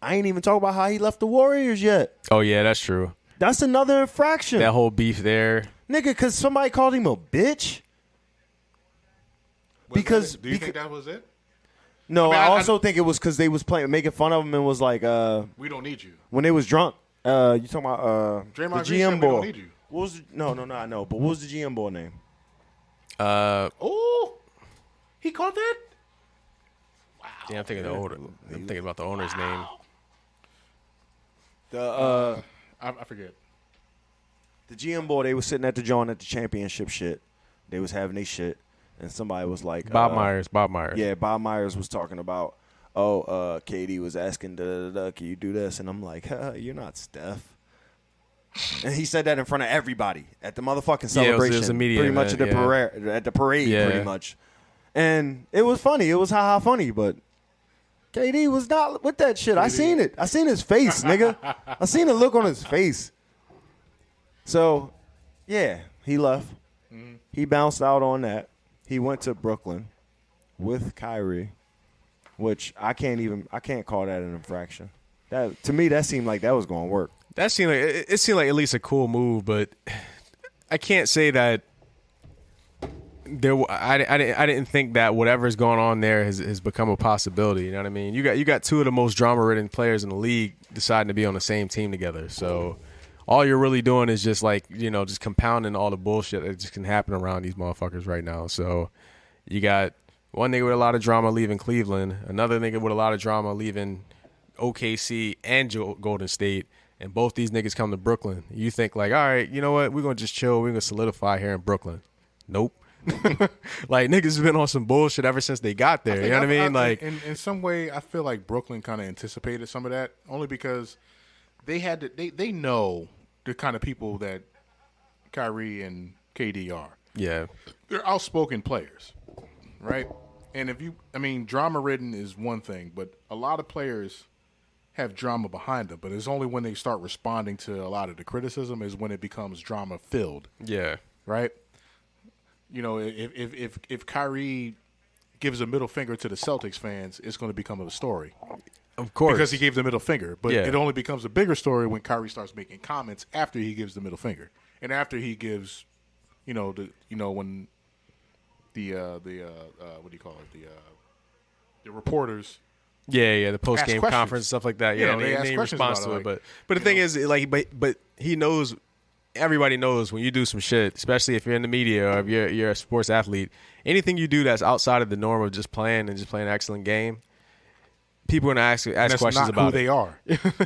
I ain't even talking about how he left the Warriors yet. Oh, yeah, that's true. That's another infraction. That whole beef there. Nigga, because somebody called him a bitch. Do Because you think that was it? no, I I mean, also think it was because they was making fun of him and was like, We don't need you. when they was drunk. You talking about the Draymond Green said GM we don't boy? need you. What was no, I know, but what was the GM boy name? Oh, he caught that. Yeah, I'm thinking about the owner's name. I forget. The GM boy. They was sitting at the joint at the championship shit. They was having their shit, and somebody was like, Bob Myers. Yeah, Bob Myers was talking about, KD was asking, can you do this? And I'm like, you're not Steph. And he said that in front of everybody at the motherfucking Yeah, it celebration. was a media pretty much event, at the parade, Yeah. pretty much. And it was funny. It was ha-ha funny, but KD was not with that shit. I seen it. I seen his face, nigga. I seen the look on his face. So, yeah, he left. He bounced out on that. He went to Brooklyn with Kyrie, which I can't call that an infraction. That to me, that seemed like that was going to work. That seemed like it seemed like at least a cool move, but I can't say that I didn't think that whatever's going on there has become a possibility. You know what I mean? You got two of the most drama-ridden players in the league deciding to be on the same team together. So all you're really doing is just just compounding all the bullshit that just can happen around these motherfuckers right now. So you got one nigga with a lot of drama leaving Cleveland, another nigga with a lot of drama leaving OKC and Golden State. And both these niggas come to Brooklyn. You think all right, you know what? We're going to just chill. We're going to solidify here in Brooklyn. Nope. Like, niggas have been on some bullshit ever since they got there. You know what I mean? In some way, I feel like Brooklyn kind of anticipated some of that, only because they had to, they know the kind of people that Kyrie and KD are. Yeah. They're outspoken players, right? And drama-ridden is one thing, but a lot of players have drama behind them, but it's only when they start responding to a lot of the criticism is when it becomes drama-filled. Yeah. Right? You know, if Kyrie gives a middle finger to the Celtics fans, it's going to become a story. Of course. Because he gave the middle finger. But Yeah. it only becomes a bigger story when Kyrie starts making comments after he gives the middle finger. And after he gives when the what do you call it, the reporters. Yeah, the post game questions. conference stuff like that. You Yeah, know, they ask and he questions responds about to it, it. But the thing is, like, but he knows. Everybody knows when you do some shit, especially if you're in the media or if you're a sports athlete. Anything you do that's outside of the norm of just playing an excellent game, people are gonna ask questions about who it. they are.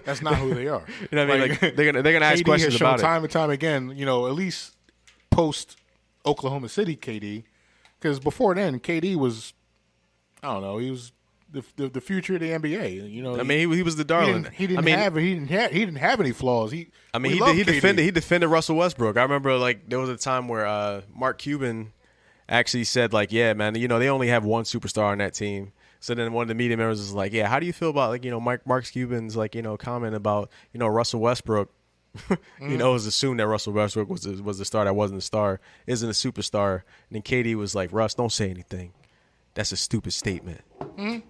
That's not who they are. You know what I mean? Like they're gonna ask KD questions has shown about it. time and time again. At least post Oklahoma City KD, because before then KD was, I don't know, he was the future of the NBA. I mean, he was the darling. He didn't have any flaws. He defended Russell Westbrook. I remember like there was a time where Mark Cuban actually said like, yeah, man, they only have one superstar on that team. So then one of the media members was like, yeah, how do you feel about like Mark Cuban's like comment about Russell Westbrook? It was assumed that Russell Westbrook was the star that wasn't the star, isn't a superstar. And then KD was like, Russ, don't say anything. That's a stupid statement.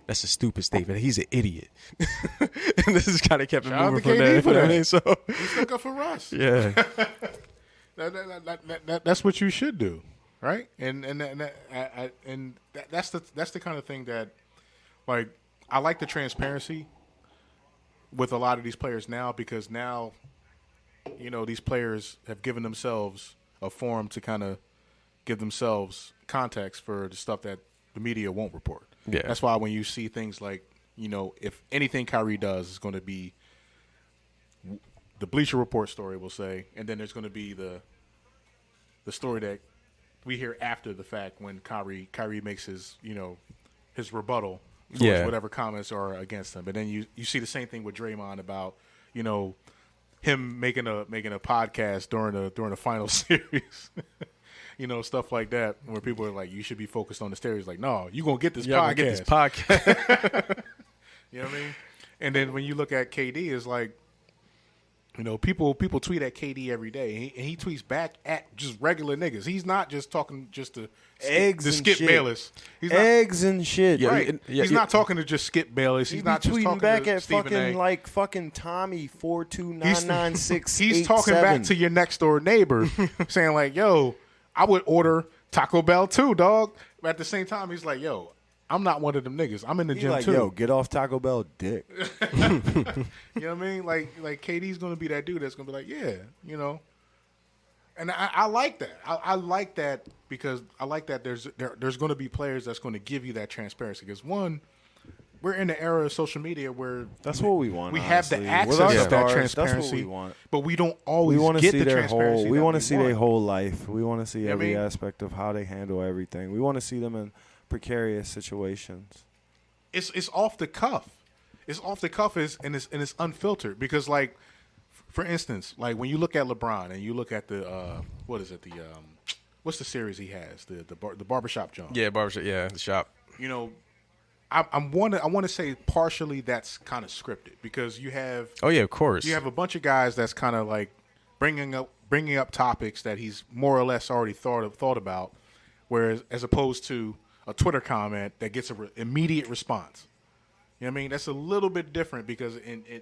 That's a stupid statement. He's an idiot. And this is kind of kept it moving from there. For that. I mean, so he stuck up for Russ. Yeah, that's what you should do, right? And that's the kind of thing that, like, I like the transparency with a lot of these players now, because now, these players have given themselves a forum to kind of give themselves context for the stuff that the media won't report. Yeah. That's why when you see things like, if anything Kyrie does is going to be the Bleacher Report story, we'll say, and then there's going to be the story that we hear after the fact when Kyrie makes his his rebuttal towards whatever comments are against him. But then you see the same thing with Draymond about him making a podcast during the final series. Stuff like that, where people are like, you should be focused on the series. Like, no, you're going to get this podcast. Get this podcast. You know what I mean? And then when you look at KD, it's like, people tweet at KD every day, and he tweets back at just regular niggas. He's not just talking just to Skip Bayless. He's not, eggs and shit. right. He's not talking to just Skip Bayless. He's not just tweeting talking back to at Stephen A. fucking Tommy 42996. He's talking back to your next door neighbor, saying like, "Yo, I would order Taco Bell too, dog." But at the same time, he's like, "Yo, I'm not one of them niggas. I'm in the gym too." Yo, get off Taco Bell, dick. You know what I mean? Like KD's gonna be that dude that's gonna be like, yeah, And I like that. I like that because I like that there's going to be players that's going to give you that transparency. Because one, we're in the era of social media where that's what we want. We honestly. have the access to that transparency. That's what we want. But we don't always we get see the their transparency. we want to see their whole life. We want to see every mean? aspect of how they handle everything. We want to see them in precarious situations. It's off the cuff. It's off the cuff and it's unfiltered because like. For instance, like when you look at LeBron and you look at the what's the series he has, the barbershop jump. Yeah, barbershop. Yeah, the shop. I want to say partially that's kind of scripted because you have. Oh yeah, of course. You have a bunch of guys that's kind of like bringing up topics that he's more or less already thought about, whereas as opposed to a Twitter comment that gets an immediate response. You know what I mean? That's a little bit different because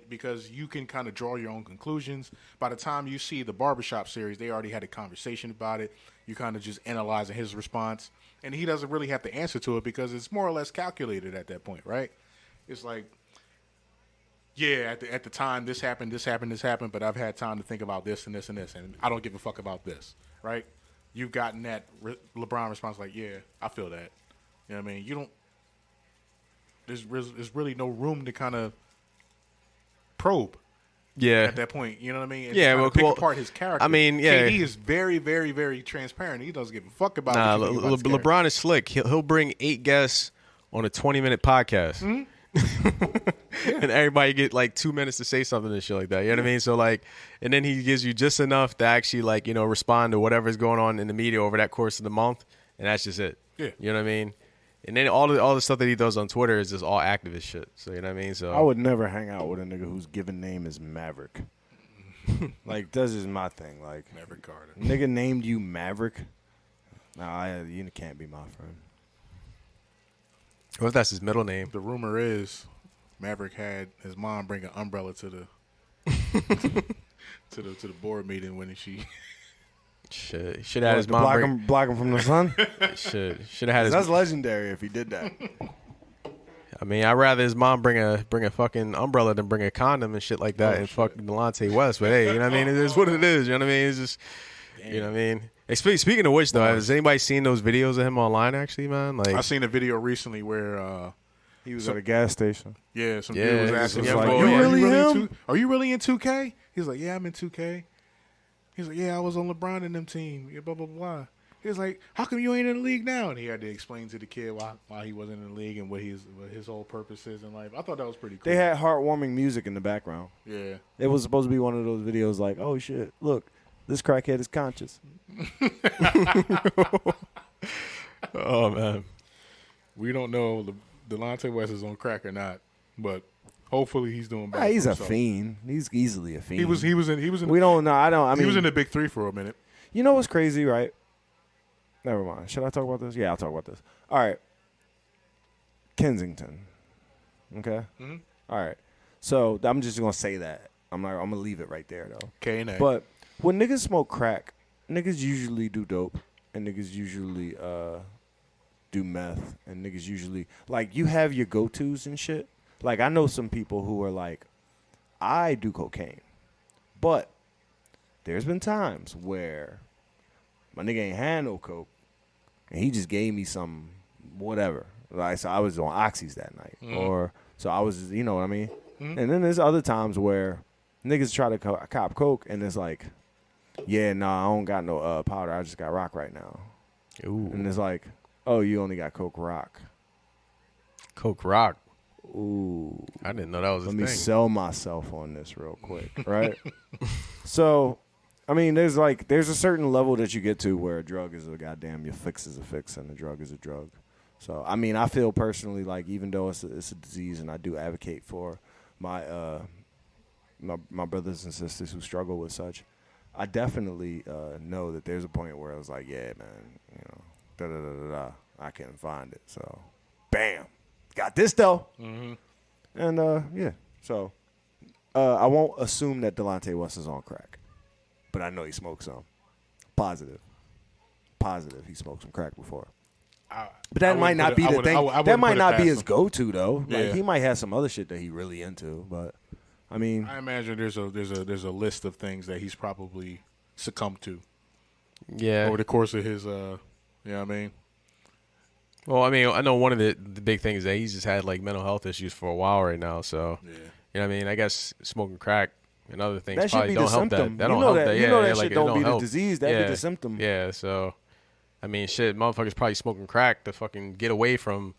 because you can kind of draw your own conclusions. By the time you see the barbershop series, they already had a conversation about it. You kind of just analyzing his response. And he doesn't really have to answer to it because it's more or less calculated at that point, right? It's like, yeah, at the time, this happened, but I've had time to think about this and this and this, and I don't give a fuck about this, right? You've gotten that LeBron response like, yeah, I feel that. You know what I mean? You don't. There's really no room to kind of probe. Yeah. At that point, you know what I mean? And yeah, pick apart his character. I mean, yeah. KD is very, very, very transparent. He doesn't give a fuck about. LeBron is slick. He'll bring 8 guests on a 20-minute podcast, and everybody get like 2 minutes to say something and shit like that. You know what I mean? So like, and then he gives you just enough to actually like respond to whatever's going on in the media over that course of the month, and that's just it. Yeah. You know what I mean? And then all the stuff that he does on Twitter is just all activist shit. So you know what I mean? So I would never hang out with a nigga whose given name is Maverick. Like this is my thing. Like Maverick Carter. Nigga named you Maverick. Nah, you can't be my friend. What if that's his middle name? The rumor is Maverick had his mom bring an umbrella to the to the board meeting when she. Shit, should have had his To mom block him from the sun. should have had his. That's legendary if he did that. I mean, I'd rather his mom bring a fucking umbrella than bring a condom and shit like that and fucking Delonte West. But hey, you know what I mean? It is what it is. You know what I mean? It's just, you know what I mean? Hey, speaking of which, though, has anybody seen those videos of him online? Actually, man, like I seen a video recently where He was at a gas station. some Yeah, dude was it asking was him, like, like, "You really him? Are you really in 2K? He's like, yeah, I'm in 2K. He's like, yeah, I was on LeBron and them team. Yeah, blah blah blah. He was like, how come you ain't in the league now? And he had to explain to the kid why he wasn't in the league and what his whole purpose is in life. I thought that was pretty cool. They had heartwarming music in the background. Yeah. It was supposed to be one of those videos like, oh shit, look, this crackhead is conscious. oh man, We don't know Delonte West is on crack or not, but hopefully he's doing better. He's for a himself. fiend. He's easily a fiend. He was in We don't know. I mean, he was in the big three for a minute. You know what's crazy, right? Never mind. Should I talk about this? Yeah, I'll talk about this. All right. Kensington. Okay. Mm-hmm. All right. So I'm just gonna say that. I'm gonna leave it right there though. K&A. But when niggas smoke crack, niggas usually do dope, and niggas usually do meth, and niggas usually like you have your go-tos and shit. Like I know some people who are like, I do cocaine, but there's been times where my nigga ain't had no coke, and he just gave me some whatever. Like so, I was on oxys that night, or so I was, you know what I mean. And then there's other times where niggas try to cop coke, and it's like, yeah, nah, I don't got no powder. I just got rock right now. ooh, And it's like, oh, you only got coke rock. Coke Rock. Ooh. I didn't know that was a Let thing. me sell myself on this real quick, right? So, I mean, there's a certain level that you get to where a drug is a goddamn, your fix is a fix and a drug is a drug. So, I mean, I feel personally like even though it's a disease and I do advocate for my my brothers and sisters who struggle with such, I definitely know that there's a point where I was like, yeah, man, you know, da-da-da-da-da, I can't find it. So, bam, got this though. And, yeah, so I won't assume that Delonte West is on crack, but I know he smoked some. Positive he smoked some crack before. But that might not be the thing. That might not be his go-to though. Like Yeah. he might have some other shit that he really into. But I mean, I imagine there's a list of things that he's probably succumbed to Yeah. over the course of his you know what I mean? Well, I mean, I know one of the big things is that he's just had like mental health issues for a while right now. So, Yeah. you know what I mean? I guess smoking crack and other things that should probably be don't the help symptom. that. That You don't know help that. that. You Yeah, know yeah, that like, shit it don't be the help. disease. That be the symptom. Yeah, so I mean, shit, motherfuckers probably smoking crack to fucking get away from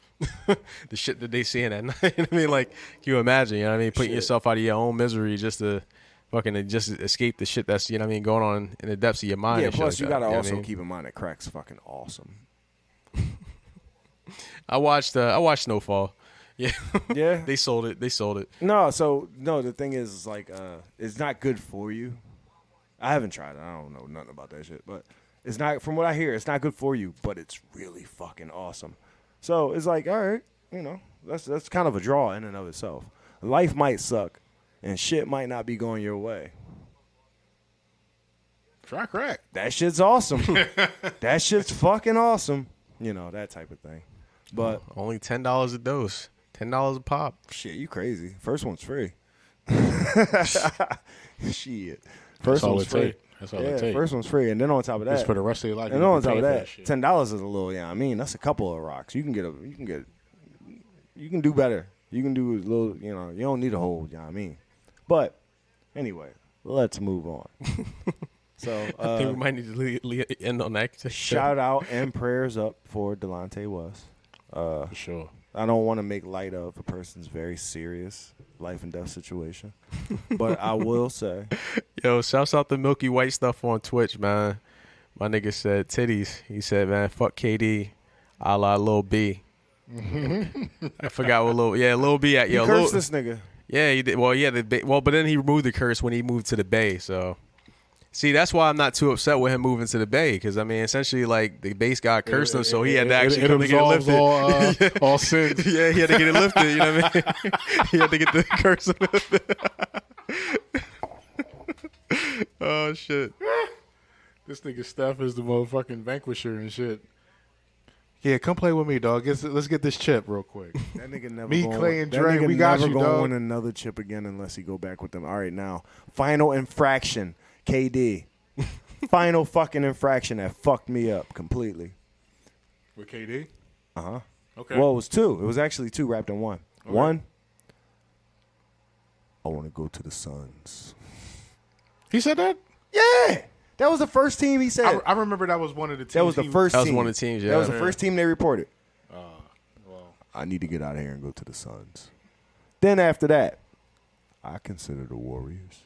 the shit that they seeing at night. I mean, like, can you imagine? You know what I mean? Putting yourself out of your own misery just to fucking just escape the shit that's, you know what I mean, going on in the depths of your mind. Yeah. and shit Plus, like you that, gotta know what I also mean? keep in mind that crack's fucking awesome. I watched Snowfall. Yeah, Yeah. they sold it. No, the thing is like it's not good for you. I haven't tried it. I don't know nothing about that shit, but it's not, from what I hear, it's not good for you, but it's really fucking awesome. So it's like, all right, you know, that's kind of a draw in and of itself. Life might suck and shit might not be going your way. Try crack. That shit's awesome. That shit's fucking awesome. You know, that type of thing. But Only $10 a dose. $10 a pop. shit, you crazy. First one's free. Shit. That's First all one's it free. take. That's all it take. First one's free, and then on top of Just that, for the rest of your life. and you on be top of paying for that, shit. $10 is a little. Yeah, I mean that's a couple of rocks. You can do better. You can do a little. You know, you don't need a whole. You know what I mean? But anyway, let's move on. So I think we might need to end on that. shout out and prayers up for Delonte West. For sure. I don't want to make light of a person's very serious life and death situation, but I will say, Yo, shouts out the Milky White stuff on Twitch, man. My nigga said titties. He said, man, fuck KD, a la Lil B. I forgot what Lil B at. you Yo, cursed this nigga. Yeah, he did. Well, yeah, but then he removed the curse when he moved to the Bay. So, see, that's why I'm not too upset with him moving to the Bay, because I mean, essentially, like the base god cursed him, so he had to actually come to get it lifted. All sins. Yeah, he had to get it lifted. You know what I mean? He had to get the curse lifted. Oh shit. This nigga Steph is the motherfucking vanquisher and shit. Yeah, come play with me, dog. Let's get this chip real quick. That nigga never Me, gonna Clay, win- and that Dre, nigga we got never you, gonna dog. win another chip again unless he go back with them. All right, now final infraction, KD. Final fucking infraction that fucked me up completely. With KD? Uh-huh. Okay. Well, it was two. It was actually two wrapped in one. Okay. One, I want to go to the Suns. He said that? Yeah. That was the first team he said. I remember that was one of the teams. That was the first That team. was one of the teams, yeah. That was the first team they reported. Well, I need to get out of here and go to the Suns. Then after that, I consider the Warriors.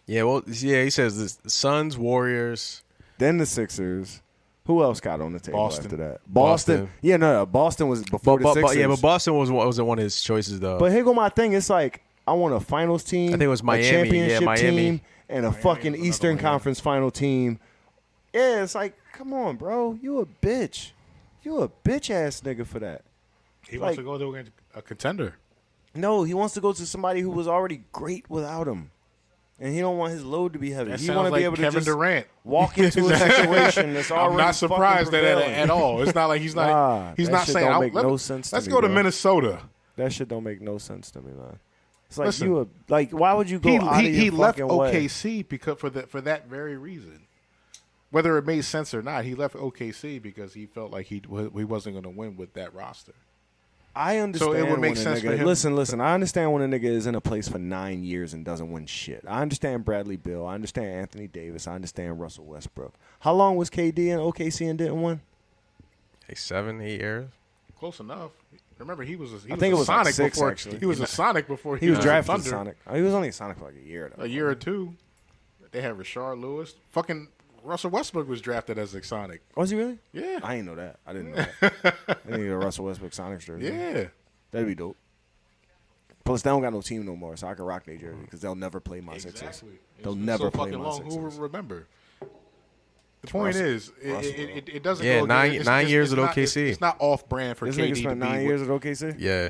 Yeah, well, yeah, he says the Suns, Warriors. Then the Sixers. Who else got on the table Boston. after that? Boston. Yeah, no. Boston was before the Sixers. Yeah, but Boston wasn't one of his choices though. But here go my thing. It's like I want a finals team. I think it was Miami. a championship Yeah, Miami. team, and a fucking was another Eastern one, yeah. Conference final team. Yeah, it's like, come on, bro. You a bitch. You a bitch ass nigga for that. he wants like- to go to a contender. No, he wants to go to somebody who was already great without him. And he don't want his load to be heavy. That He sounds want to like be able to Kevin just Durant. walk into a situation that's already I'm not surprised fucking at all. It's not like he's not. Nah, he's that not shit saying. don't make no sense to Let's me, go to bro. Minnesota. That shit don't make no sense to me, man. It's like Listen, why would you go out of He your left fucking way? OKC because for that very reason. Whether it made sense or not, he left OKC because he felt like he wasn't going to win with that roster. I understand. So it would make when a sense nigga, for him. Listen. I understand when a nigga is in a place for 9 years and doesn't win shit. I understand Bradley Beal. I understand Anthony Davis. I understand Russell Westbrook. How long was KD in OKC and didn't win? Like 7, 8 years. Close enough. Remember, he was. I think it was like Sonic 6, before. actually. He was a Sonic before He was a drafted as Thunder. Sonic. He was only a Sonic for like a year, though. A year or two. They had Rashard Lewis. Fucking Russell Westbrook was drafted as a Sonic. Was he really? Yeah. I didn't know that. I didn't know that. I need a Russell Westbrook Sonic jersey. Yeah. That'd be dope. Plus, they don't got no team no more, so I can rock their jersey because they'll never play my Sixers. Exactly. They'll It's been never so play fucking my long. Who Sixers. will remember? The point Russell- is, Russell, it doesn't. Yeah, go nine- against- nine years it's at not- OKC. It's not off brand for This KD nigga to spent be 9 years at OKC? Yeah.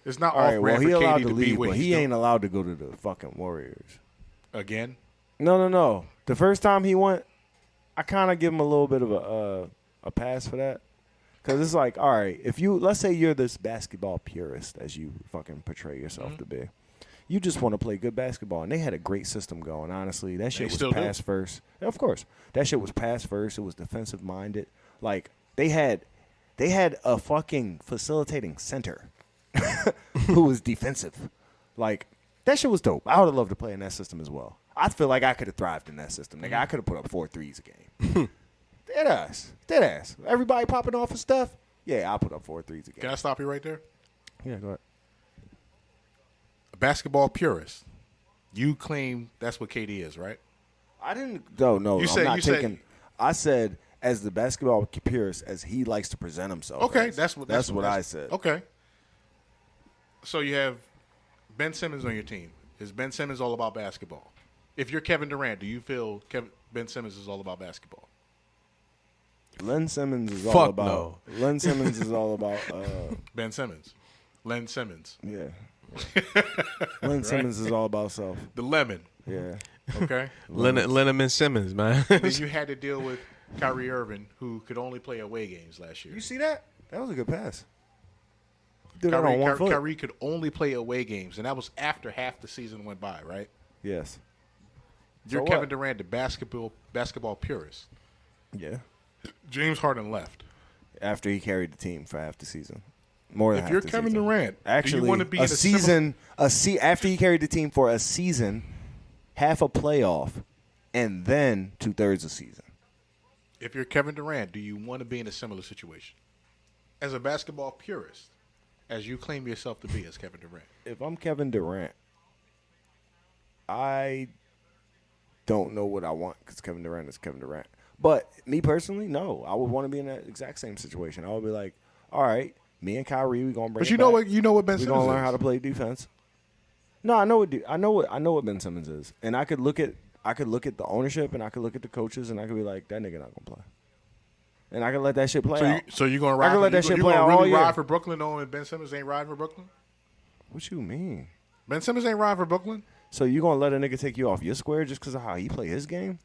It's not All off right, well, brand he for allowed KD to to be leave, what but he's he doing. ain't allowed to go to the fucking Warriors. Again. No. The first time he went, I kind of give him a little bit of a pass for that. Because it's like, all right, if you, let's say you're this basketball purist, as you fucking portray yourself to be. You just want to play good basketball. And they had a great system going, honestly. That shit was still do. pass first. Of course. That shit was pass first. It was defensive minded. Like, they had a fucking facilitating center who was defensive. Like, that shit was dope. I would have loved to play in that system as well. I feel like I could have thrived in that system. Nigga, I could have put up 4 threes a game. Dead ass. Everybody popping off and stuff. Yeah, I'll put up 4 threes a game. Can I stop you right there? Yeah, go ahead. A basketball purist. You claim that's what KD is, right? I didn't. No, You I'm said- not you said- taking. I said as the basketball purist as he likes to present himself. Okay, as. that's what I said. Okay. So you have Ben Simmons on your team. Is Ben Simmons all about basketball? If you're Kevin Durant, do you feel Ben Simmons is all about basketball? Len Simmons is all Fuck about. no. Len Simmons is all about. Ben Simmons. Len Simmons. Yeah. Len Simmons is all about self. The lemon. Yeah. Okay. Linneman Simmons, man. Then you had to deal with Kyrie Irving, who could only play away games last year. You see that? That was a good pass. Did that on one foot. Kyrie could only play away games, and that was after half the season went by, right? Yes. You're what? Kevin Durant, the basketball purist. Yeah. James Harden left. After he carried the team for half the season. More than If half you're the Kevin season. Durant, Actually, do you want to be a in a season, after he carried the team for a season, half a playoff, and then 2/3 a season. If you're Kevin Durant, do you want to be in a similar situation? As a basketball purist, as you claim yourself to be as Kevin Durant. If I'm Kevin Durant, I don't know what I want because Kevin Durant is Kevin Durant. But me personally, no. I would want to be in that exact same situation. I would be like, all right, me and Kyrie, we gonna bring. But it you know back. what Ben We're Simmons gonna learn is. how to play defense. No, I know what Ben Simmons is, and I could look at the ownership, and I could look at the coaches, and I could be like, that nigga not gonna play, and I can let that shit play out. So you're gonna I ride? can let that shit you play gonna out all really year. ride for Brooklyn, knowing Ben Simmons ain't riding for Brooklyn? What you mean? Ben Simmons ain't riding for Brooklyn. So you gonna let a nigga take you off your square just because of how he play his game?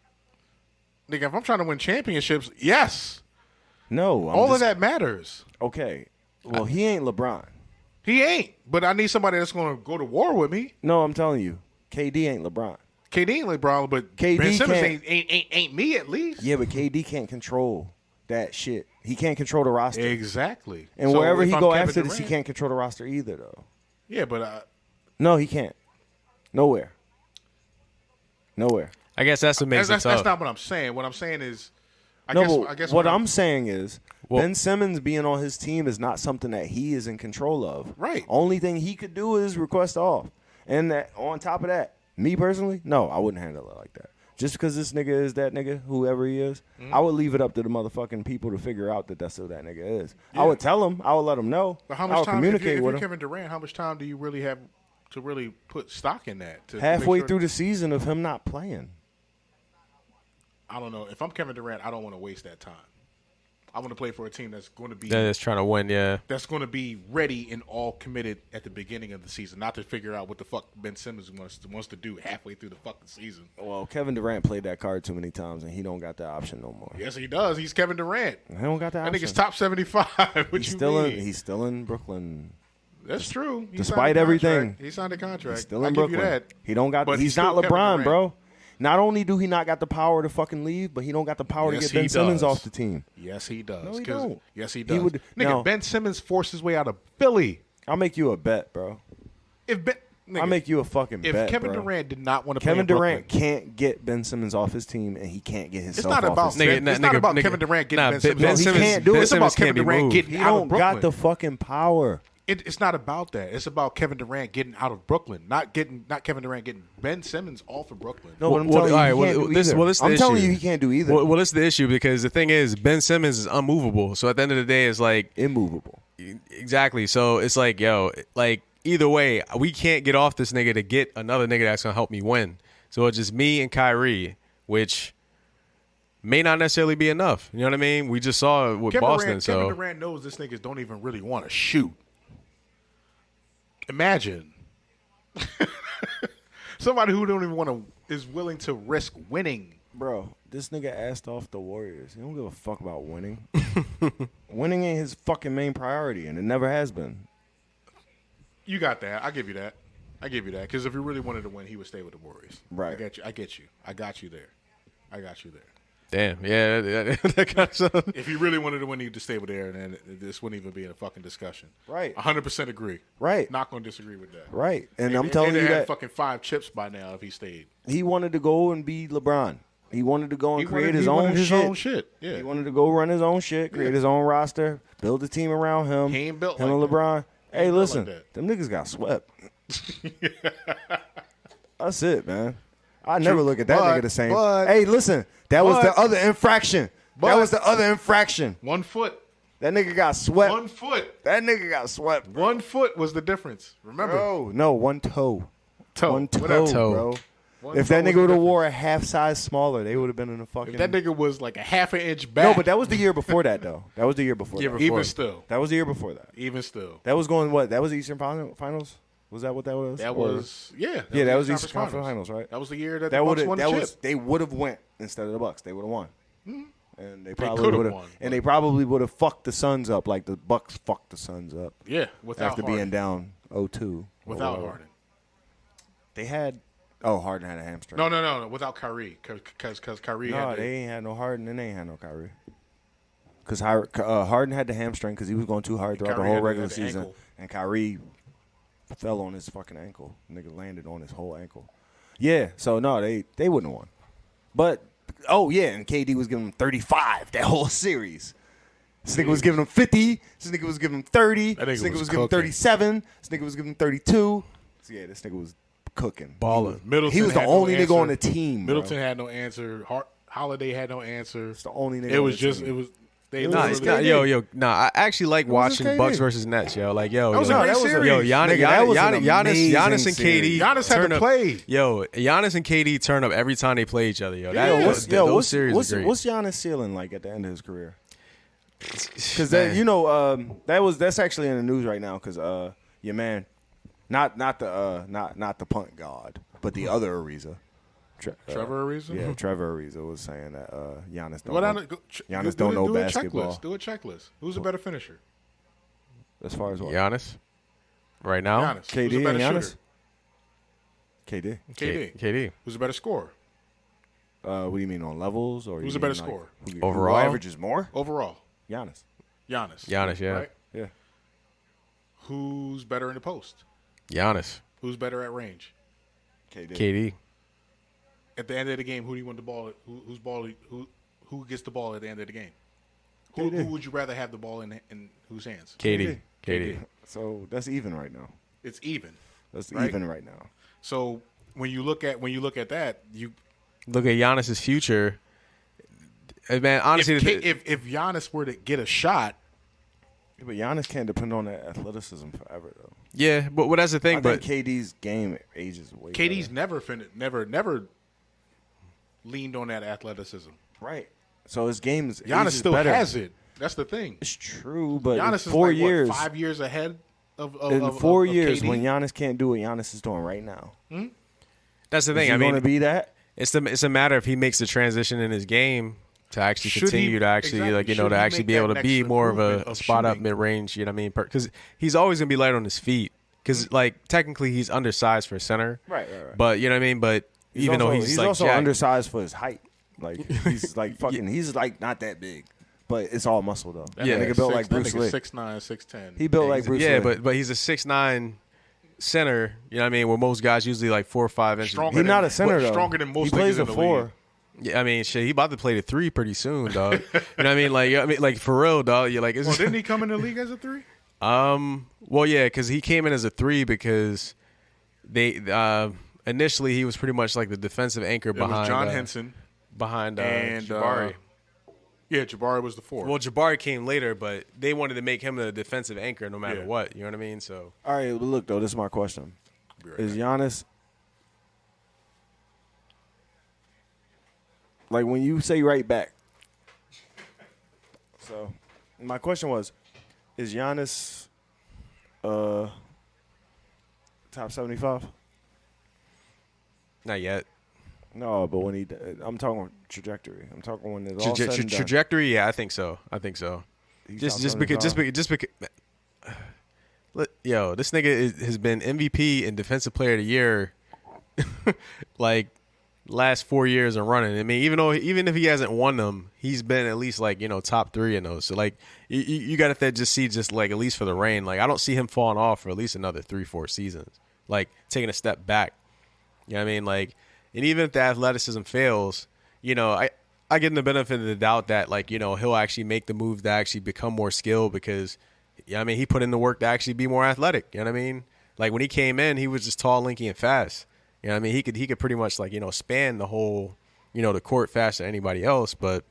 Nigga, if I'm trying to win championships, yes. No, All of that matters. Okay. Well, he ain't LeBron. He ain't. But I need somebody that's going to go to war with me. No, I'm telling you, KD ain't LeBron. KD ain't LeBron, but KD Ben Simmons can't- ain't me at least. Yeah, but KD can't control that shit. He can't control the roster. Exactly. And So wherever if he I'm go Kevin after this, he Durant- can't control the roster either, though. Yeah, but No, he can't. Nowhere. I guess that's what makes it tough. that's not what I'm saying. What I'm saying is, I guess what I'm saying is, Ben Simmons being on his team is not something that he is in control of. Right. Only thing he could do is request off. And that, on top of that, me personally, no, I wouldn't handle it like that. Just because this nigga is that nigga, whoever he is, I would leave it up to the motherfucking people to figure out that that's who that nigga is. Yeah. I would tell him. I would let him know. But how I much would time? communicate If with you're him. Kevin Durant, how much time do you really have to really put stock in that? To Halfway make sure through the season of him not playing. I don't know. If I'm Kevin Durant, I don't want to waste that time. I want to play for a team that's going to be That is trying to win, yeah. that's going to be ready and all committed at the beginning of the season, not to figure out what the fuck Ben Simmons wants to do halfway through the fucking season. Well, Kevin Durant played that card too many times, and he don't got that option no more. Yes, he does. He's Kevin Durant. He don't got that That option. nigga's top 75. What he's you still mean? he's still in Brooklyn. That's true. He Despite signed a everything. contract. He signed a contract. He's still I in give Brooklyn. you that. He don't got. But He's still not Kevin LeBron, Durant. bro. Not only do he not got the power to fucking leave, but he don't got the power Yes, to get Ben he Simmons does. off the team. Yes, he does. No, he 'Cause- don't. Yes, he He does. would- Nigga, now- Ben Simmons forced his way out of Philly. I'll make you a bet, bro. If Ben, nigga, I'll make you a fucking if bet, Kevin bro. Durant did not want to play Kevin in Brooklyn, Durant can't get Ben Simmons off his team, and he can't get it's himself not off about his team. it's not about Kevin Durant getting Ben Simmons. Ben off his Simmons- team. can't do it. It's Ben about Simmons Kevin can't be Durant moved. getting He out of don't Brooklyn. got the fucking power. It's not about that. It's about Kevin Durant getting out of Brooklyn, not Kevin Durant getting Ben Simmons off of Brooklyn. No, but I'm Well, telling you, all right, he well, can't do this- either. well, this is the I'm telling issue. you, he can't do either. Well, this is the issue because the thing is, Ben Simmons is unmovable. So at the end of the day, it's like, Immovable. exactly. So it's like, yo, like either way, we can't get off this nigga to get another nigga that's gonna help me win. So it's just me and Kyrie, which may not necessarily be enough. You know what I mean? We just saw it with Boston. Kevin Durant knows this niggas don't even really want to shoot. Imagine somebody who don't even want to is willing to risk winning. Bro, this nigga asked off the Warriors. He don't give a fuck about winning. Winning ain't his fucking main priority, and it never has been. You got that. I give you that. Because if he really wanted to win, he would stay with the Warriors. Right. I get you. I got you there. Damn, yeah, that kind of stuff. If he really wanted to win, he'd just stay with there, and then this wouldn't even be a fucking discussion. Right. 100% agree. Right. Not going to disagree with that. Right. And I'm telling they'd you have that fucking 5 chips by now if he stayed. he wanted to go and be LeBron. He wanted to go and create his own shit. Yeah. He wanted to go run his own shit, create his own roster, build a team around him. He ain't built him like and that. LeBron. He Hey, ain't built listen, like that. them niggas got swept. That's it, man. I never look at that nigga the same. but- Hey, listen, that was the but- other infraction. That but- was the other infraction. 1 foot. That nigga got swept. 1 foot. That nigga got swept. 1 foot was the difference. Remember? No, one toe. Toe. One toe, Whatever. bro. One If toe that was nigga the would have difference. wore a half size smaller, they would have been in the fucking. If that nigga was like a half an inch back. No, but that was the year before that, though. That was the year before. that. even still. That was the year before that. Even still. That was going what? That was the Eastern Finals. Was that what that was? That Or- was yeah. Yeah, that was the Eastern Conference Finals, right? That was the year that That the would Bucks won the that chip. was they would have went instead of the Bucks. They would have won. And they probably coulda would have won, and they probably would have fucked the Suns up like the Bucks fucked the Suns up Yeah, without after Harden. being down 0-2. or Without whatever. Harden. They had Harden had a hamstring. No. Without Kyrie, because Kyrie No, had. they ain't had no Harden and they ain't had no Kyrie. Because Harden had the hamstring because he was going too hard throughout the Kyrie whole had the regular season. ankle. And Kyrie fell on his fucking ankle. Nigga landed on his whole ankle. Yeah, so no, they wouldn't have won. But, and KD was giving him 35 that whole series. This nigga was giving him 50. This nigga was giving him 30. That nigga This nigga was was giving him cooking. 37. This nigga was giving him 32. So yeah, this nigga was cooking. Balling. Middleton He was the had only no nigga on answer. the team. bro. Middleton had no answer. Holiday had no answer. It's the only nigga It on was the just team. it was. They was Nah, just it's not, KD. I actually like was just watching KD. Bucks versus Nets, yo. Like, yo, That was a yo, great that was a- series. Yo, Giannis, Nigga, that was an Giannis amazing and series. KD. Giannis had turn to up- play. Yo, Giannis and KD turn up every time they play each other, yo. Yeah. Those series are great. What's Giannis' ceiling like at the end of his career? Because Man. that's actually in the news right now. Because your man, not the punt god, but the other Ariza, Trevor Ariza? Yeah, Trevor Ariza was saying that Giannis Go down. Giannis don't know do basketball. Do a checklist. Who's a better finisher? As far as what? Giannis, right now. Giannis. Who's a KD better and Giannis? shooter? KD. KD. Who's a better scorer? What do you mean on levels or Who's you a better mean, scorer? Who Overall? averages more? Overall, Giannis. Giannis. Giannis, yeah. Right? Yeah. Who's better in the post? Giannis. Who's better at range? KD. At the end of the game, who do you want the ball? Who gets the ball at the end of the game? Who would you rather have the ball in whose hands? KD. KD. So that's even right now. It's even. That's Right? even right now. So when you look at that, you Look at Giannis's future. Man, honestly, if Giannis were to get a shot, Yeah, but Giannis can't depend on that athleticism forever, though. yeah, but that's the thing. I But think KD's game ages way KD's better. never leaned on that athleticism. Right. So his game's Giannis ages still better. has it. That's the thing. It's true, but Giannis in is 4 like, years, 5 years ahead of in 4 years, KD? when Giannis can't do what Giannis is doing right now, that's the is thing. he I going mean, to be that? it's a matter if he makes the transition in his game to actually Should he- continue to actually exactly. like Should to he actually make be able that to be next more of improvement a of spot up shooting? mid range. You know what I mean? Because he's always gonna be light on his feet. Because like technically he's undersized for a center. Right. But you know what I mean. But even though he's like also jacked- undersized for his height. Like he's like fucking. He's like not that big, but it's all muscle though. Yeah. Nigga built like Bruce Lee. 6'9", 6'10". He built like Bruce yeah, Lee. but he's a 6'9" center. You know what I mean? Where most guys usually like 4 or 5 inches. Stronger He's not than- a center though. Stronger than most He plays niggas a in the 4. league. Yeah, I mean, shit, he about to play the 3 pretty soon, dog. You know what I mean? Like for real, dog. You're like, it's Well, didn't he come in the league as a 3? Well, yeah, because he came in as a 3 because they initially he was pretty much like the defensive anchor It behind was John Henson behind and Jabari. Yeah, Jabari was the 4. Well, Jabari came later, but they wanted to make him the defensive anchor no matter Yeah. what. You know what I mean? So All right, but look though, this is my question: Be right is back. Giannis like when you say right back? So, my question was: is Giannis top 75? not yet. No, but when I'm talking trajectory. I'm talking when it's all said and done. Trajectory, yeah, I think so. He's Just top because 75. yo, this nigga has been MVP and Defensive Player of the Year like last 4 years and running. I mean, even if he hasn't won them, he's been at least like top 3 in those. So like you got to just see just like at least for the reign. Like I don't see him falling off for at least another 3-4 seasons. Like taking a step back. You know what I mean? Like, and even if the athleticism fails, I get in the benefit of the doubt that like he'll actually make the move to actually become more skilled because. Yeah, I mean, he put in the work to actually be more athletic. You know what I mean? Like when he came in, he was just tall, lanky, and fast. You know what I mean? He could pretty much like span the whole the court faster than anybody else. But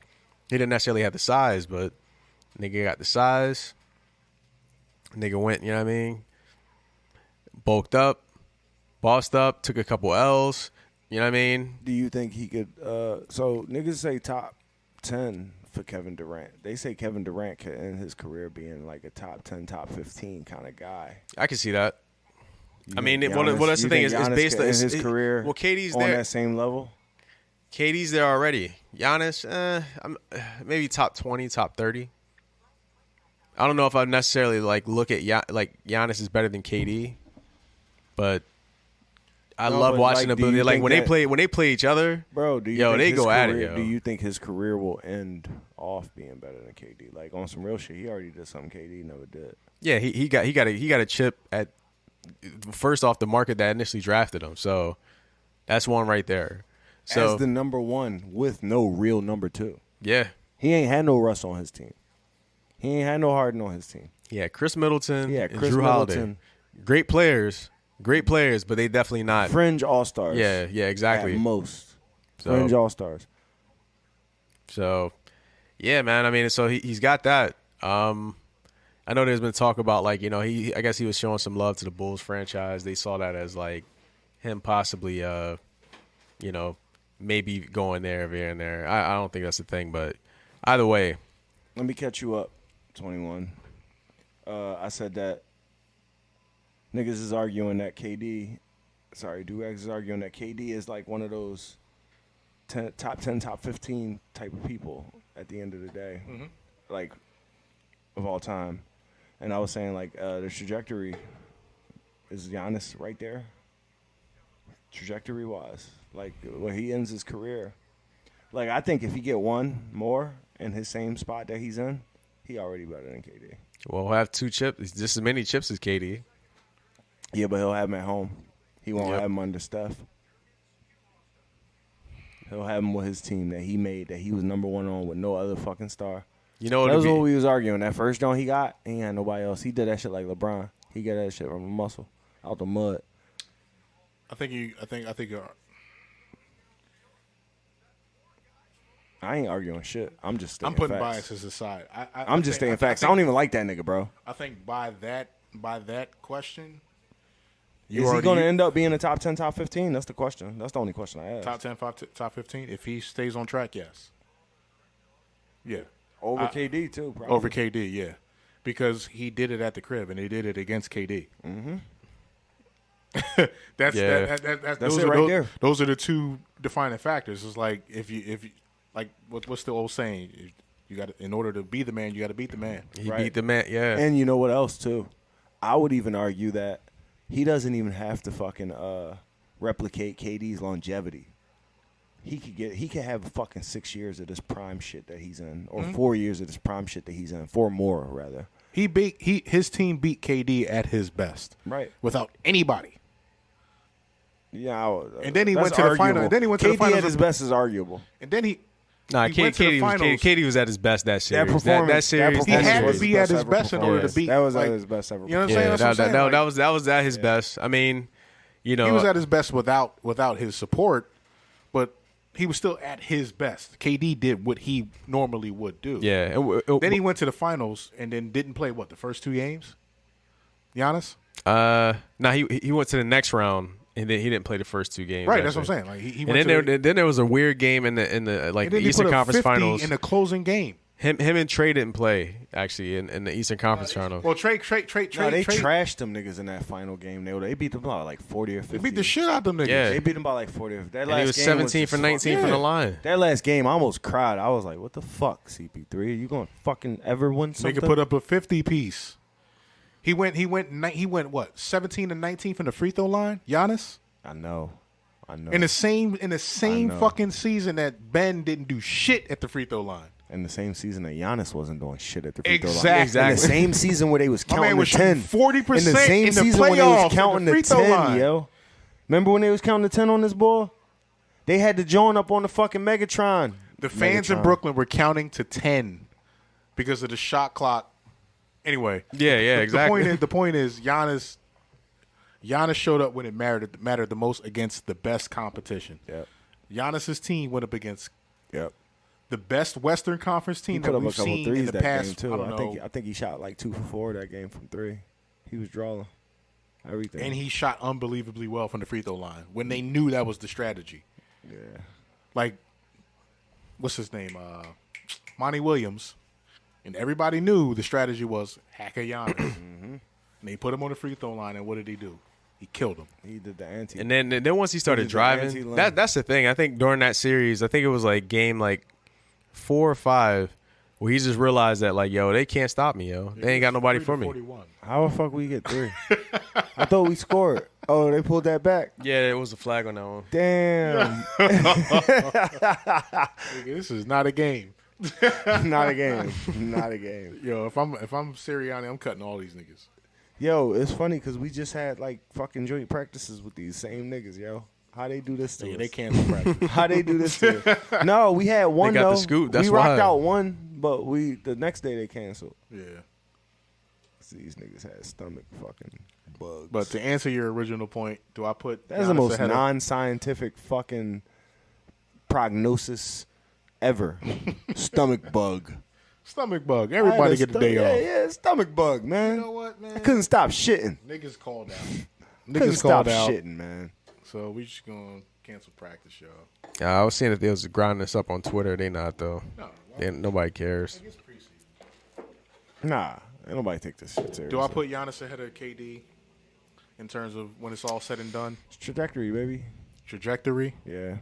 he didn't necessarily have the size. But nigga got the size. Nigga went. You know what I mean? Bulked up, bossed up, took a couple L's. You know what I mean? Do you think he could? So niggas say top 10 for Kevin Durant. They say Kevin Durant could end his career being like a top 10, top 15 kind of guy. I can see that. You I mean, think well, Giannis- that's the you thing. think It's Giannis based could on end his career. Well, KD's on there. that same level. KD's there already. Giannis, I'm maybe top 20, top 30. I don't know if I necessarily like look at Giannis is better than KD, but I No, love but, watching like, the do you ability. Like think when they play each other. Bro, do you Yo, think they his go at it, career- yo. Do you think his career will end off being better than KD? Like on some real shit, he already did something KD never did. Yeah, he got a chip at first off the market that initially drafted him. So that's one right there. So As the number 1 with no real number 2. yeah, He ain't had no Russ on his team. He ain't had no Harden on his team. he had Chris Middleton Yeah, and Chris Drew Holiday. Middleton. Great players, but they definitely not. Fringe All-Stars. Yeah, exactly. At most. So- Fringe All-Stars. So, yeah, man. I mean, so he's got that. I know there's been talk about like I guess he was showing some love to the Bulls franchise. They saw that as like him possibly maybe going there here and there. I don't think that's the thing, but either way, Let me catch you up, 21. I said that niggas is arguing that KD – sorry, Durex is arguing that KD is like one of those top 10, top 15 type of people at the end of the day, like of all time. And I was saying like the trajectory is Giannis right there. Trajectory wise, like when he ends his career, like I think if he get one more in his same spot that he's in, he already better than KD. Well, he'll have 2 chips, just as many chips as KD. Yeah, but he'll have him at home. He won't have him under Steph. He'll have him with his team that he made, that he was number one on with no other fucking star. You know That was what we was arguing. That first joint he got, he ain't had nobody else. He did that shit like LeBron. He got that shit from the muscle, out the mud. I think you I ain't arguing shit. I'm just stating I'm putting facts. biases aside. I'm just stating facts. I don't even like that nigga, bro. I think by that question, Is he going to end up being a top 10, top 15? That's the question. That's the only question I asked. top 10, top 15. If he stays on track, yes. Yeah. Over KD, too, probably. Over KD, yeah. Because he did it at the crib, and he did it against KD. Mm-hmm. That's That's it right there. Those are the two defining factors. It's like if you like what's the old saying? You got in order to be the man, you got to beat the man. He beat the man, yeah. And you know what else, too? I would even argue that he doesn't even have to fucking replicate KD's longevity. He could have fucking 6 years of this prime shit that he's in, or 4 years of this prime shit that he's in, 4 more rather. His team beat KD at his best, Right? Without anybody. Yeah, And then he that's went to the final. arguable. And then he went to the KD finals. at his best is arguable. And then he Nah, he went to the finals. KD was at his best that series. That performance, that series, He had was to be his at his ever best in order to performance. beat. That was like, at his best ever. You know what I'm yeah, saying? That's what I'm saying. that was at his best. I mean, you know, He was at his best without his support, but he was still at his best. KD did what he normally would do. yeah. Then he went to the finals and then didn't play the first 2 games. Giannis. he went to the next round and then he didn't play the first 2 games. Right, that's what I'm actually. saying. Like he And went then there was a weird game in the like and the then he Eastern put up Conference 50 Finals. in the closing game. Him and Trey didn't play actually in the Eastern Conference Finals. Well, Trey. No, they trashed them niggas in that final game. They beat them by like 40 or 50. They beat the shit out them niggas. Yeah. They beat them by like 40 or 50. That And last he was game 17 for just 19 from the line. That last game, I almost cried. I was like, what the fuck, CP3? Are you going to fucking ever win something? Nigga put up a 50 piece. He went what 17 and 19 from the free throw line. Giannis. I know. In the same know. fucking season that Ben didn't do shit at the free throw line. In the same season that Giannis wasn't doing shit at the free throw line. Exactly. In the same season where they was My counting man was to 10. shooting 40% in the same in the season when they playoffs was at counting the free to throw 10, line. yo. Remember when they was counting to 10 on this ball? They had to join up on the fucking Megatron. The fans in Brooklyn were counting to 10 because of the shot clock. Anyway, exactly. The point is Giannis showed up when it mattered the most against the best competition. Yep. Giannis's team went up against Yep. the best Western Conference He team put that up a we've couple seen threes in the that past. game too. I don't know. I think he shot like 2 for 4 that game from 3. He was drawing everything. And he shot unbelievably well from the free throw line when they knew that was the strategy. Yeah. Like, what's his name? Monty Williams. And everybody knew the strategy was hack a Giannis. And they put him on the free throw line, and what did he do? He killed him. He did the anti. And then once he started did the driving, anti-line. that's the thing. I think during that series, I think it was like game like 4 or 5, where he just realized that like, yo, they can't stop me, yo. They ain't got nobody for me. 41. How the fuck we get 3? I thought we scored. Oh, they pulled that back. Yeah, it was a flag on that one. Damn. Nigga, this is not a game. Not a game. Not a game. Yo, if I'm Sirianni, I'm cutting all these niggas. Yo, it's funny because we just had like fucking joint practices with these same niggas, yo. How they do this to Yeah, us? they canceled practice. How they do this to us? No, we had one They got though. the scoop, that's we rocked why. out one, but the next day they canceled. Yeah. These niggas had stomach fucking bugs. But to answer your original point, do I put that's the Giannis most ahead of- non-scientific fucking prognosis ever. Stomach bug. Stomach bug. Everybody get a day off. Yeah, stomach bug, man. You know what, man? I couldn't stop shitting. Niggas called out. Couldn't Niggas stop called out. shitting, man. So we just gonna cancel practice, y'all. I was seeing that they was grinding this up on Twitter. They not though. Nobody cares. It's preseason. Nah, ain't nobody take this shit seriously. Do I put Giannis ahead of KD in terms of when it's all said and done? It's trajectory, baby? Trajectory? Yeah.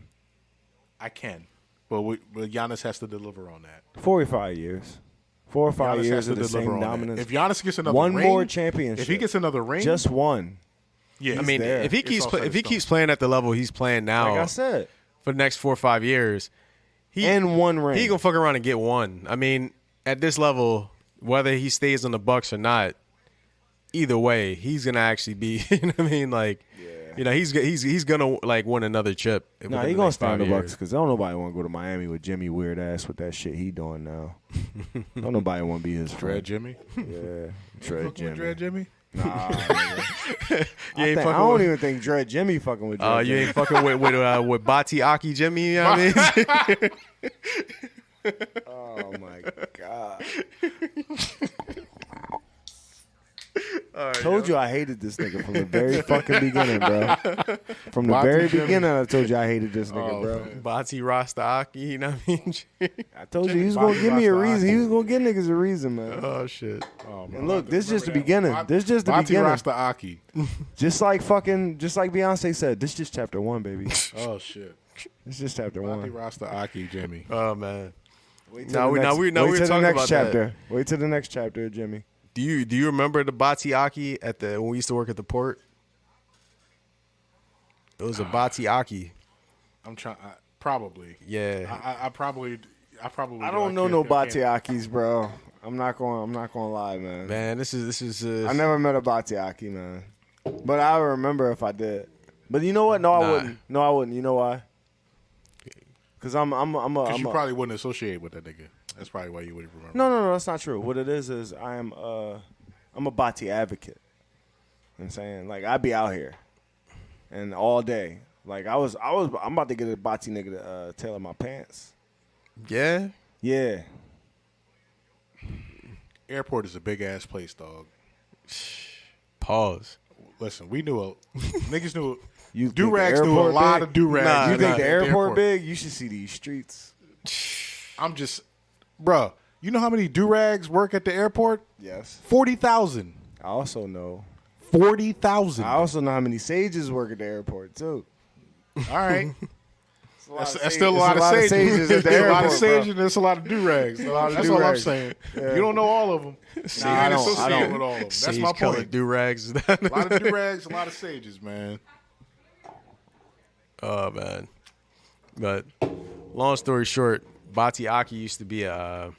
I can, but Giannis has to deliver on that. 4 or 5 years. 4 or 5 Giannis years has to of the deliver same on that. dominance. If Giannis gets another one ring, more championship. if he gets another ring, just one. yeah, I mean, there. if he It's keeps all set in stone. playing at the level he's playing now, Like I said, for the next 4 or 5 years, and one ring. he gonna fuck around and get one. I mean, at this level, whether he stays on the Bucks or not, either way, he's gonna actually be. You know what I mean? Like, you know, he's gonna like win another chip. Nah, he gonna stay on the Bucks because don't nobody want to go to Miami with Jimmy weird ass with that shit he doing now. Don't nobody want to be his Dread friend. Jimmy, Yeah, Fucking Dread with Jimmy. Dread Jimmy. Nah, nigga. You ain't I fucking don't with- even think Dread Jimmy fucking with Dread You Jimmy. ain't fucking with Bati Aki Jimmy. You know what I mean? Oh my god. Told you I hated this nigga from the very fucking beginning, bro. From the Bati very Jimmy. beginning, I told you I hated this nigga, Oh, bro. man. Bati Rasta Aki. You know what I mean? I told you he was gonna Bati give me a Rasta reason. He Aki. was gonna give niggas a reason, man. Oh shit. Oh, man. And look, this is just the Remember beginning. that. This just the Bati beginning. Rasta Aki. Just like Beyonce said, this just chapter 1, baby. Oh shit. It's just chapter Bati 1. Rasta Aki Jimmy. Oh man. Wait No, we wait were till the talking next about chapter. that. Wait till the next chapter, Jimmy. Do you remember the Bati Aki when we used to work at the port? It was a Bati Aki. I'm trying. Probably. Yeah. I probably. I don't know no Batiakis, bro. I'm not gonna lie, man. Man, this is. I never met a Batiaki, man. But I remember if I did. But you know what? No, I Nah. wouldn't. No, I wouldn't. You know why? Because I'm Because you a probably wouldn't associate with that nigga. That's probably why you wouldn't remember. No, that's not true. What it is I'm a Bati advocate. You know what I'm saying, like, I'd be out here and all day. Like I'm about to get a Bati nigga to tailor my pants. Yeah. Yeah. Airport is a big ass place, dog. Pause. Listen, we knew niggas knew. You think Do rags the knew a airport lot big? of do rags. Nah, You think nah. the airport big? You should see these streets. I'm just, bruh. You know how many do rags work at the airport? Yes. 40,000. I also know. 40,000. I also know how many sages work at the airport too. All right. That's That's still a lot of sages. at the There's a lot airport, of sages. There's a lot of do rags. That's all I'm do-rags. saying. You don't know all of them. Nah, I You ain't don't. associated with all of them. That's my point. Do rags. A lot of do rags. A lot of sages, man. Oh man. But long story short, Bati Aki used to be a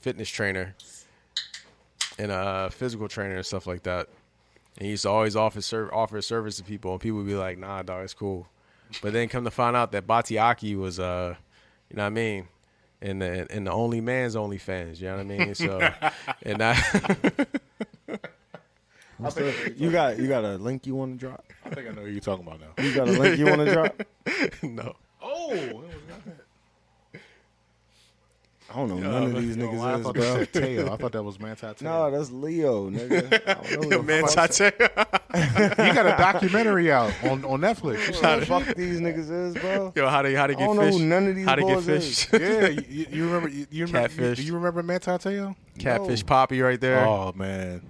fitness trainer and a physical trainer and stuff like that. And he used to always offer service to people, and people would be like, "Nah, dog, it's cool." But then come to find out that Bati Aki was, you know what I mean, in the only man's only fans. You know what I mean? So, and that. You got a link you want to drop? I think I know who you're talking about now. You got a link you want to drop? No. Oh, I don't know none of these I niggas is, thought you bro. said Teo. I thought that was Manti Teo. No, that's Leo, nigga. I don't know who the Man, fuck- He got a documentary out on Netflix. who the fuck these niggas is, bro. Yo, how to I get don't know fish? who none of these How to get boys is. fish? Yeah, you remember? You remember? Catfish. Do you remember Manti Teo? Catfish Poppy right there. Oh man,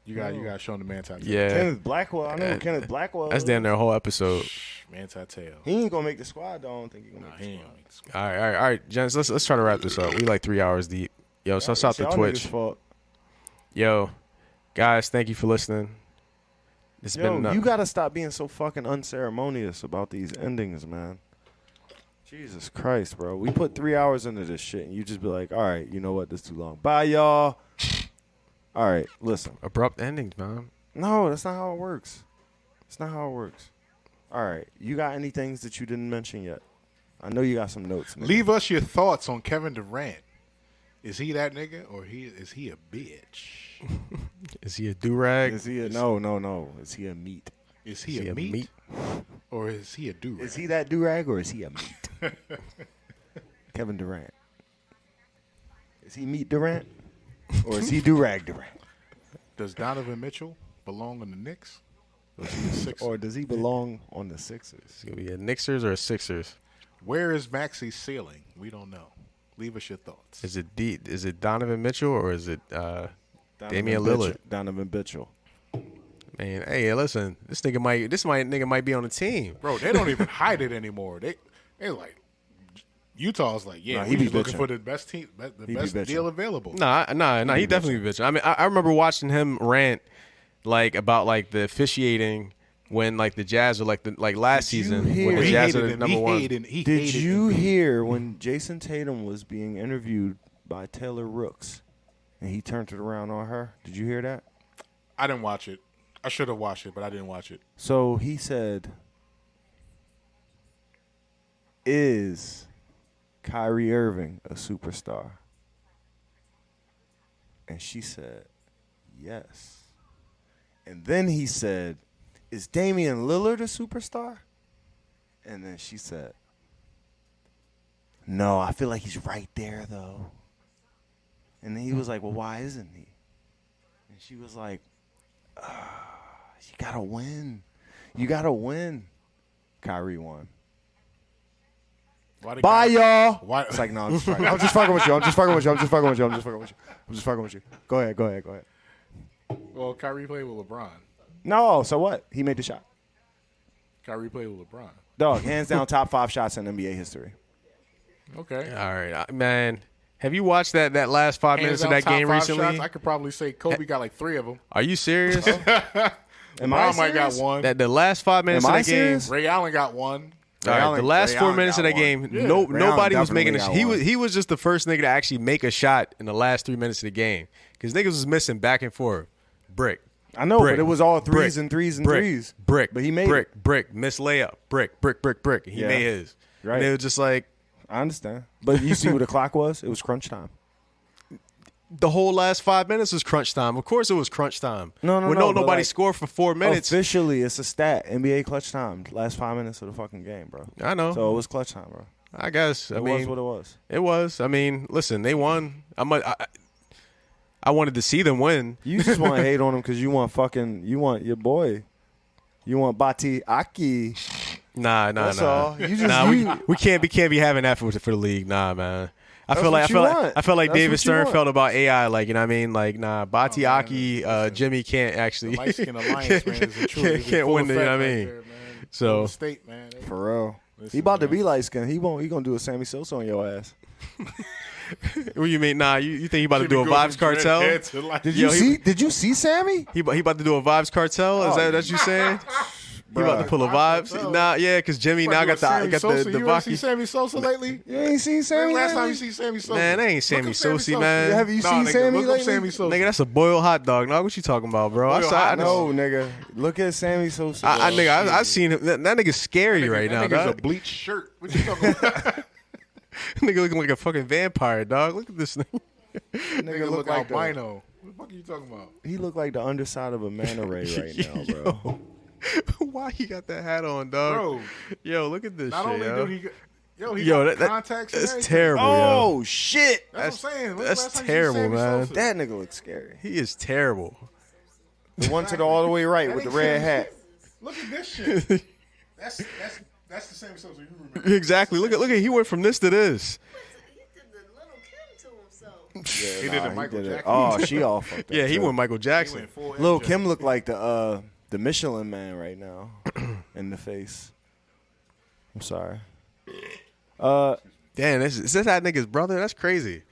you got to show him the Manti Teo. Yeah. Kenneth Blackwell. I know who Kenneth Blackwell That's is. damn near a whole episode. Manti Teo. He ain't gonna make the squad, though. I don't think he gonna Nah, make the he ain't squad. gonna make the squad. All right, gents. Let's try to wrap this up. We like 3 hours deep. Yo, so out It's the y'all Twitch. niggas' fault. Yo, guys, thank you for listening. It's Yo, been you gotta stop being so fucking unceremonious about these endings, man. Jesus Christ, bro. We put 3 hours into this shit, and you just be like, all right, you know what? This is too long. Bye, y'all. All right, listen. abrupt endings, man. No, that's not how it works. It's not how it works. All right, you got any things that you didn't mention yet? I know you got some notes. Nigga. Leave us your thoughts on Kevin Durant. Is he that nigga or is he a bitch? Is he a do-rag? Is he a no? Is he a meat? Is he, he a a meat, meat? or is he a do? Is he that do-rag or is he a meat? Kevin Durant. Is he meat Durant or is he do-rag Durant? Does Donovan Mitchell belong in the Knicks? Or is he a Sixer? Or does he belong on the Sixers? Is he gonna be a Knicksers or a Sixers? Where is Maxi's ceiling? We don't know. Leave us your thoughts. Is it Donovan Mitchell or is it Damian Lillard? Donovan Mitchell. Man, hey, listen, this nigga might be on the team. Bro, they don't even hide it anymore. They like Utah's like, yeah, Nah, he we be just looking bitching. for the best team, the He be best bitching. deal available. Nah, he definitely be bitching. I mean, I remember watching him rant like about like the officiating when like the Jazz were like last season when hear- the He Jazz hated were him. number He one. hated. He Did hated you Embiid. hear when Jason Tatum was being interviewed by Taylor Rooks and he turned it around on her? Did you hear that? I didn't watch it. I should have watched it, but I didn't watch it. So he said, "Is Kyrie Irving a superstar?" And she said, "Yes." And then he said, "Is Damian Lillard a superstar?" And then she said, "No, I feel like he's right there, though." And then he was like, "Well, why isn't he?" And she was like, "You gotta win. You gotta win." Kyrie won. Why did Bye, y'all. Why? It's like, no, I'm just fucking, I'm just fucking with you. I'm just fucking with you. I'm just fucking with you. I'm just fucking with you. I'm just fucking with you. Go ahead. Well, Kyrie played with LeBron. No, so what? He made the shot. Kyrie played with LeBron. Dog, hands down, top 5 shots in NBA history. Okay. All right, man. Have you watched that last 5 minutes of Hands that down, game top 5 recently? shots, I could probably say Kobe got like 3 of them. Are you serious? Am I LeBron might got serious? one. That the last 5 minutes Am of I that game. serious? Ray Allen got one. All right, the last Ray 4 Allen minutes of got that game, one. Yeah. Ray Allen nobody was making definitely a. got one. He was just the first nigga to actually make a shot in the last 3 minutes of the game because niggas was missing back and forth, brick. I know, brick, but it was all brick, threes and threes and brick, threes. Brick, But he made brick, it. brick, miss layup, brick. He Yeah. made his. Right. And it was just like I understand. But you see what the clock was? It was crunch time. the whole last 5 minutes was crunch time. Of course, it was crunch time. No, when but nobody like, scored for 4 minutes. Officially, it's a stat. NBA clutch time. Last 5 minutes of the fucking game, bro. I know. So it was clutch time, bro. I guess. I It mean, was what it was. it was. I mean, listen, they won. I wanted to see them win. You just want to hate on him because you want your boy. You want Bati Aki. Nah. That's all. You just Nah, you, we can't be having that for the league. Nah, man. I That's feel what you want. like That's David what you Stern want. felt about AI. Like, you know what I mean? Like, nah, Batiaki, listen. Jimmy can't actually The light-skin alliance, man, is a true. can't win. You know what I mean? So- Golden State, man. for real. Listen, He about to man. be light skinned. He gonna do a Sammy Sosa on your ass. What you mean? Nah, you think he about to do a Vibes Cartel? Did Yo, Did you see Sammy? He about to do a Vibes Cartel? Is that what you saying? He about to pull a Vibes? Cartel. Nah, yeah, because Jimmy now got the You ever see Baki. Sammy Sosa lately? You ain't seen When Sammy last time lately? you see Sammy Sosa? Man, that ain't Look Sammy up Sammy Sosa, man. Have you Nah, seen nigga, Sammy look lately? up Sammy Sosa. Nigga, that's a boiled hot dog. Nah, what you talking about, bro? Boiled hot No, nigga. Look at Sammy Sosa. I seen him. That nigga's scary right now, That nigga's a dog. bleached shirt. What you talking about? Nigga looking like a fucking vampire, dog. Look at this thing. Nigga look like albino. What the fuck are you talking about? He look like the underside of a manta ray right now, bro. Why he got that hat on, dog? Bro, Yo, look at this not shit, only yo. did he got That- contacts and that's everything. terrible, yo. Oh shit! That's what I'm saying. When's the that's last time you seen terrible, Sammy man. Sosa? That nigga looks scary. He is terrible. The one to the all the way right That with the ain't red Sammy hat. Sosa. Look at this shit. That's the Sammy Sosa you remember. Exactly. Look at he went from this to this. He did the little Kim to himself. He did a Michael Jackson. Oh, she all fucked up. Yeah, he too. went Michael He Jackson. went full Lil MJ. Kim looked like the Michelin Man right now in the face. I'm sorry. Damn, is this that nigga's brother? That's crazy.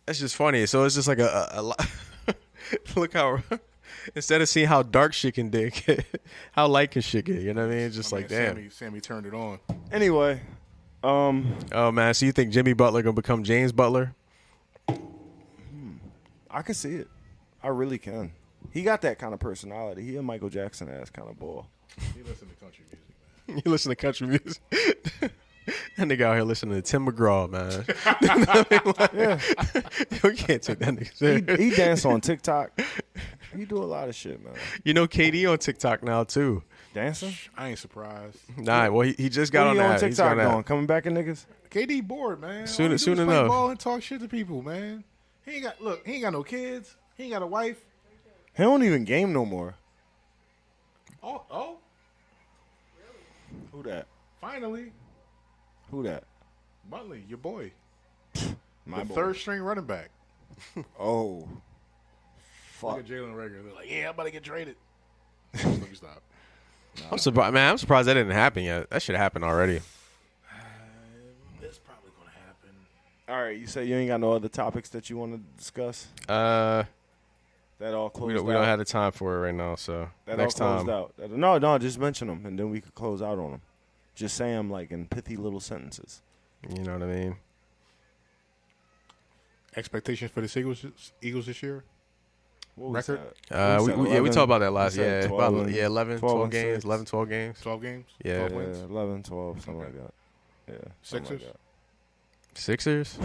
That's just funny. So it's just like a lot. Look how instead of seeing how dark shit can get, how light can shit get. You know what I mean? It's just My like, man, damn. Sammy turned it on. Anyway, Oh man, so you think Jimmy Butler gonna become James Butler? I can see it. I really can. He got that kind of personality. He a Michael Jackson ass kind of boy. He listened to country music, man. You listen to country music. That nigga out here listening to Tim McGraw, man. You can't take that nigga serious. He dance on TikTok. He do a lot of shit, man. You know KD on TikTok now too. Dancing? I ain't surprised. Nah, well he just got What on he on that. He's TikTok on that. going? Coming back at niggas? KD bored, man. Soon- All he do soon is play enough. ball and talk shit to people, man. He ain't got no kids. He ain't got a wife. He don't even game no more. Oh, Who that? finally, Who that? Butler, your boy, My the boy. third string running back. Oh. Look Fuck. at Jalen Rager. They're like, yeah, I'm about to get traded. Let me stop. I'm surprised, man. I'm surprised that didn't happen yet. That should happen already. It's probably All right, you say you ain't got no other topics that you want to discuss? Uh, That all closed we out? don't have the time for it right now. So That next all closed time. out. No, just mention them, and then we could close out on them. Just say them like in pithy little sentences. You know what I mean? Expectations for the Eagles this year? What was Record? that? We said we 11? talked about that last. We said Yeah, 12 about, and- 11, 12 12 and games, 6. 11, 12 games. 12 games? Yeah. 12 Yeah, wins? 11, 12, something Okay. like that. Yeah. something Sixers? Like Sixers.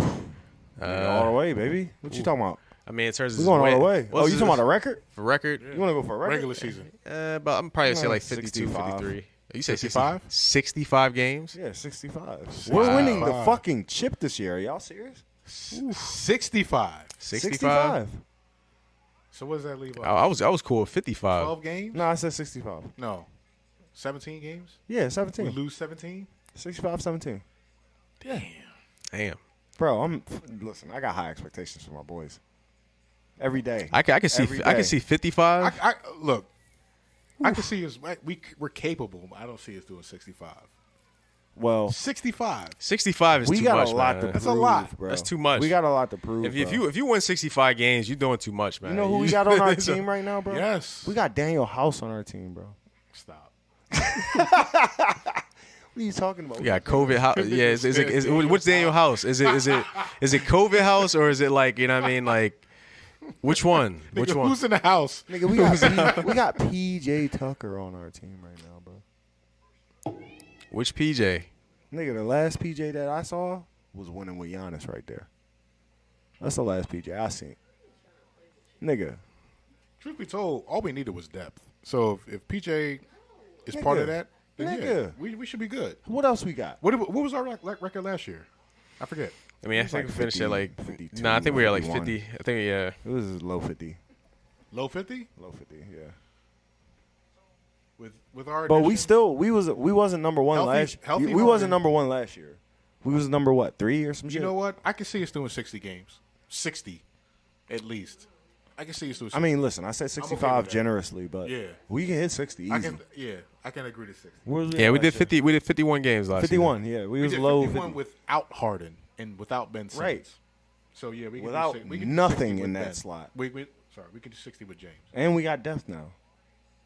that. All the way, baby. What you talking about? I mean, in terms of We going all the way. What's Oh, you talking about a record? for record? You want to go for a record? Regular season. But I'm probably say like 52, 65. 53. You say 65? 65 games? Yeah, 65. Wow. We're winning the fucking chip this year. Are y'all serious? 65. 65? So what does that leave I us? was cool with 55. 12 games? No, I said 65. No. 17 games? Yeah, We 17. lose 17? 65, 17. Damn. Bro, listen, I got high expectations for my boys. Every day. I can see Every I day. can see 55. Look, I can see us. We're capable. I don't see us doing 65. Well, 65. 65 is we too got much, a lot man. to prove, That's a lot. bro. That's too much. We got a lot to prove. If you win 65 games, you're doing too much, man. You know who we got on our So- team right now, bro? Yes. We got Daniel House on our team, bro. Stop. What are you talking about? We got COVID house. Yeah, which Daniel House? Is it COVID house or is it like, you know what I mean, like which one? Which Nigga, one? who's in the house? Nigga, we got PJ Tucker on our team right now, bro. Which PJ? Nigga, the last PJ that I saw was winning with Giannis right there. That's the last PJ I seen. Nigga, Truth be told, all we needed was depth. So if PJ is part of that, then yeah, Nigga. we should be good. what else we got? What was our record last year? I forget. I mean, I was think like we finished at like 52, I think we were like 51. 50. I think yeah. It was low 50. Low 50 Low 50, yeah. with our. But we addition? we wasn't number one Healthy- last year. healthy We wasn't Harden. number one last year. We was number what, 3 or some shit? You know what? I can see us doing 60 games. 60, at least. I can see us doing 60. I mean, listen, I said with 65 that. generously, but Yeah. we can hit 60 easy. I can agree to 60. Where was Yeah, at we last did year? 50. We did 51 games last 51, yeah. We We was did low 51 50. without Harden and without Ben Simmons. Right. So yeah, we can Without do, we can do nothing 60 with in that Ben. slot. We can do 60 with James. And we got depth now.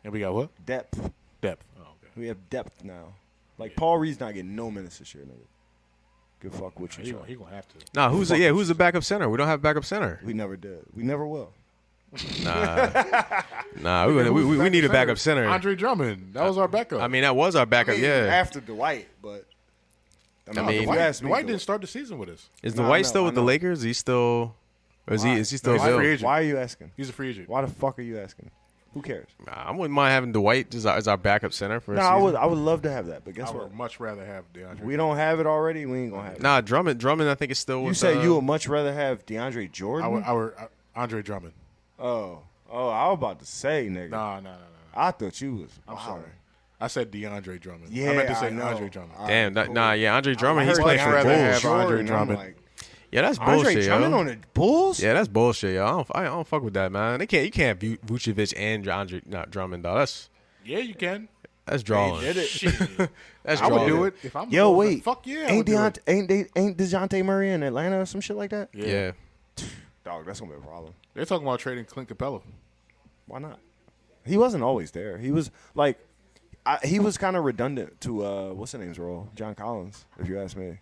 And we got what? Depth. Depth. Oh, okay. We have depth now. Like, Paul Reed's not getting no minutes this year, nigga. Good fuck with you, He Sean. gonna have to. Nah, who's the backup center? We don't have backup center. We never did. We never will. Nah, we need a backup center. Andre Drummond. That was our backup. I mean, that was our backup. Yeah. After Dwight, but I mean, Dwight didn't start the season with us. Is Nah, Dwight I still know, with I the know. Lakers? Is he still? Or is he still No, he's a available? free agent. Why are you asking? He's a free agent. Why the fuck are you asking? Who cares? Nah, I wouldn't mind having Dwight as our backup center for a No, season. I would love to have that, but guess I what? would much rather have DeAndre. We don't have it already. We ain't gonna have it. Nah, Drummond, I think is still. You with, said you would much rather have DeAndre Jordan? Andre Drummond. Oh, I was about to say, nigga. No. I thought you was. I'm wow. sorry. I said DeAndre Drummond. Yeah, I meant to say I know. Andre Drummond. Damn, yeah, Andre I Drummond, he's heard playing DeAndre for the rather Bulls. have Andre Jordan, I'm Drummond. like, Yeah, that's Andre bullshit, Drummond yo. on the Bulls? Yeah, that's bullshit, yo. I don't fuck with that, man. You can't Vucevic and Drummond, dog. Yeah, you can. That's drawing. did it. Shit. That's I drawing. would do it if I'm. Yo, the Bulls. wait. Fuck yeah. I Ain't would do it. ain't DeJounte Murray in Atlanta or some shit like that? Yeah. Dog, that's gonna be a problem. They're talking about trading Clint Capella. Why not? He wasn't always there. He was like, he was kind of redundant to what's the name's role, John Collins, if you ask me.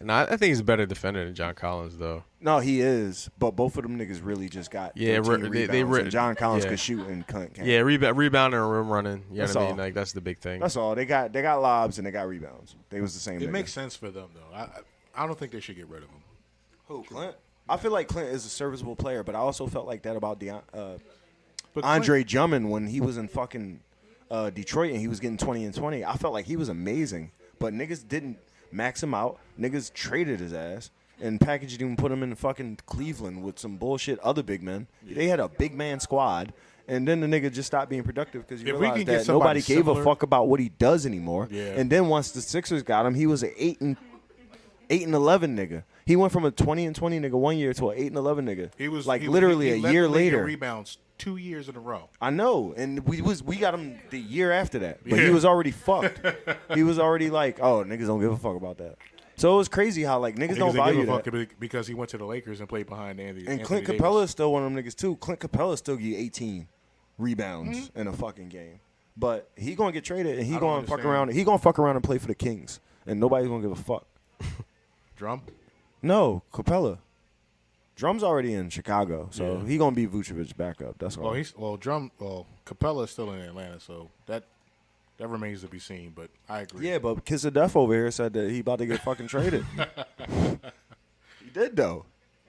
Nah, I think he's a better defender than John Collins, though. No, he is, but both of them niggas really just got 13 rebounds, and John Collins could shoot and Clint can't. Yeah, rebounding and rim running. You know That's what I mean? all. Like that's the big thing. That's all. They got lobs and they got rebounds. They was the same. It nigga. makes sense for them though. I don't think they should get rid of him. Who, Clint? I feel like Clint is a serviceable player, but I also felt like that about But Andre Drummond when he was in fucking Detroit and he was getting 20 and 20. I felt like he was amazing, but niggas didn't max him out. Niggas traded his ass and packaged him and put him in fucking Cleveland with some bullshit other big men. They had a big man squad. And then the nigga just stopped being productive because you If we realized can get that somebody nobody gave a similar- fuck about what he does anymore. Yeah. And then once the Sixers got him, he was an 8 and 11 nigga. He went from a 20 and 20 nigga 1 year to an 8 and 11 nigga. He was like he- literally he a led year the league in later. Rebounds 2 years in a row. I know, and we got him the year after that, but he Yeah. was already fucked. He was already like, oh, niggas don't give a fuck about that. So it was crazy how like niggas Niggas don't didn't value give a that. fuck because he went to the Lakers and played behind Andy. And Clint Anthony Capella Davis. is still one of them niggas too. Clint Capella still give you 18 rebounds in a fucking game. But he gonna get traded and he I don't gonna fuck understand. around. He gonna fuck around and play for the Kings, and nobody's gonna give a fuck. Drum. No, Capella. Drum's already in Chicago, so Yeah. he gonna be Vucevic's backup. That's all. Capella is still in Atlanta, so that remains to be seen. But I agree. Yeah, but Kiss of Death over here said that he about to get fucking traded. He did though.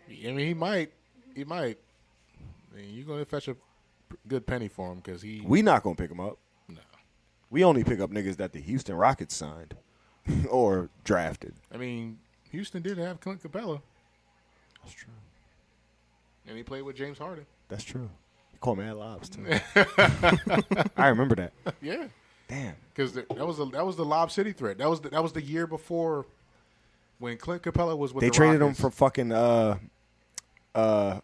I mean, he might. I mean, you're gonna fetch a good penny for him because he. We not gonna pick him up. No. We only pick up niggas that the Houston Rockets signed or drafted. I mean, Houston did have Clint Capella, That's true. and he played with James Harden. That's true. You call Mad Lobs too. I remember that. Yeah, Damn. because that was the Lob City threat. That was the year before when Clint Capella was with They the traded him Rockets. for fucking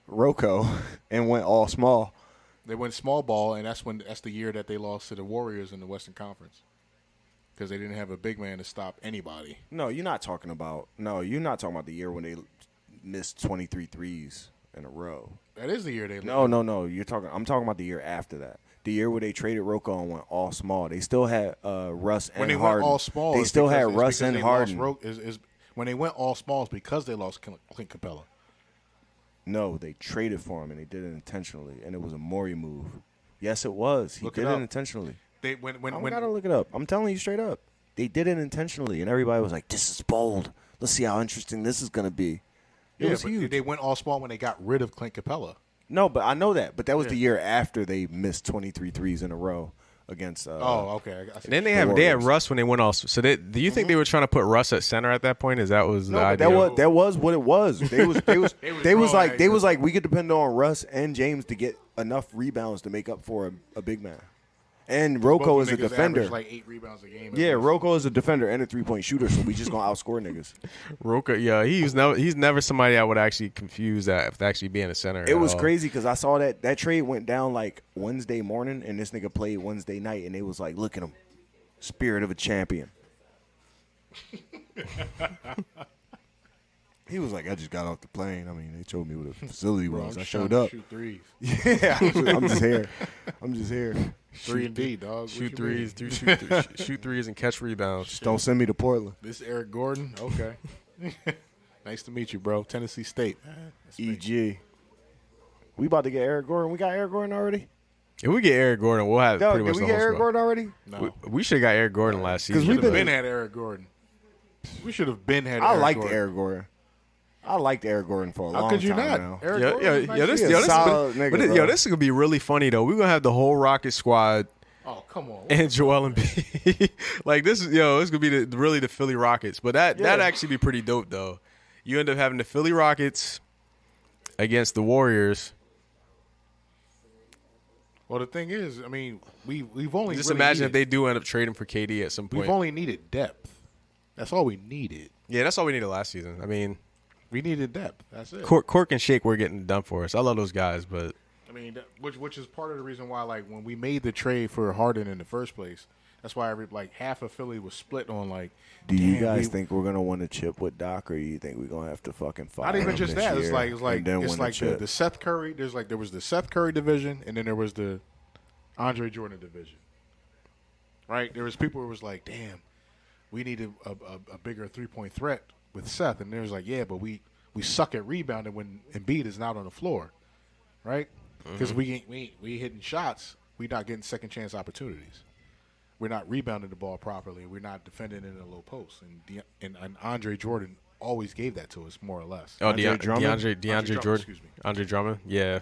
Rocco and went all small. They went small ball, and that's the year that they lost to the Warriors in the Western Conference because they didn't have a big man to stop anybody. No, you're not talking about the year when they missed 23 threes in a row. That is the year they No. I'm talking about the year after that. The year where they traded Rocco and went all small. They still had Russ and when they Harden. went all small. They it's still because- had it's Russ because and they Harden. lost when they went all small, it's because they lost Clint Capella. No, they traded for him and they did it intentionally, and it was a Morey move. Yes, it was. He Look did it it up. intentionally. They when I don't gotta look it up. I'm telling you straight up. They did it intentionally, and everybody was like, "This is bold. Let's see how interesting this is gonna be." It was but huge. they went all small when they got rid of Clint Capella. No, but I know that. But that was Yeah. the year after they missed 23 threes in a row against. Okay. I see. And then they The had Warriors. Russ when they went all. So do you think they were trying to put Russ at center at that point? Is that was No, the but idea? that was what it was. They was wrong, like we could depend on Russ and James to get enough rebounds to make up for a big man. And Rocco Both is a niggas defender. average like 8 rebounds a game. Yeah, Rocco is a defender and a 3-point shooter, so we just gonna outscore niggas. Roka, yeah, he's never somebody I would actually confuse that with actually being a center. It at was all. crazy because I saw that trade went down like Wednesday morning, and this nigga played Wednesday night, and they was like, "Look at him, spirit of a champion." He was like, "I just got off the plane. I mean, they told me what the facility Bro, was. I'm I trying showed to up. Shoot threes. Yeah, I'm just here. I'm just here. 3 and D, dog. Shoot What you threes, mean? shoot threes, and catch rebounds. Just don't send me to Portland. This Eric Gordon. Okay. Nice to meet you, bro. Tennessee State. That's me. EG. We about to get Eric Gordon. We got Eric Gordon already. If we get Eric Gordon, we'll have Dog, pretty did much we the get whole Eric squad. Gordon already? No. We should have got Eric Gordon last season. we've Should have been- been had Eric Gordon. We should have been had. I Eric liked Gordon. Eric Gordon. I liked Eric Gordon for a long How could you time not? now. Eric Yeah, Gordon yeah, was yeah. nice. This, He a yo, this, solid nigga, but bro. yo, this is gonna be really funny though. We're gonna have the whole Rocket squad Oh, come on. and Joel Embiid. Like this is this gonna be really the Philly Rockets. But that'd actually be pretty dope though. You end up having the Philly Rockets against the Warriors. Well, the thing is, I mean, we've only Just really imagine if needed, they do end up trading for KD at some point. we've only needed depth. That's all we needed. Yeah, that's all we needed last season. I mean, We needed depth. That's it. Cork and Shake were getting done for us. I love those guys, but I mean, which is part of the reason why, like, when we made the trade for Harden in the first place, that's why half of Philly was split on like. Do you damn, guys we- think we're gonna win a chip with Doc, or you think we're gonna have to fucking fight? Not even him just this that. It's year like and then win the chip? the Seth Curry. There was the Seth Curry division, and then there was the Andre Jordan division. Right? There was people who was like, "Damn, we need a bigger 3-point threat with Seth," and there was like, "Yeah, but we suck at rebounding when Embiid is not on the floor, right? Because we hitting shots, we not getting second chance opportunities. We're not rebounding the ball properly. We're not defending in a low post, and Andre Jordan always gave that to us more or less. oh, Andre Drummond? DeAndre Drummond, Jordan, excuse me. Andre Drummond, yeah.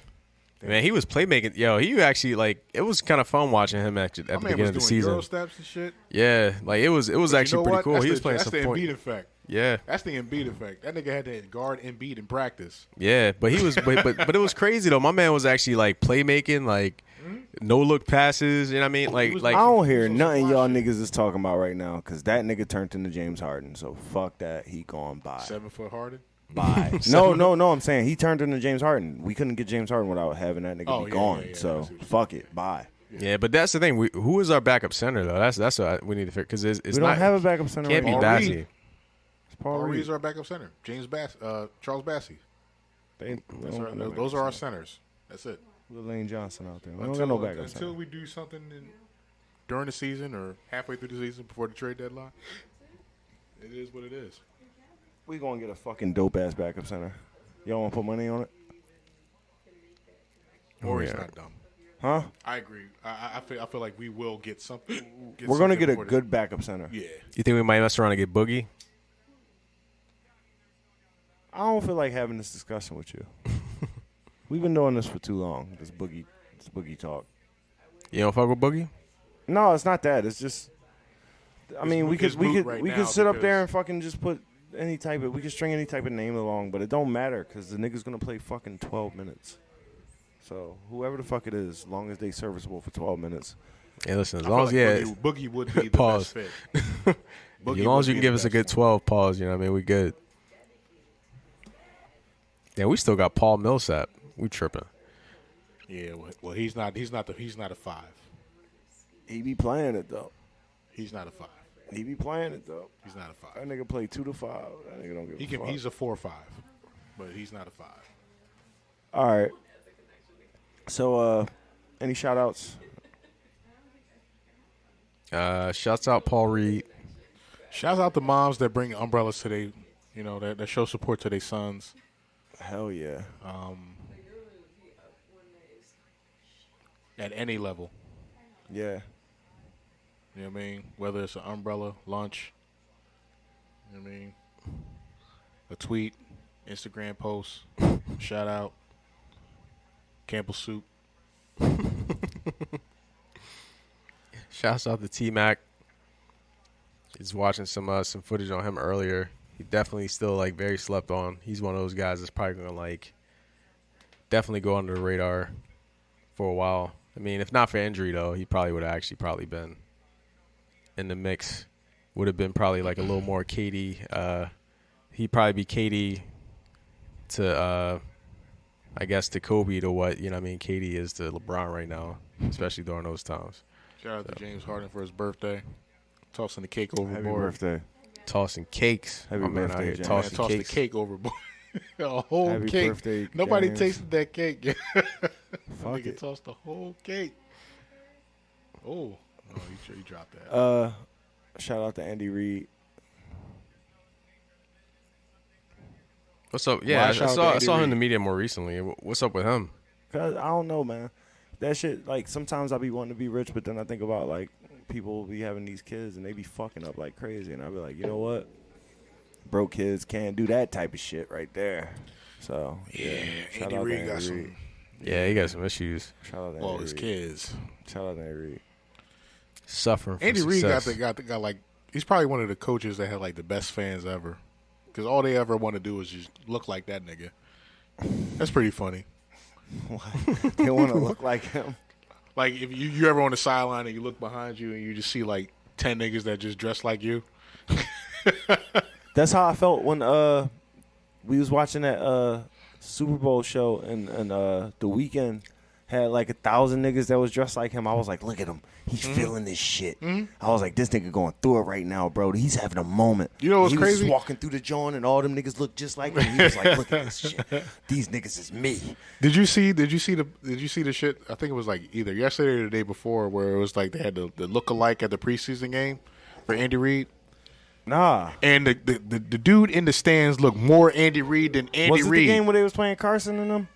Man, he was playmaking. Yo, he actually like it was kind of fun watching him at the My man beginning was of the doing season. Euro steps and shit. Yeah, like it was But you actually know pretty what? cool. That's He was the- playing that's some the point. Embiid effect. Yeah, That's the Embiid effect. That nigga had to guard Embiid in practice. yeah, but he was, but it was crazy though. My man was actually like playmaking, like no look passes. You know what I mean? Like was- I like don't hear He's on nothing some y'all wild shit. niggas is talking about right now, because that nigga turned into James Harden. So fuck that. He gone by. 7-foot Harden. Bye. No. I'm saying he turned into James Harden. We couldn't get James Harden without having that nigga Oh, be yeah, gone. yeah, yeah. I see So what you're fuck it. Bye. yeah, but that's the thing. Who is our backup center though? That's what we need to figure because it's We not don't have a backup center can't right be now. Henri. Bassey. Paul Reed's our backup center. Charles Bassey. Those are our centers. That's it. Lane Johnson out there. We don't got no backup until we do something during the season or halfway through the season before the trade deadline. It is what it is. We gonna get a fucking dope ass backup center. Y'all want to put money on it? Or he's not dumb. Huh? I agree. I feel like we will get something. We're gonna get a good backup center. Yeah. You think we might mess around and get Boogie? I don't feel like having this discussion with you. We've been doing this for too long. This boogie talk. You don't fuck with Boogie? No, it's not that. It's just. I mean, we could sit up there and fucking just put any type of. We could string any type of name along, but it don't matter because the nigga's gonna play fucking 12 minutes. So whoever the fuck it is, as long as they serviceable for 12 minutes. Hey, listen, as long as Boogie would be the pause. best fit. As long as you can give us a good 12 pause, you know what I mean? We good. Yeah, we still got Paul Millsap. We tripping. Yeah, well, he's not a 5. He be playing it though. He's not a 5. He be playing it though. He's not a 5. That nigga play 2 to 5. That nigga don't give a fuck. He's a 4 or 5, but he's not a 5. All right. So, any shout outs? Shouts out Paul Reed. Shouts out the moms that bring umbrellas to that show support to their sons. Hell yeah. At any level. Yeah. You know what I mean? Whether it's an umbrella, lunch, you know what I mean? A tweet, Instagram post, shout out, Campbell soup. Shouts out to T-Mac. He's watching some footage on him earlier. He definitely still very slept on. He's one of those guys that's probably gonna definitely go under the radar for a while. I mean, if not for injury though, he probably would have actually probably been in the mix. Would have been probably a little more KD. He'd probably be KD to I guess to Kobe to what KD is to LeBron right now, especially during those times. Shout out to James Harden for his birthday. Tossing the cake overboard. Happy birthday. Tossing cakes. Happy My man birthday, out here James. tossing Toss cakes. the cake overboard. A whole Happy cake. birthday, Nobody James. tasted that cake. Fuck Nigga it. tossed the whole cake. Oh, you dropped that. Shout out to Andy Reid. What's up? Well, Yeah, shout out to I Andy saw him in Reid. the media more recently. What's up with him? Cause I don't know, man. That shit, sometimes I be wanting to be rich, but then I think about people be having these kids and they be fucking up like crazy, and I be like, you know what? Broke kids can't do that type of shit right there. So yeah, shout Andy out to Reid Andy got Reid. some. Yeah, he got some issues. Shout out to Well, Andy his Reid. kids. Shout out to Andy Reid. Suffering from Andy Reid success. got he's probably one of the coaches that had the best fans ever, because all they ever want to do is just look like that nigga. That's pretty funny. They want to look like him. If you ever on the sideline and you look behind you and you just see 10 niggas that just dress like you. That's how I felt when we was watching that Super Bowl show and the Weeknd had 1,000 niggas that was dressed like him. I was like, look at him. He's feeling this shit. I was like, this nigga going through it right now, bro. He's having a moment. You know what's he crazy? was walking through the joint and all them niggas look just like him. He was like, look at this shit. These niggas is me. Did you see the shit? I think it was either yesterday or the day before where it was they had the look-alike at the preseason game for Andy Reid. Nah. And the dude in the stands looked more Andy Reid than Andy Was it Reid. the game where they was playing Carson and them?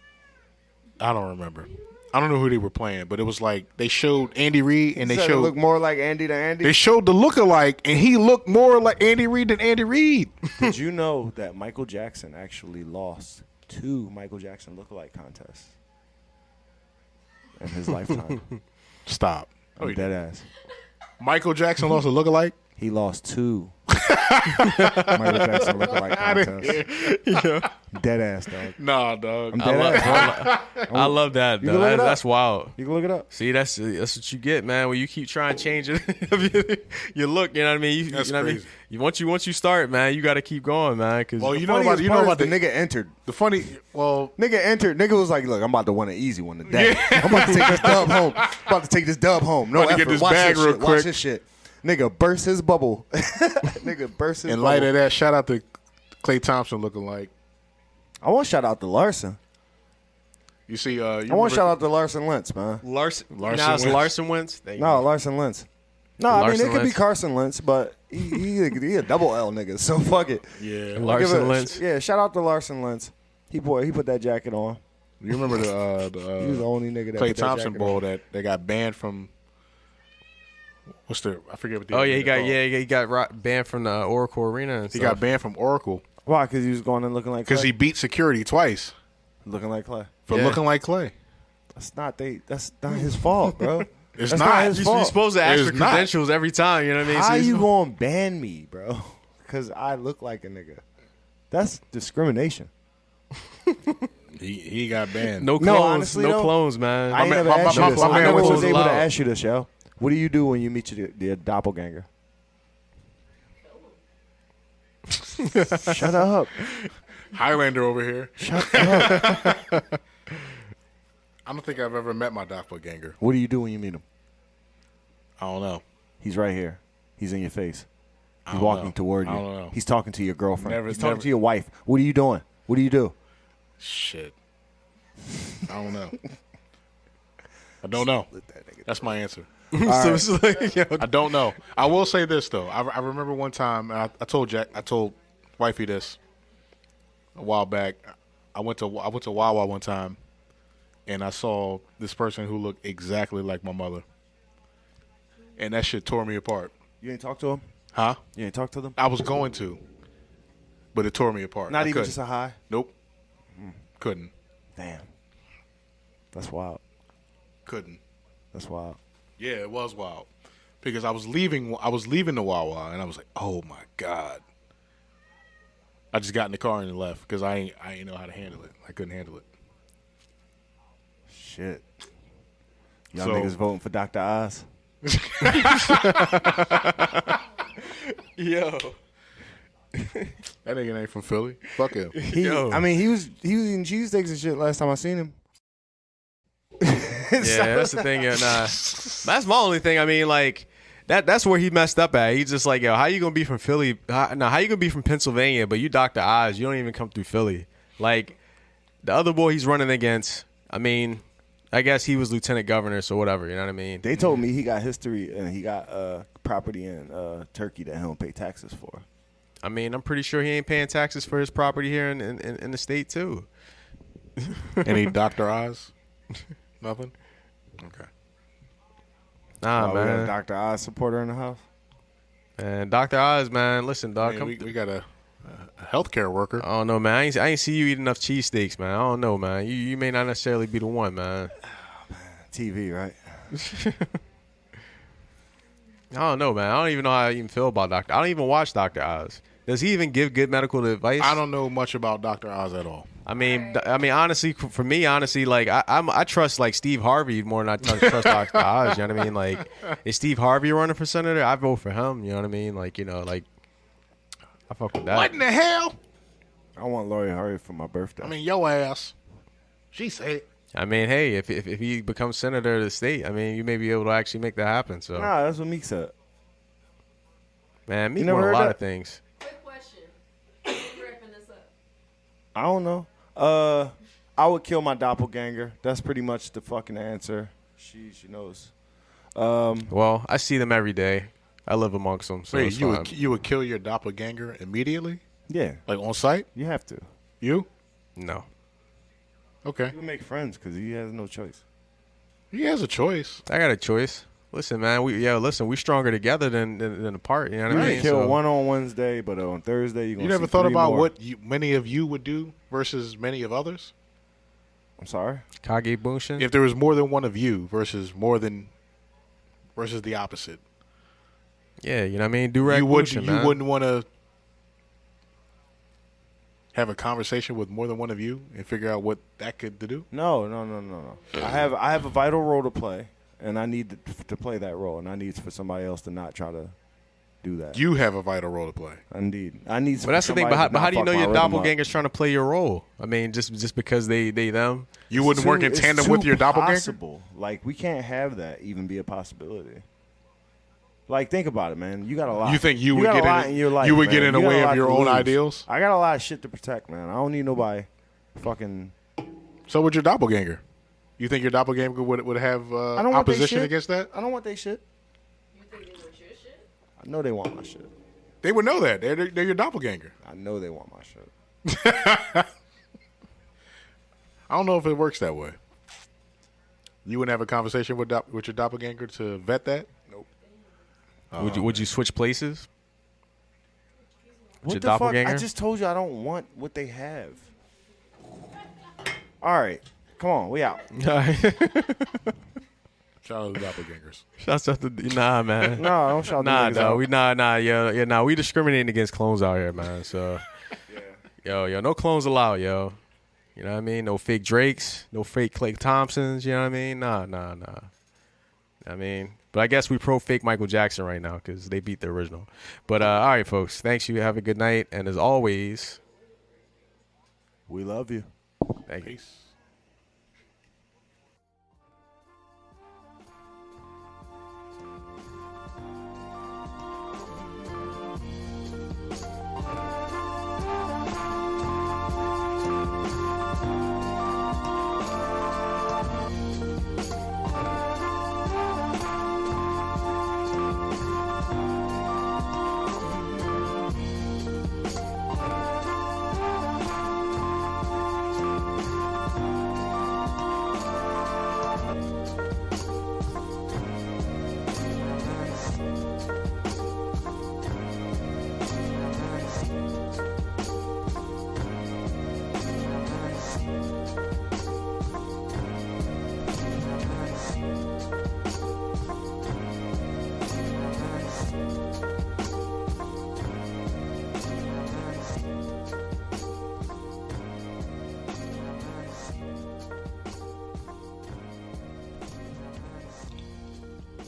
I don't remember. I don't know who they were playing, but it was they showed Andy Reid and they Said it showed looked more like Andy than Andy. they showed the look-alike, and he looked more like Andy Reid than Andy Reid. Did you know that Michael Jackson actually lost 2 Michael Jackson look-alike contests in his lifetime? Stop. I'm dead ass. Michael Jackson lost a look-alike? He lost 2 Michael Jackson look-alike contests. Dead ass, dog. Nah, dog. I'm dead ass. I love that. You Though. can look it up. That's wild. You can look it up. See, that's what you get, man. When you keep trying to change it, you look. You know what I mean? That's you know crazy. What I mean? Once you start, man, you got to keep going, man. Cause Well, you know Funniest about part is the the nigga entered. The funny, well, Nigga entered. Nigga was like, "Look, I'm about to win an easy one today. I'm about to take this dub home. About to take this dub home. No About to effort. get this Watch bag this real shit. quick. Watch this shit. Nigga burst his bubble. Nigga burst his in bubble. light of that, shout out to Klay Thompson looking like. I want to shout out to Larson. You see, I want to shout out to Larson Lentz, man. Larson Larson Wentz. Wentz. Wentz. There you No, go. Larson Lentz. No, I mean, Larson it could be Lentz. Carson Lentz, but he a double L nigga, so fuck it. Yeah. Larson Give it- Lentz. Yeah, shout out to Larson Lentz. He put that jacket on. You remember He was the the only nigga that Klay put that Thompson jacket ball on. that they got banned from? What's the? I forget what the. Oh yeah, they're called. he got banned from the Oracle Arena and He stuff. got banned from Oracle Why? Because he was going and looking like because Clay. he beat security twice Looking like Clay. for Yeah. looking like Clay. That's not his fault, bro. It's That's not. his You're fault. supposed to ask It's for not. credentials every time. You know what I mean? How So you he's- gonna ban me, bro? Because I look like a nigga. That's discrimination. He got banned. No No, clones, honestly, no though, clones, man. I ain't man- never asked you my- this. my I man never went to was the able to loud. ask you this, yo. What do you do when you meet your doppelganger? Shut up. Highlander over here. Shut up. I don't think I've ever met my doppelganger. What do you do when you meet him? I don't know. He's right here. He's in your face. He's don't walking know. toward you. I don't know. He's talking to your girlfriend. Never- He's talking never- to your wife. What are you doing? What do you do? Shit. I don't know. I don't know. That's my answer. So it's like, yo, I don't know. I will say this though. I remember one time and I told wifey this a while back. I went to Wawa one time, and I saw this person who looked exactly like my mother, and that shit tore me apart. You ain't talk to him? Huh? You ain't talk to them? I was going to, but it tore me apart. Not I even couldn't. just a hi? Nope. Couldn't. Damn. That's wild. Couldn't. That's wild. Yeah, it was wild because I was leaving the Wawa and I was like, oh my God. I just got in the car and left because I ain't know how to handle it. I couldn't handle it. Shit. Y'all So- niggas voting for Dr. Oz? yo, That nigga ain't from Philly. Fuck him. Yo. I mean, he was eating cheesesteaks and shit last time I seen him. yeah, that's the thing. Yeah, nah, that's my only thing. I mean, like that's where he messed up at. He's just like, yo, how you gonna be from Philly? How you gonna be from Pennsylvania, but you Dr. Oz? You don't even come through Philly. Like the other boy he's running against. I mean, I guess he was lieutenant governor, so whatever. You know what I mean? They told me he got history and he got property in Turkey that he don't pay taxes for. I mean, I'm pretty sure he ain't paying taxes for his property here in the state too. Any Dr. Oz? Nothing? Okay. Nah, We got a man. Dr. Oz supporter in the house. And Dr. Oz, man, listen, dog. I Come mean, we got a healthcare worker. I don't know, man. I ain't see you eat enough cheesesteaks, man. I don't know, man. You may not necessarily be the one, man. TV, right? I don't know, man. I don't even know how I even feel about Doctor. I don't even watch Dr. Oz. Does he even give good medical advice? I don't know much about Dr. Oz at all. I mean, honestly, for me, like I trust like Steve Harvey more than I trust Dr. Oz. You know what I mean? Like, is Steve Harvey running for senator? I vote for him. You know what I mean? Like, like I fuck with that. What in the hell? I want Lori Harvey for my birthday. I mean, your ass. She said. I mean, hey, if he becomes senator of the state, I mean, you may be able to actually make that happen. So, nah, that's what Meek said. man, me You never want a heard lot that? of things. Quick question. Who's wrapping this up? I don't know. I would kill my doppelganger. That's pretty much the fucking answer. She knows. Well, I see them every day. I live amongst them, so Wait, it's you fine. you would kill your doppelganger immediately? Yeah, Like on site? you have to. You? No. Okay. You make friends because he has no choice. He has a choice. I got a choice. Listen, man. We stronger together than apart. You know what You I can mean? kill So- one on Wednesday, but on Thursday you're gonna. You never see thought three about more. what many of you would do versus many of others? I'm sorry. Kage Bunshin. If there was more than one of you versus the opposite. Yeah, you know what I mean. Do You Bunshin, man. wouldn't want to have a conversation with more than one of you and figure out what that could do? No. I have a vital role to play, and I need to play that role, and I need for somebody else to not try to do that. You have a vital role to play. Indeed, I need. But that's the thing. But how do you know your doppelganger's trying to play your role? I mean, just because they them. You wouldn't work in tandem with your doppelganger? Possible. Like we can't have that even be a possibility. Like, think about it, man. You got a lot. You think you would got get a lot in, in your life, you would man. get in the You got a way lot of your to own lose. ideals? I got a lot of shit to protect, man. I don't need nobody fucking. So with your doppelganger, you think your doppelganger would have I don't want they opposition shit. against that? I don't want they shit. You think they want your shit? I know they want my shit. They would know that. They're your doppelganger. I know they want my shit. I don't know if it works that way. You wouldn't have a conversation with your doppelganger to vet that? Nope. Would you switch places? What your the fuck? doppelganger? I just told you I don't want what they have. All right. Come on. We out. Shout out to doppelgangers. Shouts out to nah, man. No, don't shout Nah, the niggas out. nah, we discriminating against clones out here, man. So, yo, no clones allowed, yo. You know what I mean? No fake Drakes, no fake Klay Thompsons. You know what I mean? Nah. I mean, but I guess we pro fake Michael Jackson right now because they beat the original. But all right, folks. Thanks. You have a good night, and as always, We love you. thank you. Peace.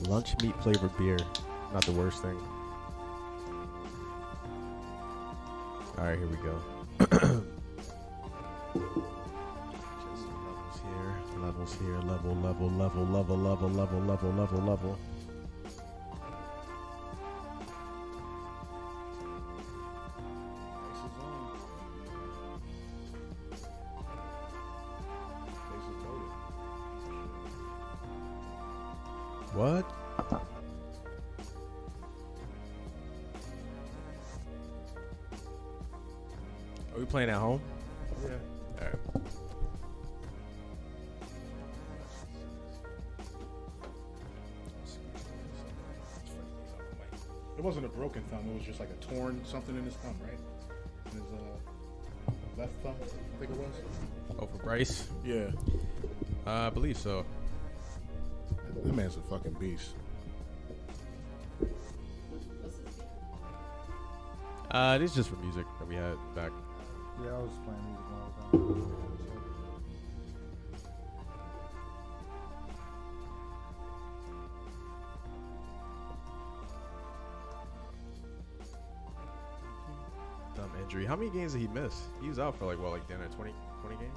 Lunch meat flavored beer, not the worst thing. All right, here we go. Levels here, level. What? Are we playing at home? Yeah. All right. It wasn't a broken thumb. It was just like a torn something in his thumb, right? In his left thumb, I think it was. Oh, for Bryce? Yeah. I believe so. That man's a fucking beast. This is just for music that we had back. Yeah, I was playing music all the time. Thumb injury. How many games did he miss? He was out for like damn it, 20 games?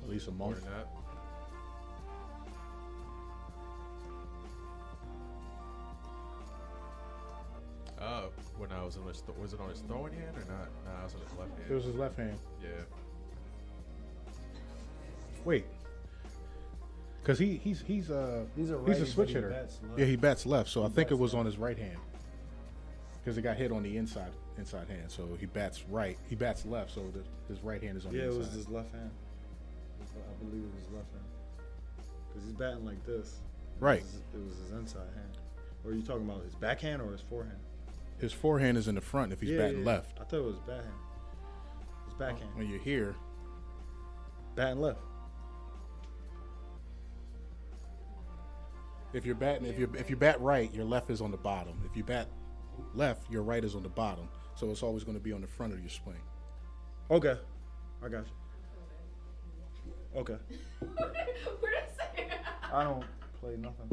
At least a More month. than that. Oh, when I was on his was it on his throwing hand or not? Nah, I was on his left hand. It was his left hand. Yeah. Wait. Because he's a switch hitter. Yeah, he bats left, so I think it was on his right hand. Because it got hit on the inside hand, so he bats right. He bats left, so his right hand is on the Yeah, inside. it was his left hand. I believe it was his left hand. Because he's batting like this. Right. It was his inside hand. Or are you talking about his backhand or his forehand? His forehand is in the front if he's batting left. I thought it was backhand. His backhand. When you're here, Batting left. if you bat right, your left is on the bottom. If you bat left, your right is on the bottom. So it's always going to be on the front of your swing. Okay. I got you. Okay. What did I say? I don't play nothing.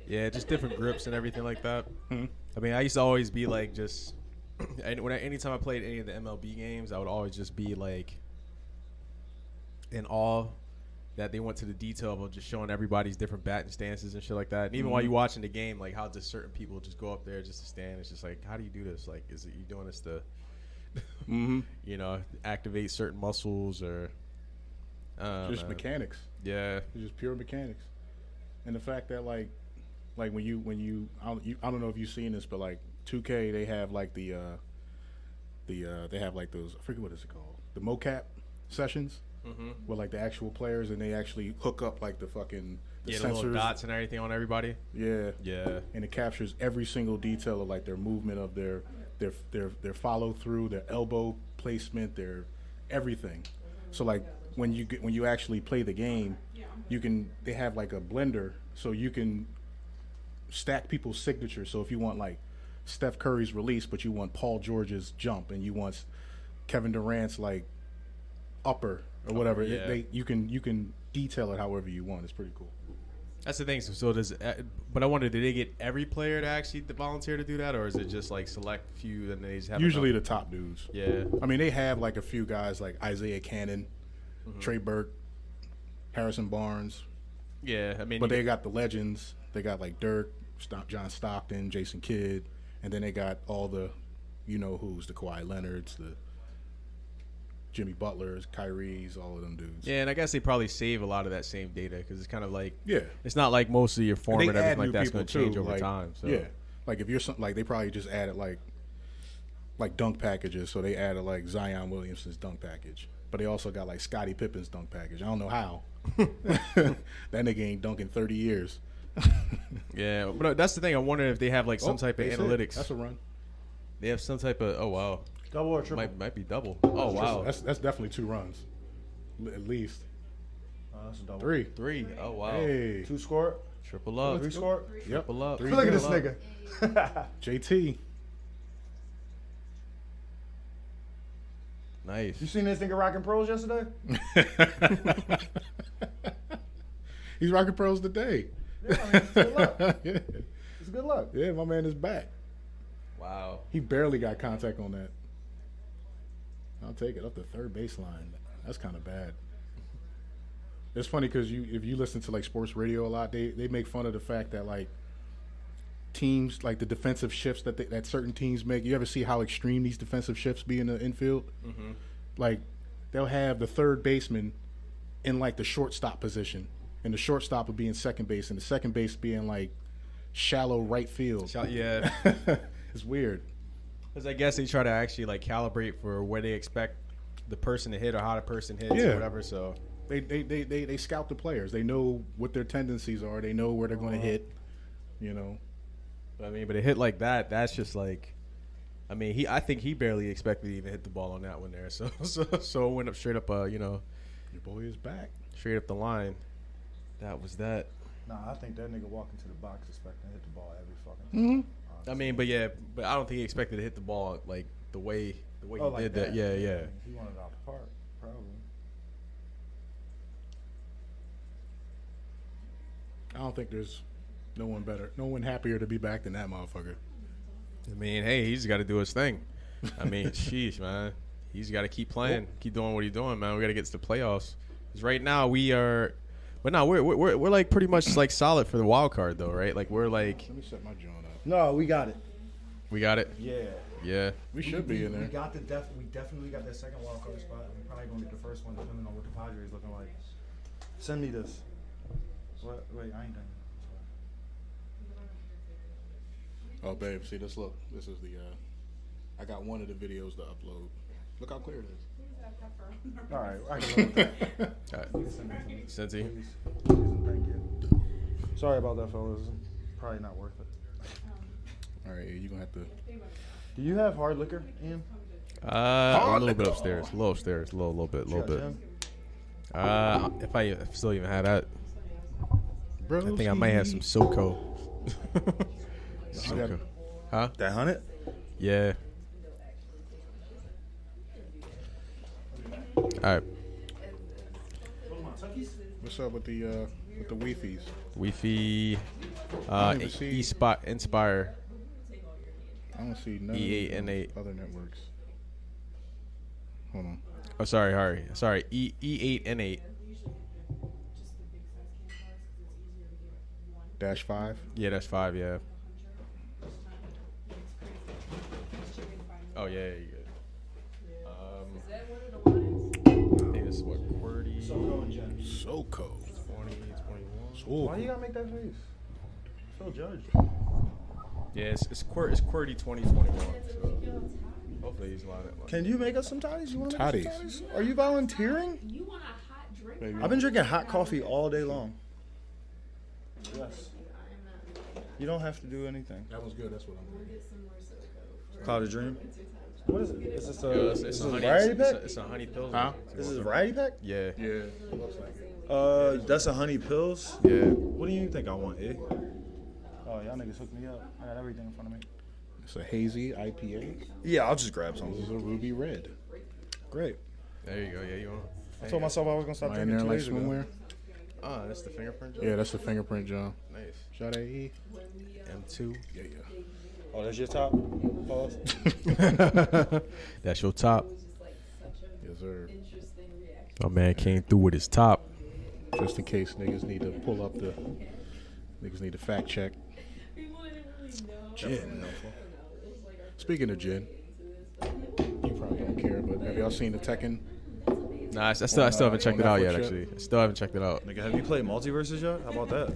Yeah, just different grips and everything like that. I mean, I used to always be like just anytime I played any of the MLB games, I would always just be like in awe that they went to the detail of just showing everybody's different batting stances and shit like that. And even while you're watching the game, like how does certain people just go up there just to stand? It's just like, how do you do this? Like, is it you doing this to, you know, activate certain muscles or Just mechanics. Yeah, It's just pure mechanics. And the fact that like when you I don't know if you've seen this, but like 2K they have like they have like those, I forget what it's called, the mocap sessions with like the actual players, and they actually hook up like the fucking the the sensors, little dots and everything on everybody. yeah, Yeah, and it captures every single detail of like their movement, of their follow through, their elbow placement, their everything. So like when you actually play the game, they have like a blender, so you can stack people's signatures. So if you want like Steph Curry's release, but you want Paul George's jump, and you want Kevin Durant's like upper or whatever, yeah. you can detail it however you want. It's pretty cool. that's the thing. So does, but I wonder, did they get every player to actually volunteer to do that, or is it just like select few and they just have Usually enough? the top dudes. Yeah. I mean, they have like a few guys like Isaiah Cannon, Trey Burke, Harrison Barnes, Yeah, I mean, but they got the legends. They got like Dirk, John Stockton, Jason Kidd, and then they got all the, you know who's, the Kawhi Leonards, the Jimmy Butlers, Kyrie's, all of them dudes. Yeah, and I guess they probably save a lot of that same data because it's kind of like, Yeah. it's not like most of your form And and they add everything like new that's people going to change too, over like, time. So Yeah, like if you're something like, they probably just added like dunk packages, so they added like Zion Williamson's dunk package, but they also got like Scottie Pippen's dunk package. I don't know how. That nigga ain't dunked in 30 years. yeah, but that's the thing. I wonder if they have like some type of That's it. analytics. That's a run. They have some type of, oh wow, Double or triple? might be double. Oh wow, That's definitely 2 runs, at least. That's a double. 3. 3. Oh wow, Hey, 2 scored. triple up, 3 scored. yep. triple up. 3 Look at this triple up. nigga. JT. Nice. You seen this nigga rocking pros yesterday? He's rocking pros today. Yeah, I mean, it's good luck. Yeah. It's good luck. Yeah, my man is back. Wow. He barely got contact on that. I'll take it up the third baseline. That's kind of bad. It's funny because if you listen to like sports radio a lot, they make fun of the fact that like teams, like the defensive shifts that certain teams make. You ever see how extreme these defensive shifts be in the infield? Mm-hmm. Like they'll have the third baseman in like the shortstop position, and the shortstop will be in second base, and the second base being like shallow right field. Yeah, It's weird. because I guess they try to actually like calibrate for where they expect the person to hit or how the person hits Yeah. or whatever. So They scout the players. They know what their tendencies are. They know where they're going to hit. You know. I mean, but a hit like that, that's just like, I mean, I think he barely expected to even hit the ball on that one there. So it went up straight up, Your boy is back. straight up the line. That was that. Nah, I think that nigga walk into the box expecting to hit the ball every fucking time. I mean, but I don't think he expected to hit the ball like the way he Oh, like did that. Yeah. He wanted it out the park, probably. I don't think there's no one happier to be back than that motherfucker. I mean, hey, he's got to do his thing. I mean, sheesh, man. He's got to keep playing, keep doing what he's doing, man. We got to get to the playoffs. Because right now we are, but no, we're like pretty much like solid for the wild card though, right? Like we're like, Let me set my joint up. No, we got it. we got it. Yeah. Yeah. We should be in We there. got we definitely got that second wild card spot. We probably gonna get the first one depending on what the Padres looking like. Send me this. What? Wait, I ain't done. Oh, babe, see this? Look, this is the. I got one of the videos to upload. Look how clear it is. All right, I can look at that. All right. Send it to me. Cincy. Please. Please and thank you. Sorry about that, fellas. Probably not worth it. All right, you're gonna have to. Do you have hard liquor, Ian? A little bit upstairs. A little upstairs. A little bit. You got Jim? If I still even had that, Bro, I think I might have some SoCo. You got- SoCo. Huh? That 100? Yeah. All right. What's up with the Wi-Fi's? Wi-Fi. don't even see- Inspire. I don't see none E8 of and the 8. other networks. Hold on. Oh, sorry. E8 and 8. -5. Yeah, that's 5. Yeah. Oh yeah, you good. I think it's what QWERTY. So cold. 20, 21. So Why you gotta make that face? Still judged. Yeah, it's QWERTY 2021. So hopefully he's lying. Can you make us some toddies? You want to make us some Toddies. toddies? Are you volunteering? You want a hot drink? Maybe. I've been drinking hot coffee all day long. Yes. You don't have to do anything. That was good. That's what I'm doing. Cloud of Dream. What is it? Is this a, It's is a this a honey. variety pack? It's a honey pills. Huh? This is a variety pack? Yeah. Yeah, it looks like it. That's a honey pills. Yeah. What do you think I want, eh? Oh, y'all niggas hooked me up. I got everything in front of me. It's a hazy IPA. Yeah, I'll just grab This some. is a ruby red. Great. There you go. Yeah, you want. I told myself I was gonna stop Am I in drinking there 2 like days ago. swimwear? Ah, that's the fingerprint. Job? Yeah, that's the fingerprint, John. Nice. Shout out E. M2. Yeah, Oh, that's your top? Pause. yeah. That's your top. Yes, sir. My man came through with his top. Just in case niggas need to pull up the. Niggas need to fact check. Gin. Speaking of gin, you probably don't care, but have y'all seen the Tekken? Nah, I still haven't checked on it out Netflix yet. yet? Actually, I still haven't checked it out. Nigga, have you played Multiverses yet? How about that?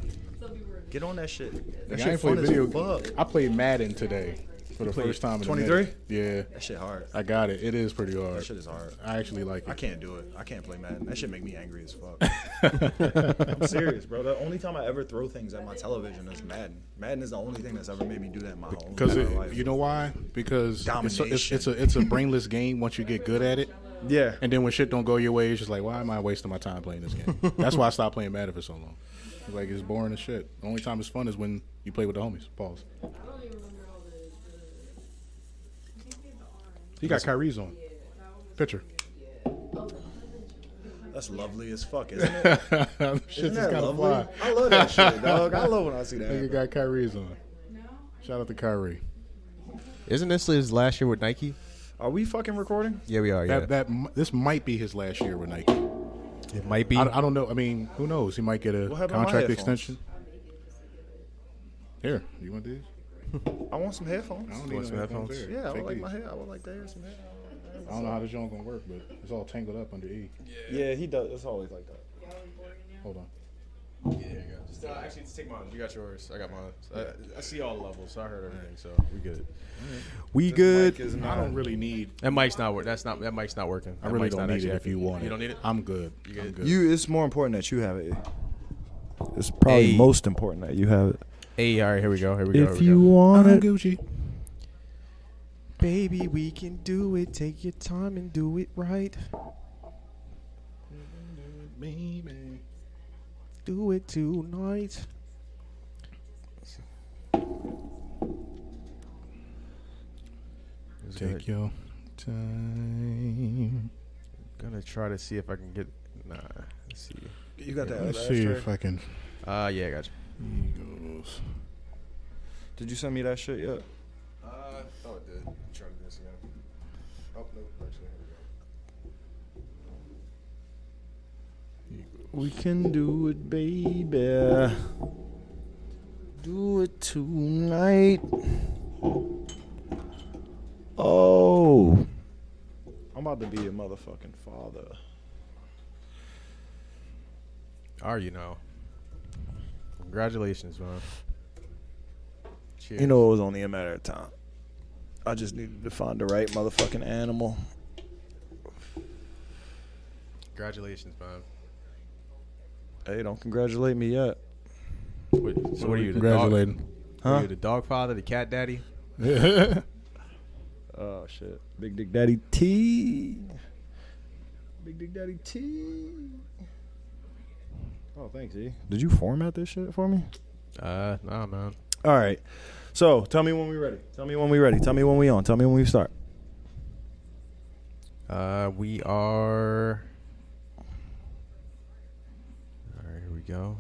Get on that shit. That Nigga, I shit ain't fun played as video. fuck. I played Madden today for the played first time in 23? a minute. Yeah, That shit hard. I got it. It is pretty hard. That shit is hard. I actually like I it. can't do it. I can't play Madden. That shit make me angry as fuck. I'm serious, bro. The only time I ever throw things at my television is Madden. Madden is the only thing that's ever made me do that in my whole Because entire life. you know why? Because Domination. it's a brainless game once you get good at it. Yeah. And then when shit don't go your way, it's just like, why am I wasting my time playing this game? That's why I stopped playing Madden for so long. It's like, it's boring as shit. The only time it's fun is when you play with the homies. Pause. He got Kyrie's on. Picture. That's lovely as fuck, isn't it? Shit's Isn't just that kind of lovely? fly. I love that shit, dog. I love when I see that. Nigga got Kyrie's on. Shout out to Kyrie. Isn't this his last year with Nike? Are we fucking recording? Yeah, we are. Yeah, This might be his last year with Nike. it might be. I don't know. I mean, who knows? He might get a What happened to my contract headphones? extension. Here, you want these? I want some headphones. I don't want need some no headphones? here. Yeah, I would Take like these. my hair. I would like to hear some headphones. I don't know how this joint gonna work, but it's all tangled up under E. Yeah, he does. It's always like that. Hold on. Yeah, there you go. Just, actually, just take mine. You got yours. I got mine. I see all the levels, so I heard everything. So we good. We good. Mic is I not- don't really need. That mic's not working. That mic's not working. I That really mic's don't not need actually it if you active. want it. You don't need it. I'm good. You good? I'm good. It's more important that you have it. It's probably Hey. most important that you have it. Hey, all right, here we go. Here we go. If here we you go. want I'm it. Gucci. Baby, we can do it. Take your time and do it right. Baby. Do it tonight. Take your time. Gonna try to see if I can get. Nah, let's see. You got that. Let's that see ashtray? if I can. Yeah, I got you. Goes. Did you send me that shit yet? Oh, it did. Try to do this again. Oh no, actually, here we go. We can do it, baby. Do it tonight. Oh. I'm about to be a motherfucking father. Are you now? Congratulations, man. Cheers. You know, it was only a matter of time. I just needed to find the right motherfucking animal. Congratulations, man. Hey, don't congratulate me yet. Wait, so what are you? The dog, Congratulating. are Huh? you the dog father, the cat daddy? Oh, shit. Big Dick Daddy T. Big Dick Daddy T. Oh, thanks, E. Did you format this shit for me? Nah, man. All right. So, tell me when we're ready. Tell me when we're ready. Tell me when we on. Tell me when we start. We are. All right, here we go.